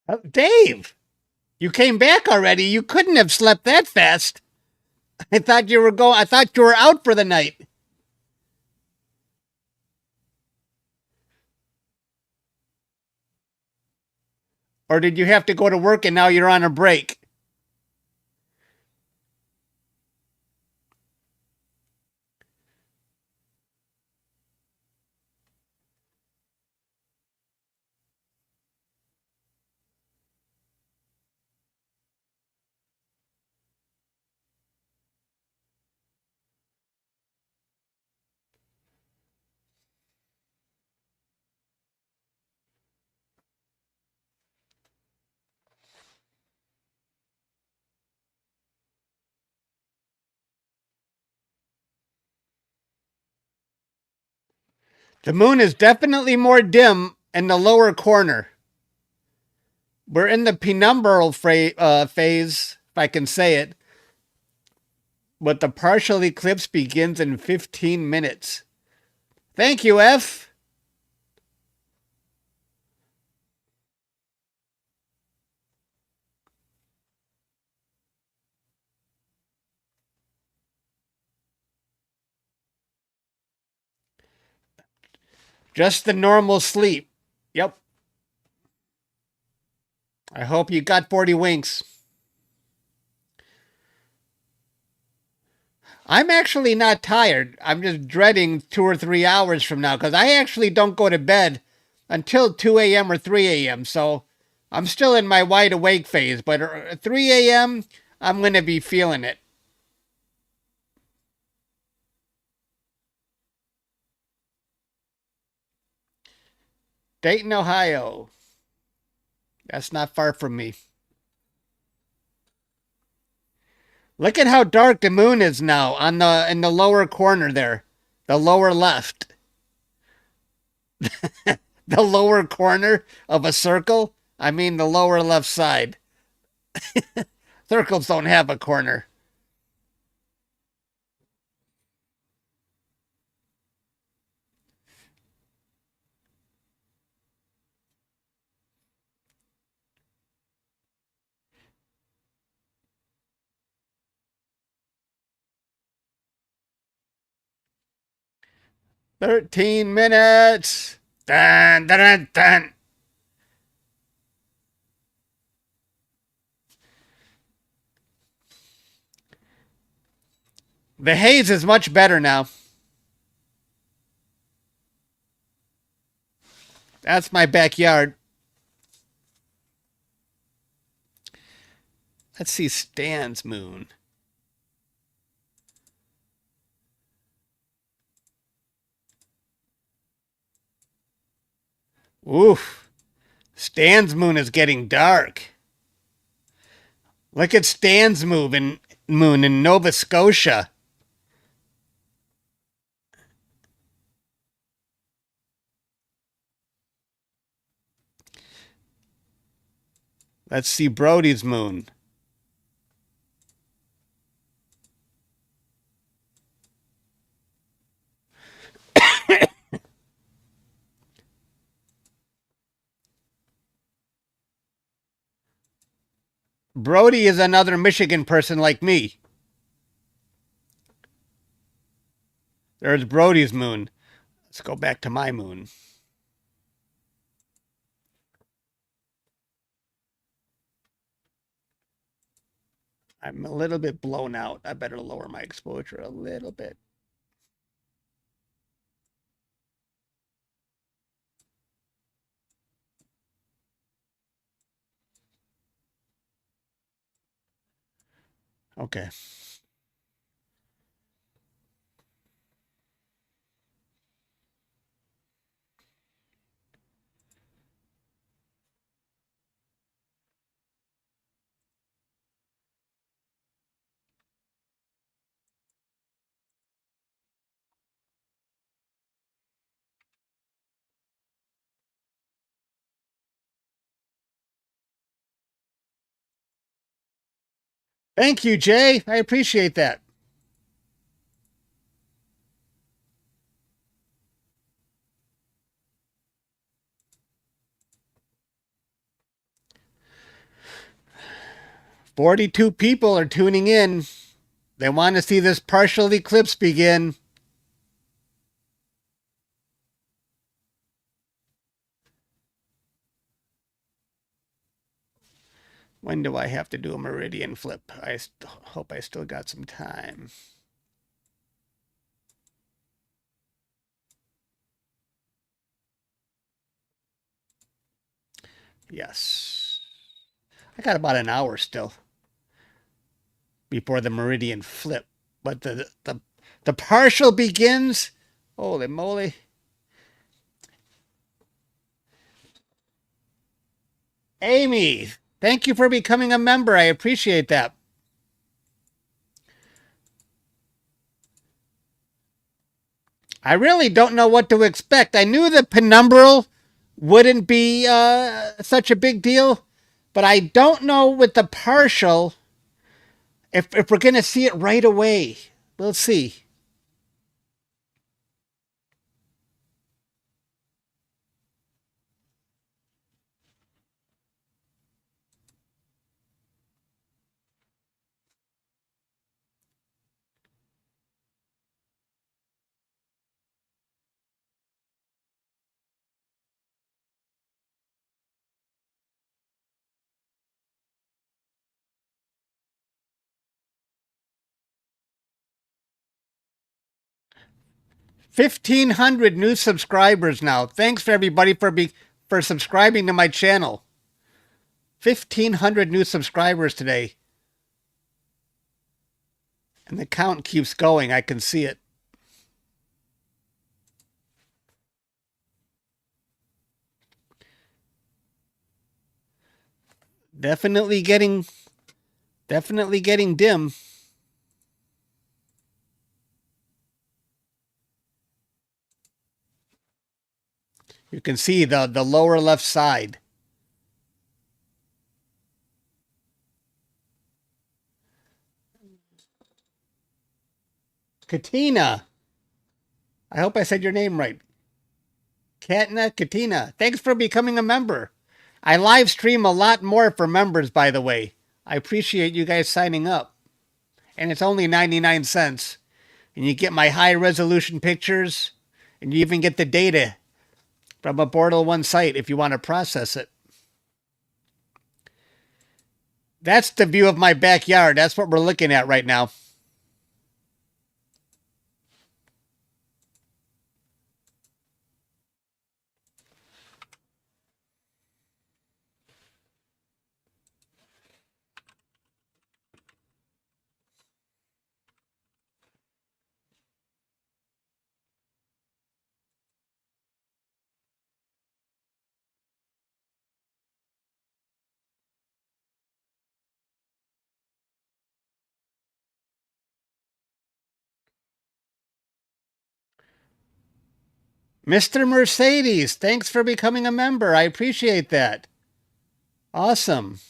Oh, Dave, you came back already. You couldn't have slept that fast. I thought you were out for the night. Or did you have to go to work and now you're on a break? The moon is definitely more dim in the lower corner. We're in the penumbral phase, if I can say it. But the partial eclipse begins in 15 minutes. Thank you, F. Just the normal sleep. Yep. I hope you got 40 winks. I'm actually not tired. I'm just dreading 2 or 3 hours from now because I actually don't go to bed until 2 a.m. or 3 a.m. So I'm still in my wide awake phase. But at 3 a.m., I'm going to be feeling it. Dayton, Ohio. That's not far from me. Look at how dark the moon is now in the lower corner there. The lower left. The lower corner of a circle. I mean the lower left side. Circles don't have a corner. "13 minutes. Dun, dun, dun, dun. The haze is much better now. That's my backyard. Let's see Stan's moon. Oof. Stan's moon is getting dark. Look at Stan's moon in Nova Scotia. Let's see Brody's moon. Brody is another Michigan person like me. There's Brody's moon. Let's go back to my moon. I'm a little bit blown out. I better lower my exposure a little bit. Okay. Thank you, Jay. I appreciate that. "42 people are tuning in. They want to see this partial eclipse begin." When do I have to do a Meridian flip? I hope I still got some time. Yes. I got about an hour still before the Meridian flip. But the partial begins. Holy moly. Amy, thank you for becoming a member. I appreciate that. I really don't know what to expect. I knew the penumbral wouldn't be such a big deal, but I don't know with the partial if we're going to see it right away. We'll see. $1,500 new subscribers now. Thanks for everybody for subscribing to my channel. 1,500 new subscribers today. And the count keeps going. I can see it. Definitely getting dim. You can see the lower left side. Katina. I hope I said your name right. Katina. Thanks for becoming a member. I live stream a lot more for members, by the way. I appreciate you guys signing up. And it's only 99 cents. And you get my high resolution pictures. And you even get the data from a Portal 1 site if you want to process it. That's the view of my backyard. That's what we're looking at right now. Mr. Mercedes, thanks for becoming a member. I appreciate that. Awesome.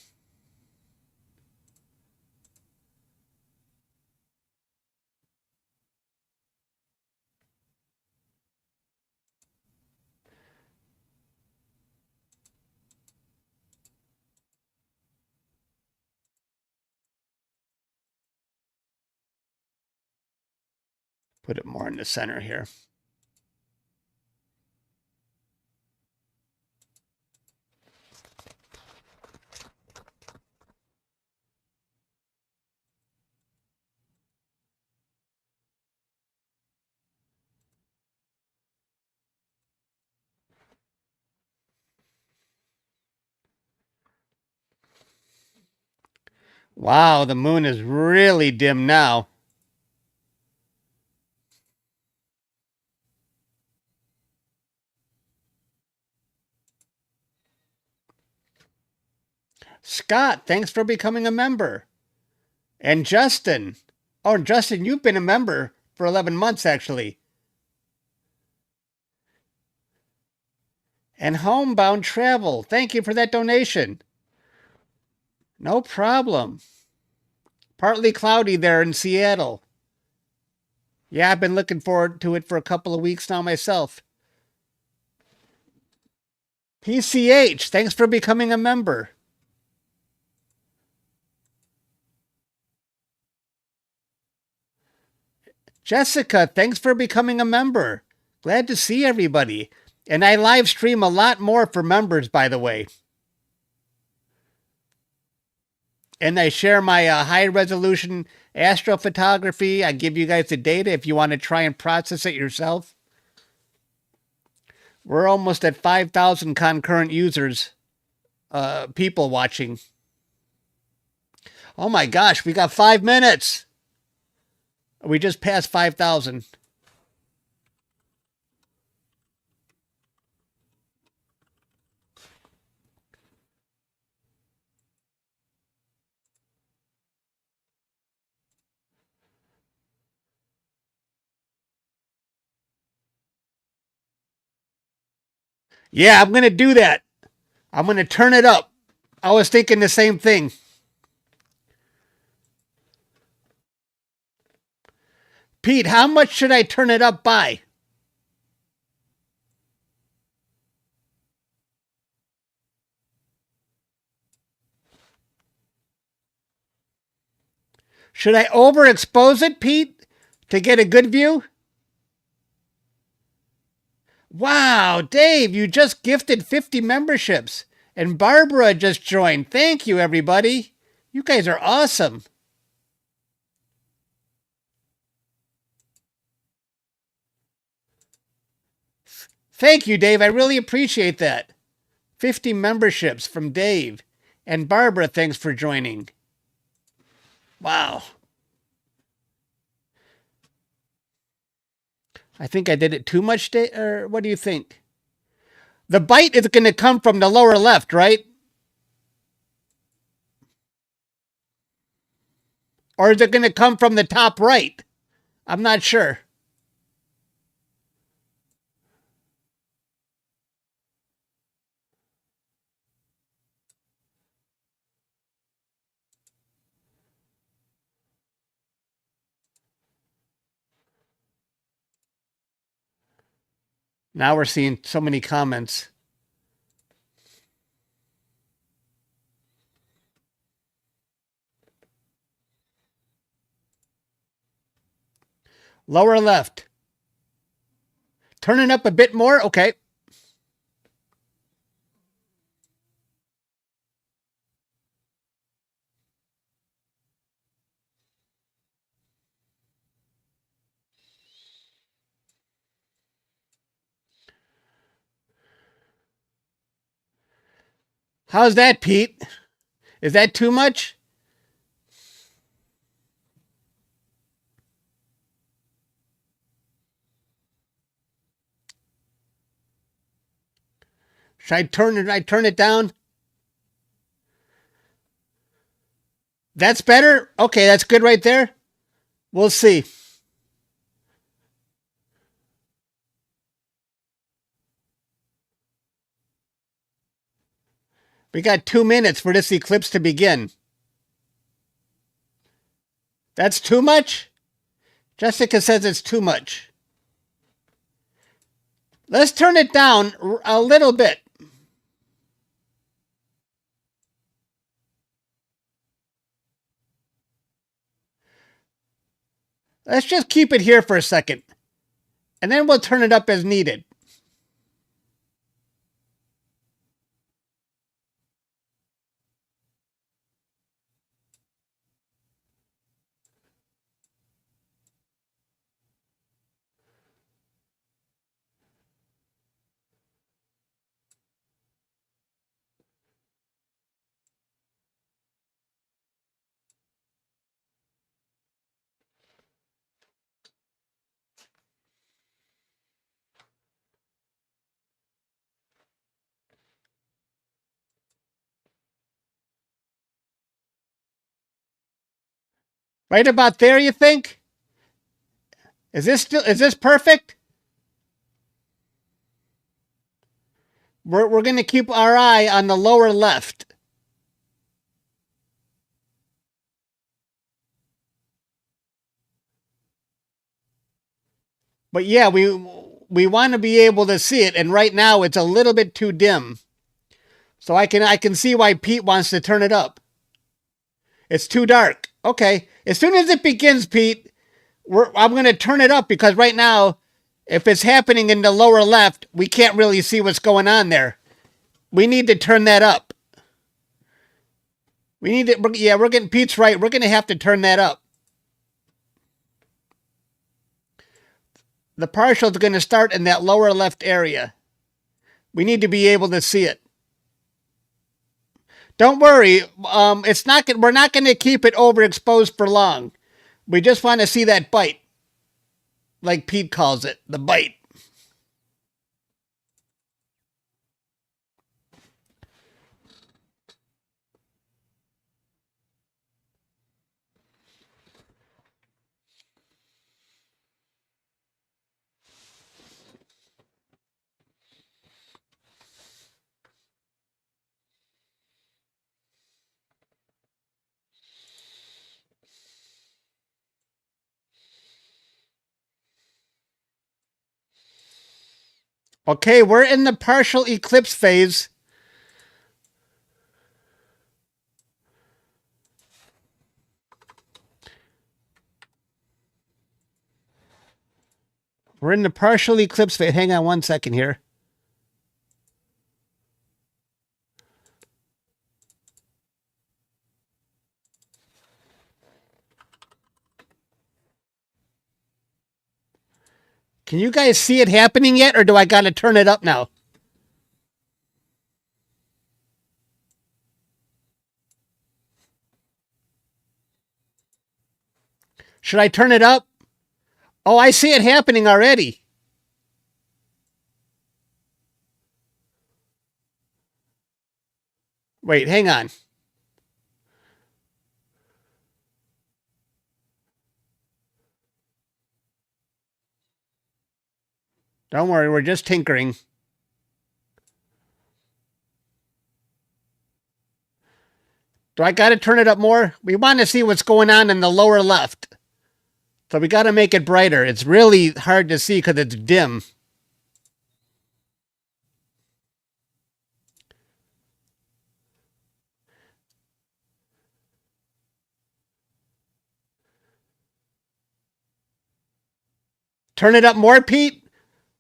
Put it more in the center here. Wow, the moon is really dim now. Scott, thanks for becoming a member. And Justin. Oh, Justin, you've been a member for 11 months, actually. And Homebound Travel, thank you for that donation. No problem. Partly cloudy there in Seattle. Yeah, I've been looking forward to it for a couple of weeks now myself. PCH, thanks for becoming a member. Jessica, thanks for becoming a member. Glad to see everybody. And I live stream a lot more for members, by the way. And I share my high resolution astrophotography. I give you guys the data if you want to try and process it yourself. We're almost at 5,000 concurrent users, people watching. Oh my gosh, we got 5 minutes. We just passed 5,000. Yeah, I'm going to do that. I'm going to turn it up. I was thinking the same thing. Pete, how much should I turn it up by? Should I overexpose it, Pete, to get a good view? Wow, Dave, you just gifted 50 memberships. And Barbara just joined. Thank you, everybody. You guys are awesome. Thank you, Dave. I really appreciate that. 50 memberships from Dave. And Barbara, thanks for joining. Wow. I think I did it too much, Dave, or what do you think? The bite is going to come from the lower left, right? Or is it going to come from the top right? I'm not sure. Now we're seeing so many comments. Lower left. Turning up a bit more. Okay. How's that, Pete? Is that too much? Should I turn it down? That's better? Okay, that's good right there. We'll see. We got 2 minutes for this eclipse to begin. That's too much? Jessica says it's too much. Let's turn it down a little bit. Let's just keep it here for a second. And then we'll turn it up as needed. Right about there, you think? Is this perfect? We're going to keep our eye on the lower left. But yeah, we want to be able to see it, and right now it's a little bit too dim. So I can see why Pete wants to turn it up. It's too dark. Okay. As soon as it begins, Pete, I'm going to turn it up because right now, if it's happening in the lower left, we can't really see what's going on there. We need to turn that up. We're getting Pete's right. We're going to have to turn that up. The partial is going to start in that lower left area. We need to be able to see it. Don't worry. We're not going to keep it overexposed for long. We just want to see that bite. Like Pete calls it, the bite. Okay, we're in the partial eclipse phase. We're in the partial eclipse phase. Hang on 1 second here. Can you guys see it happening yet, or do I got to turn it up now? Should I turn it up? Oh, I see it happening already. Wait, hang on. Don't worry, we're just tinkering. Do I got to turn it up more? We want to see what's going on in the lower left. So we got to make it brighter. It's really hard to see because it's dim. Turn it up more, Pete?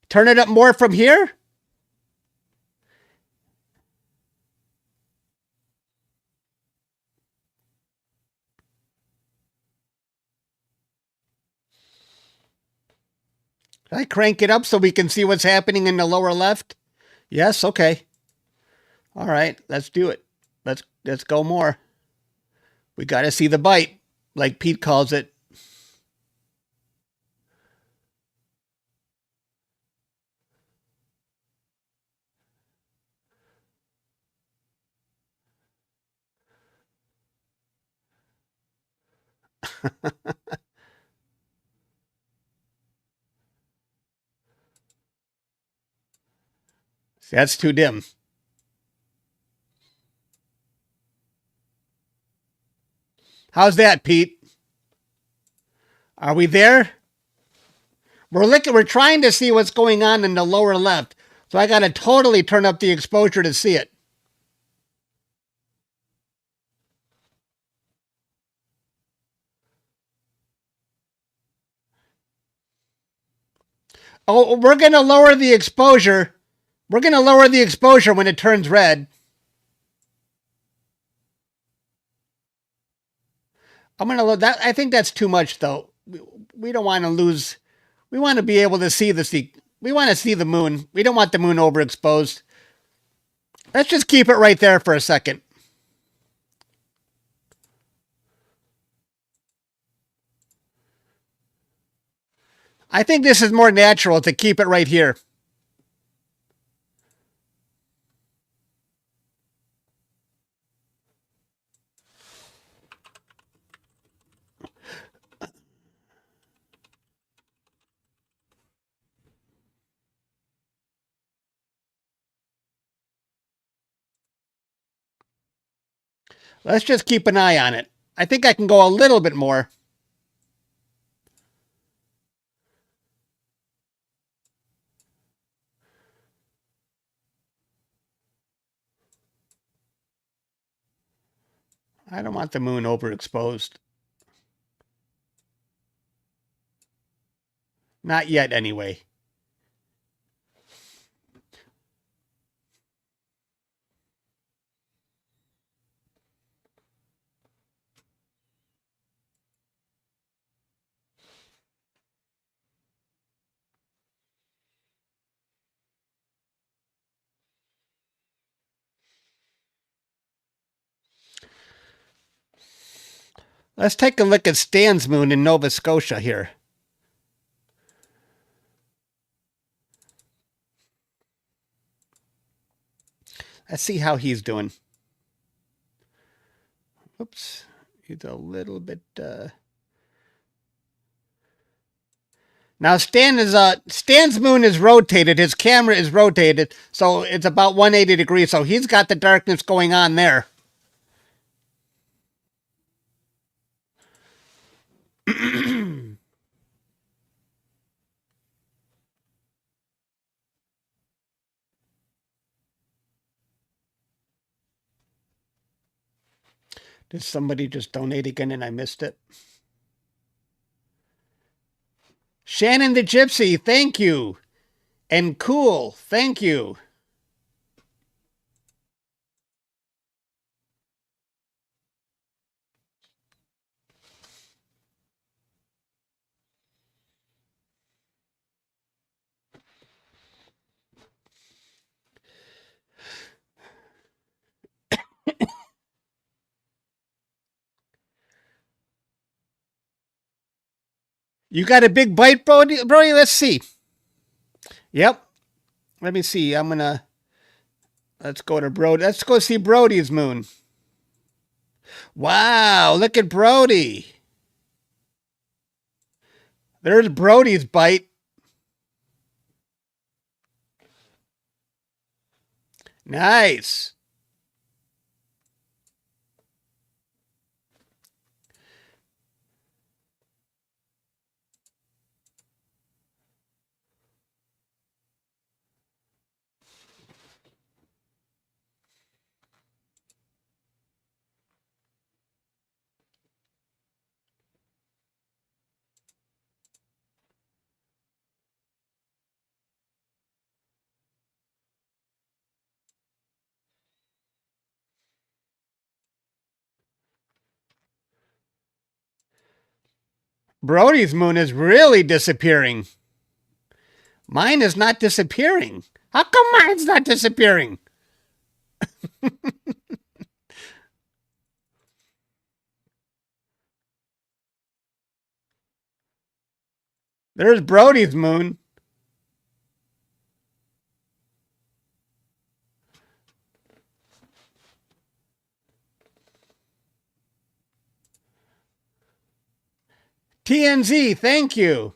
Turn it up more from here? Can I crank it up so we can see what's happening in the lower left? Yes, okay. All right, let's do it. Let's go more. We got to see the bite, like Pete calls it. That's too dim. How's that, Pete? Are we there? We're trying to see what's going on in the lower left. So I got to totally turn up the exposure to see it. Oh, we're going to lower the exposure. We're going to lower the exposure when it turns red. I'm going to load that. I think that's too much, though. We don't want to lose. We want to be able to see we want to see the moon. We don't want the moon overexposed. Let's just keep it right there for a second. I think this is more natural to keep it right here. Let's just keep an eye on it. I think I can go a little bit more. I don't want the moon overexposed. Not yet, anyway. Let's take a look at Stan's moon in Nova Scotia here. Let's see how he's doing. Oops, he's a little bit. Now Stan's moon is rotated. His camera is rotated, so it's about 180 degrees. So he's got the darkness going on there. Did somebody just donate again and I missed it? Shannon the Gypsy, thank you. And Cool, thank you. You got a big bite, Brody? Brody, let's see. Yep. Let me see. Let's go to Brody. Let's go see Brody's moon. Wow, look at Brody. There's Brody's bite. Nice. Brody's moon is really disappearing. Mine is not disappearing. How come mine's not disappearing? There's Brody's moon. TNZ, thank you.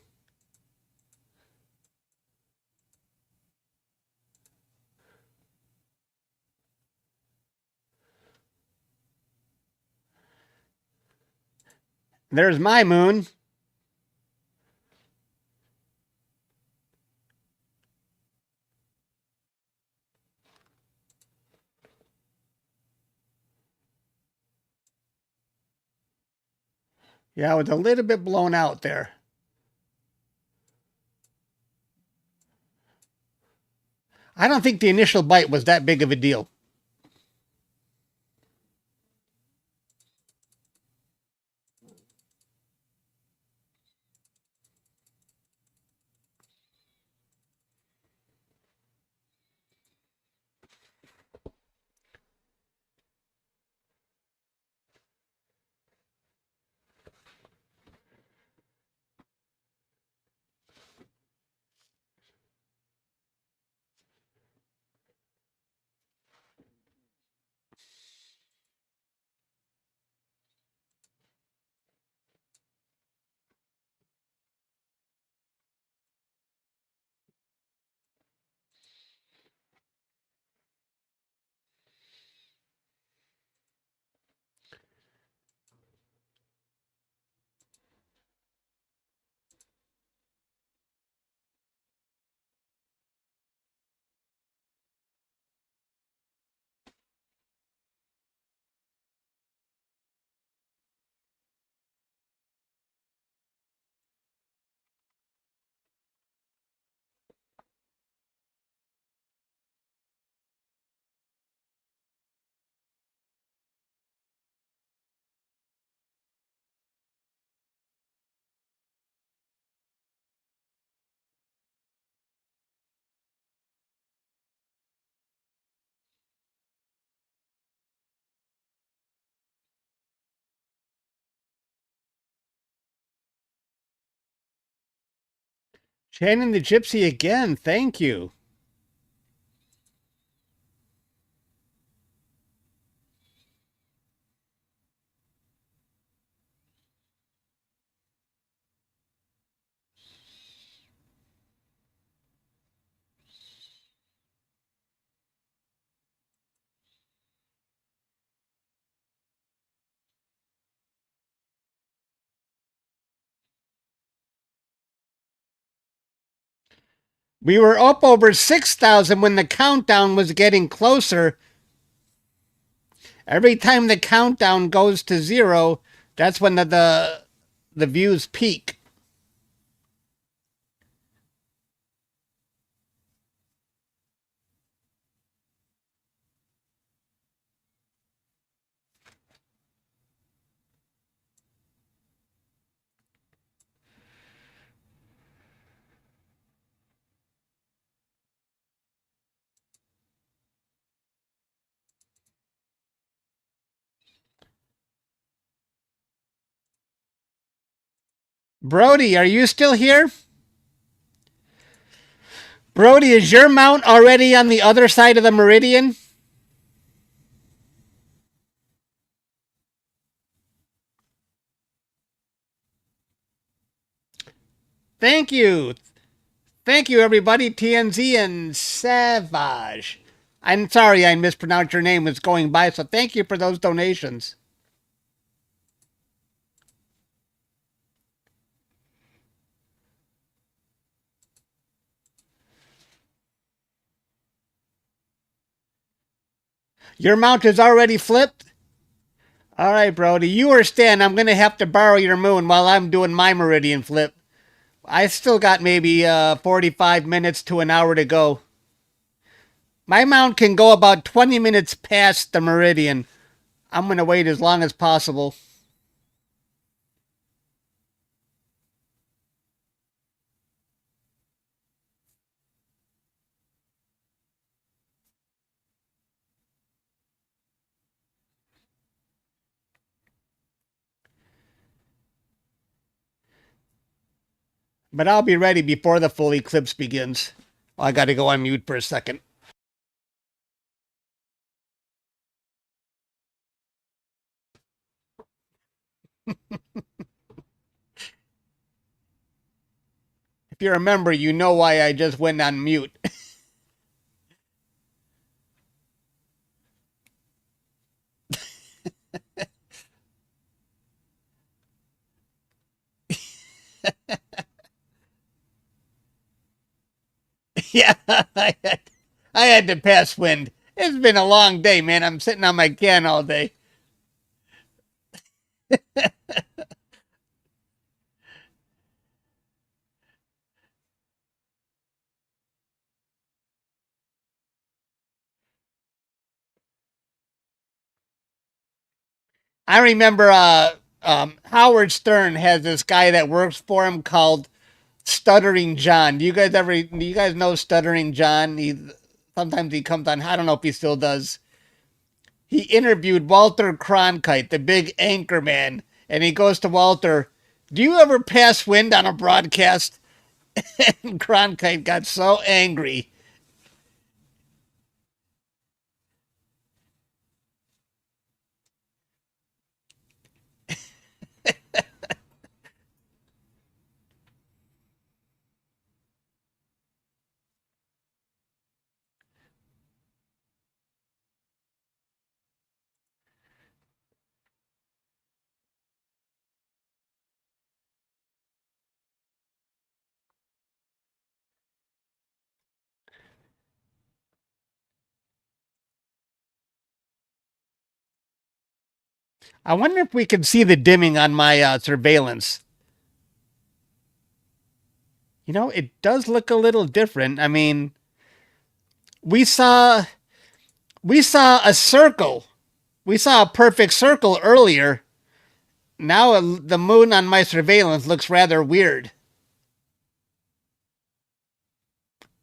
There's my moon. Yeah, it was a little bit blown out there. I don't think the initial bite was that big of a deal. Shannon the Gypsy again, thank you. We were up over 6,000 when the countdown was getting closer. Every time the countdown goes to 0, that's when the views peak. Brody, are you still here? Brody, is your mount already on the other side of the Meridian? Thank you. Thank you, everybody. TNZ and Savage. I'm sorry I mispronounced your name. It's going by, so thank you for those donations. Your mount is already flipped? All right, Brody. You or Stan, I'm going to have to borrow your moon while I'm doing my Meridian flip. I still got maybe 45 minutes to an hour to go. My mount can go about 20 minutes past the Meridian. I'm going to wait as long as possible. But I'll be ready before the full eclipse begins. I got to go on mute for a second. If you remember, you know why I just went on mute. Yeah, I had to pass wind. It's been a long day, man. I'm sitting on my can all day. I remember Howard Stern has this guy that works for him called Stuttering John. Do you guys know Stuttering John? Sometimes he comes on. I don't know if he still does. He interviewed Walter Cronkite, the big anchor man, and he goes to Walter, "Do you ever pass wind on a broadcast?" And Cronkite got so angry. I wonder if we can see the dimming on my surveillance. You know, it does look a little different. I mean, we saw a circle. We saw a perfect circle earlier. Now the moon on my surveillance looks rather weird.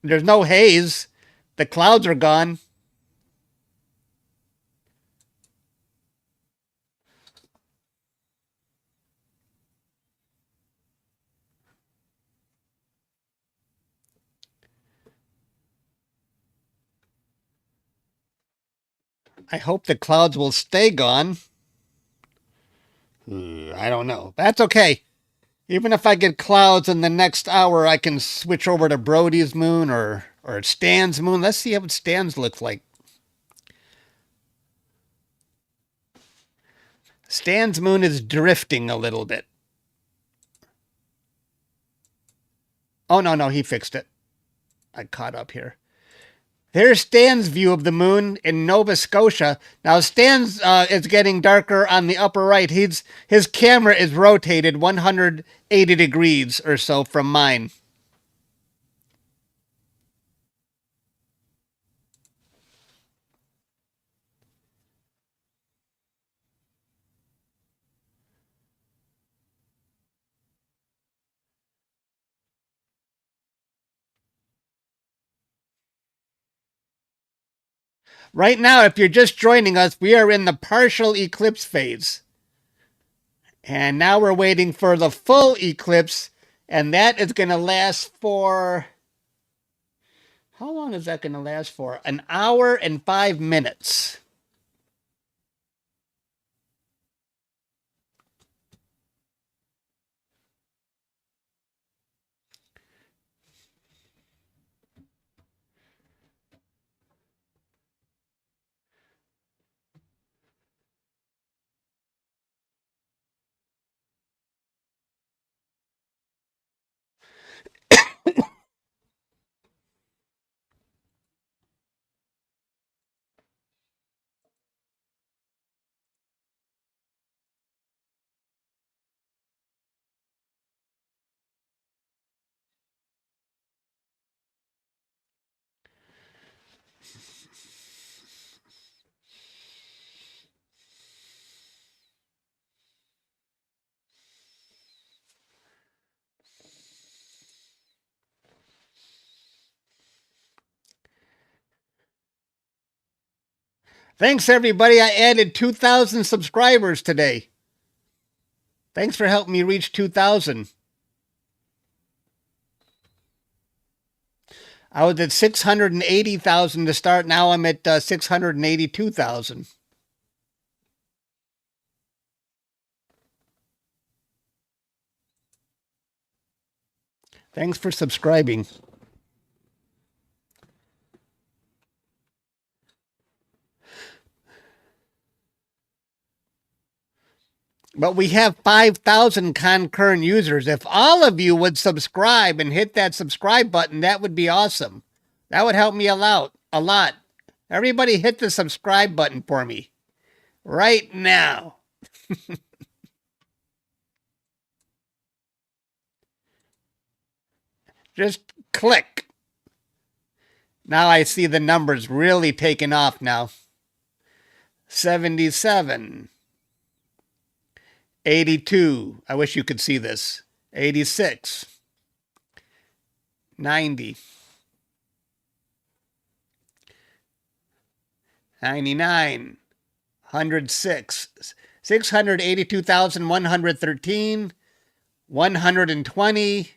There's no haze. The clouds are gone. I hope the clouds will stay gone. I don't know. That's okay. Even if I get clouds in the next hour, I can switch over to Brody's moon or Stan's moon. Let's see what Stan's looks like. Stan's moon is drifting a little bit. Oh, no, he fixed it. I caught up here. There's Stan's view of the moon in Nova Scotia. Now Stan's is getting darker on the upper right. His camera is rotated 180 degrees or so from mine. Right now, if you're just joining us, we are in the partial eclipse phase. And now we're waiting for the full eclipse, and that is going to last for... How long is that going to last for? An hour and 5 minutes. Thanks, everybody. I added 2,000 subscribers today. Thanks for helping me reach 2,000. I was at 680,000 to start. Now I'm at 682,000. Thanks for subscribing. But we have 5,000 concurrent users. If all of you would subscribe and hit that subscribe button, that would be awesome. That would help me a lot. Everybody hit the subscribe button for me right now. Just click. Now I see the numbers really taking off now. 77. 82. I wish you could see this. 86. 90. 99. 106. 682,113. 120.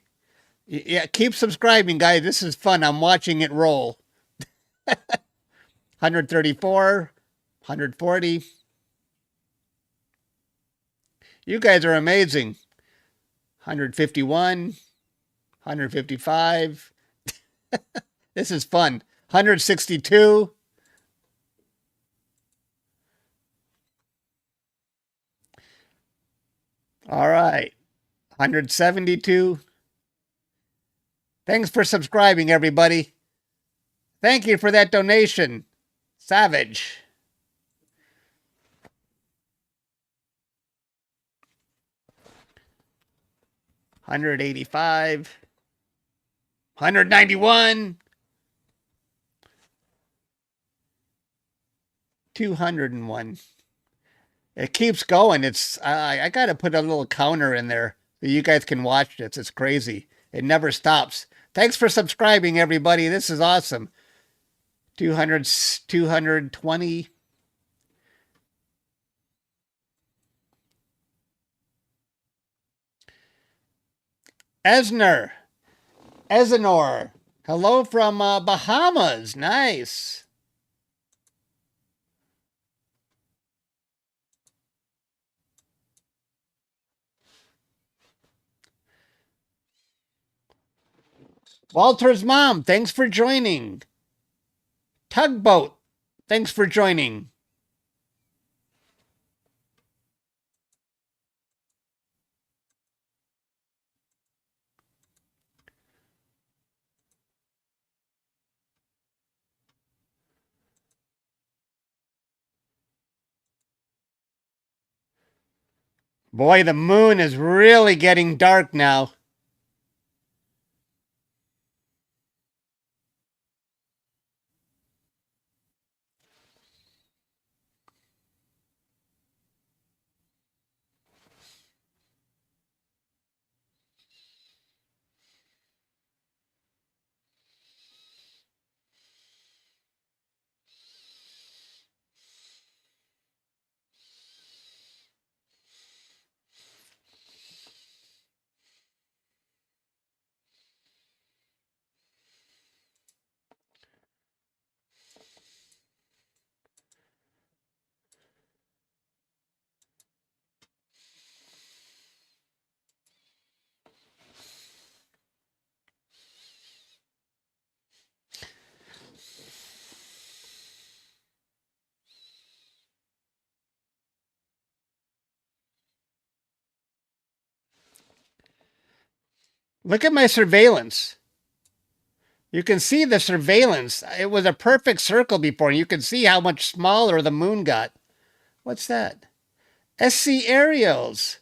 Yeah, keep subscribing, guys. This is fun. I'm watching it roll. 134. 140. You guys are amazing. 151, 155. This is fun. 162. All right. 172. Thanks for subscribing, everybody. Thank you for that donation. Savage. 185, 191, 201. It keeps going. It's I got to put a little counter in there so you guys can watch this. It's crazy. It never stops. Thanks for subscribing, everybody. This is awesome. 200, 220. Ezenor. Hello from Bahamas. Nice. Walter's mom, thanks for joining. Tugboat, thanks for joining. Boy, the moon is really getting dark now. Look at my surveillance. You can see the surveillance. It was a perfect circle before. You can see how much smaller the moon got. What's that? SC aerials.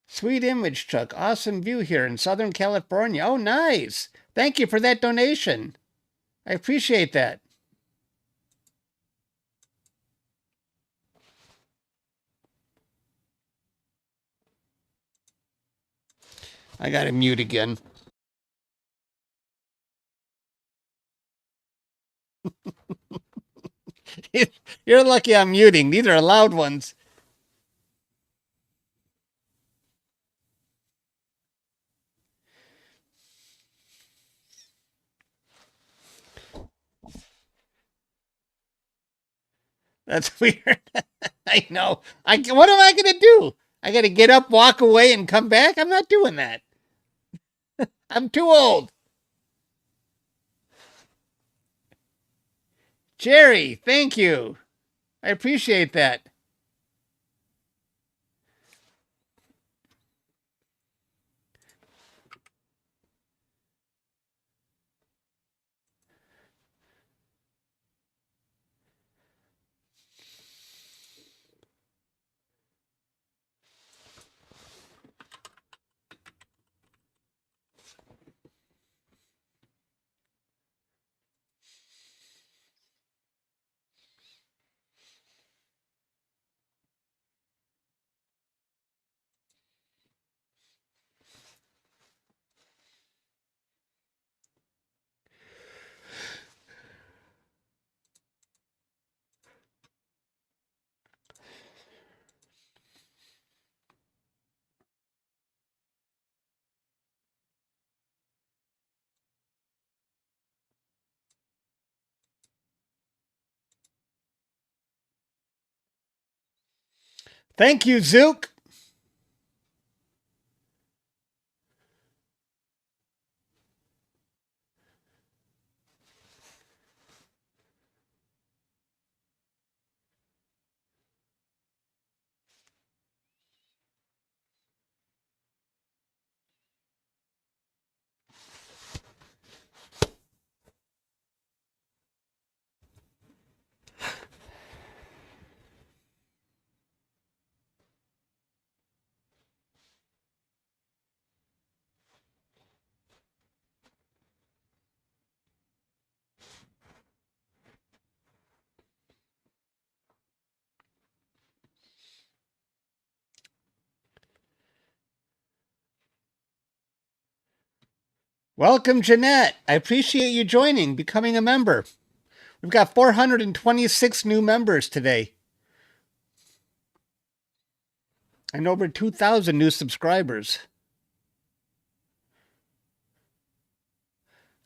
Sweet image truck. Awesome view here in Southern California. Oh, nice. Thank you for that donation. I appreciate that. I got to mute again. You're lucky I'm muting. These are loud ones. That's weird. I know. What am I going to do? I got to get up, walk away, and come back? I'm not doing that. I'm too old. Jerry, thank you. I appreciate that. Thank you, Zook. Welcome, Jeanette. I appreciate you joining, becoming a member. We've got 426 new members today. And over 2,000 new subscribers.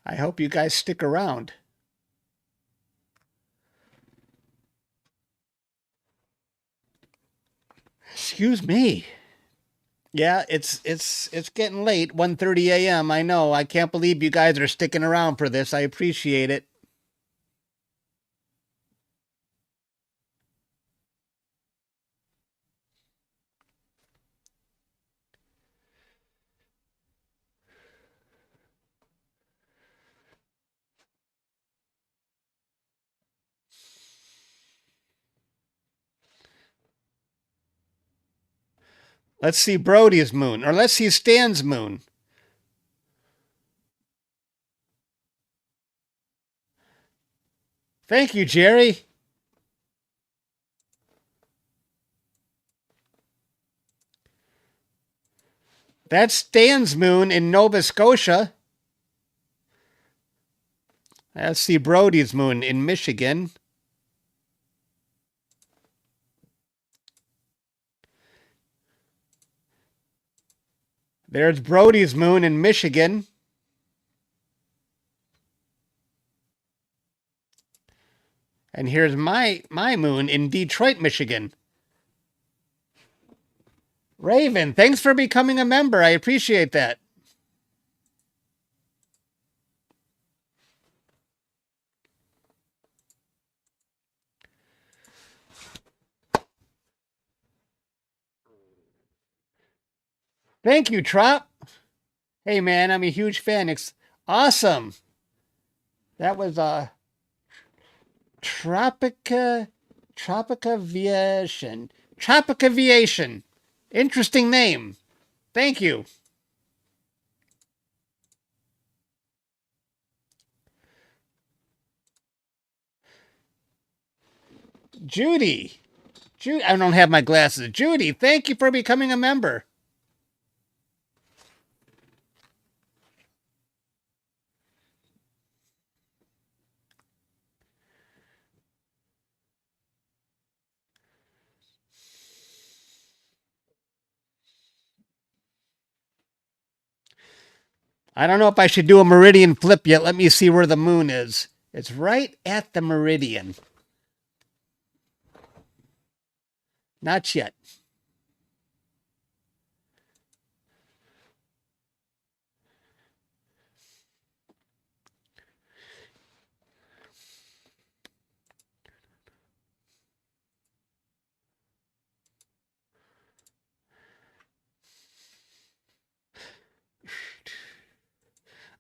I hope you guys stick around. Excuse me. Yeah, it's getting late, 1:30 a.m. I know. I can't believe you guys are sticking around for this. I appreciate it. Let's see Brody's moon, or let's see Stan's moon. Thank you, Jerry. That's Stan's moon in Nova Scotia. Let's see Brody's moon in Michigan. There's Brody's moon in Michigan. And here's my moon in Detroit, Michigan. Raven, thanks for becoming a member. I appreciate that. Thank you, Trop. Hey, man, I'm a huge fan. It's awesome. That was Tropica Aviation. Tropic Aviation. Interesting name. Thank you. Judy. I don't have my glasses. Judy, thank you for becoming a member. I don't know if I should do a meridian flip yet. Let me see where the moon is. It's right at the meridian. Not yet.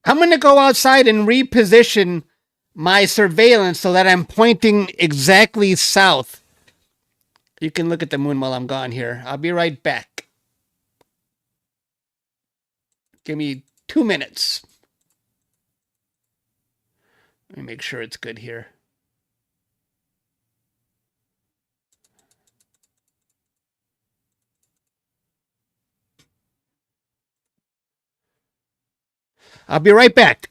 I'm going to go outside and reposition my surveillance so that I'm pointing exactly south. You can look at the moon while I'm gone here. I'll be right back. Give me 2 minutes. Let me make sure it's good here. I'll be right back.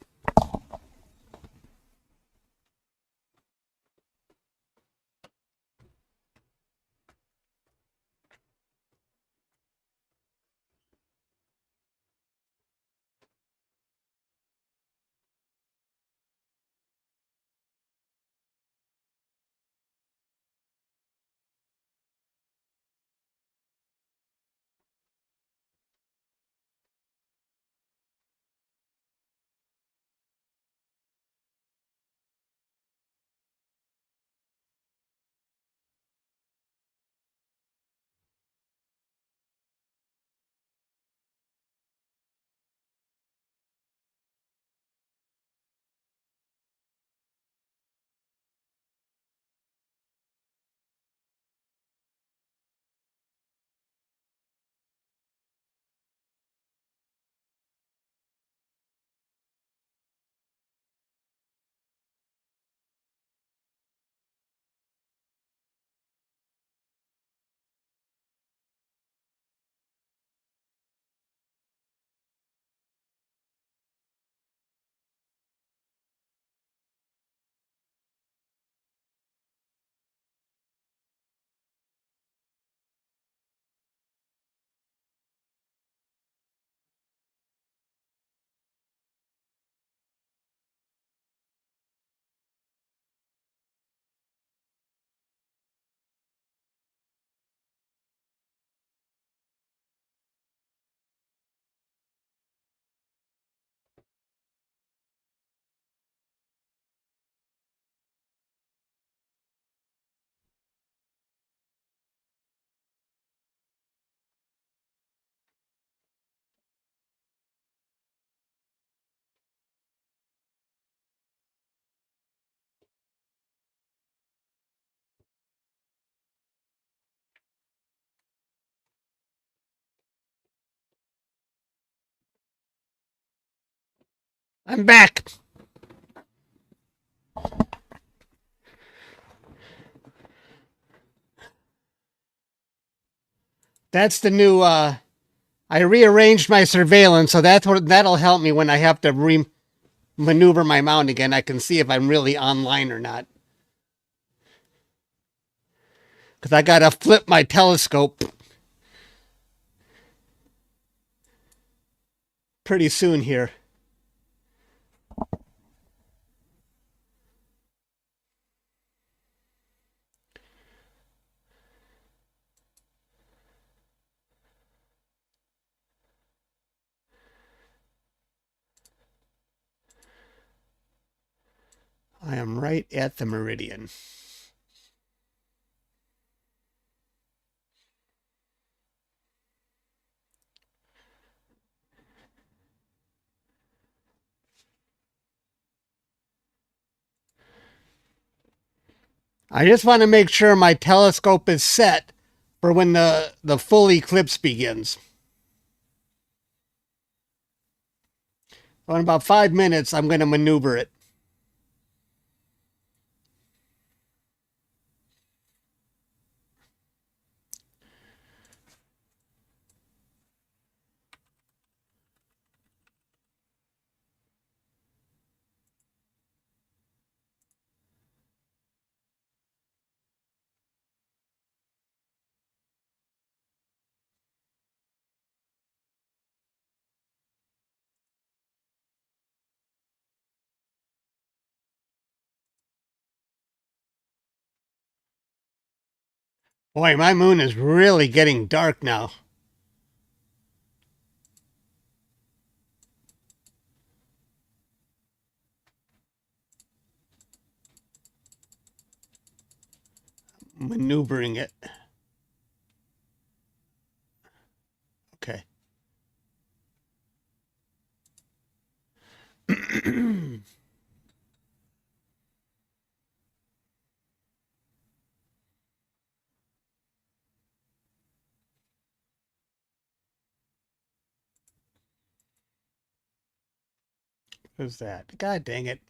I'm back. That's the new, I rearranged my surveillance, so that'll help me when I have to maneuver my mount again. I can see if I'm really online or not. Because I gotta flip my telescope pretty soon here. I am right at the Meridian. I just want to make sure my telescope is set for when the full eclipse begins. So in about 5 minutes, I'm going to maneuver it. Boy, my moon is really getting dark now. Maneuvering it. Okay. Who's that? God dang it.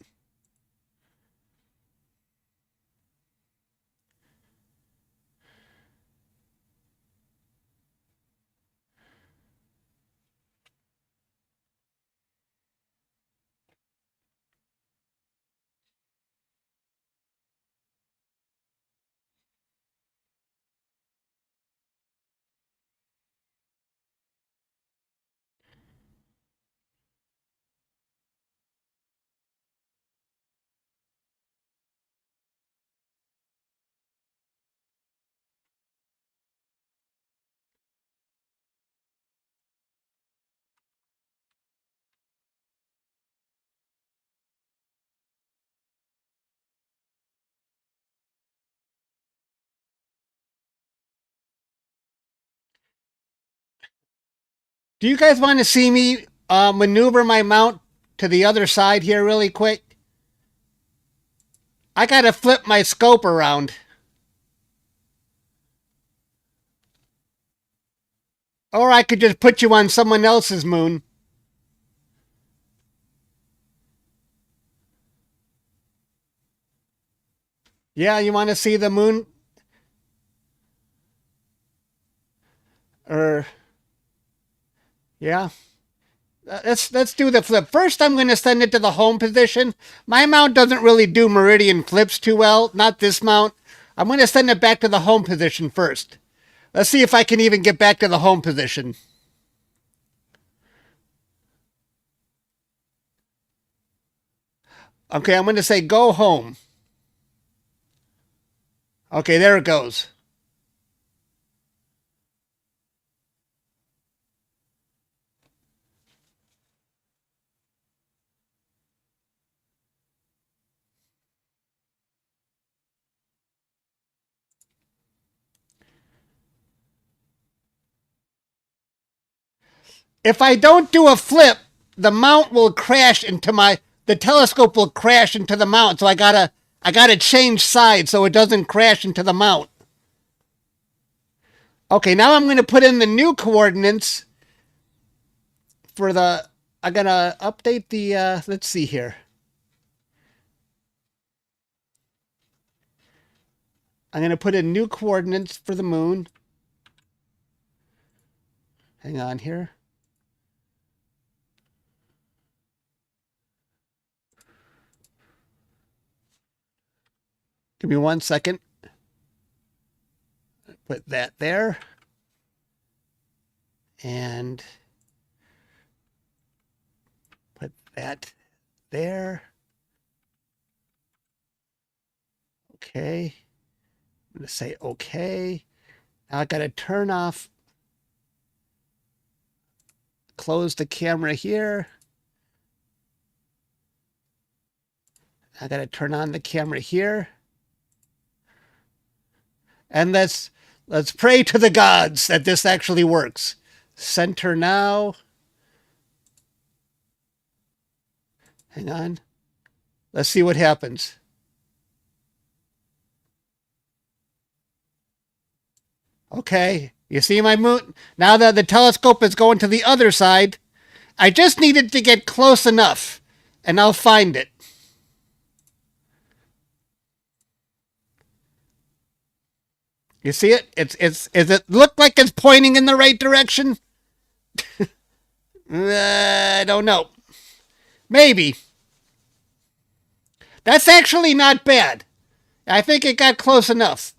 Do you guys want to see me maneuver my mount to the other side here really quick? I gotta flip my scope around. Or I could just put you on someone else's moon. Yeah, you want to see the moon? Or yeah. Let's do the flip. First, I'm going to send it to the home position. My mount doesn't really do meridian flips too well. Not this mount. I'm going to send it back to the home position first. Let's see if I can even get back to the home position. Okay, I'm going to say go home. Okay, there it goes. If I don't do a flip, the mount will crash into the telescope will crash into the mount. So I gotta change sides so it doesn't crash into the mount. Okay, now I'm going to put in the new coordinates for the I'm gonna update the, let's see here. I'm gonna put in new coordinates for the moon. Hang on here. Give me 1 second. Put that there. And put that there. Okay. I'm going to say okay. Now I got to turn off, close the camera here. I got to turn on the camera here. And let's pray to the gods that this actually works. Center now. Hang on. Let's see what happens. Okay, you see my moon? Now that the telescope is going to the other side, I just needed to get close enough, and I'll find it. You see it? Does it look like it's pointing in the right direction? I don't know. Maybe. That's actually not bad. I think it got close enough.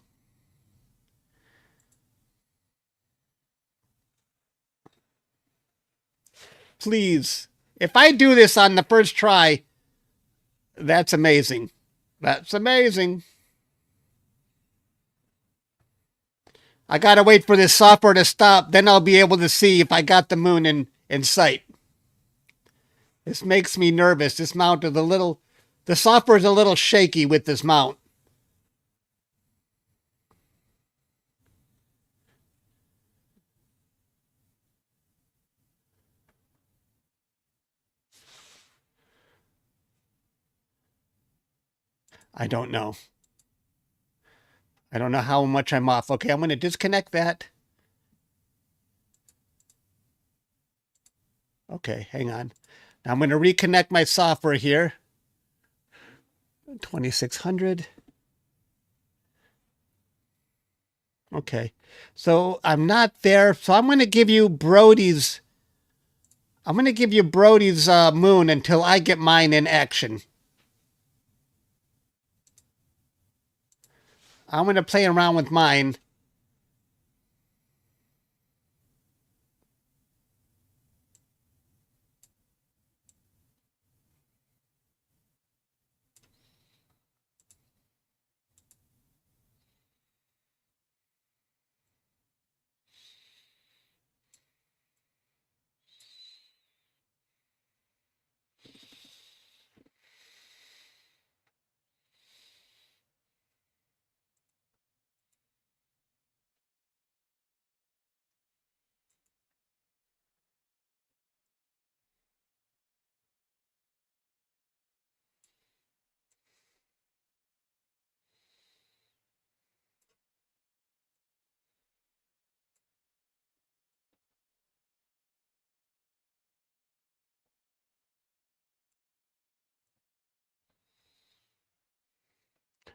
Please. If I do this on the first try, that's amazing. That's amazing. I gotta wait for this software to stop, then I'll be able to see if I got the moon in sight. This makes me nervous. This mount is the software is a little shaky with this mount. I don't know. I don't know how much I'm off. Okay, I'm going to disconnect that. Okay, hang on. Now I'm going to reconnect my software here. 2600. Okay, so I'm not there. So I'm going to give you Brody's. I'm going to give you Brody's moon until I get mine in action. I'm going to play around with mine.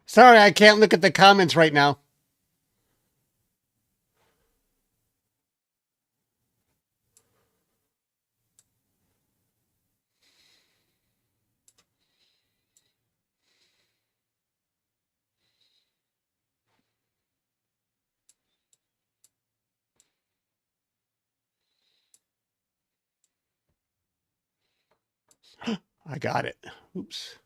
Sorry, I can't look at the comments right now. I got it. Oops.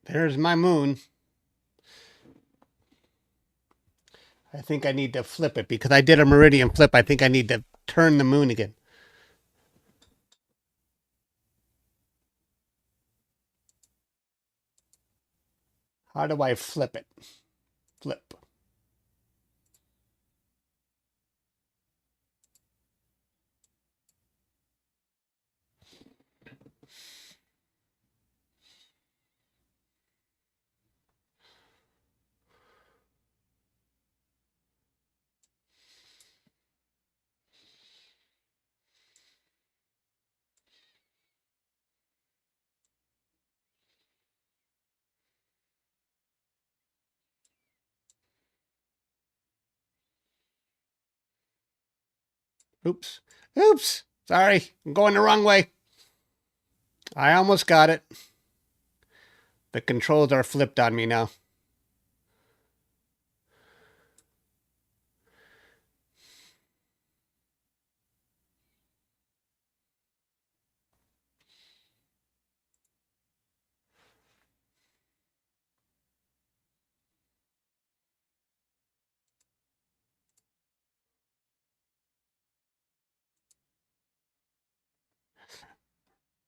There's my moon. I think I need to flip it because I did a meridian flip. I think I need to turn the moon again. How do I flip it? Flip. Oops. Oops. Sorry. I'm going the wrong way. I almost got it. The controls are flipped on me now.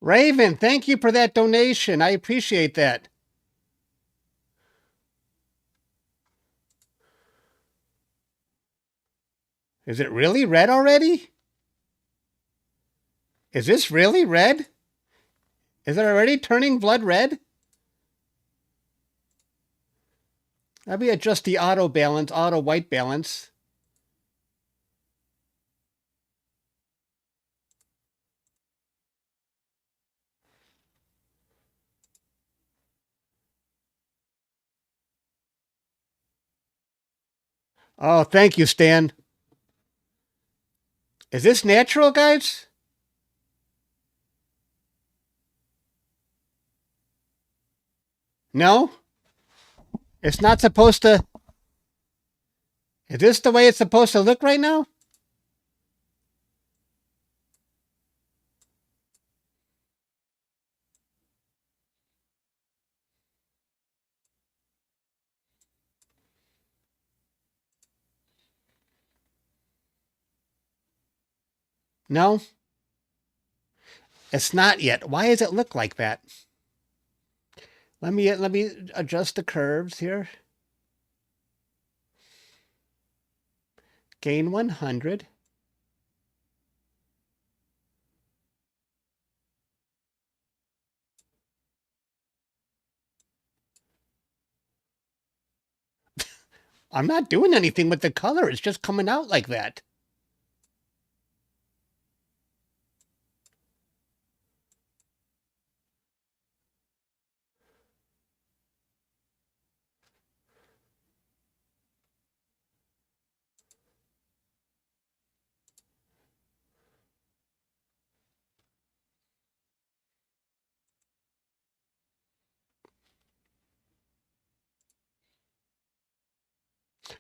Raven, thank you for that donation. I appreciate that. Is it really red already? Is this really red? Is it already turning blood red? Let me adjust the auto balance, auto white balance. Oh, thank you, Stan. Is this natural, guys? No? It's not supposed to... Is this the way it's supposed to look right now? No? It's not yet. Why does it look like that? Let me adjust the curves here. Gain 100. I'm not doing anything with the color. It's just coming out like that.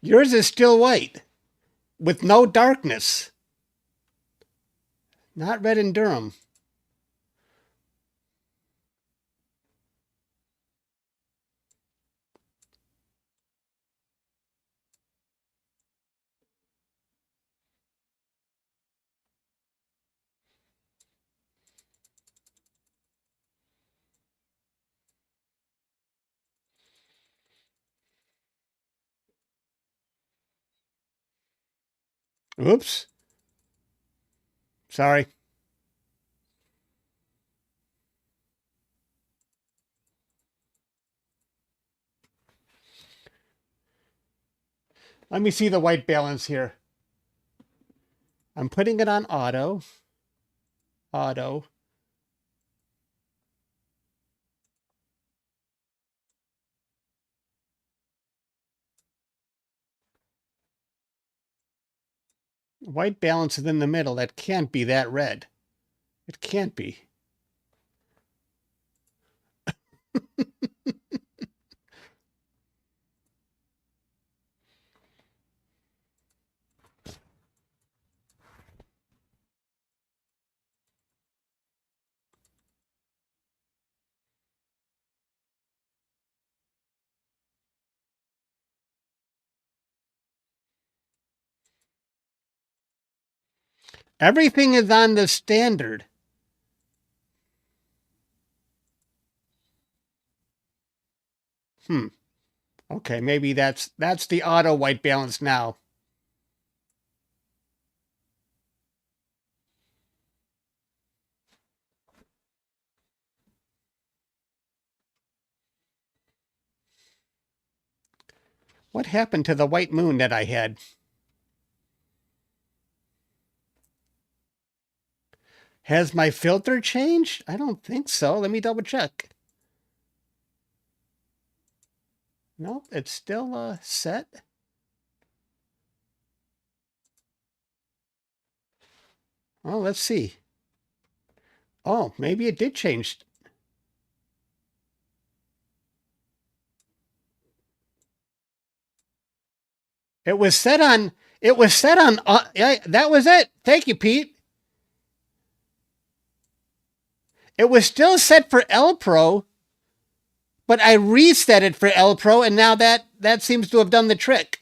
Yours is still white with no darkness. Not red in Durham. Oops. Sorry. Let me see the white balance here. I'm putting it on auto. Auto. White balance is in the middle. That can't be that red. It can't be. Everything is on the standard. Okay, maybe that's the auto white balance now. What happened to the white moon that I had? Has my filter changed? I don't think so. Let me double check. Nope, it's still set. Oh, let's see. Oh, maybe it did change. It was set on, yeah, that was it. Thank you, Pete. It was still set for L Pro, but I reset it for L Pro, and now that seems to have done the trick.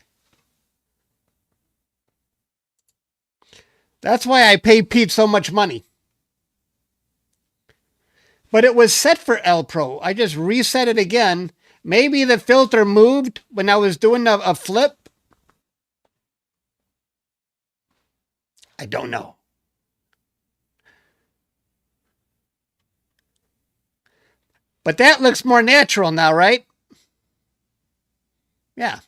That's why I pay Pete so much money. But it was set for L Pro. I just reset it again. Maybe the filter moved when I was doing a flip. I don't know. But that looks more natural now, right? Yeah.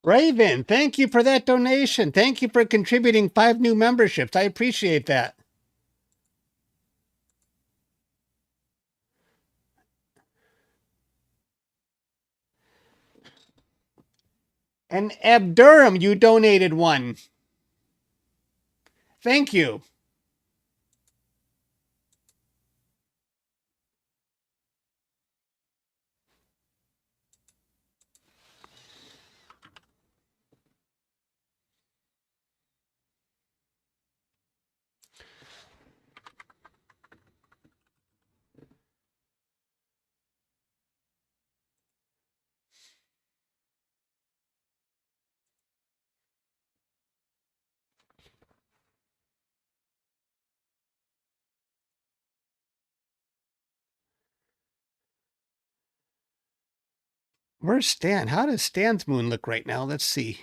Raven, thank you for that donation. Thank you for contributing 5 new memberships. I appreciate that. And Abdurum, you donated 1. Thank you. Where's Stan? How does Stan's moon look right now? Let's see.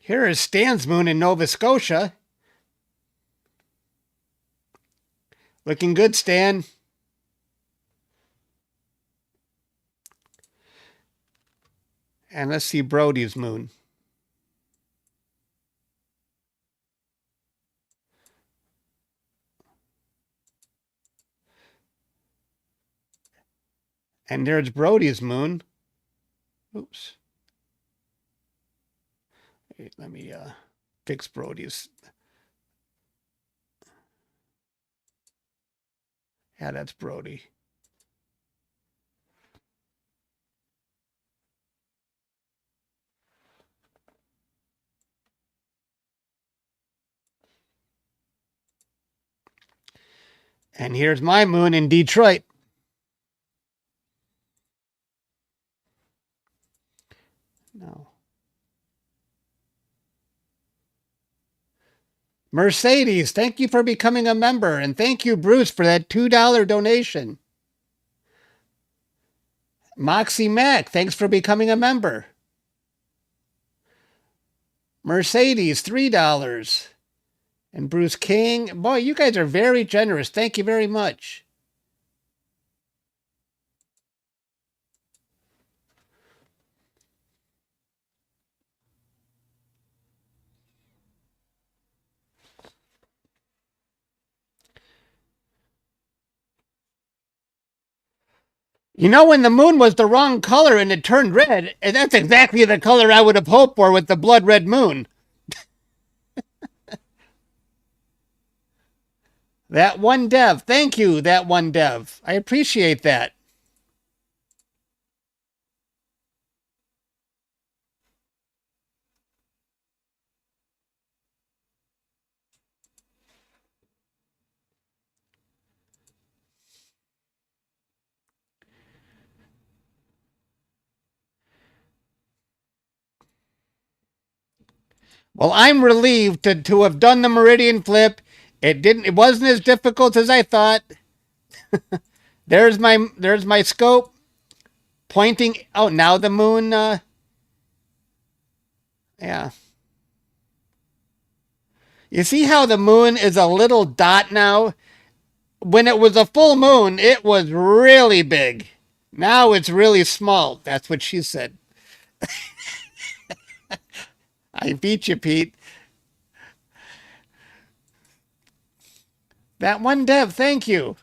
Here is Stan's moon in Nova Scotia. Looking good, Stan. And let's see Brody's moon. And there's Brody's moon. Oops. Wait, let me fix Brody's. Yeah, that's Brody. And here's my moon in Detroit. No. Mercedes, thank you for becoming a member. And thank you, Bruce, for that $2 donation. Moxie Mac, thanks for becoming a member. Mercedes, $3. And Bruce King, boy, you guys are very generous. Thank you very much. You know, when the moon was the wrong color and it turned red, and that's exactly the color I would have hoped for with the blood red moon. That one dev. Thank you, that one dev. I appreciate that. Well, I'm relieved to have done the Meridian flip. It wasn't as difficult as I thought. there's my scope pointing. Oh, now the moon. Yeah. You see how the moon is a little dot now? When it was a full moon, it was really big. Now it's really small. That's what she said. I beat you, Pete. That one dev, thank you.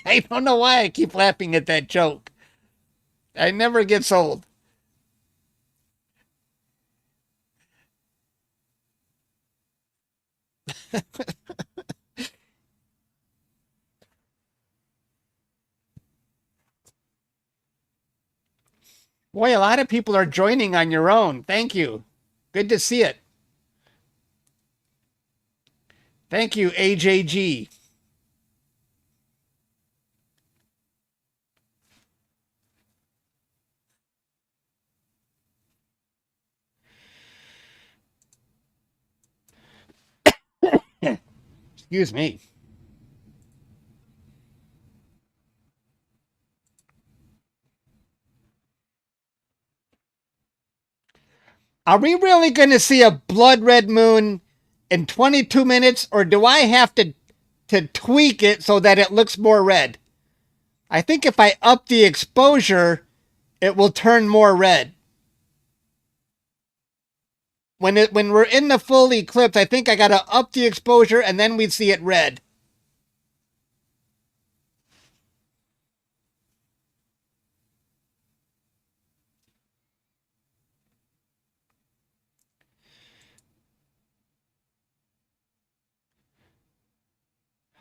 I don't know why I keep laughing at that joke. I never gets old. Boy, a lot of people are joining on your own. Thank you. Good to see it. Thank you, AJG. Excuse me. Are we really going to see a blood red moon in 22 minutes, or do I have to tweak it so that it looks more red? I think if I up the exposure, it will turn more red. When we're in the full eclipse, I think I got to up the exposure and then we see it red.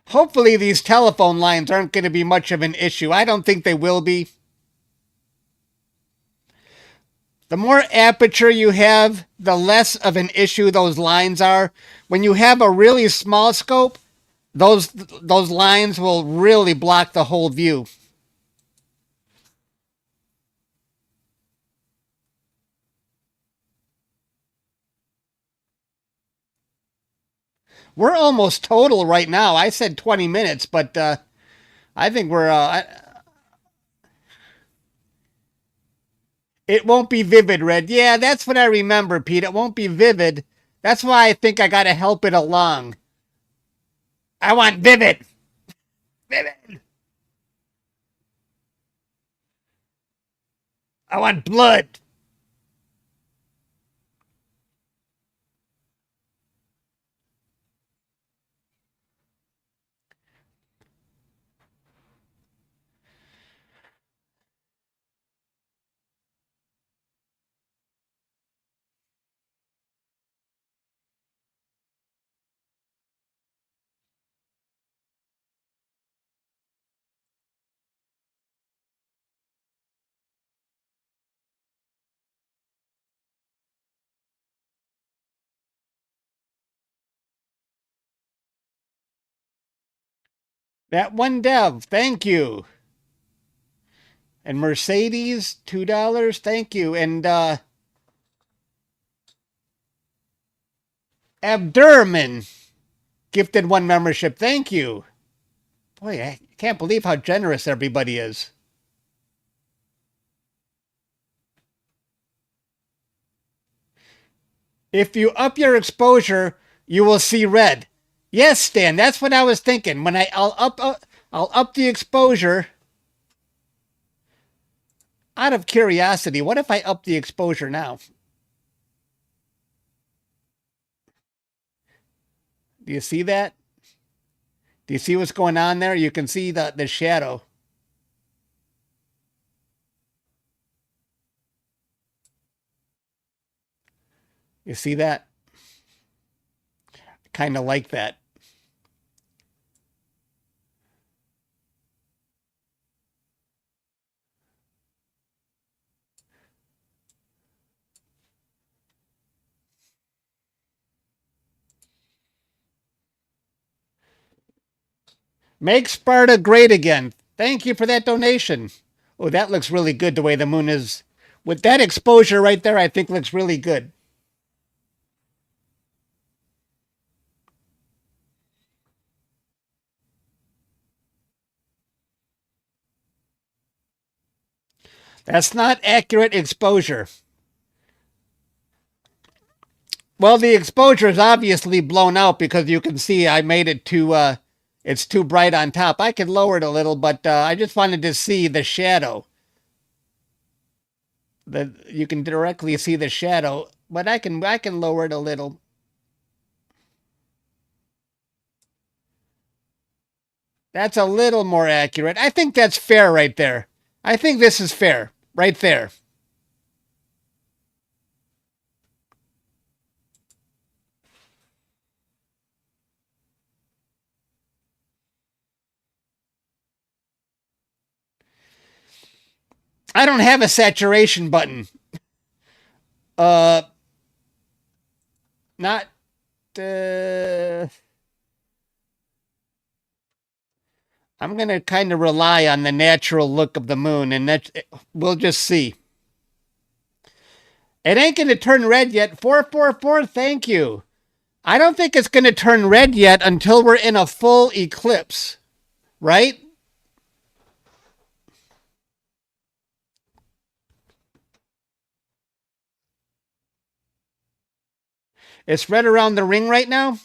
Hopefully these telephone lines aren't going to be much of an issue. I don't think they will be. The more aperture you have, the less of an issue those lines are. When you have a really small scope, those lines will really block the whole view. We're almost total right now. I said 20 minutes, but I think we're... it won't be vivid red. Yeah, that's what I remember, Pete. It won't be vivid. That's why I think I got to help it along. I want vivid. Vivid. I want blood. That one dev, thank you. And Mercedes, $2, thank you. And Abdurman gifted one membership, thank you. Boy, I can't believe how generous everybody is. If you up your exposure, you will see red. Yes, Stan, that's what I was thinking. When I'll up the exposure. Out of curiosity, what if I up the exposure now? Do you see that? Do you see what's going on there? You can see the shadow. You see that? Kind of like that. Make Sparta great again. Thank you for that donation. Oh, that looks really good the way the moon is. With that exposure right there, I think looks really good. That's not accurate exposure. Well, the exposure is obviously blown out because you can see I made it too, it's too bright on top. I can lower it a little, but I just wanted to see the shadow. You can directly see the shadow, but I can lower it a little. That's a little more accurate. I think that's fair right there. I think this is fair right there. I don't have a saturation button. Not. I'm going to kind of rely on the natural look of the moon, and we'll just see. It ain't going to turn red yet. 444, thank you. I don't think it's going to turn red yet until we're in a full eclipse, right? It's red around the ring right now.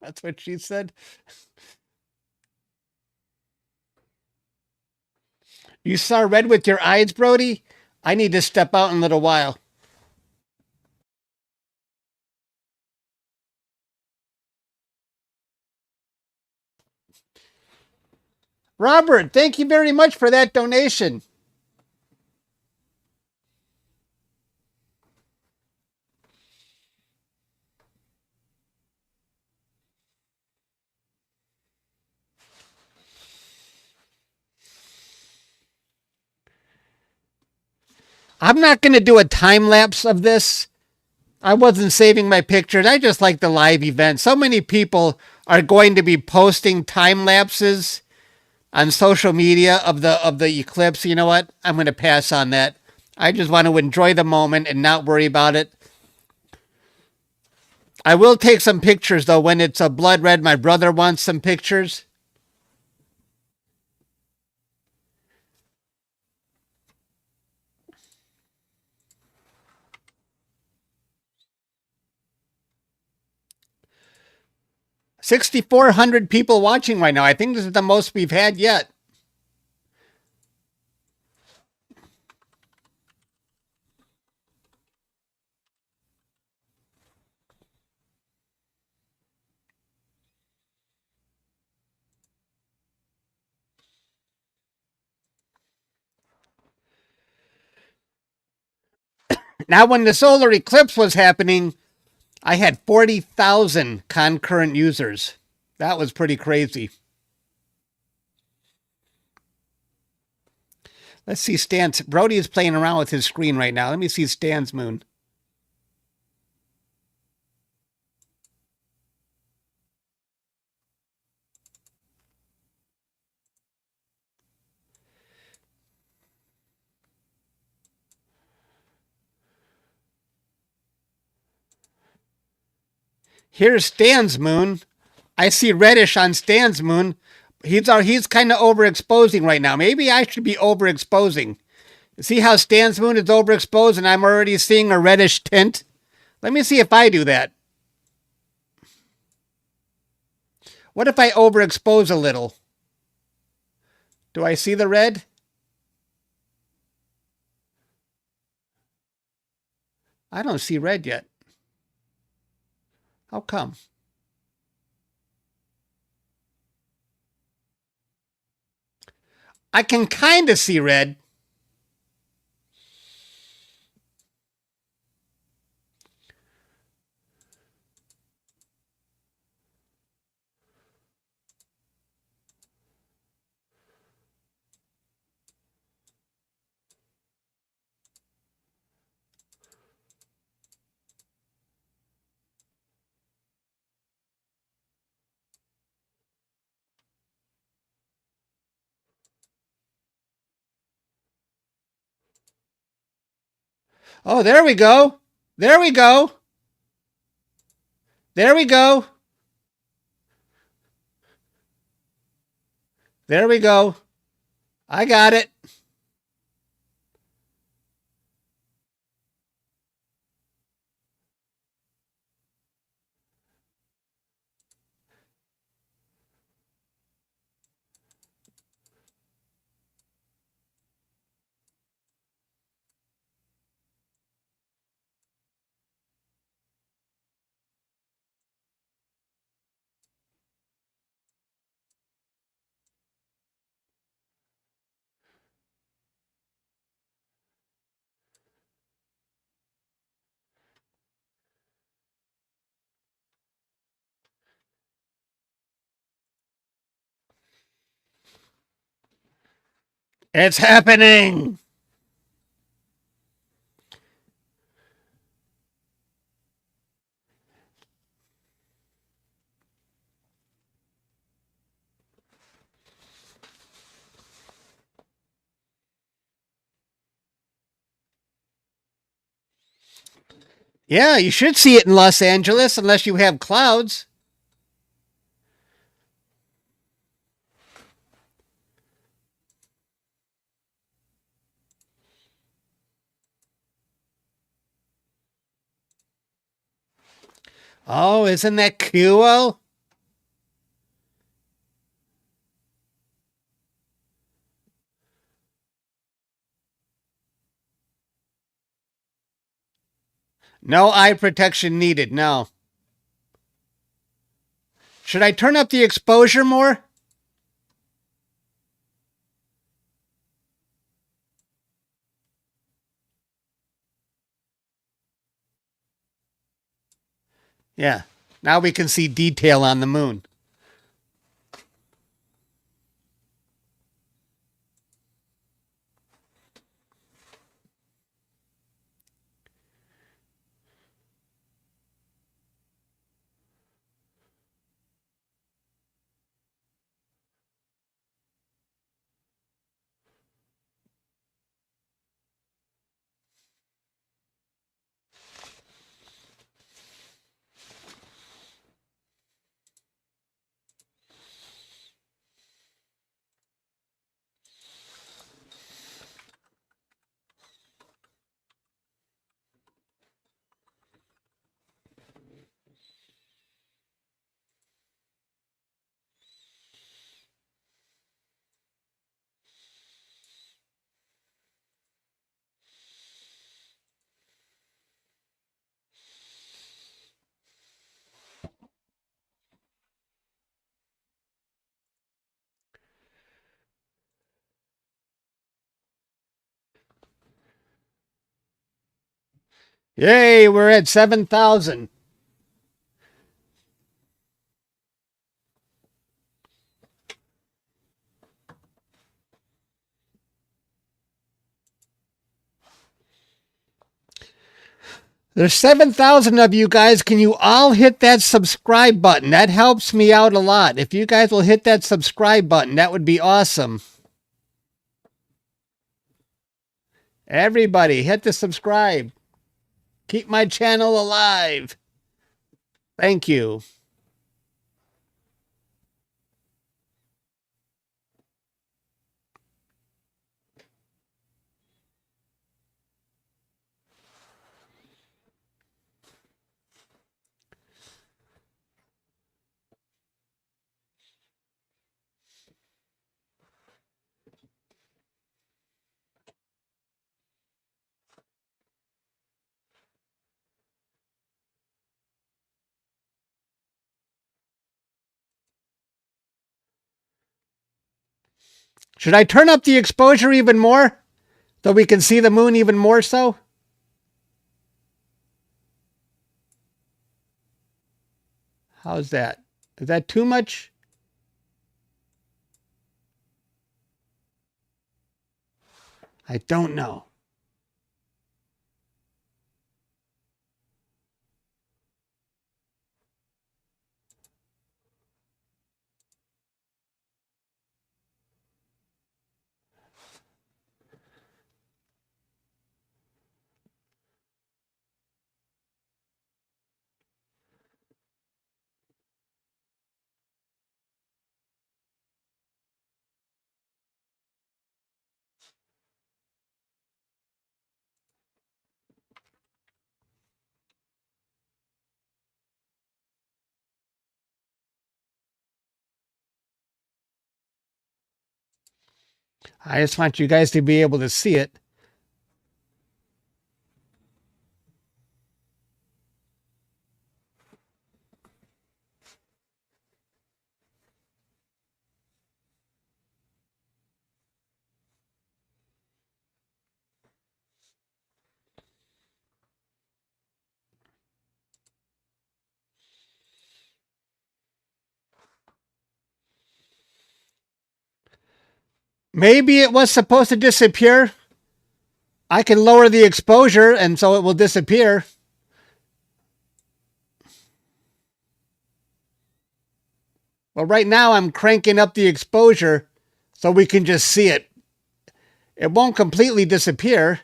That's what she said. You saw red with your eyes, Brody? I need to step out in a little while. Robert, thank you very much for that donation. I'm not going to do a time lapse of this. I wasn't saving my pictures. I just like the live event. So many people are going to be posting time lapses on social media of the eclipse. You know what? I'm going to pass on that. I just want to enjoy the moment and not worry about it. I will take some pictures though when it's a blood red. My brother wants some pictures. $6,400 people watching right now. I think this is the most we've had yet. Now, when the solar eclipse was happening, I had 40,000 concurrent users. That was pretty crazy. Let's see Stan's. Brody is playing around with his screen right now. Let me see Stan's moon. Here's Stan's moon. I see reddish on Stan's moon. He's kind of overexposing right now. Maybe I should be overexposing. See how Stan's moon is overexposed and I'm already seeing a reddish tint? Let me see if I do that. What if I overexpose a little? Do I see the red? I don't see red yet. How come? I can kind of see red. Oh, there we go. There we go. There we go. There we go. I got it. It's happening. Yeah, you should see it in Los Angeles unless you have clouds. Oh, isn't that cool? No eye protection needed, no. Should I turn up the exposure more? Yeah, now we can see detail on the moon. Yay, we're at 7,000. There's 7,000 of you guys. Can you all hit that subscribe button? That helps me out a lot. If you guys will hit that subscribe button, that would be awesome. Everybody, hit the subscribe. Keep my channel alive. Thank you. Should I turn up the exposure even more so we can see the moon even more so? How's that? Is that too much? I don't know. I just want you guys to be able to see it. Maybe it was supposed to disappear. I can lower the exposure and so it will disappear. Well, right now I'm cranking up the exposure so we can just see it. It won't completely disappear.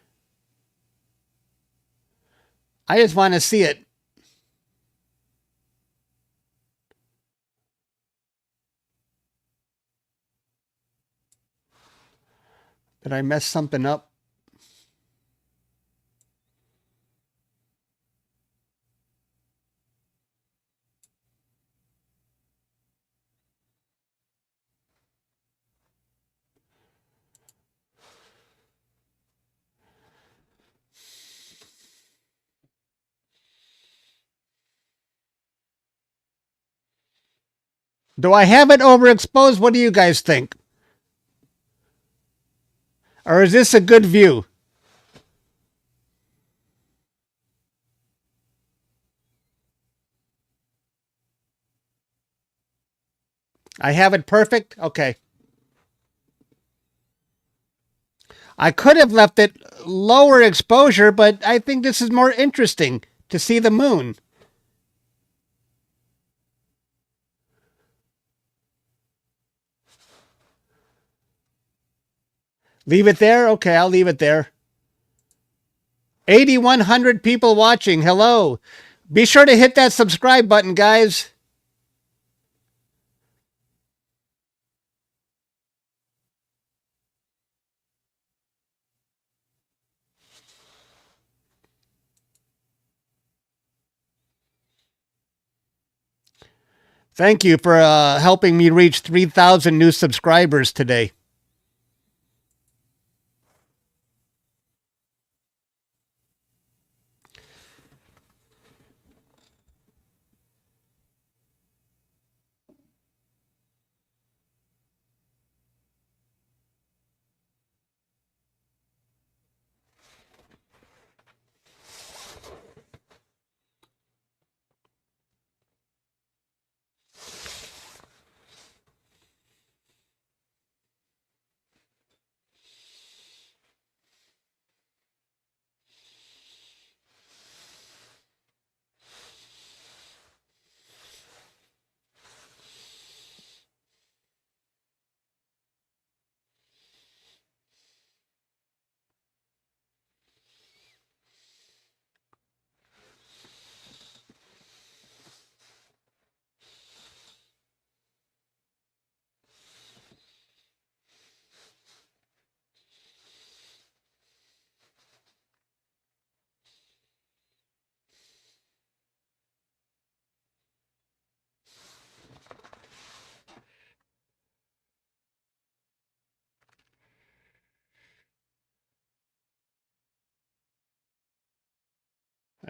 I just want to see it. Did I mess something up? Do I have it overexposed? What do you guys think? Or is this a good view? I have it perfect? Okay. I could have left it lower exposure, but I think this is more interesting to see the moon. Leave it there? Okay, I'll leave it there. 8,100 people watching. Hello. Be sure to hit that subscribe button, guys. Thank you for helping me reach 3,000 new subscribers today.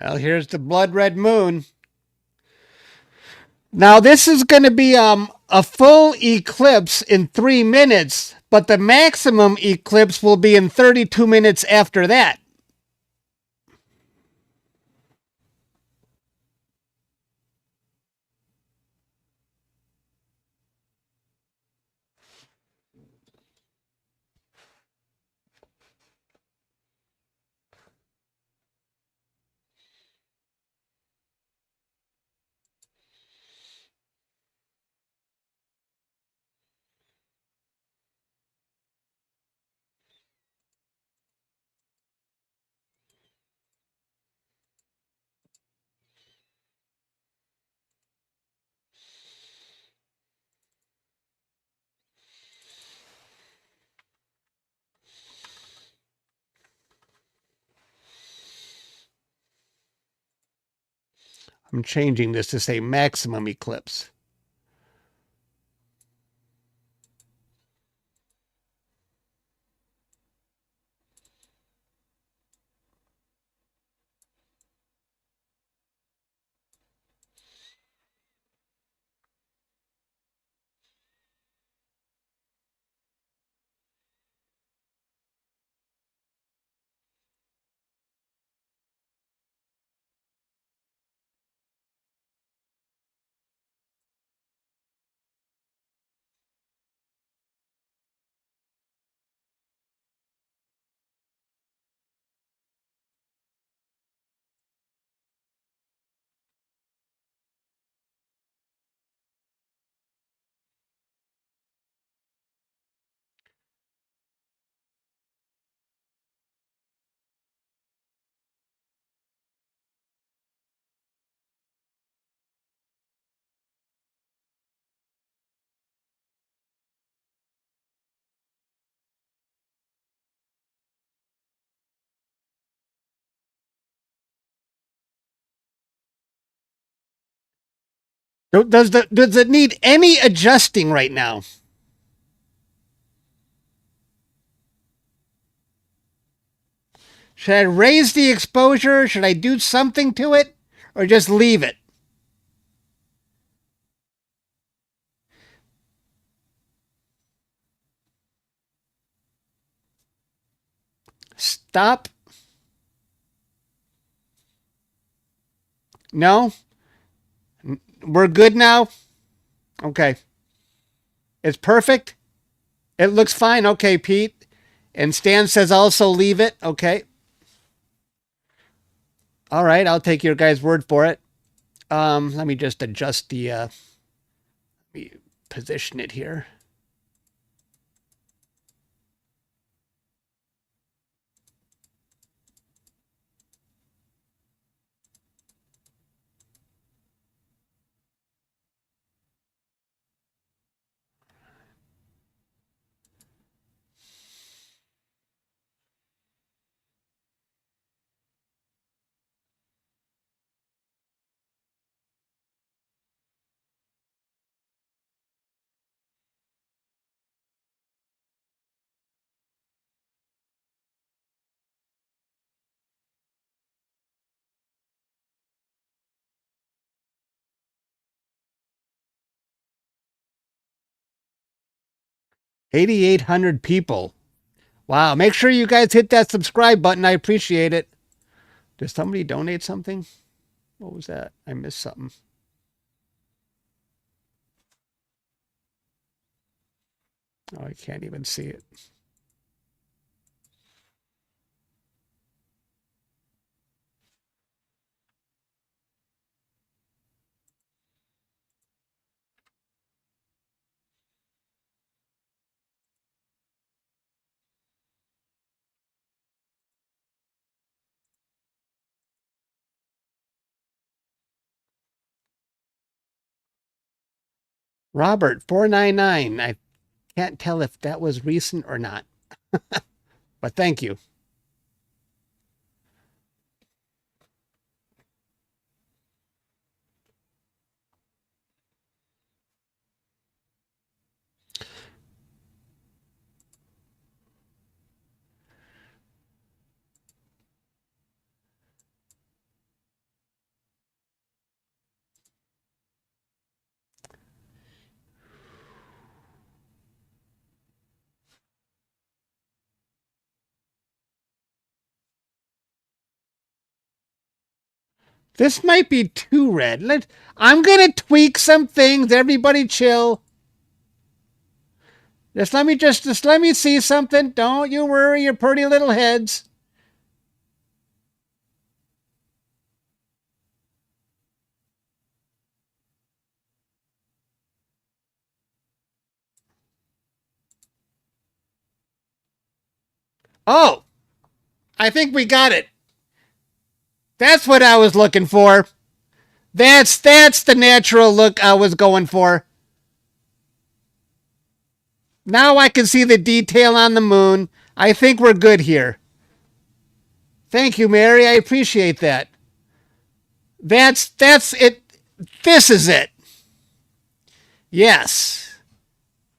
Well, here's the blood red moon. Now, this is going to be a full eclipse in 3 minutes, but the maximum eclipse will be in 32 minutes after that. I'm changing this to say maximum eclipse. Does it need any adjusting right now? Should I raise the exposure? Should I do something to it? Or just leave it? Stop. No? We're good now? Okay. It's perfect? It looks fine. Okay, Pete. And Stan says also leave it. Okay. All right, I'll take your guys' word for it. Let me just adjust the let me position it here. $8,800 people. Wow. Make sure you guys hit that subscribe button. I appreciate it. Did somebody donate something? What was that? I missed something. Oh, I can't even see it. Robert 499. I can't tell if that was recent or not. But thank you. This might be too red. I'm going to tweak some things. Everybody chill. Just let me see something. Don't you worry your pretty little heads. Oh, I think we got it. That's what I was looking for. That's the natural look I was going for. Now I can see the detail on the moon. I think we're good here. Thank you, Mary. I appreciate that. That's it. This is it. Yes.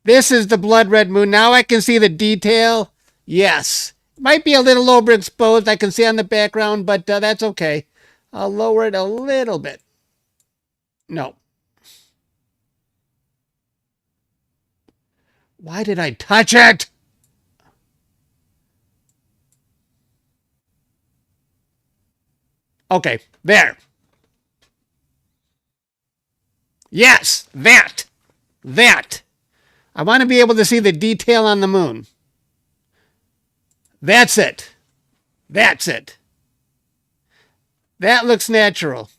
This is the blood red moon. Now I can see the detail. Yes. Might be a little overexposed. I can see on the background, but that's okay. I'll lower it a little bit. No. Why did I touch it? Okay, there. Yes, that. That. I want to be able to see the detail on the moon. That's it. That's it. That looks natural.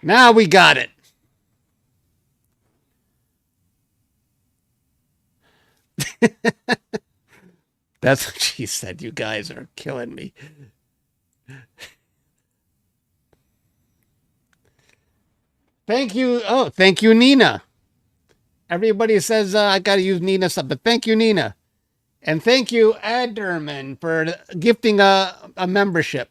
Now we got it. That's what she said. You guys are killing me. Thank you. Oh, thank you, Nina. Everybody says I got to use Nina stuff, but thank you, Nina. And thank you, Adderman, for gifting a membership.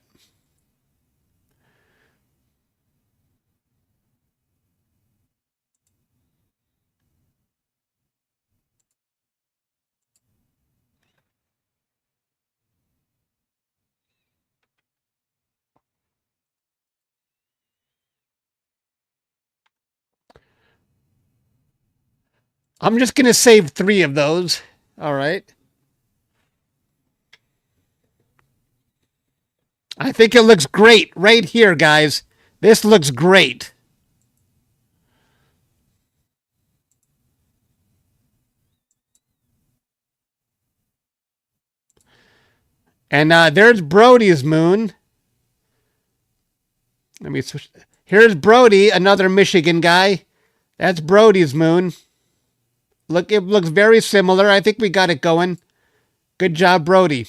I'm just going to save 3 of those. All right. I think it looks great right here, guys. This looks great. And there's Brody's moon. Let me switch. Here's Brody, another Michigan guy. That's Brody's moon. Look, it looks very similar. I think we got it going. Good job, Brody.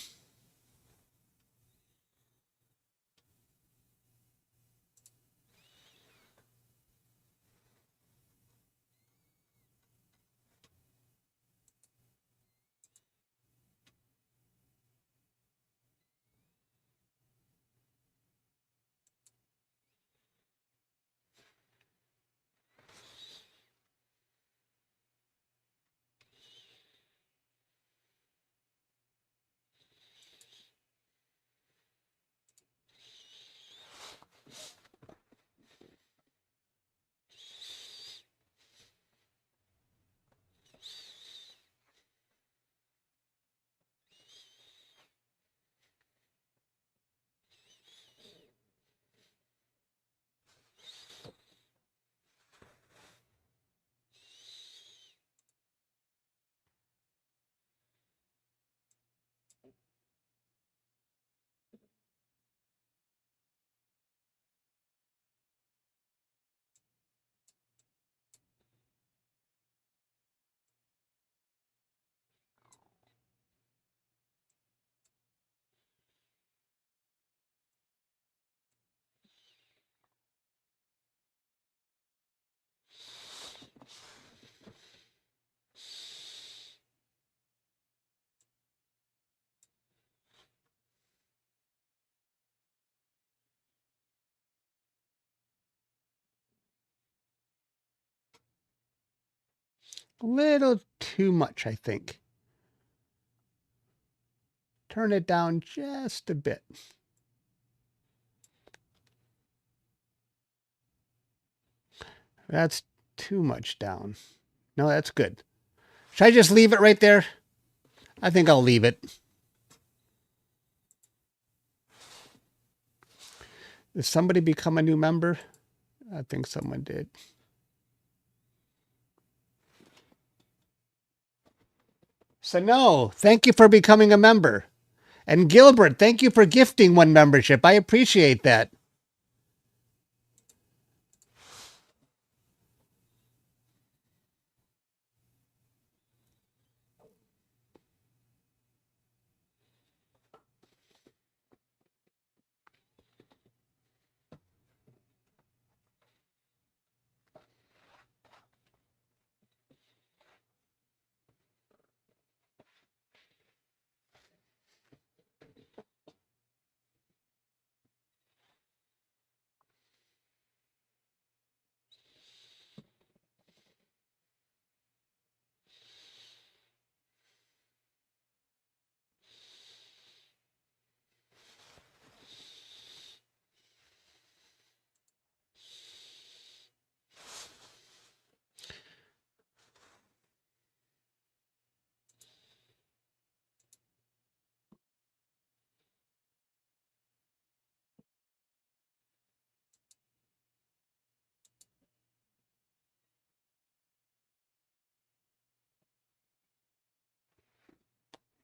A little too much, I think. Turn it down just a bit. That's too much down. No, that's good. Should I just leave it right there? I think I'll leave it. Did somebody become a new member? I think someone did. Sano, thank you for becoming a member. And Gilbert, thank you for gifting one membership. I appreciate that.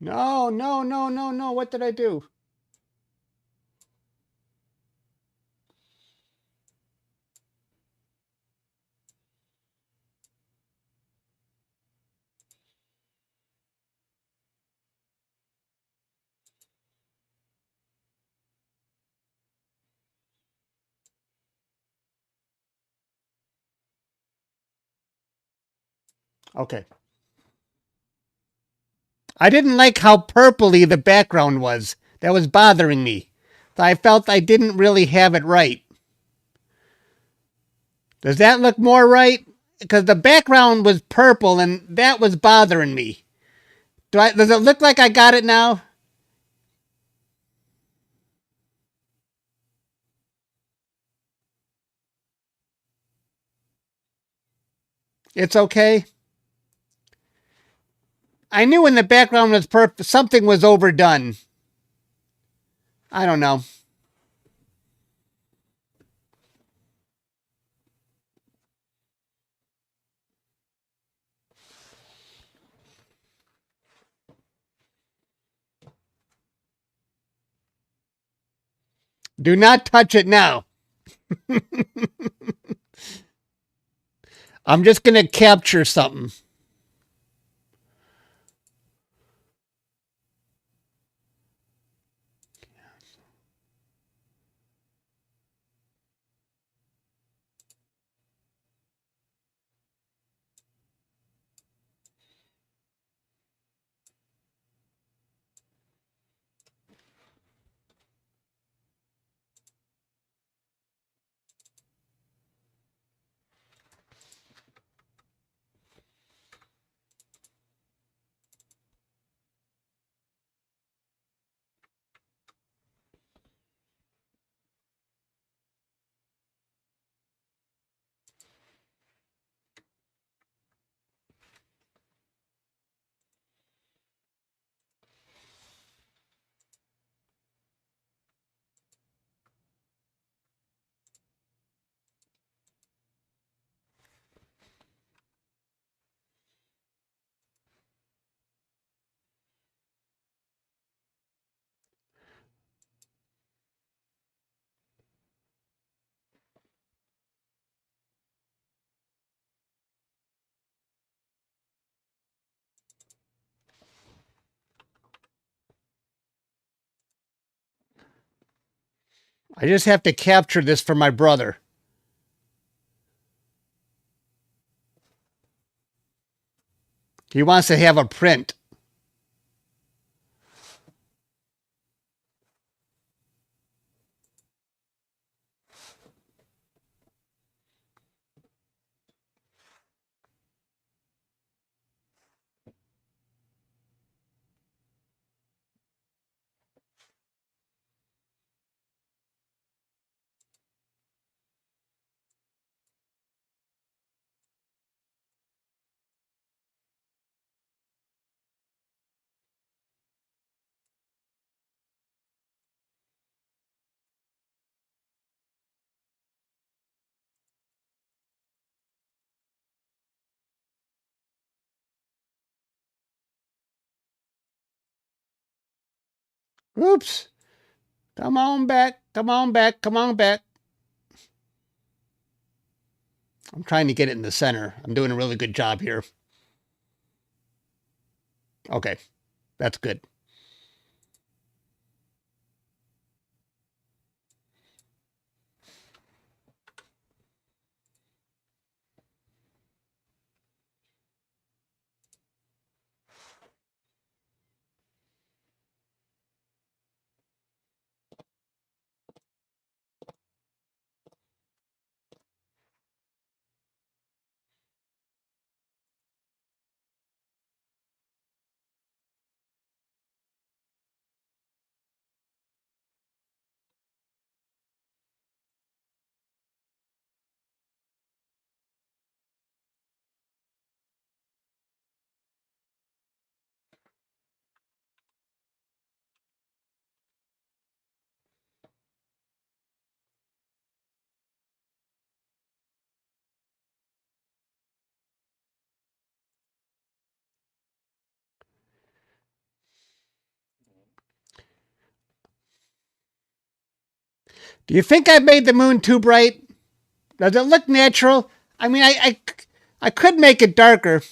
No, no, no, no, no. What did I do? Okay. I didn't like how purpley the background was. That was bothering me. I felt I didn't really have it right. Does that look more right? Because the background was purple and that was bothering me. Does it look like I got it now? It's okay. I knew when the background was purple, something was overdone. I don't know. Do not touch it now. I'm just going to capture something. I just have to capture this for my brother. He wants to have a print. Oops. Come on back. Come on back. Come on back. I'm trying to get it in the center. I'm doing a really good job here. Okay. That's good. Do you think I made the moon too bright? Does it look natural? I mean, I could make it darker.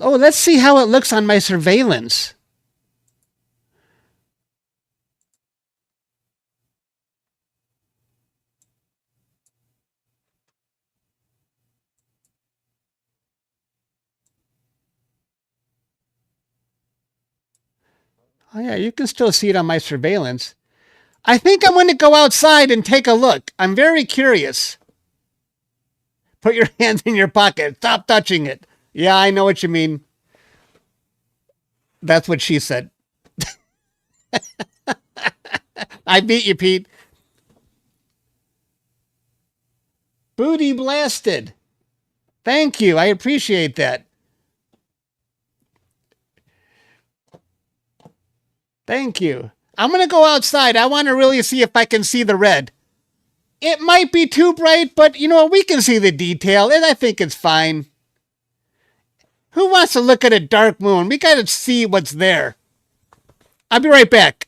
Oh, let's see how it looks on my surveillance. Oh, yeah, you can still see it on my surveillance. I think I'm going to go outside and take a look. I'm very curious. Put your hands in your pocket. Stop touching it. Yeah, I know what you mean. That's what she said. I beat you, Pete. Booty blasted. Thank you. I appreciate that. Thank you. I'm going to go outside. I want to really see if I can see the red. It might be too bright, but you know, we can see the detail, and I think it's fine. Who wants to look at a dark moon? We got to see what's there. I'll be right back.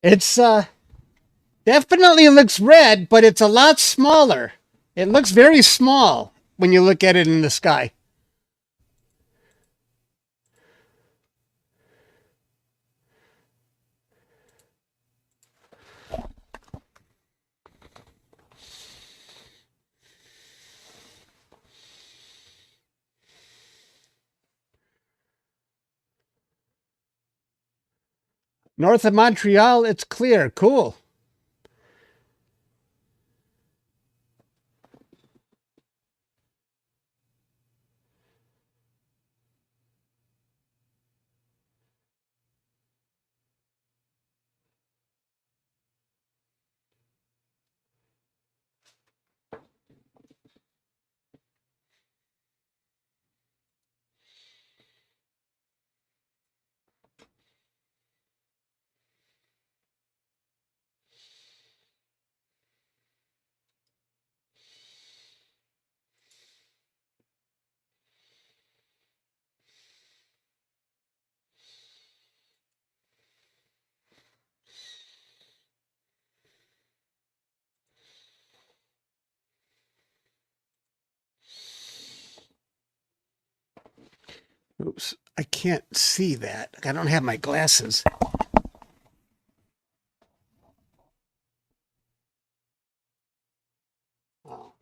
It's definitely looks red, but it's a lot smaller. It looks very small when you look at it in the sky. North of Montreal, it's clear. Cool. Oops, I can't see that. I don't have my glasses. Oh.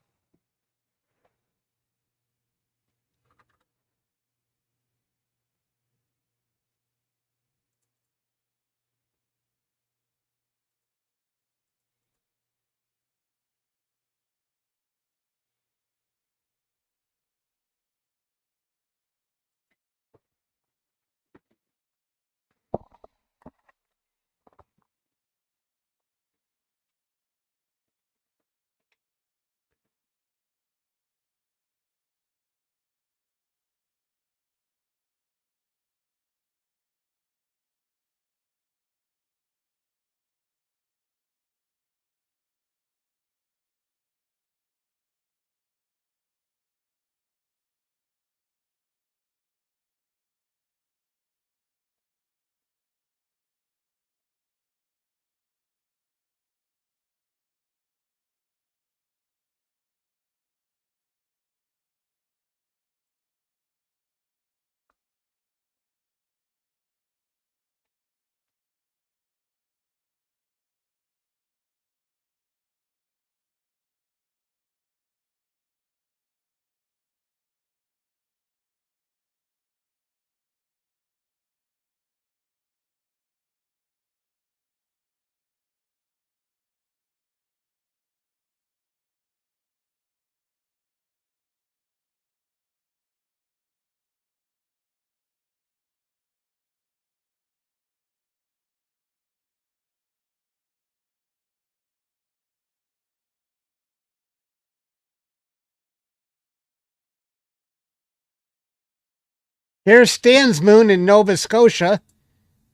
Here's Stan's moon in Nova Scotia.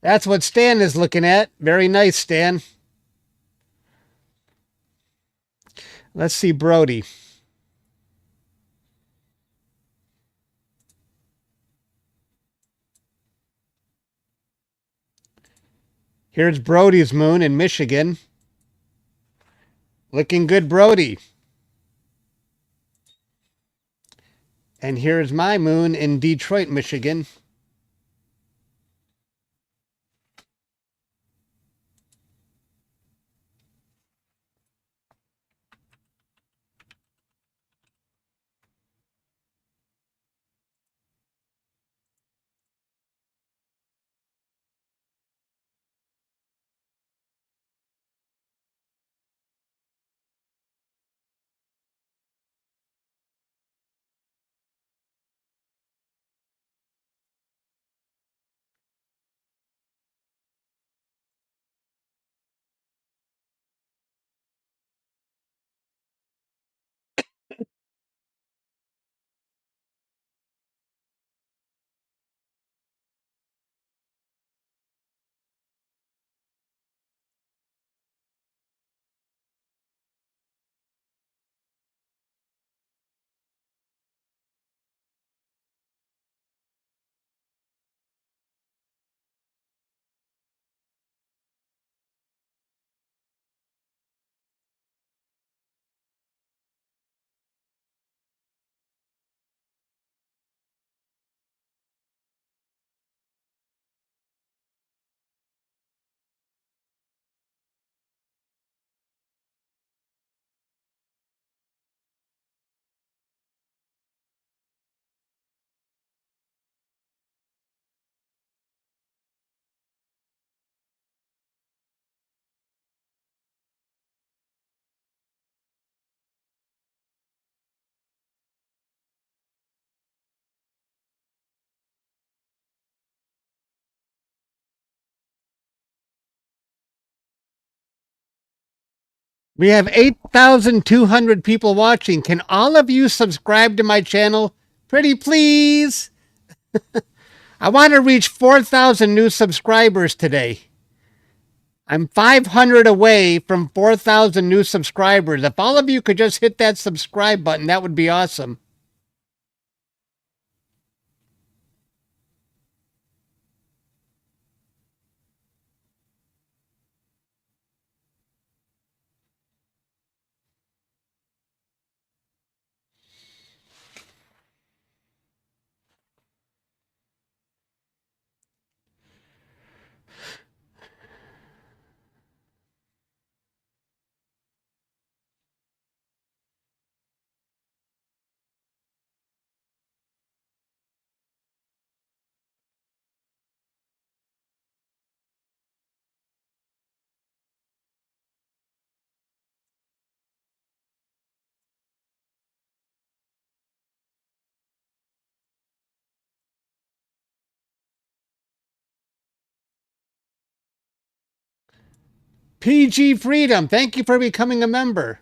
That's what Stan is looking at. Very nice, Stan. Let's see Brody. Here's Brody's moon in Michigan. Looking good, Brody. And here's my moon in Detroit, Michigan. We have 8,200 people watching. Can all of you subscribe to my channel? Pretty please. I want to reach 4,000 new subscribers today. I'm 500 away from 4,000 new subscribers. If all of you could just hit that subscribe button, that would be awesome. PG Freedom, thank you for becoming a member.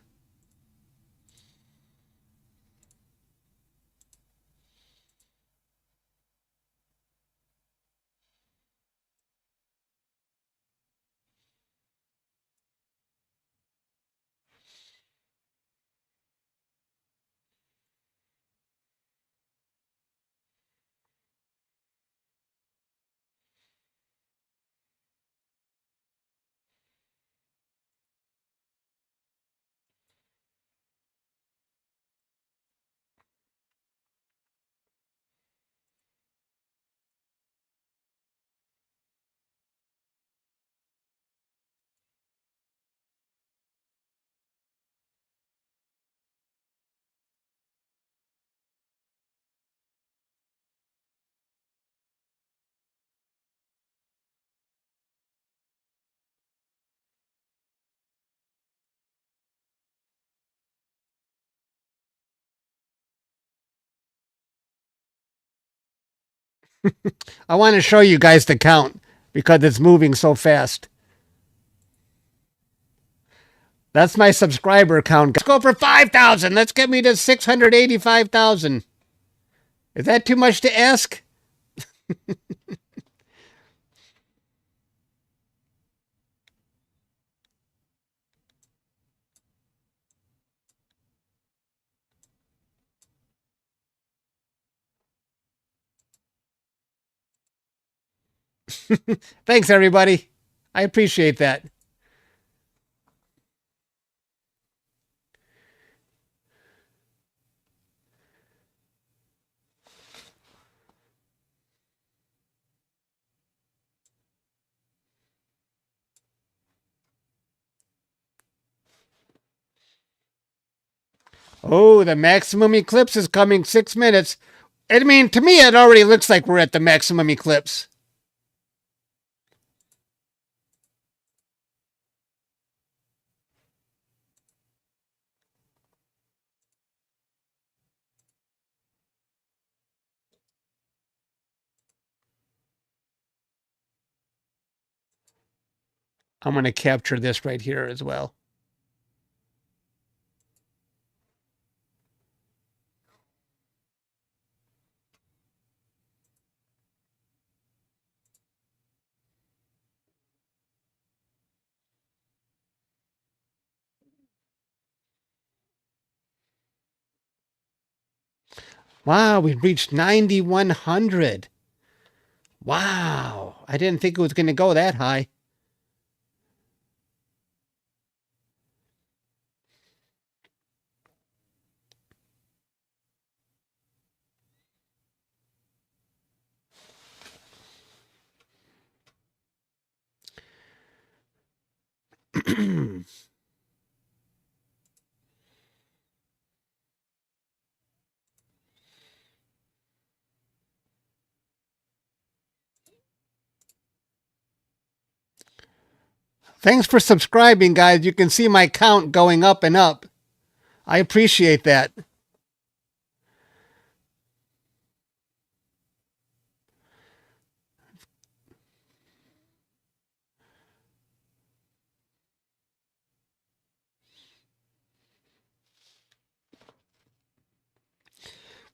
I want to show you guys the count because it's moving so fast. That's my subscriber count. Let's go for 5,000. Let's get me to 685,000. Is that too much to ask? Thanks, everybody. I appreciate that. Oh, the maximum eclipse is coming 6 minutes. I mean, to me, it already looks like we're at the maximum eclipse. I'm going to capture this right here as well. Wow, we reached 9,100. Wow, I didn't think it was going to go that high. Thanks for subscribing, guys. You can see my count going up and up. I appreciate that.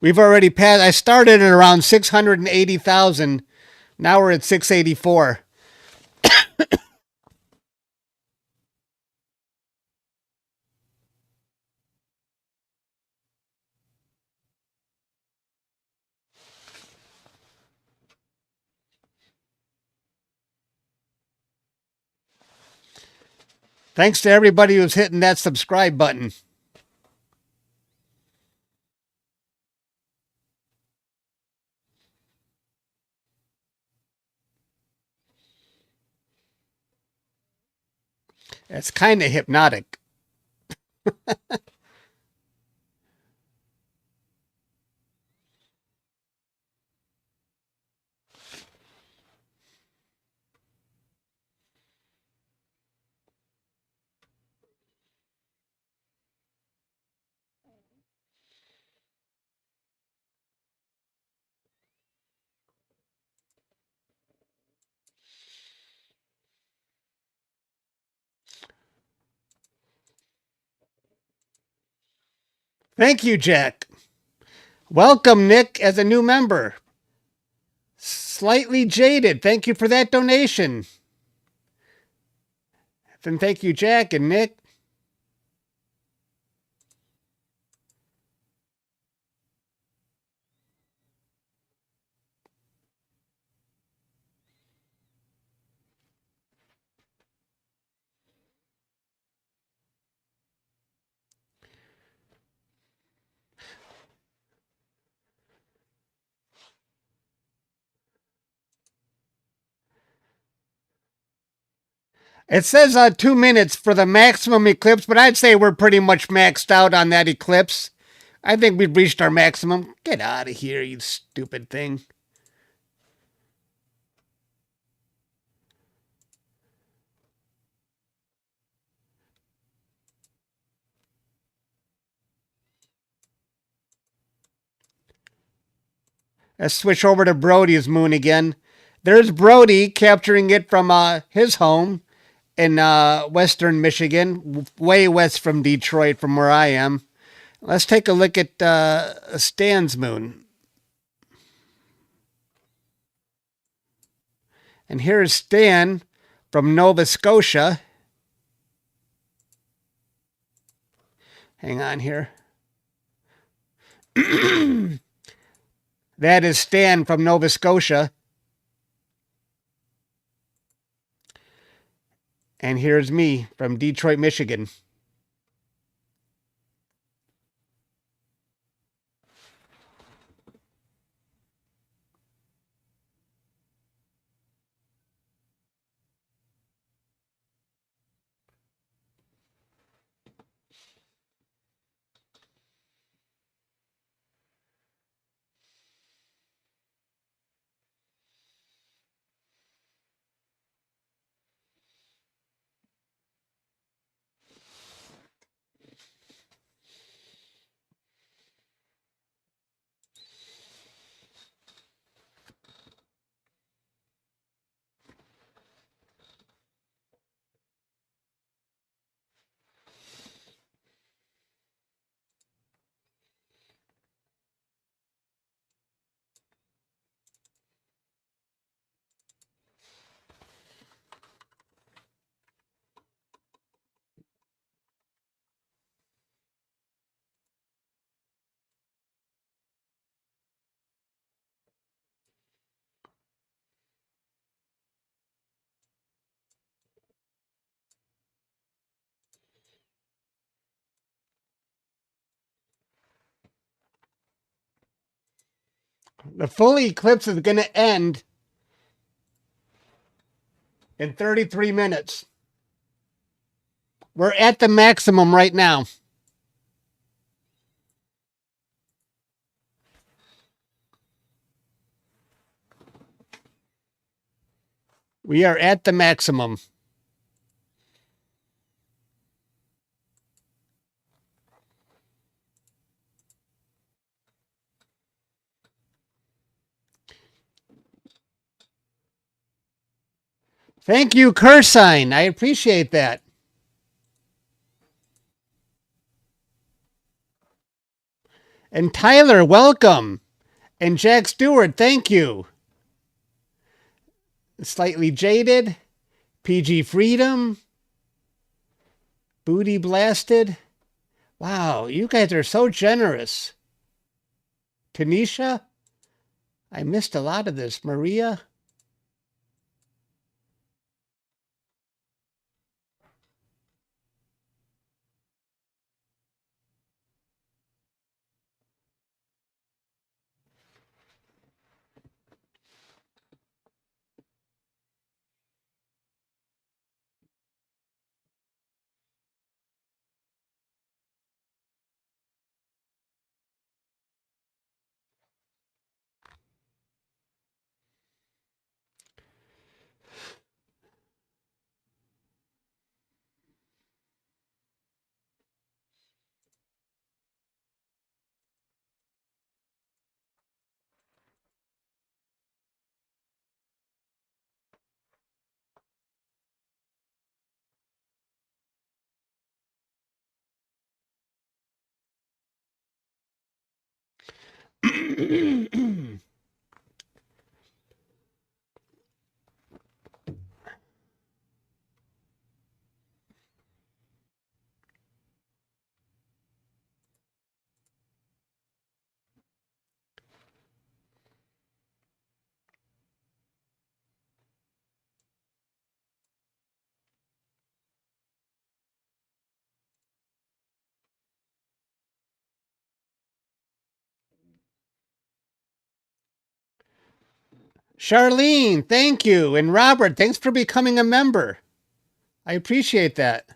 We've already passed. I started at around 680,000. Now we're at 684. Thanks to everybody who's hitting that subscribe button. It's kind of hypnotic. Thank you, Jack. Welcome, Nick, as a new member. Slightly Jaded, thank you for that donation. And thank you, Jack and Nick. It says 2 minutes for the maximum eclipse, but I'd say we're pretty much maxed out on that eclipse. I think we've reached our maximum. Get out of here, you stupid thing. Let's switch over to Brody's moon again. There's Brody capturing it from his home in western Michigan, way west from Detroit, from where I am. Let's take a look at Stan's moon. And here's Stan from Nova Scotia. Hang on here. That is Stan from Nova Scotia. And here's me from Detroit, Michigan. The full eclipse is going to end in 33 minutes. We're at the maximum right now. We are at the maximum. Thank you, Cursine. I appreciate that. And Tyler, welcome. And Jack Stewart, thank you. Slightly Jaded, PG Freedom, Booty Blasted. Wow, you guys are so generous. Tanisha, I missed a lot of this. Maria. Charlene, thank you. And Robert, thanks for becoming a member. I appreciate that.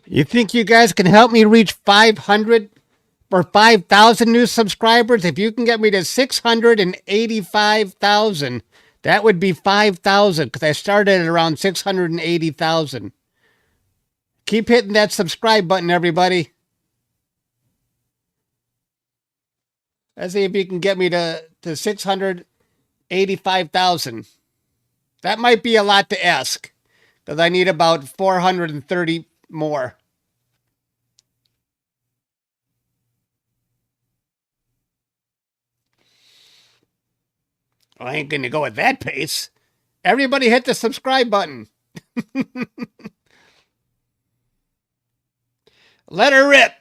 You think you guys can help me reach 500 or 5,000 new subscribers? If you can get me to 685,000, that would be 5,000 because I started at around 680,000. Keep hitting that subscribe button, everybody. Let's see if you can get me to 685,000. That might be a lot to ask because I need about 430 more. I ain't going to go at that pace. Everybody hit the subscribe button. Let her rip.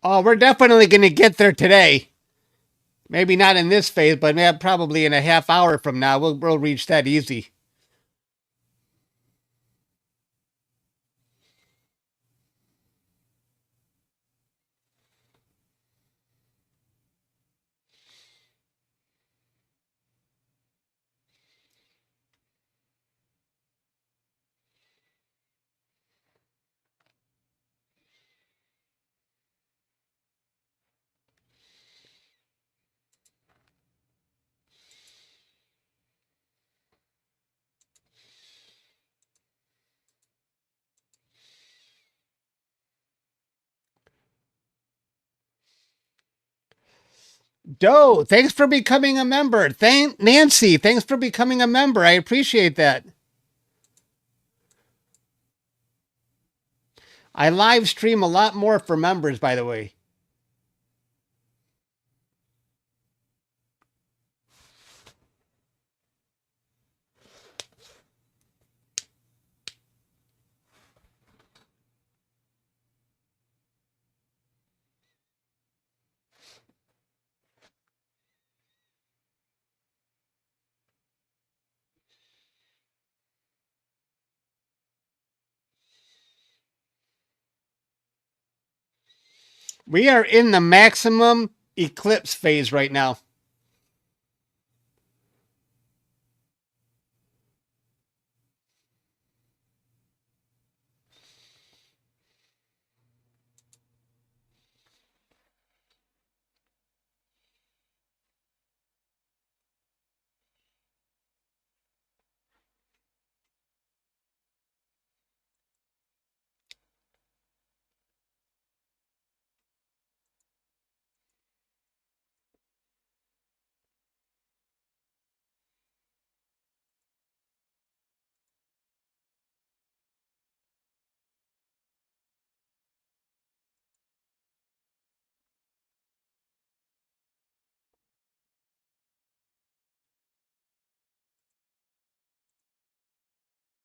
Oh, we're definitely going to get there today. Maybe not in this phase, but probably in a half hour from now, we'll reach that easy. Doe, thanks for becoming a member. Nancy, thanks for becoming a member. I appreciate that. I live stream a lot more for members, by the way. We are in the maximum eclipse phase right now.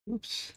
Oops.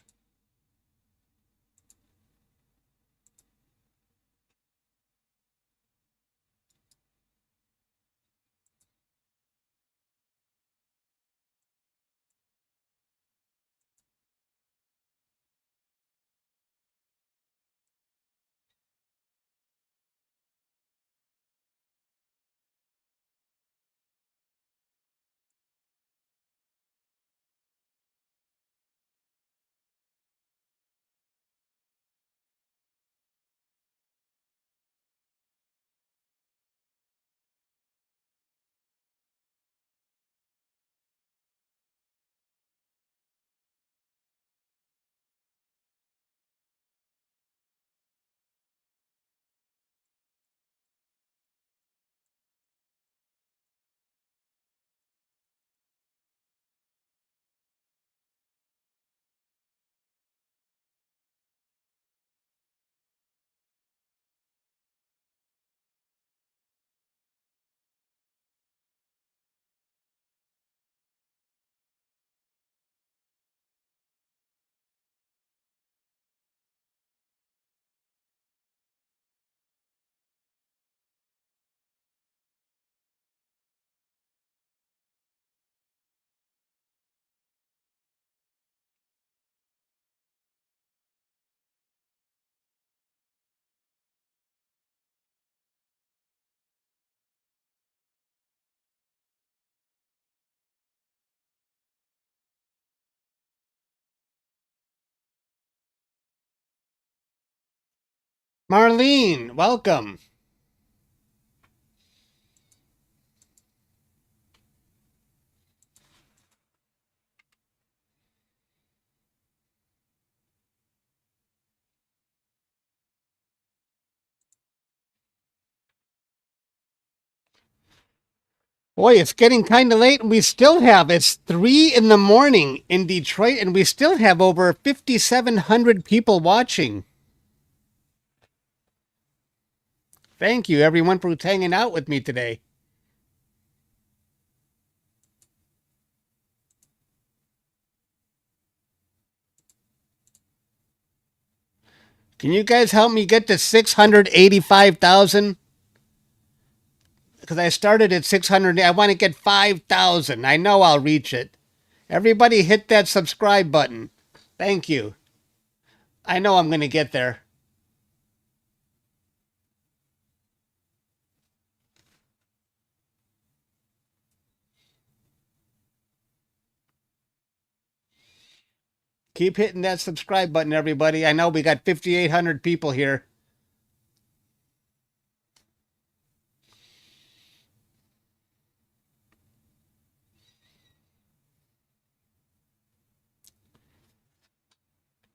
Marlene, welcome. Boy, it's getting kind of late, and it's 3 in the morning in Detroit, and we still have over 5,700 people watching. Thank you, everyone, for hanging out with me today. Can you guys help me get to 685,000? Because I started at 600. I want to get 5,000. I know I'll reach it. Everybody hit that subscribe button. Thank you. I know I'm going to get there. Keep hitting that subscribe button, everybody. I know we got 5,800 people here.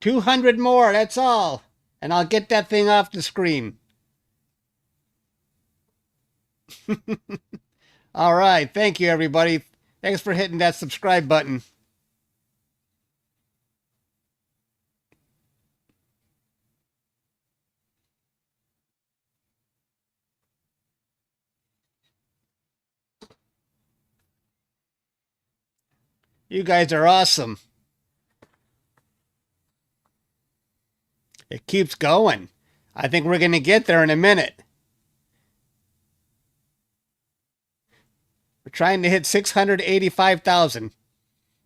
$200 more, that's all. And I'll get that thing off the screen. All right. Thank you, everybody. Thanks for hitting that subscribe button. You guys are awesome. It keeps going. I think we're going to get there in a minute. We're trying to hit 685,000.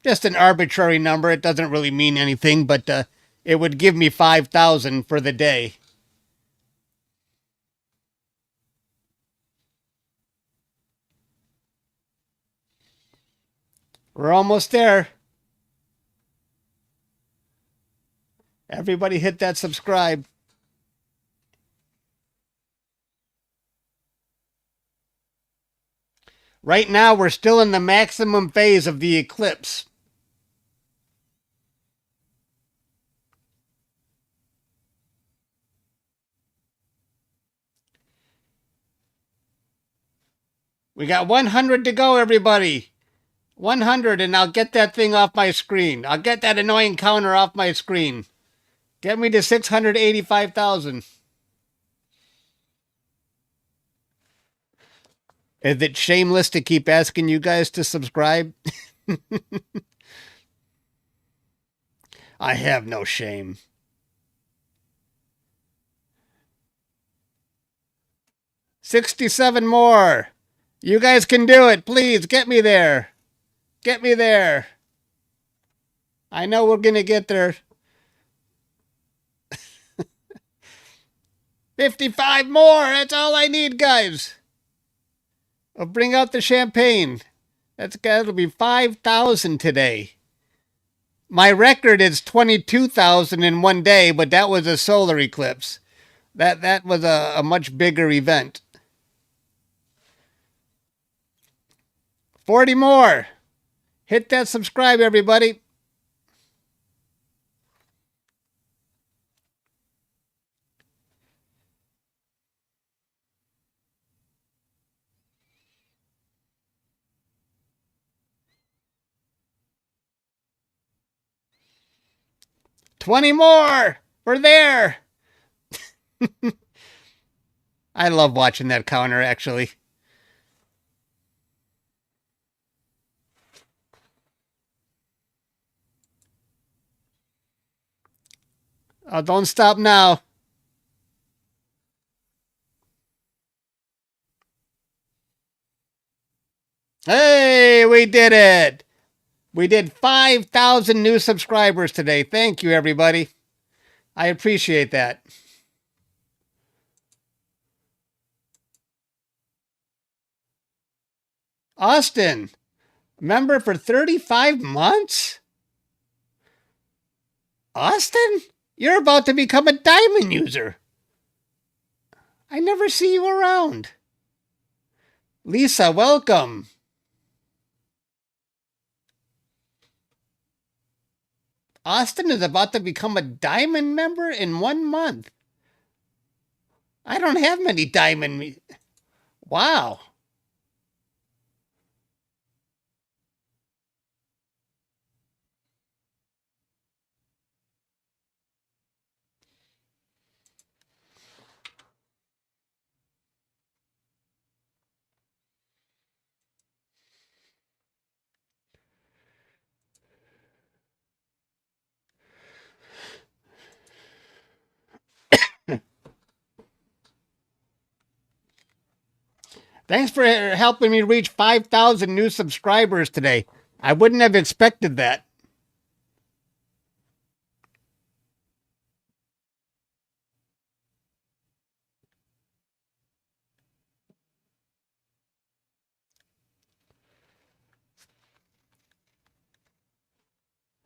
Just an arbitrary number. It doesn't really mean anything, but it would give me 5,000 for the day. We're almost there. Everybody hit that subscribe. Right now, we're still in the maximum phase of the eclipse. We got 100 to go, everybody. 100, and I'll get that thing off my screen. I'll get that annoying counter off my screen. Get me to 685,000. Is it shameless to keep asking you guys to subscribe? I have no shame. $67 more. You guys can do it. Please get me there. Get me there. I know we're going to get there. 55 more. That's all I need, guys. I'll bring out the champagne. That'll be 5,000 today. My record is 22,000 in one day, but that was a solar eclipse. That was a much bigger event. 40 more. Hit that subscribe, everybody. $20 more. We're there. I love watching that counter, actually. Oh, don't stop now. Hey, we did it. We did 5,000 new subscribers today. Thank you, everybody. I appreciate that. Austin, member for 35 months? Austin, you're about to become a diamond user. I never see you around. Lisa, welcome. Austin is about to become a diamond member in 1 month. I don't have many diamond. Wow. Thanks for helping me reach 5,000 new subscribers today. I wouldn't have expected that.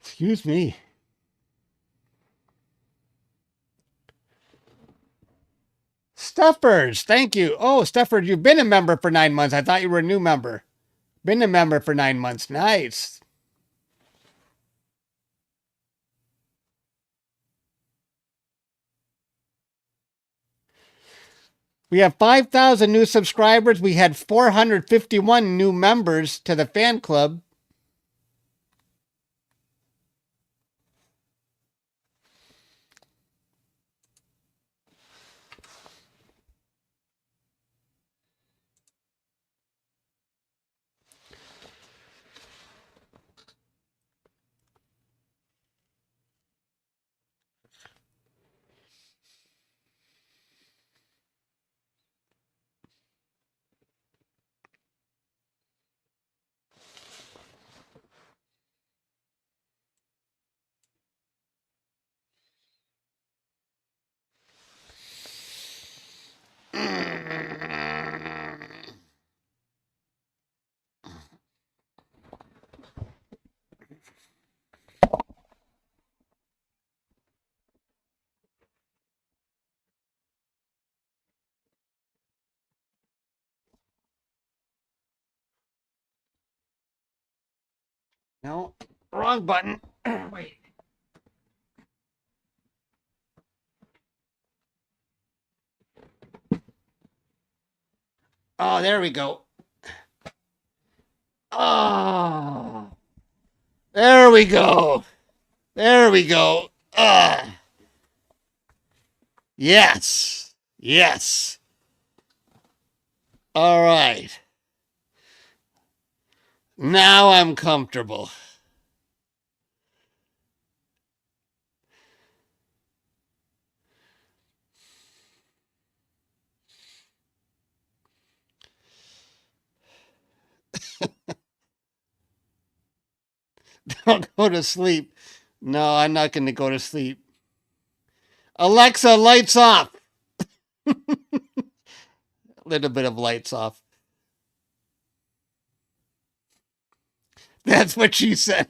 Excuse me. Stuffers, thank you. Oh, Stuffers, you've been a member for 9 months. I thought you were a new member. Been a member for 9 months. Nice. We have 5,000 new subscribers. We had 451 new members to the fan club. No, wrong button. Wait. Oh, there we go. Oh, there we go. There we go. Yes. Yes. All right. Now I'm comfortable. Don't go to sleep. No, I'm not going to go to sleep. Alexa, lights off. A little bit of lights off. That's what she said.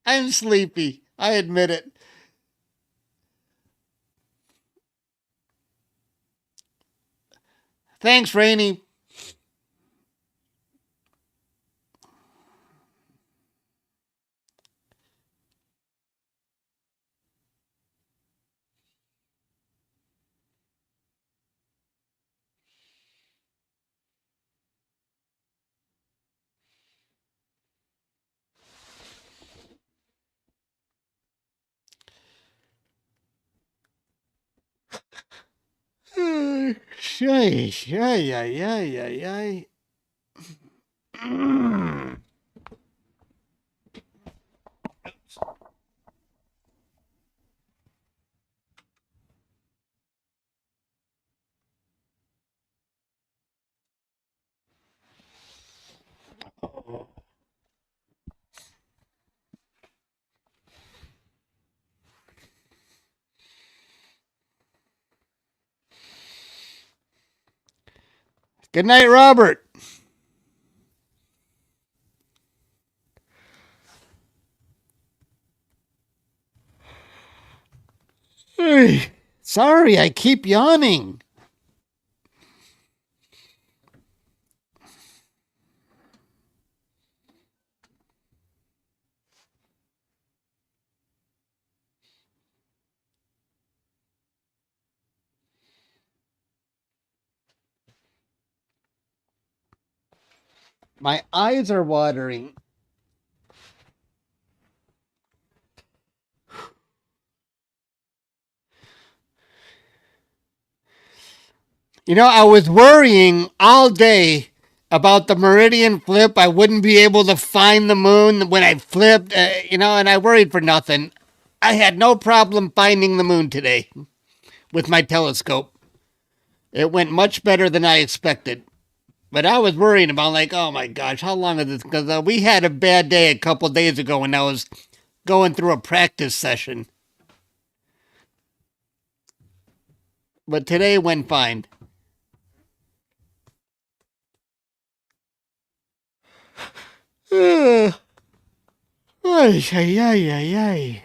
I'm sleepy. I admit it. Thanks, Rainey. Shay, ay, ay, ay, ay, ay. Good night, Robert. Sorry, I keep yawning. My eyes are watering. You know, I was worrying all day about the Meridian flip. I wouldn't be able to find the moon when I flipped, and I worried for nothing. I had no problem finding the moon today with my telescope. It went much better than I expected. But I was worrying about, like, oh my gosh, how long is this? Because we had a bad day a couple days ago when I was going through a practice session. But today went fine. Ay, ay, ay, ay, ay.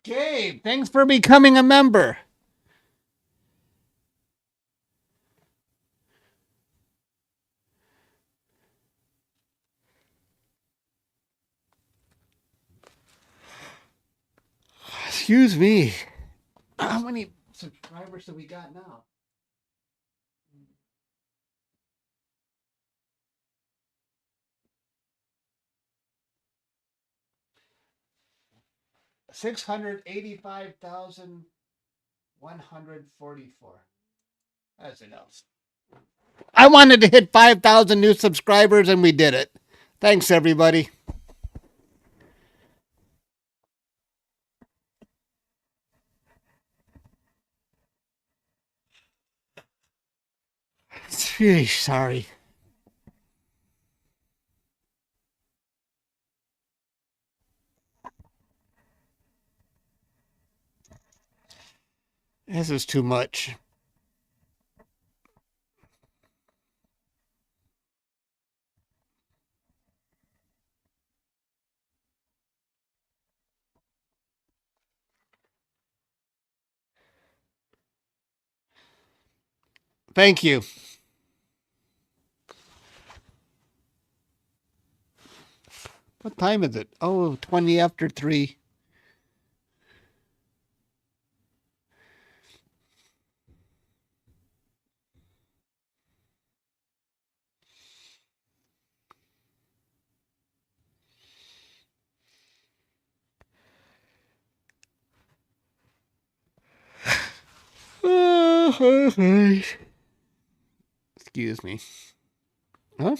Gabe, thanks for becoming a member. Excuse me. How many subscribers have we got now? 685,144. That's enough. I wanted to hit 5,000 new subscribers and we did it. Thanks, everybody. Sorry. This is too much. Thank you. What time is it? Oh, 20 after 3. Excuse me. Huh?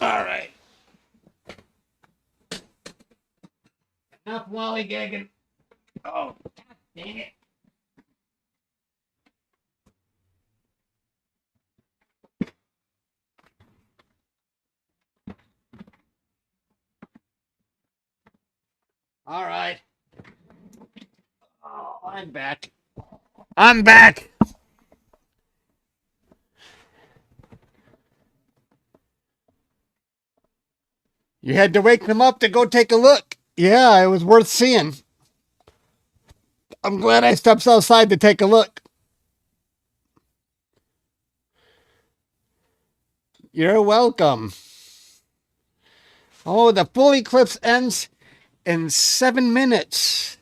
All right. Enough lollygagging. Oh, God dang it. All right. Oh, I'm back. I'm back. You had to wake them up to go take a look. Yeah, it was worth seeing. I'm glad I stepped outside to take a look. You're welcome. Oh, the full eclipse ends in 7 minutes.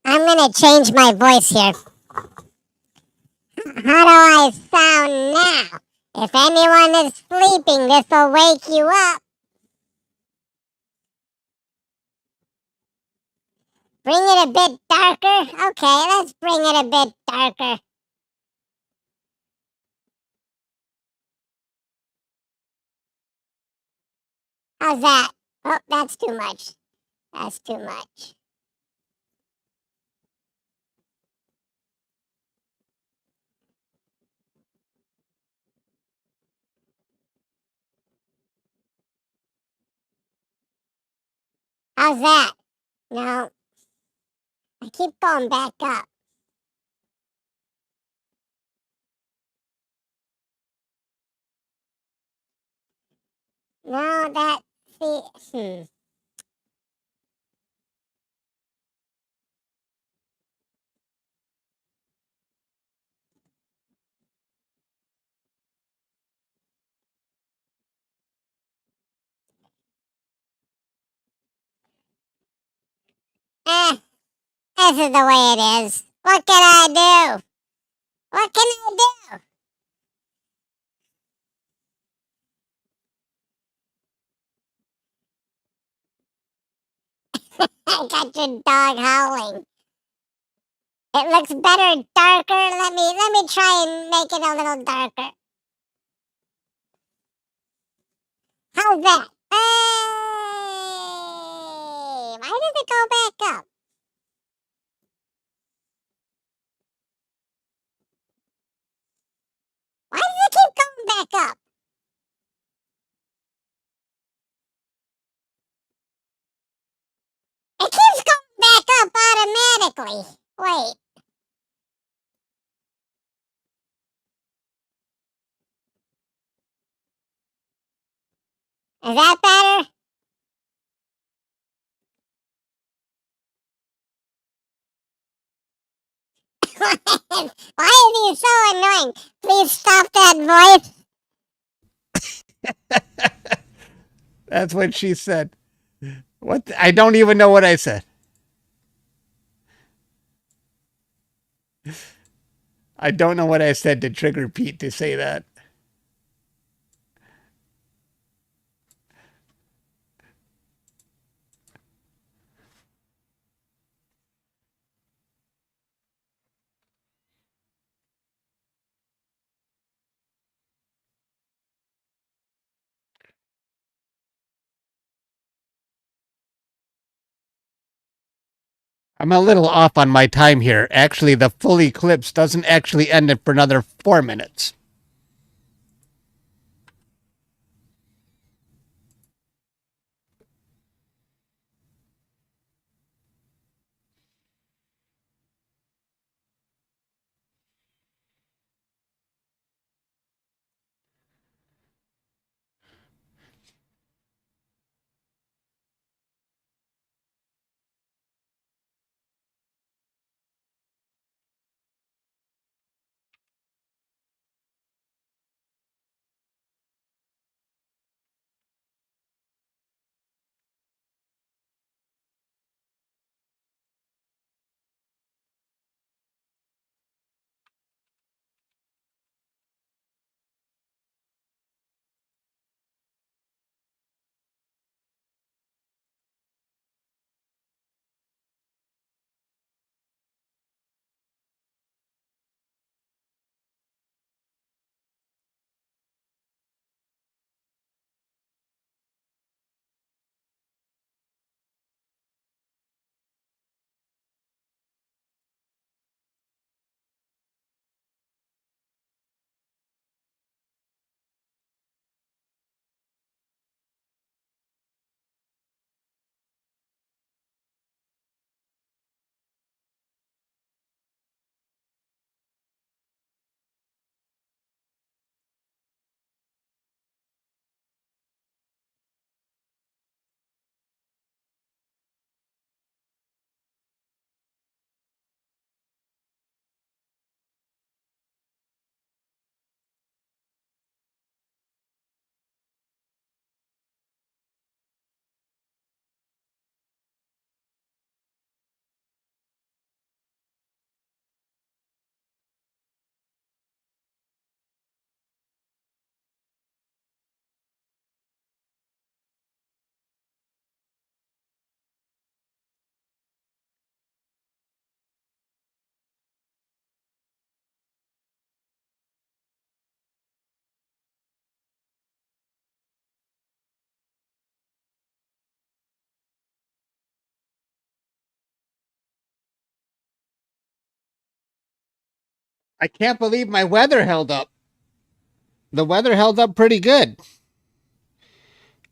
I'm gonna change my voice here. How do I sound now? If anyone is sleeping, this will wake you up. Bring it a bit darker? Okay, let's bring it a bit darker. How's that? Oh, that's too much. That's too much. How's that? No, I keep going back up. No, that, see, this is the way it is. What can I do? What can I do? I got your dog howling. It looks better darker. Let me try and make it a little darker. How's that? Hey! Why did it go back up? Why does it keep going back up? It keeps going back up automatically. Wait. Is that better? Why is he so annoying? Please stop that voice. That's what she said. What? I don't even know what I said. I don't know what I said to trigger Pete to say that. I'm a little off on my time here. Actually, the full eclipse doesn't actually end for another 4 minutes. I can't believe my weather held up. The weather held up pretty good.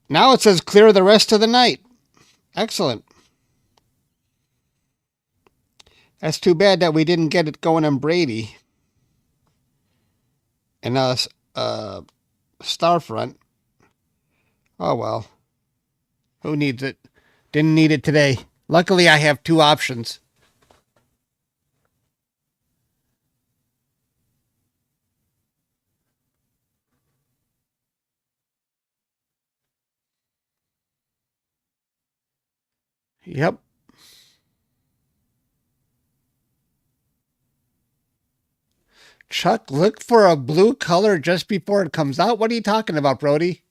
Now it says clear the rest of the night. Excellent. That's too bad that we didn't get it going on Brady and Starfront. Oh well. Who needs it? Didn't need it today. Luckily, I have two options. Yep. Chuck, look for a blue color just before it comes out. What are you talking about, Brody?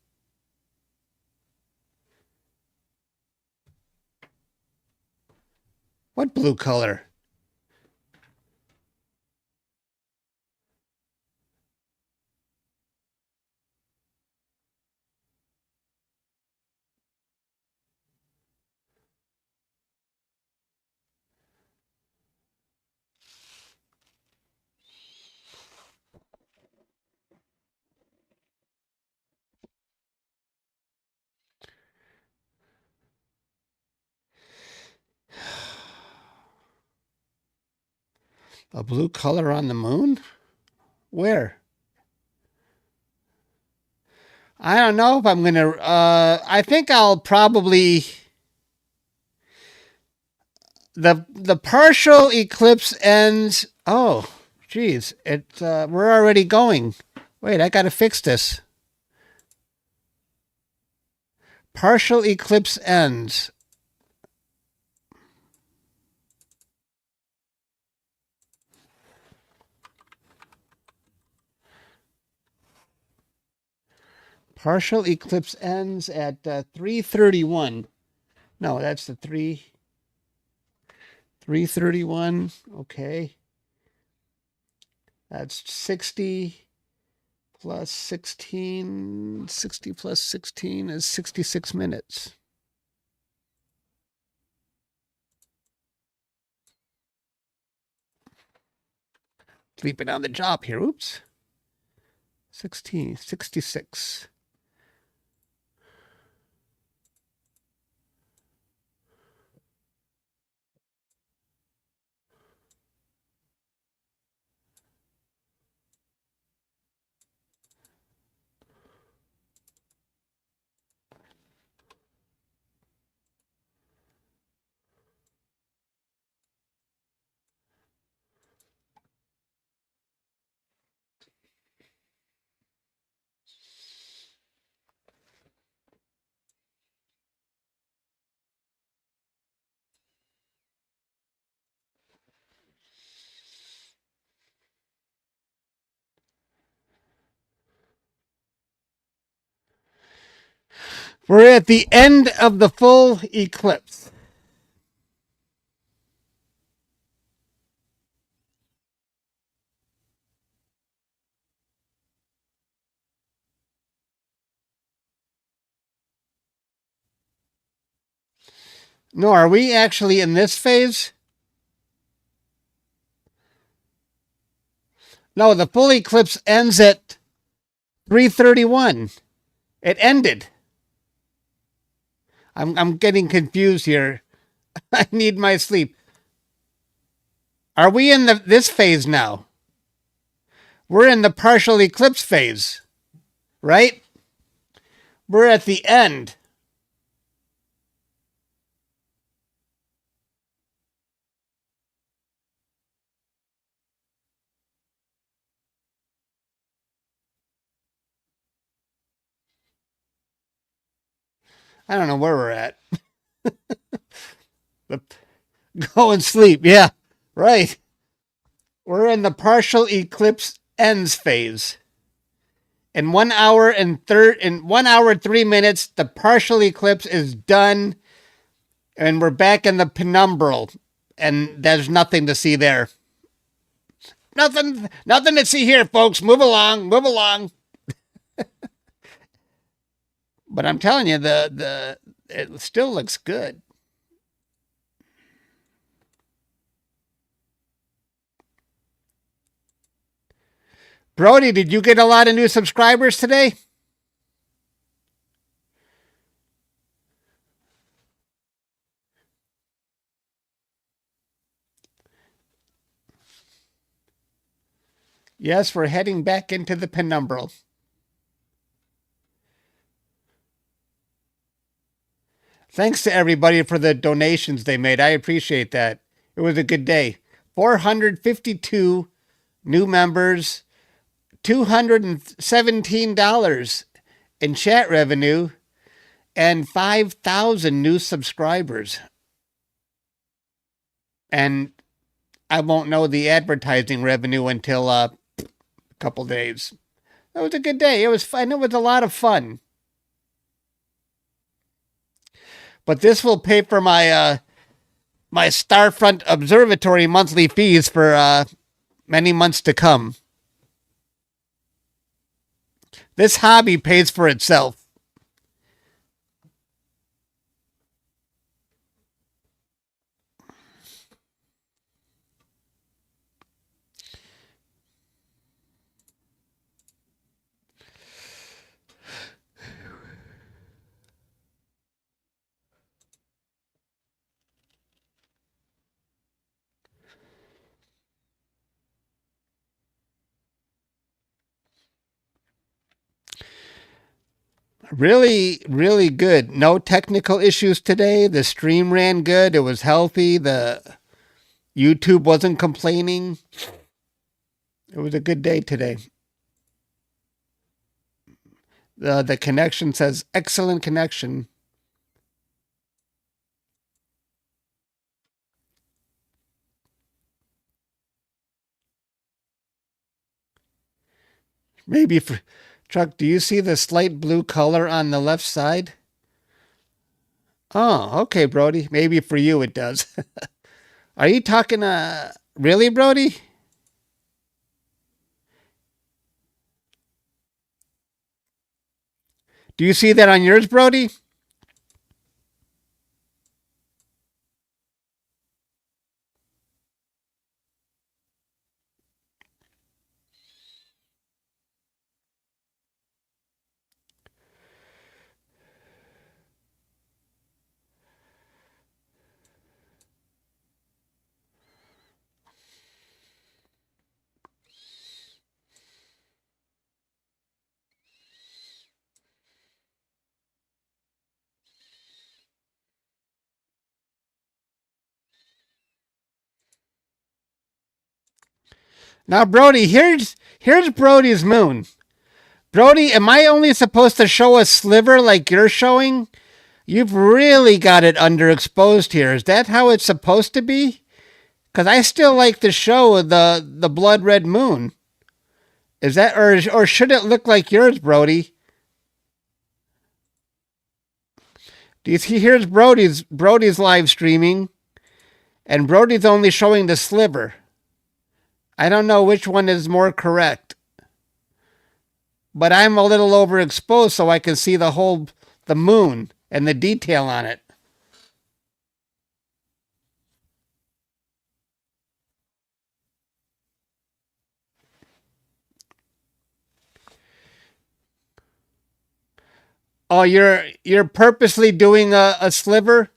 What blue color? A blue color on the moon? Where? I don't know if I'm going to... I think I'll probably... The partial eclipse ends... Oh, geez. We're already going. Wait, I got to fix this. Partial eclipse ends. Partial eclipse ends at 3:31. No, that's the 3:31. Okay. That's 60 plus 16. 60 plus 16 is 66 minutes. Sleeping on the job here. Oops. 66. We're at the end of the full eclipse. No, are we actually in this phase? No, the full eclipse ends at 3:31. It ended. I'm getting confused here. I need my sleep. Are we in this phase now? We're in the partial eclipse phase, right? We're at the end. I don't know where we're at. Go and sleep. Yeah, right. We're in the partial eclipse ends phase. In 1 hour and 3 minutes, the partial eclipse is done, and we're back in the penumbral, and there's nothing to see there. Nothing to see here, folks. Move along. But I'm telling you, it still looks good. Brody, did you get a lot of new subscribers today? Yes, we're heading back into the penumbral. Thanks to everybody for the donations they made. I appreciate that. It was a good day. 452 new members, $217 in chat revenue, and 5,000 new subscribers. And I won't know the advertising revenue until a couple days. That was a good day. It was fun. It was a lot of fun. But this will pay for my my Starfront Observatory monthly fees for many months to come. This hobby pays for itself. Really, really good. No technical issues today. The stream ran good. It was healthy. The YouTube wasn't complaining. It was a good day today. The connection says excellent connection. Maybe for Chuck, do you see the slight blue color on the left side? Oh, okay, Brody. Maybe for you it does. Are you talking really, Brody? Do you see that on yours, Brody? Now, Brody, here's Brody's moon. Brody, am I only supposed to show a sliver like you're showing? You've really got it underexposed here. Is that how it's supposed to be? Because I still like to show the blood red moon. Is that or should it look like yours, Brody? Do you see? Here's Brody's live streaming, and Brody's only showing the sliver. I don't know which one is more correct, but I'm a little overexposed so I can see the moon and the detail on it. Oh, you're purposely doing a sliver?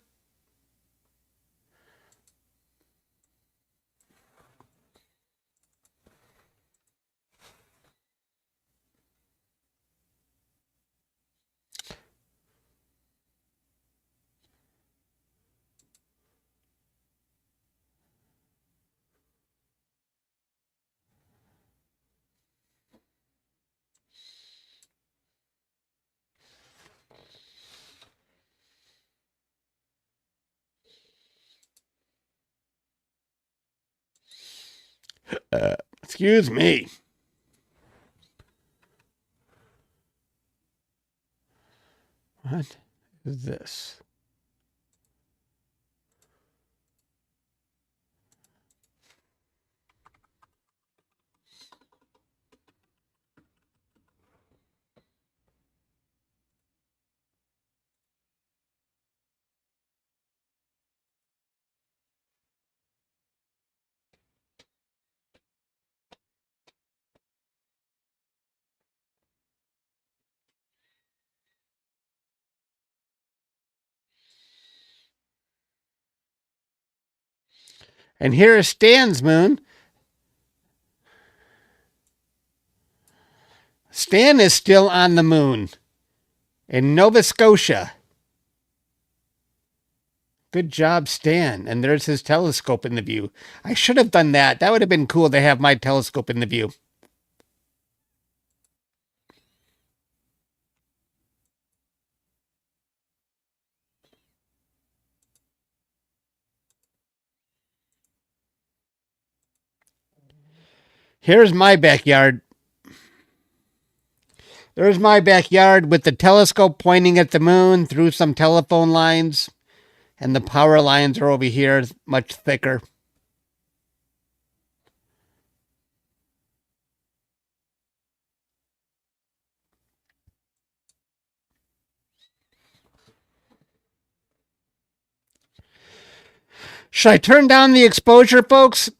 Excuse me. What is this? And here is Stan's moon. Stan is still on the moon in Nova Scotia. Good job, Stan. And there's his telescope in the view. I should have done that. That would have been cool to have my telescope in the view. Here's my backyard. There's my backyard with the telescope pointing at the moon through some telephone lines. And the power lines are over here, much thicker. Should I turn down the exposure, folks?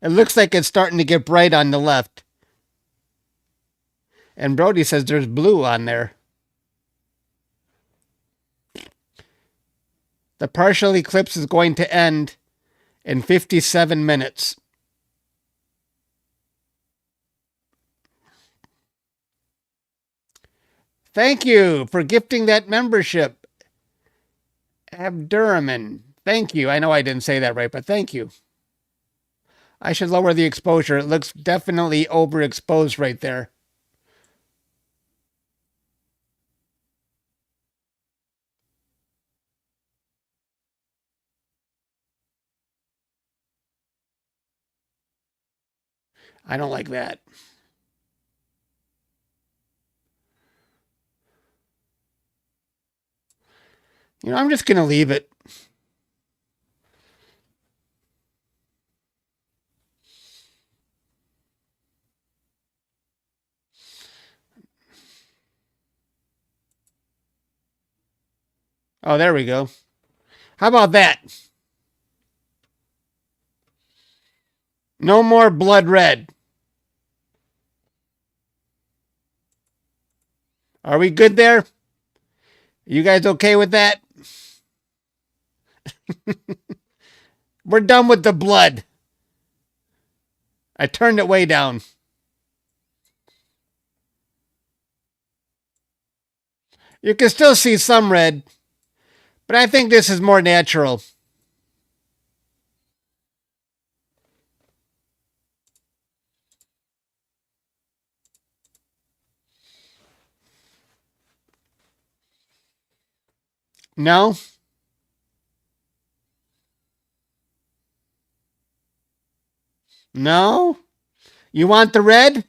It looks like it's starting to get bright on the left. And Brody says there's blue on there. The partial eclipse is going to end in 57 minutes. Thank you for gifting that membership, Abdurrahman. Thank you. I know I didn't say that right, but thank you. I should lower the exposure. It looks definitely overexposed right there. I don't like that. You know, I'm just going to leave it. Oh, there we go. How about that? No more blood red. Are we good there? You guys okay with that? We're done with the blood. I turned it way down. You can still see some red, but I think this is more natural. No? No? You want the red?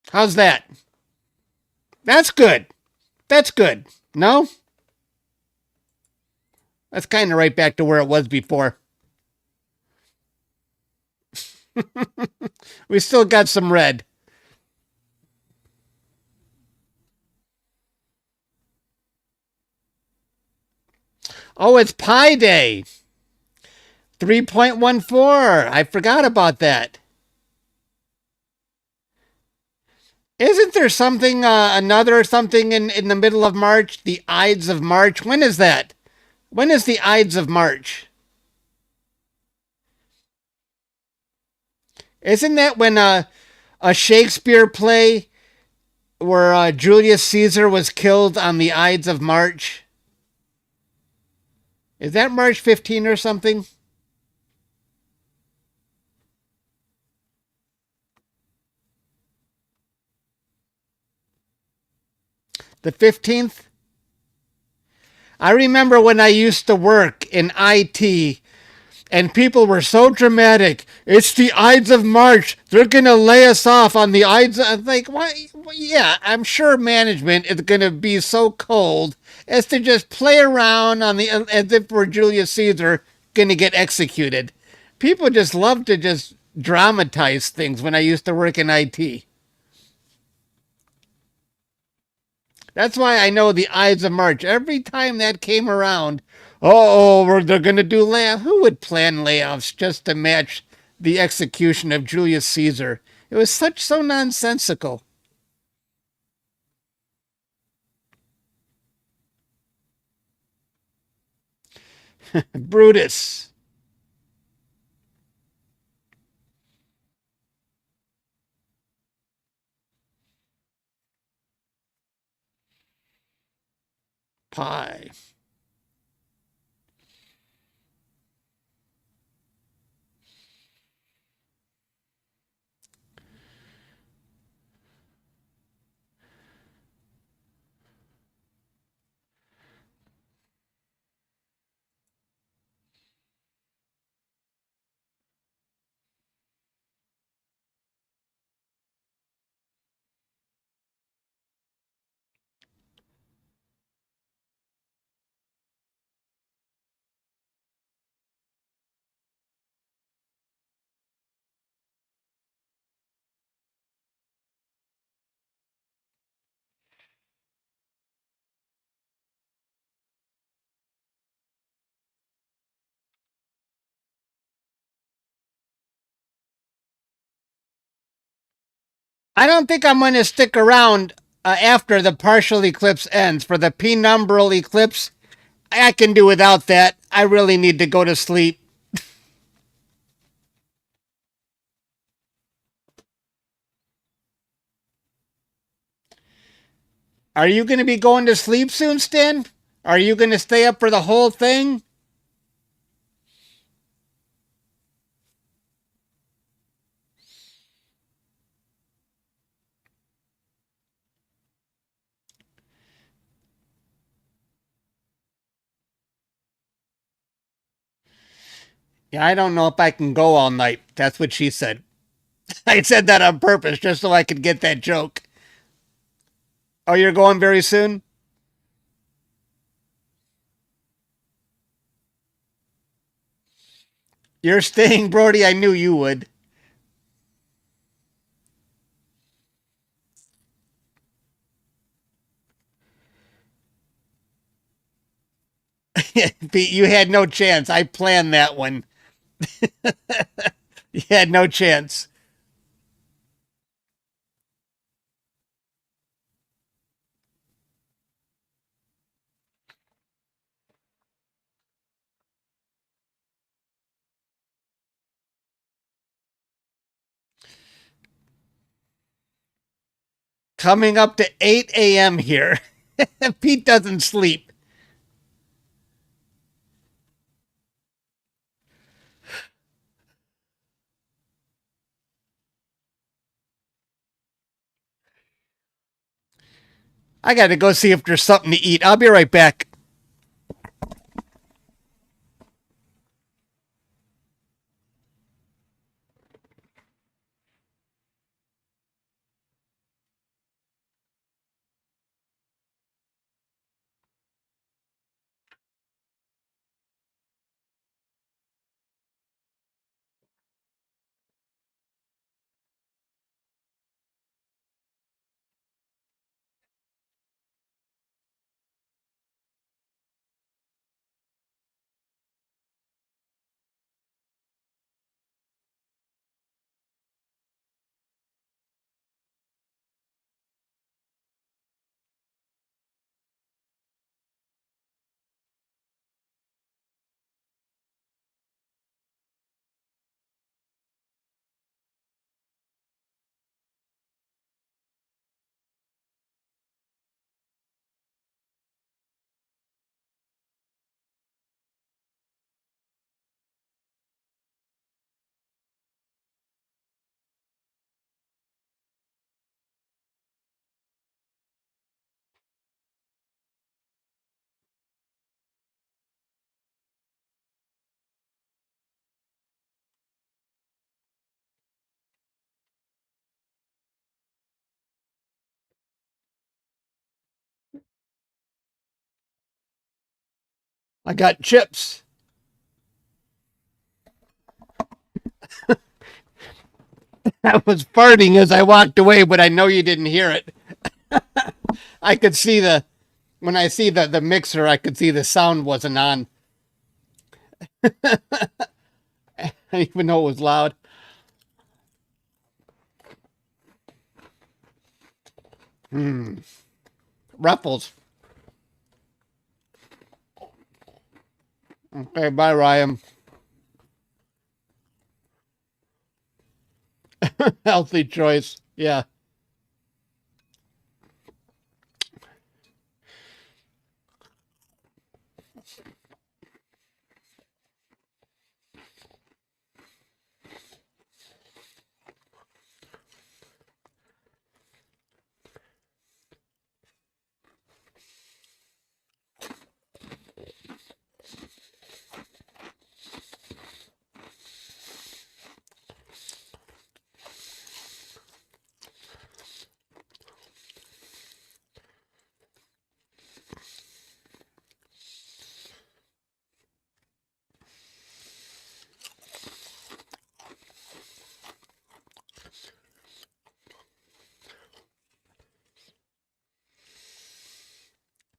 How's that? That's good. That's good. No? That's kind of right back to where it was before. We still got some red. Oh, it's Pi Day. 3.14. I forgot about that. Isn't there something, another something in the middle of March? The Ides of March? When is that? When is the Ides of March? Isn't that when a Shakespeare play where Julius Caesar was killed on the Ides of March? Is that March 15 or something? The 15th? I remember when I used to work in IT and people were so dramatic. It's the Ides of March. They're going to lay us off on the Ides. I'm like, what? Yeah, I'm sure management is going to be so cold as to just play around on the as if we're Julius Caesar going to get executed. People just love to just dramatize things when I used to work in IT. That's why I know the Ides of March. Every time that came around, they're going to do layoffs. Who would plan layoffs just to match the execution of Julius Caesar. It was so nonsensical. Brutus. Pi. I don't think I'm going to stick around after the partial eclipse ends. For the penumbral eclipse, I can do without that. I really need to go to sleep. Are you going to be going to sleep soon, Stan? Are you going to stay up for the whole thing? Yeah, I don't know if I can go all night. That's what she said. I said that on purpose just so I could get that joke. Oh, you're going very soon? You're staying, Brody? I knew you would. Pete, you had no chance. I planned that one. You had no chance. Coming up to 8 a.m. here. Pete doesn't sleep. I got to go see if there's something to eat. I'll be right back. I got chips. I was farting as I walked away, but I know you didn't hear it. I could see when I see the mixer, I could see the sound wasn't on. Even though it was loud. Ruffles. Okay, bye, Ryan. Healthy choice. Yeah.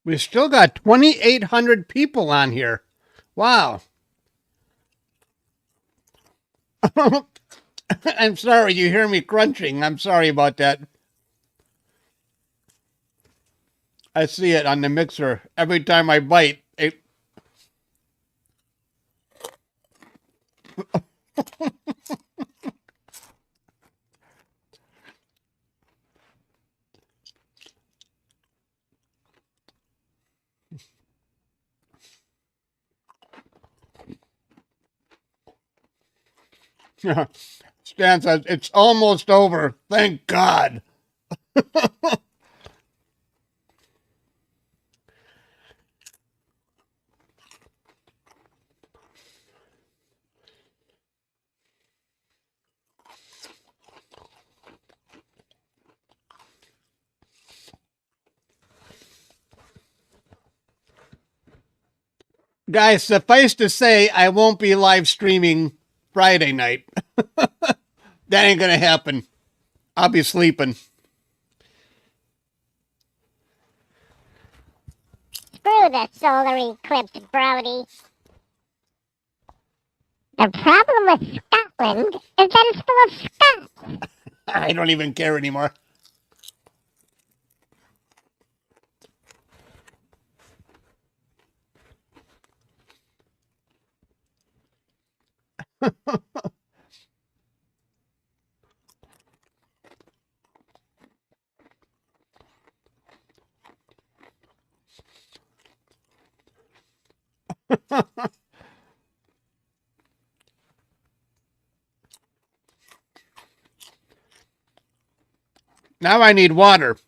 We still got 2,800 people on here. Wow. I'm sorry, you hear me crunching. I'm sorry about that. I see it on the mixer. Every time I bite, it... Stan says, it's almost over. Thank God. Guys, suffice to say, I won't be live streaming Friday night. That ain't gonna happen. I'll be sleeping. Screw the solar eclipse, Brody. The problem with Scotland is that it's full of Scots. I don't even care anymore. Now I need water.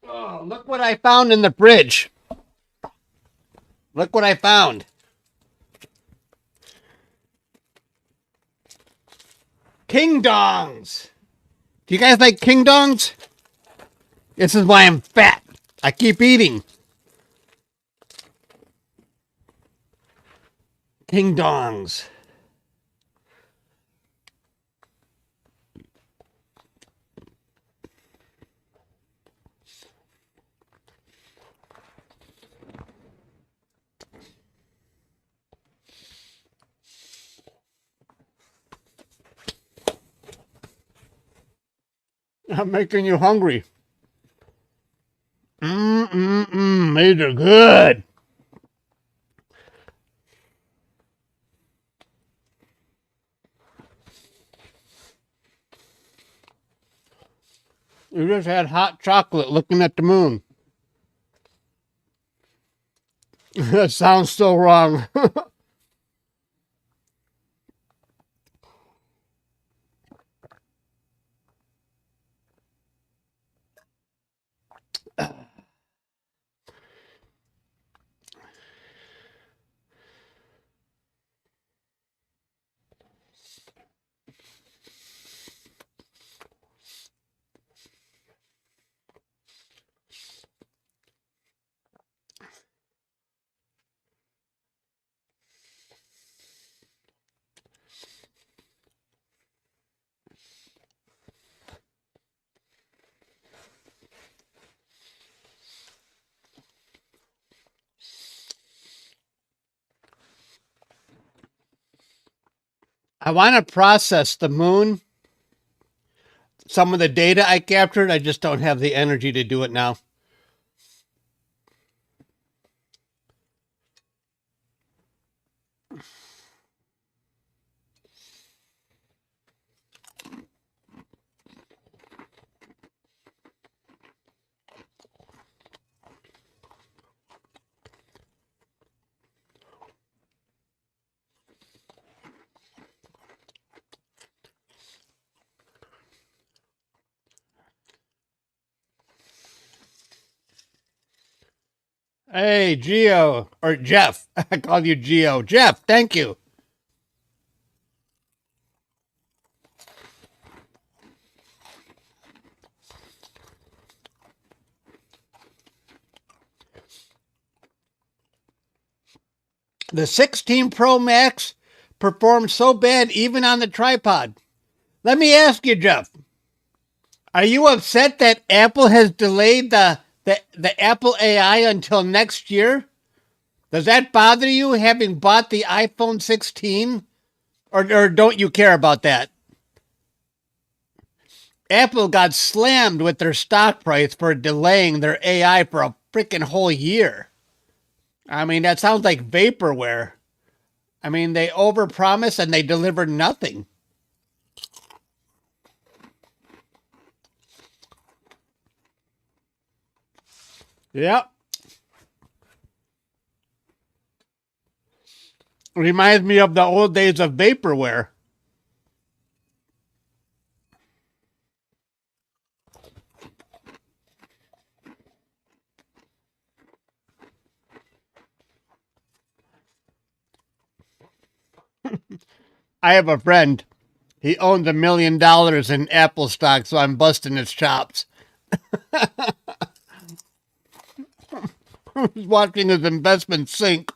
Oh, look what I found in the fridge. Look what I found. King dongs. Do you guys like king dongs? This is why I'm fat. I keep eating. King dongs. I'm making you hungry. These are good. You just had hot chocolate looking at the moon. That sounds so wrong. I want to process the moon. Some of the data I captured, I just don't have the energy to do it now. Hey, Geo, or Jeff. I call you Geo. Jeff, thank you. The 16 Pro Max performed so bad even on the tripod. Let me ask you, Jeff. Are you upset that Apple has delayed the Apple AI until next year? Does that bother you, having bought the iPhone 16? Or don't you care about that? Apple got slammed with their stock price for delaying their AI for a freaking whole year. I mean, that sounds like vaporware. I mean, they overpromised and they delivered nothing. Yep. Reminds me of the old days of vaporware. I have a friend. He owns $1 million in Apple stock, so I'm busting his chops. He's watching his investment sink.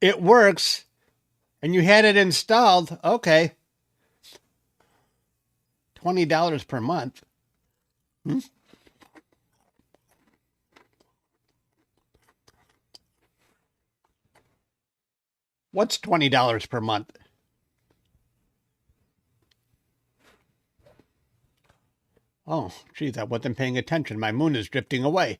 It works, and you had it installed. Okay. $20 per month. What's $20 per month? Oh, geez, I wasn't paying attention. My moon is drifting away.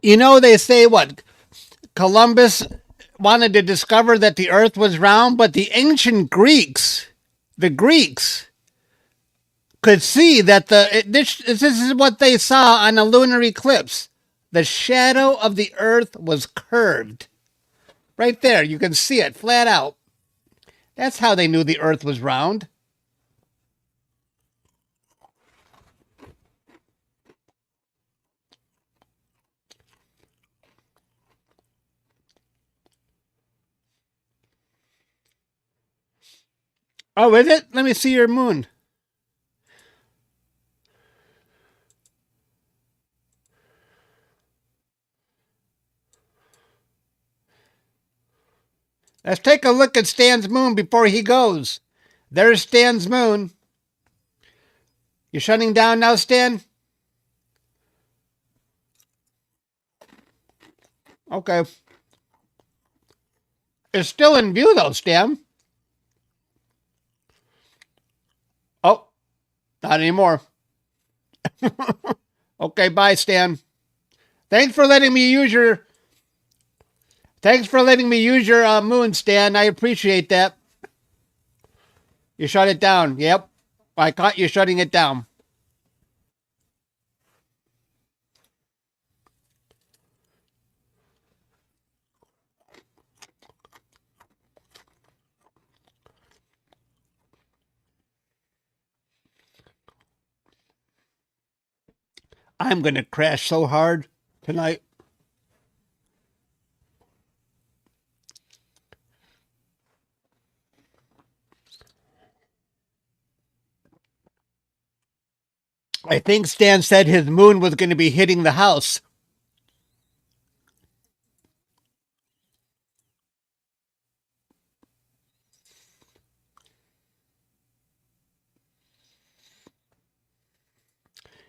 You know, they say what? Columbus wanted to discover that the earth was round, but the ancient Greeks, the Greeks, could see that this is what they saw on a lunar eclipse. The shadow of the earth was curved. Right there, you can see it flat out. That's how they knew the Earth was round. Oh, is it? Let me see your moon. Let's take a look at Stan's moon before he goes. There's Stan's moon. You shutting down now, Stan? Okay. It's still in view, though, Stan. Oh, not anymore. Okay, bye, Stan. Thanks for letting me use your moon, Stan. I appreciate that. You shut it down. Yep. I caught you shutting it down. I'm going to crash so hard tonight. I think Stan said his moon was going to be hitting the house.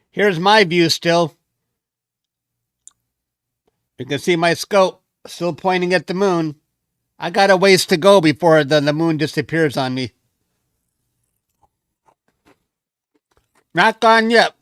Here's my view still. You can see my scope still pointing at the moon. I got a ways to go before the moon disappears on me. Not gone yet.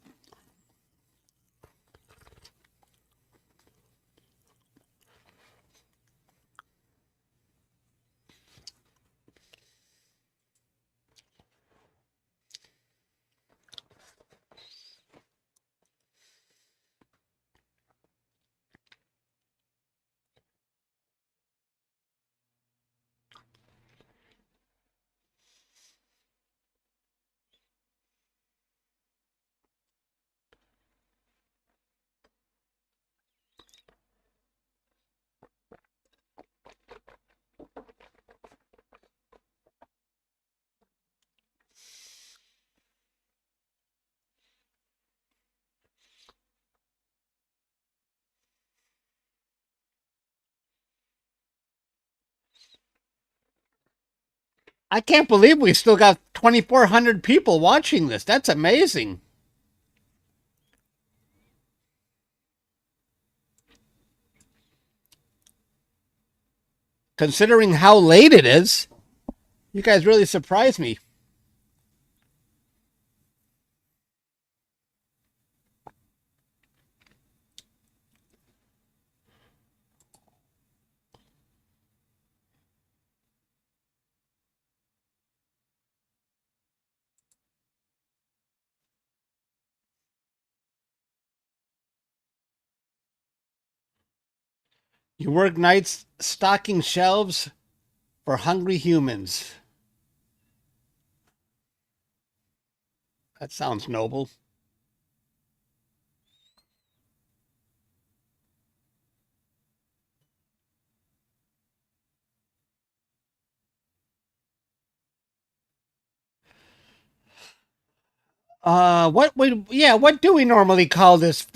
I can't believe we still got 2,400 people watching this. That's amazing. Considering how late it is, you guys really surprised me. You work nights stocking shelves for hungry humans. That sounds noble. What do we normally call this?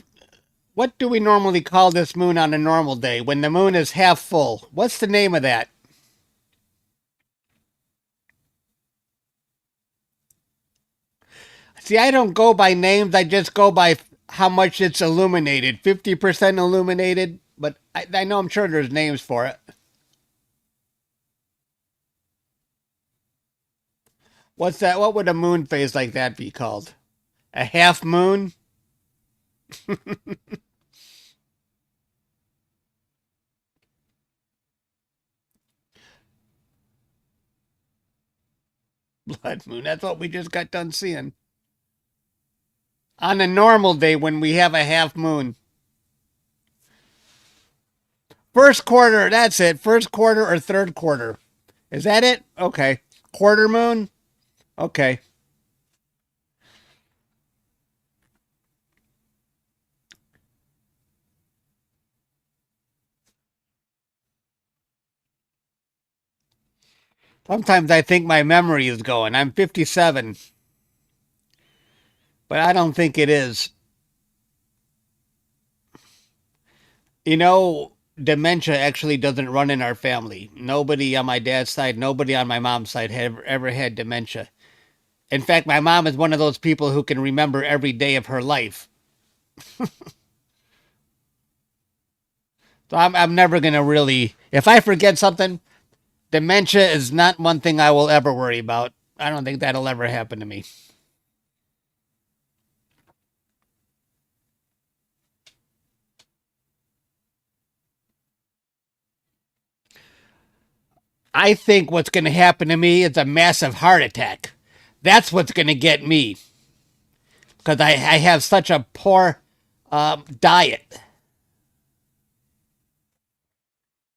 What do we normally call this moon on a normal day when the moon is half full? What's the name of that? See, I don't go by names. I just go by how much it's illuminated. 50% illuminated, but I know I'm sure there's names for it. What's that? What would a moon phase like that be called? A half moon? Blood moon. That's what we just got done seeing. On a normal day when we have a half moon. First quarter, that's it. First quarter or third quarter. Is that it? Okay. Quarter moon? Okay. Sometimes I think my memory is going. I'm 57, but I don't think it is. You know, dementia actually doesn't run in our family. Nobody on my dad's side, nobody on my mom's side have ever had dementia. In fact, my mom is one of those people who can remember every day of her life. So I'm never going to really, if I forget something, dementia is not one thing I will ever worry about. I don't think that'll ever happen to me. I think what's going to happen to me is a massive heart attack. That's what's going to get me because I have such a poor diet.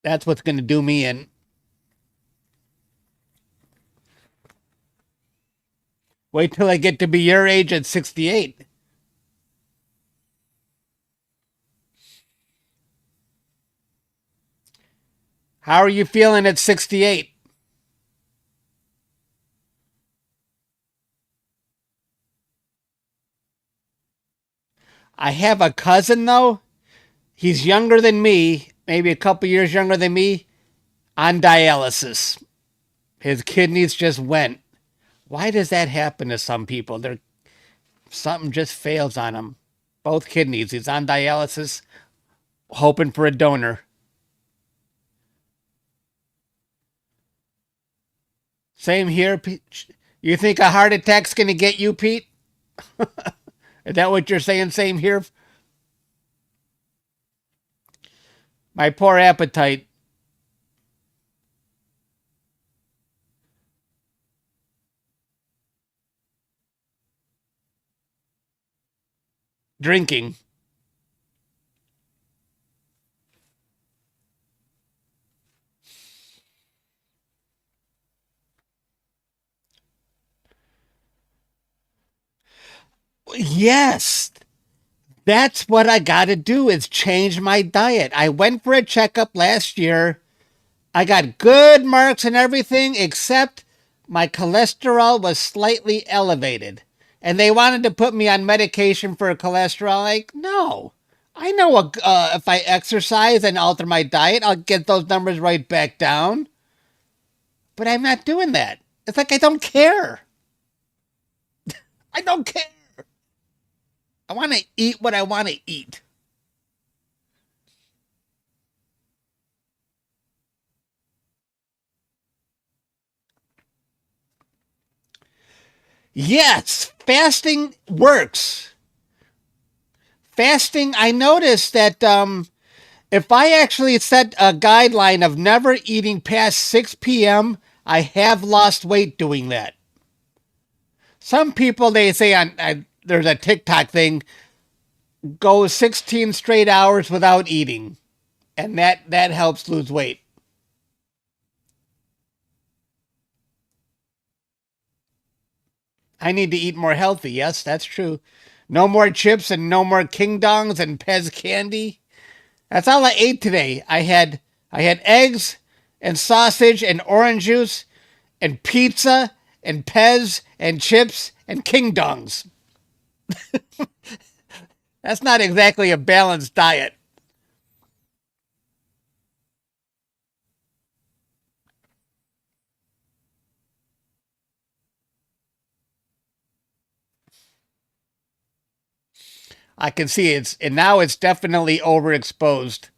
That's what's going to do me in. Wait till I get to be your age at 68. How are you feeling at 68? I have a cousin, though. He's younger than me, maybe a couple years younger than me, on dialysis. His kidneys just went. Why does that happen to some people? Something just fails on him. Both kidneys. He's on dialysis, hoping for a donor. Same here, Pete. You think a heart attack's going to get you, Pete? Is that what you're saying? Same here? My poor appetite. Drinking. Yes. That's what I got to do is change my diet. I went for a checkup last year. I got good marks and everything except my cholesterol was slightly elevated. And they wanted to put me on medication for cholesterol. Like, no. I know if I exercise and alter my diet, I'll get those numbers right back down. But I'm not doing that. It's like I don't care. I don't care. I want to eat what I want to eat. Yes, fasting works. Fasting, I noticed that if I actually set a guideline of never eating past 6 p.m., I have lost weight doing that. Some people, they say there's a TikTok thing, go 16 straight hours without eating, and that helps lose weight. I need to eat more healthy. Yes, that's true. No more chips and no more King Dongs and Pez candy. That's all I ate today. I had eggs and sausage and orange juice and pizza and Pez and chips and King Dongs. That's not exactly a balanced diet. I can see and now it's definitely overexposed.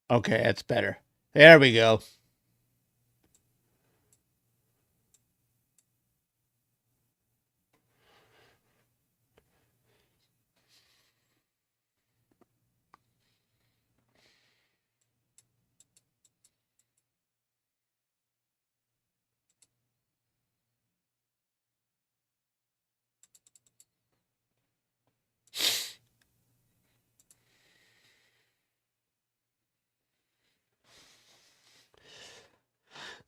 Okay, that's better. There we go.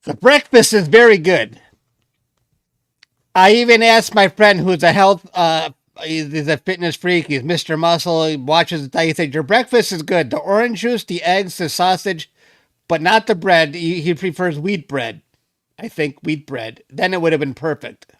The breakfast is very good. I even asked my friend who's a he's a fitness freak. He's Mr. Muscle. He watches the diet. He said, your breakfast is good. The orange juice, the eggs, the sausage, but not the bread. He prefers wheat bread. I think wheat bread. Then it would have been perfect.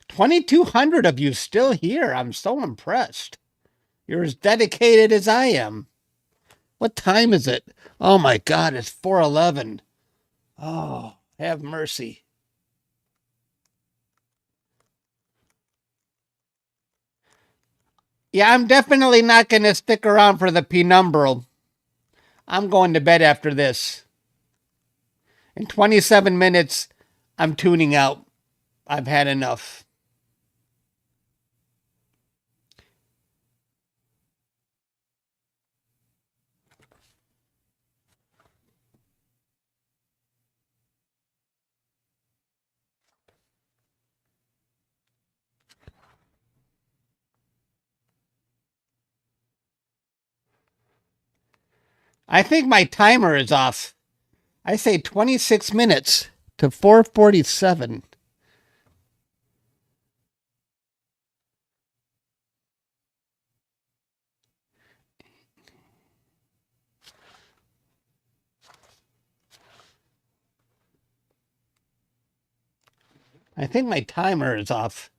$2,200 of you still here. I'm so impressed. You're as dedicated as I am. What time is it? Oh my God, it's 4:11. Oh, have mercy. Yeah, I'm definitely not going to stick around for the penumbral. I'm going to bed after this. In 27 minutes, I'm tuning out. I've had enough. I think my timer is off. I say 26 minutes to 4:47. I think my timer is off.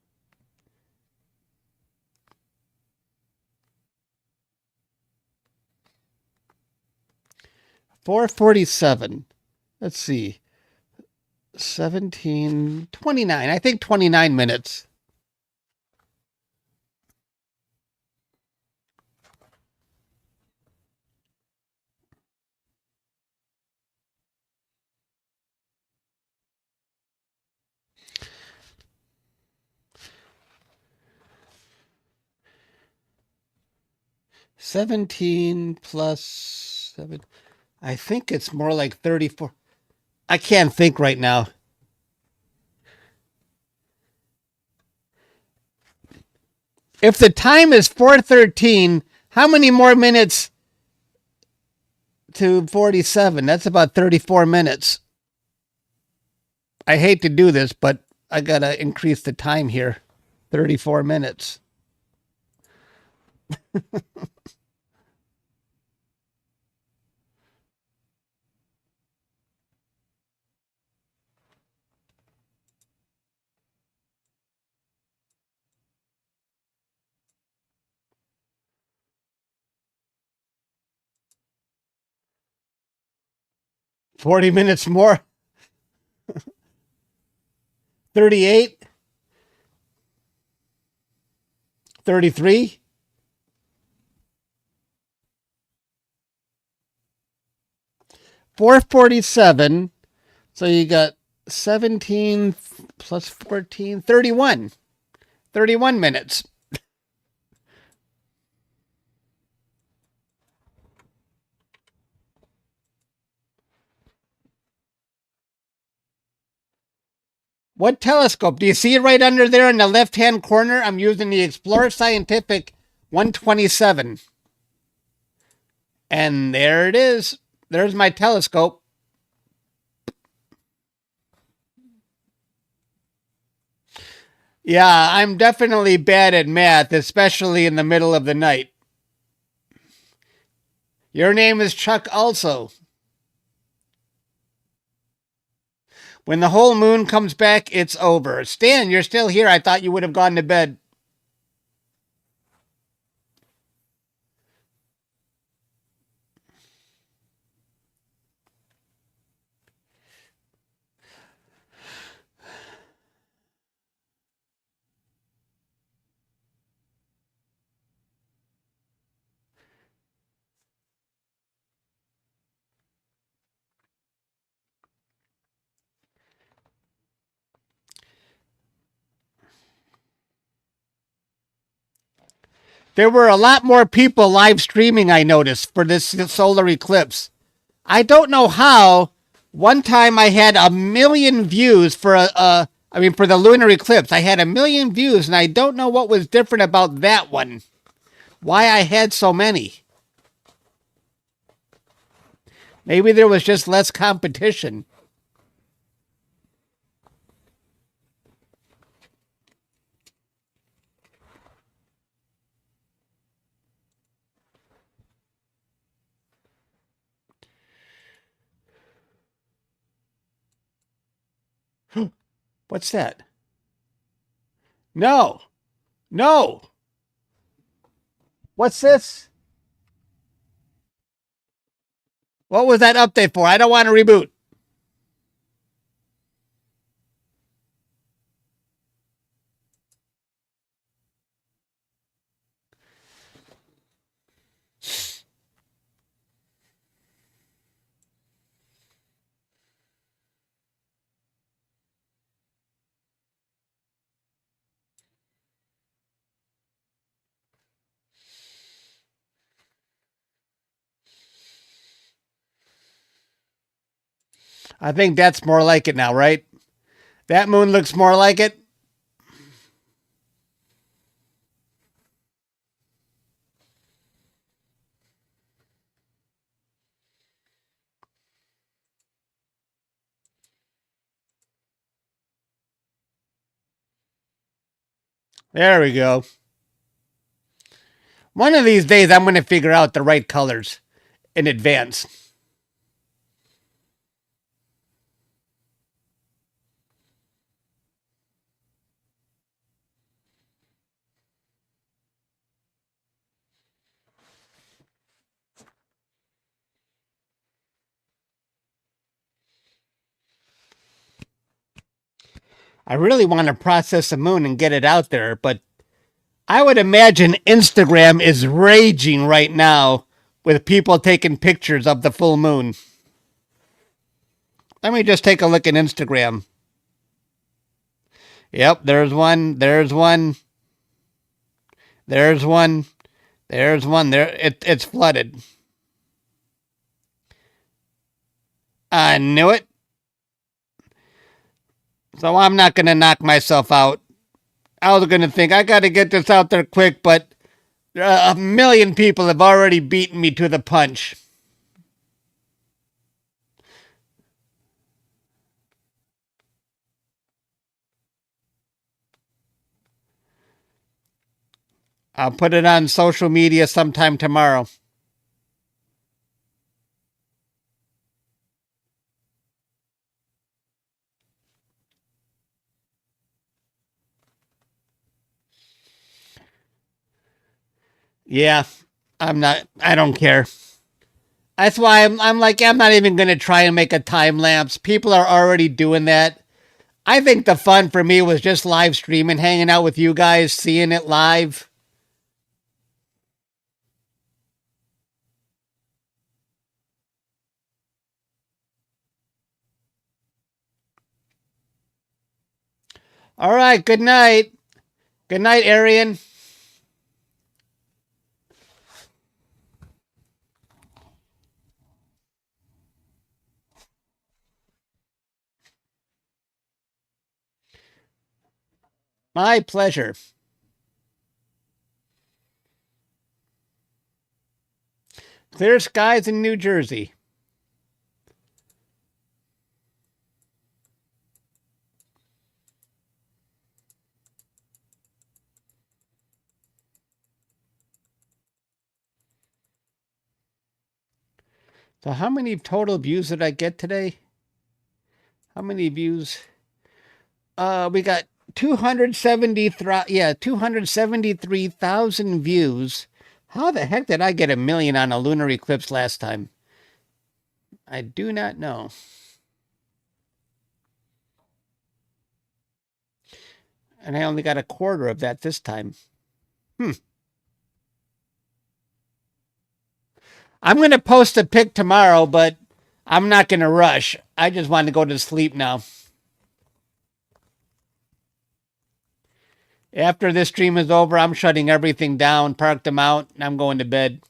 $4:47. Let's see. 17:29. I think 29 minutes. $17 plus 7. I think it's more like 34. I can't think right now. If the time is 4:13, how many more minutes to 47? That's about 34 minutes. I hate to do this, but I got to increase the time here. 34 minutes. $40 minutes more. 38. 33. $4:47. So you got 17 plus 14, 31. 31 minutes. What telescope? Do you see it right under there in the left-hand corner? I'm using the Explorer Scientific 127. And there it is. There's my telescope. Yeah, I'm definitely bad at math, especially in the middle of the night. Your name is Chuck also. When the whole moon comes back, it's over. Stan, you're still here. I thought you would have gone to bed. There were a lot more people live streaming, I noticed, for this solar eclipse. I don't know how. One time I had 1,000,000 views for for the lunar eclipse. I had 1,000,000 views, and I don't know what was different about that one. Why I had so many. Maybe there was just less competition. What's that? No. No. What's this? What was that update for? I don't want to reboot. I think that's more like it now, right? That moon looks more like it. There we go. One of these days, I'm going to figure out the right colors in advance. I really want to process the moon and get it out there, but I would imagine Instagram is raging right now with people taking pictures of the full moon. Let me just take a look at Instagram. Yep, there's one. There's one. There's one. There's one. It's flooded. I knew it. So I'm not going to knock myself out. I was going to think, I got to get this out there quick, but 1,000,000 people have already beaten me to the punch. I'll put it on social media sometime tomorrow. Yeah, I don't care. That's why I'm like, I'm not even going to try and make a time lapse. People are already doing that. I think the fun for me was just live streaming, hanging out with you guys, seeing it live. All right, good night. Good night, Arian. My pleasure. Clear skies in New Jersey. So how many total views did I get today? How many views? We got 273,000 views. How the heck did I get 1,000,000 on a lunar eclipse last time? I do not know. And I only got a quarter of that this time. I'm going to post a pic tomorrow, but I'm not going to rush. I just want to go to sleep now. After this stream is over, I'm shutting everything down, parked them out, and I'm going to bed.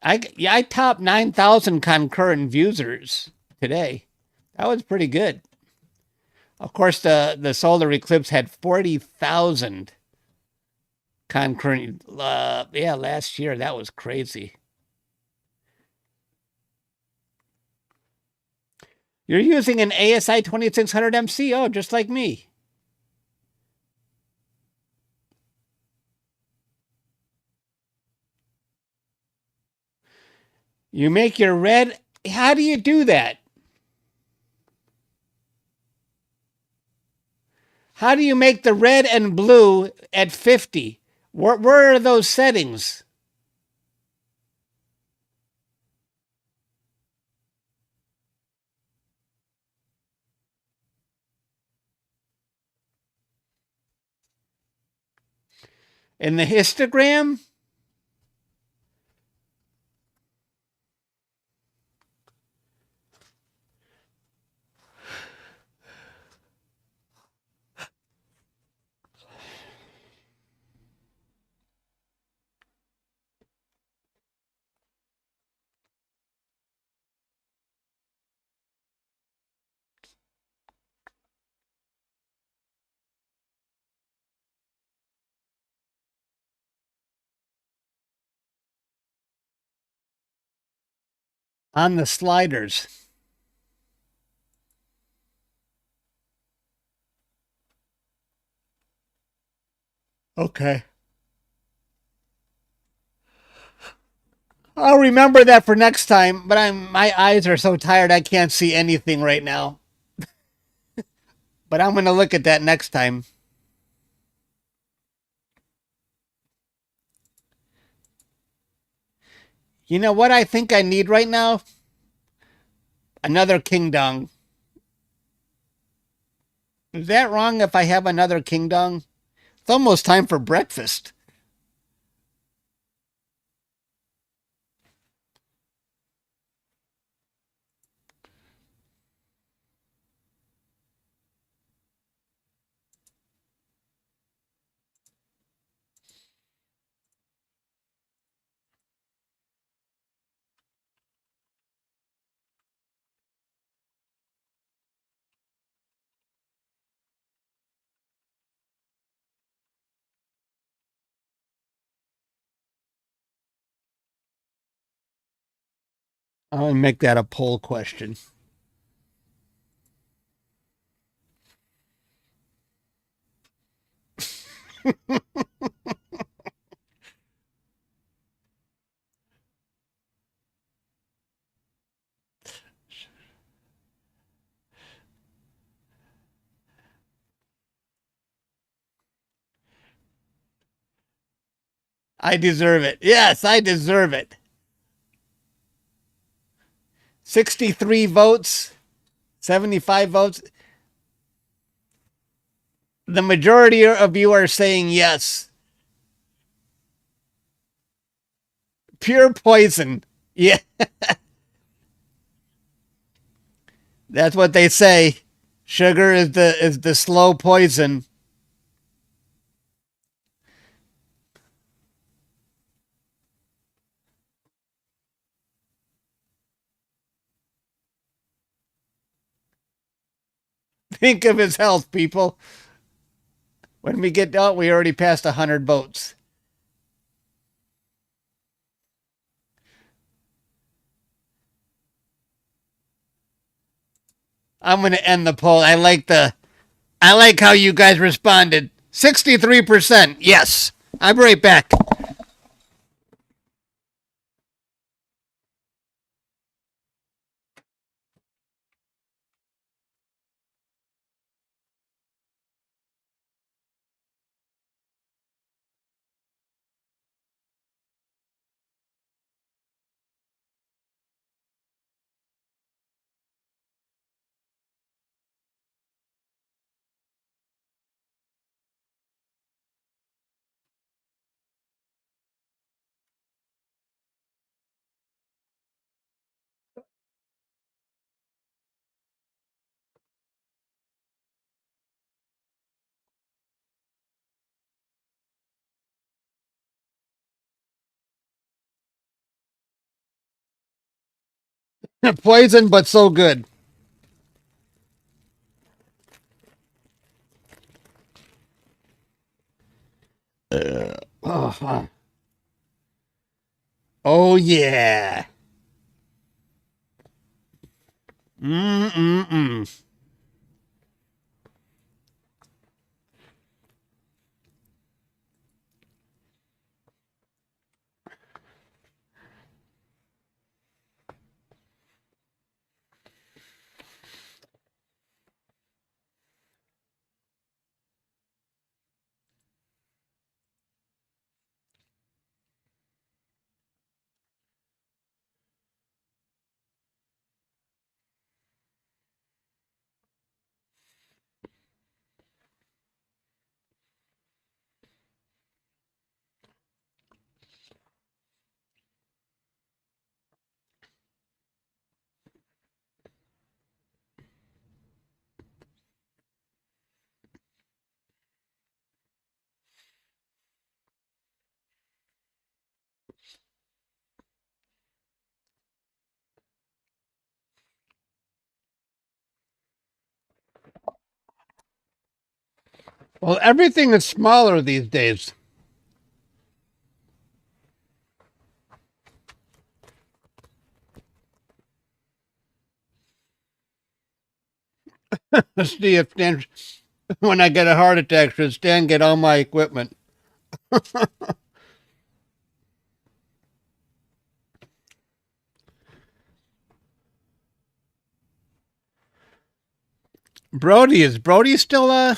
I topped 9,000 concurrent users today. That was pretty good. Of course, the solar eclipse had 40,000 concurrent. Yeah, last year that was crazy. You're using an ASI2600MC, oh, just like me. You make your red. How do you do that? How do you make the red and blue at 50? Where are those settings? In the histogram? On the sliders. Okay. I'll remember that for next time, but my eyes are so tired I can't see anything right now. But I'm going to look at that next time. You know what I think I need right now? Another King Dong. Is that wrong if I have another King Dong? It's almost time for breakfast. I'll make that a poll question. I deserve it. Yes, I deserve it. 63 votes, 75 votes. The majority of you are saying yes. Pure poison. Yeah. That's what they say. Sugar is the slow poison. Think of his health, people. When we get out, we already passed 100 votes. I'm going to end the poll. I like how you guys responded. 63%. Yes. I'm right back. Poison, but so good. Oh, oh yeah. Mm-mm-mm. Well, everything is smaller these days. Let's see if Stan, when I get a heart attack, should Stan get all my equipment? Is Brody still,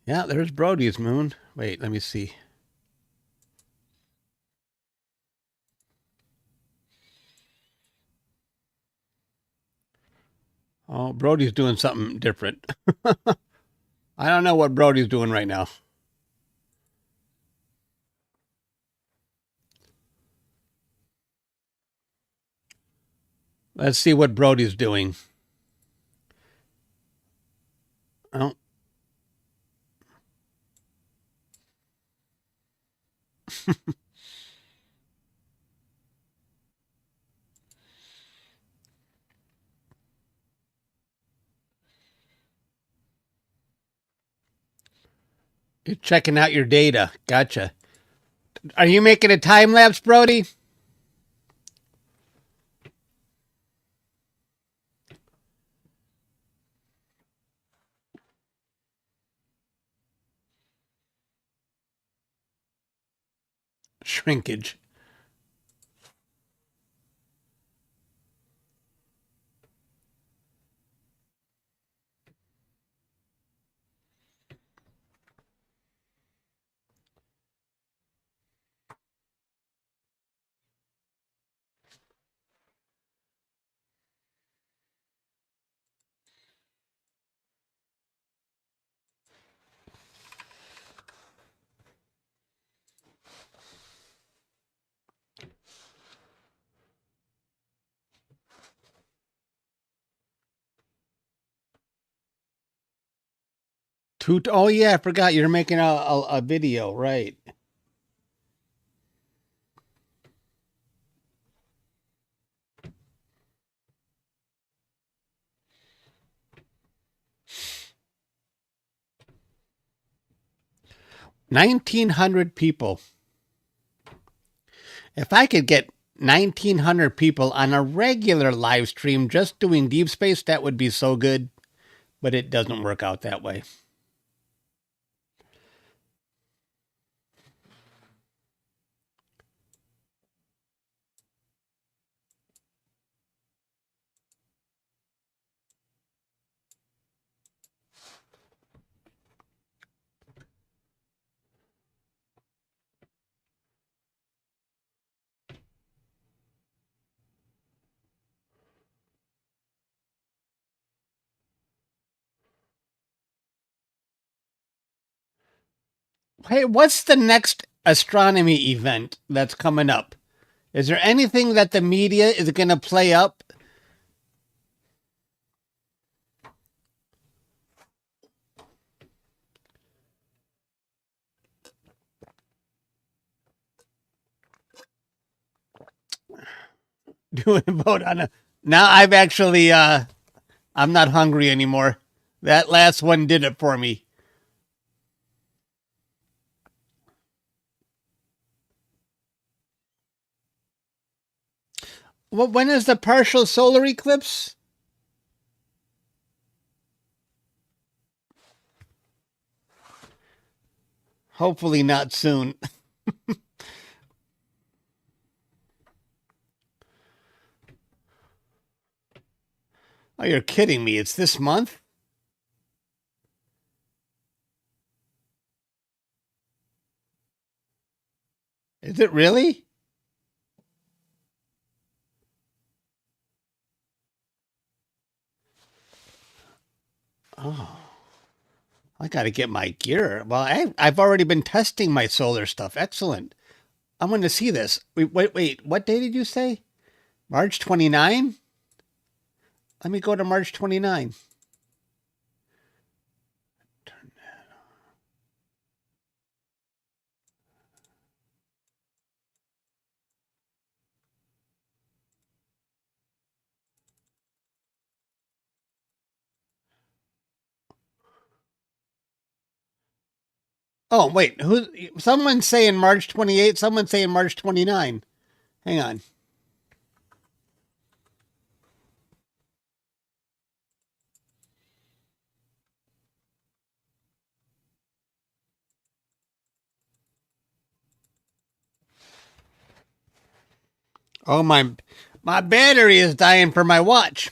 yeah, there's Brody's moon. Wait, let me see. Oh, Brody's doing something different. I don't know what Brody's doing right now. Let's see what Brody's doing. Oh. You're checking out your data. Gotcha. Are you making a time lapse, Brody? Shrinkage. Oh yeah, I forgot you're making a video, right? $1,900 people. If I could get 1,900 people on a regular live stream just doing deep space, that would be so good. But it doesn't work out that way. Hey, what's the next astronomy event that's coming up? Is there anything that the media is going to play up? doing a vote on a. Now I've actually, I'm not hungry anymore. That last one did it for me. Well, when is the partial solar eclipse? Hopefully not soon. Oh, you're kidding me. It's this month? Is it really? Oh, I got to get my gear. Well, I've already been testing my solar stuff. Excellent. I'm going to see this. Wait. What day did you say? March 29? Let me go to March 29. Oh, wait. Someone's saying March 28, someone's saying March 29. Hang on. Oh, my battery is dying for my watch.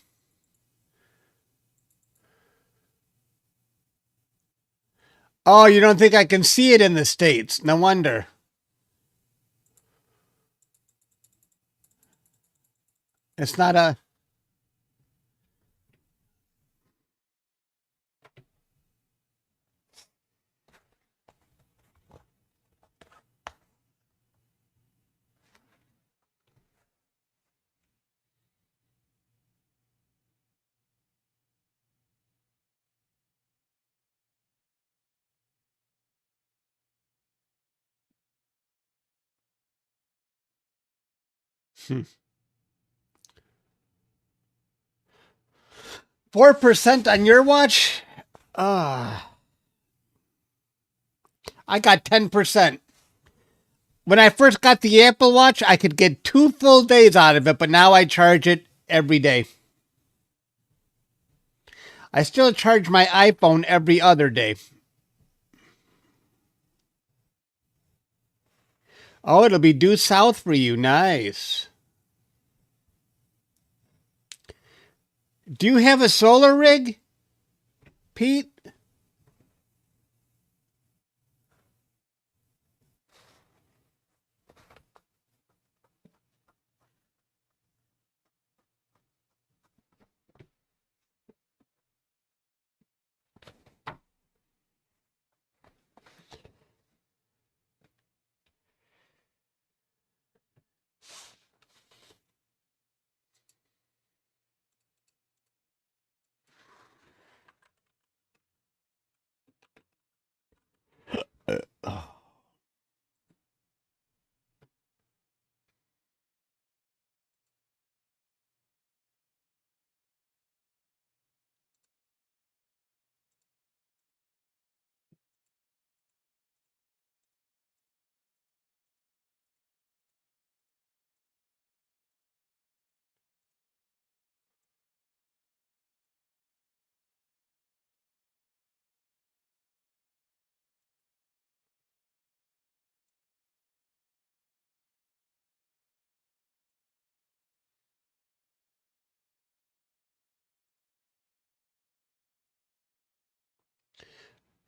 Oh, you don't think I can see it in the States? No wonder. It's not a... Hmm. 4% on your watch? I got 10%. When I first got the Apple Watch, I could get 2 full days out of it, but now I charge it every day. I still charge my iPhone every other day. Oh, it'll be due south for you. Nice. Do you have a solar rig, Pete?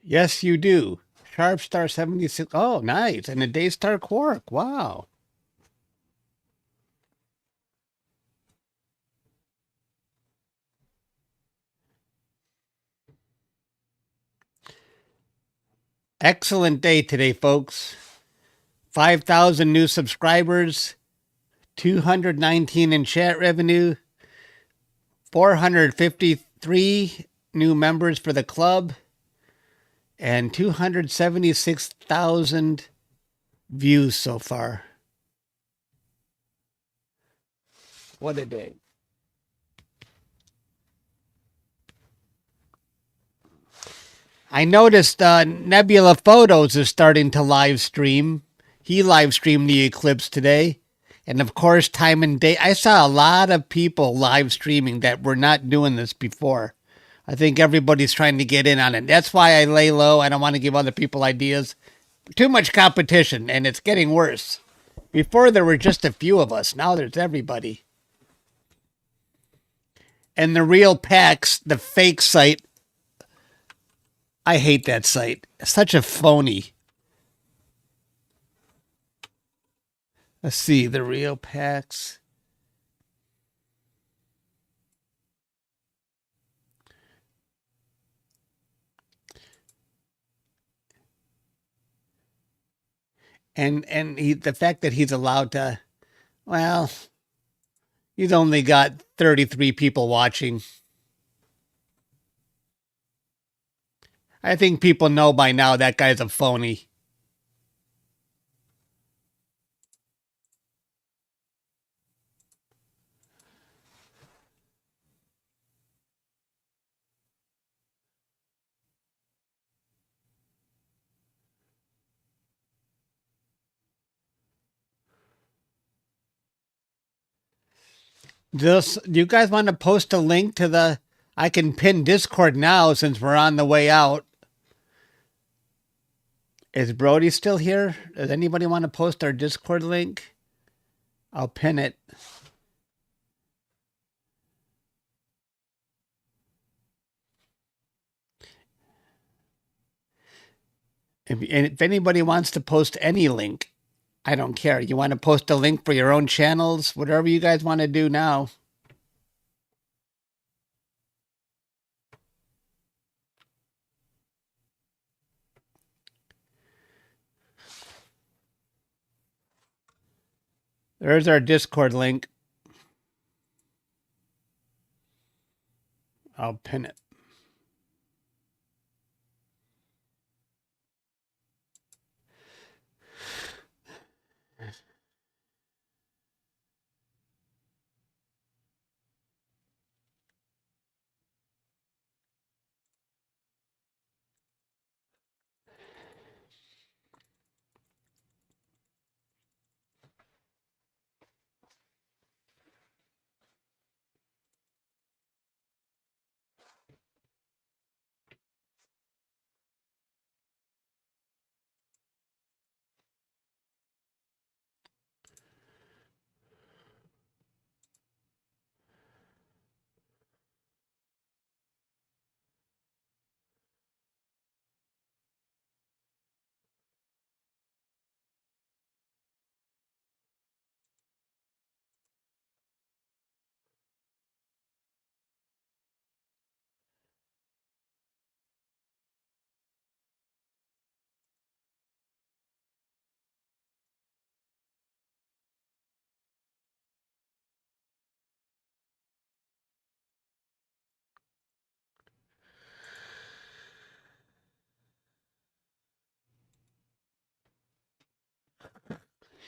Yes, you do. Sharp Star 76. Oh, nice. And a Daystar Quark. Wow. Excellent day today, folks. 5,000 new subscribers, 219 in chat revenue, 453 new members for the club, and 276,000 views so far. What a day. I noticed Nebula Photos is starting to live stream. He live streamed the eclipse today. And of course, time and date. I saw a lot of people live streaming that were not doing this before. I think everybody's trying to get in on it. That's why I lay low. I don't want to give other people ideas. Too much competition, and it's getting worse. Before, there were just a few of us. Now there's everybody. And the real PAX, the fake site, I hate that site. It's such a phony. Let's see, the real PAX. And the fact that he's allowed to, well, he's only got 33 people watching. I think people know by now that guy's a phony. Do you guys want to post a link to the... I can pin Discord now since we're on the way out. Is Brody still here? Does anybody want to post our Discord link? I'll pin it. If anybody wants to post any link, I don't care. You want to post a link for your own channels? Whatever you guys want to do now. There's our Discord link. I'll pin it.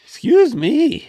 Excuse me.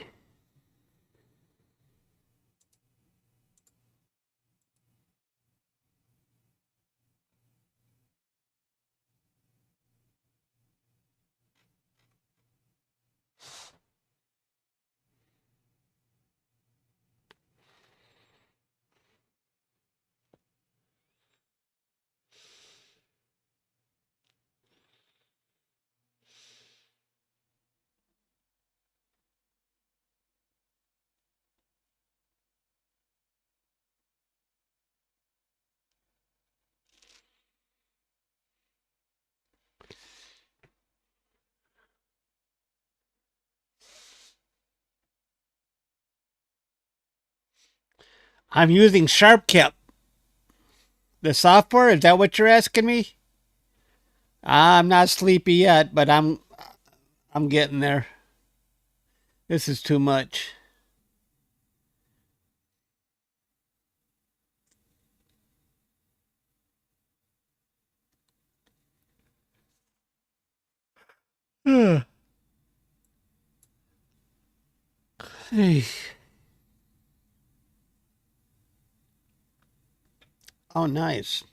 I'm using SharpCap. The software, is that what you're asking me? I'm not sleepy yet, but I'm getting there. This is too much. Hey. Oh, nice.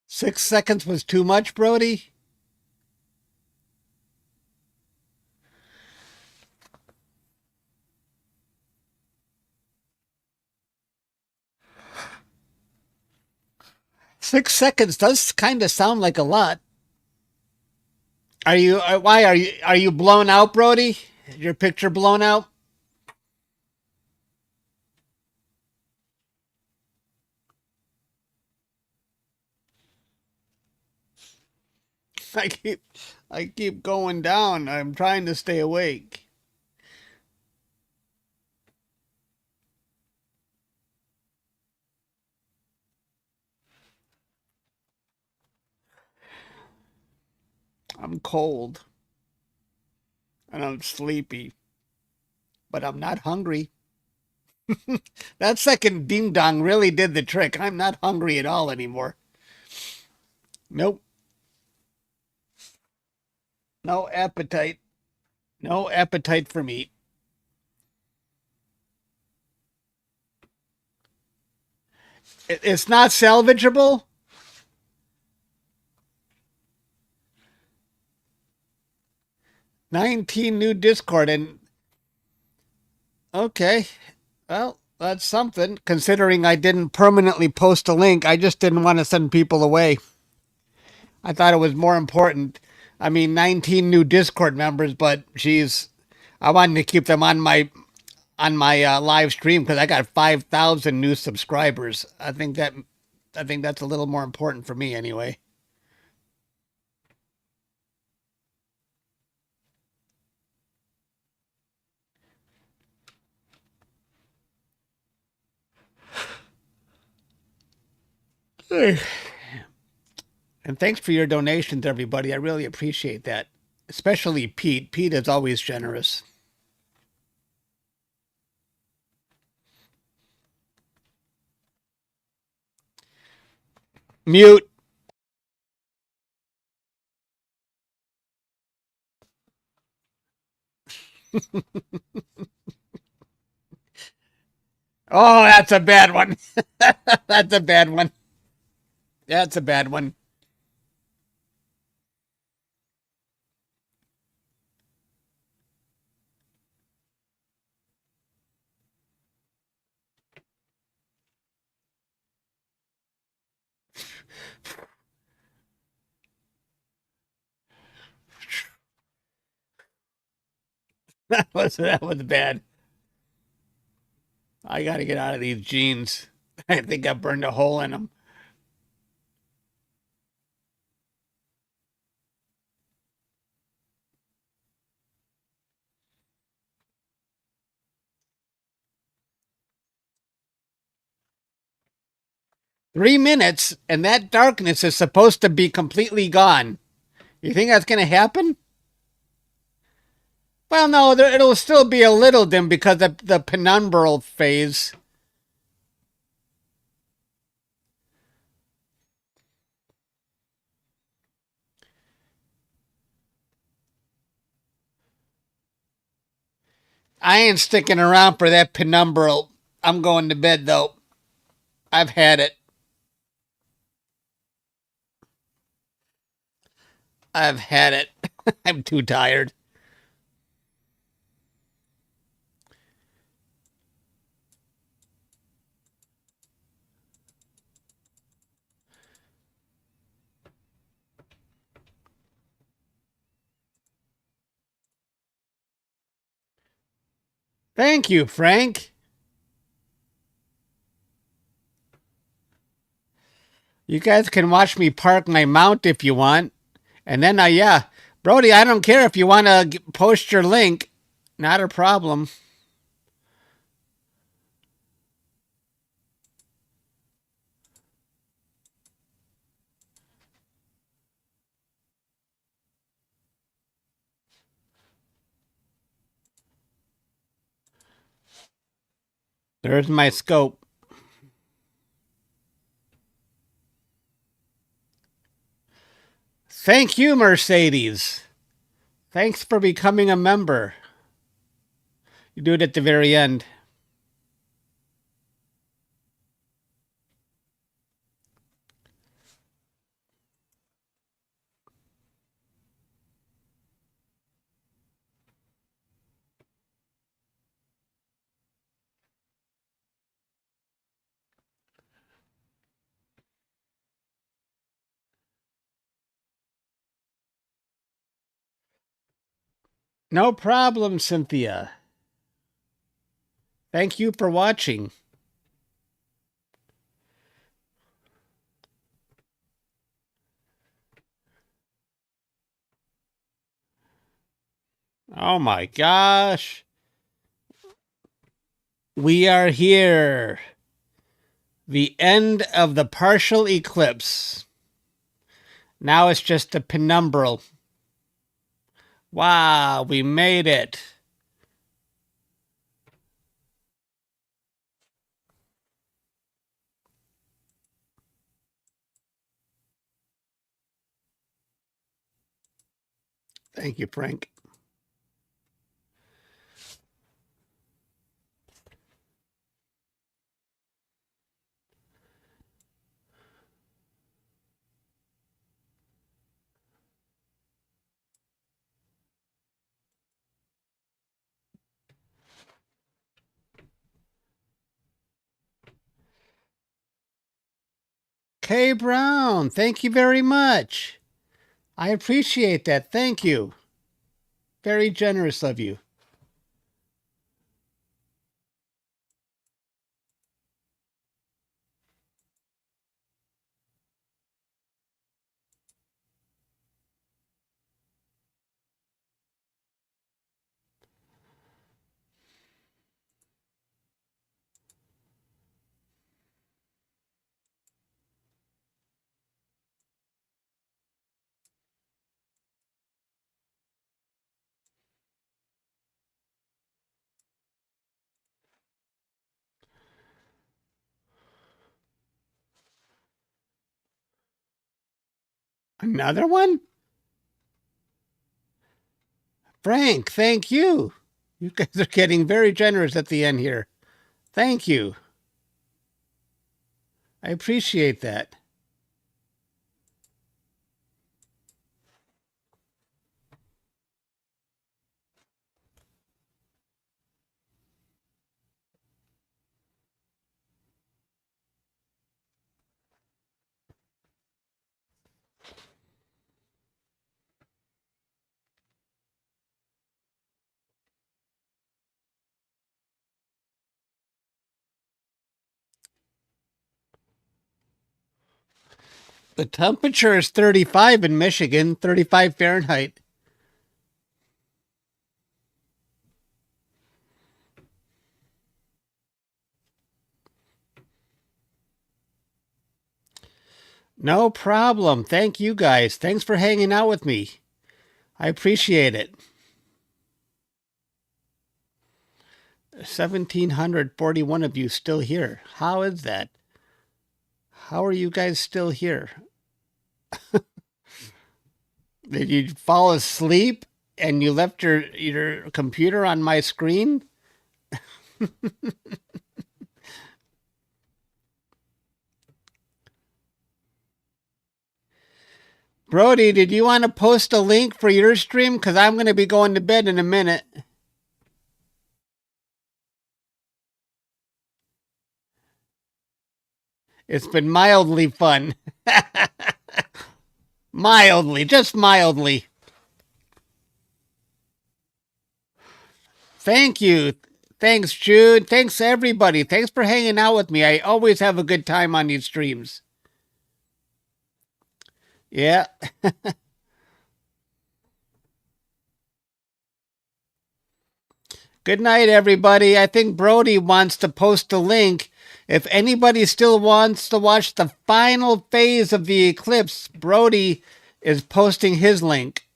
Six seconds was too much, Brody? Six seconds does kind of sound like a lot. Are you? Why are you blown out, Brody? Your picture blown out? I keep I keep going down. I'm trying to stay awake. I'm cold and I'm sleepy, but I'm not hungry. That second ding dong really did the trick. I'm not hungry at all anymore. Nope. No appetite. No appetite for meat. It's not salvageable. 19 new Discord and okay. Well, that's something. Considering I didn't permanently post a link, I just didn't want to send people away. I thought it was more important. I mean, 19 new Discord members, but geez, I wanted to keep them on my live stream because I got 5,000 new subscribers. I think that's a little more important for me anyway. And thanks for your donations, everybody. I really appreciate that. Especially Pete. Pete is always generous. Mute. Oh, that's a bad one. That's a bad one. That's a bad one. That was bad. I got to get out of these jeans. I think I burned a hole in them. 3 minutes, and that darkness is supposed to be completely gone. You think that's going to happen? Well, no, it'll still be a little dim because of the penumbral phase. I ain't sticking around for that penumbral. I'm going to bed, though. I've had it. I've had it. I'm too tired. Thank you, Frank. You guys can watch me park my mount if you want. And then, yeah. Brody, I don't care if you want to post your link. Not a problem. There's my scope. Thank you, Mercedes. Thanks for becoming a member. You do it at the very end. No problem, Cynthia. Thank you for watching. Oh my gosh. We are here. The end of the partial eclipse. Now it's just a penumbral. Wow, we made it. Thank you, Frank. Kay Brown, thank you very much. I appreciate that. Thank you. Very generous of you. Another one? Frank, thank you. You guys are getting very generous at the end here. Thank you. I appreciate that. The temperature is 35 in Michigan, 35 Fahrenheit. No problem. Thank you guys. Thanks for hanging out with me. I appreciate it. 1,741 of you still here. How is that? How are you guys still here? Did you fall asleep and you left your computer on my screen? Brody, did you want to post a link for your stream? Because I'm going to be going to bed in a minute. It's been mildly fun. Mildly, just mildly. Thank you. Thanks, Jude. Thanks, everybody. Thanks for hanging out with me. I always have a good time on these streams. Yeah. Good night, everybody. I think Brody wants to post a link. If anybody still wants to watch the final phase of the eclipse, Brody is posting his link.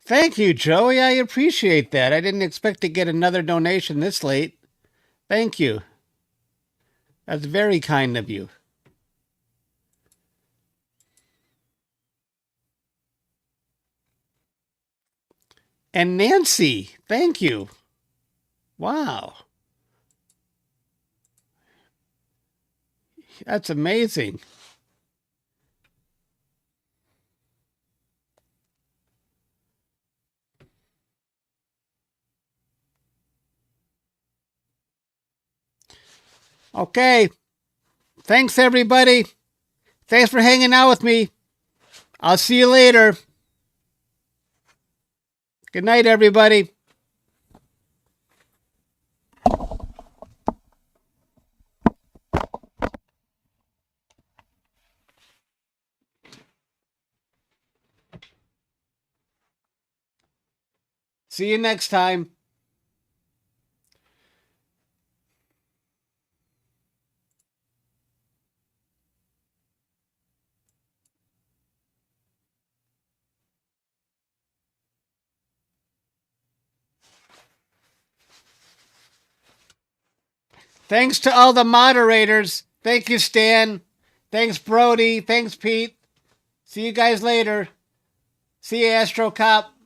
Thank you, Joey. I appreciate that. I didn't expect to get another donation this late. Thank you. That's very kind of you. And Nancy, thank you. Wow. That's amazing. Okay. Thanks, everybody. Thanks for hanging out with me. I'll see you later. Good night, everybody. See you next time. Thanks to all the moderators. Thank you, Stan. Thanks, Brody. Thanks, Pete. See you guys later. See you, Astro Cop.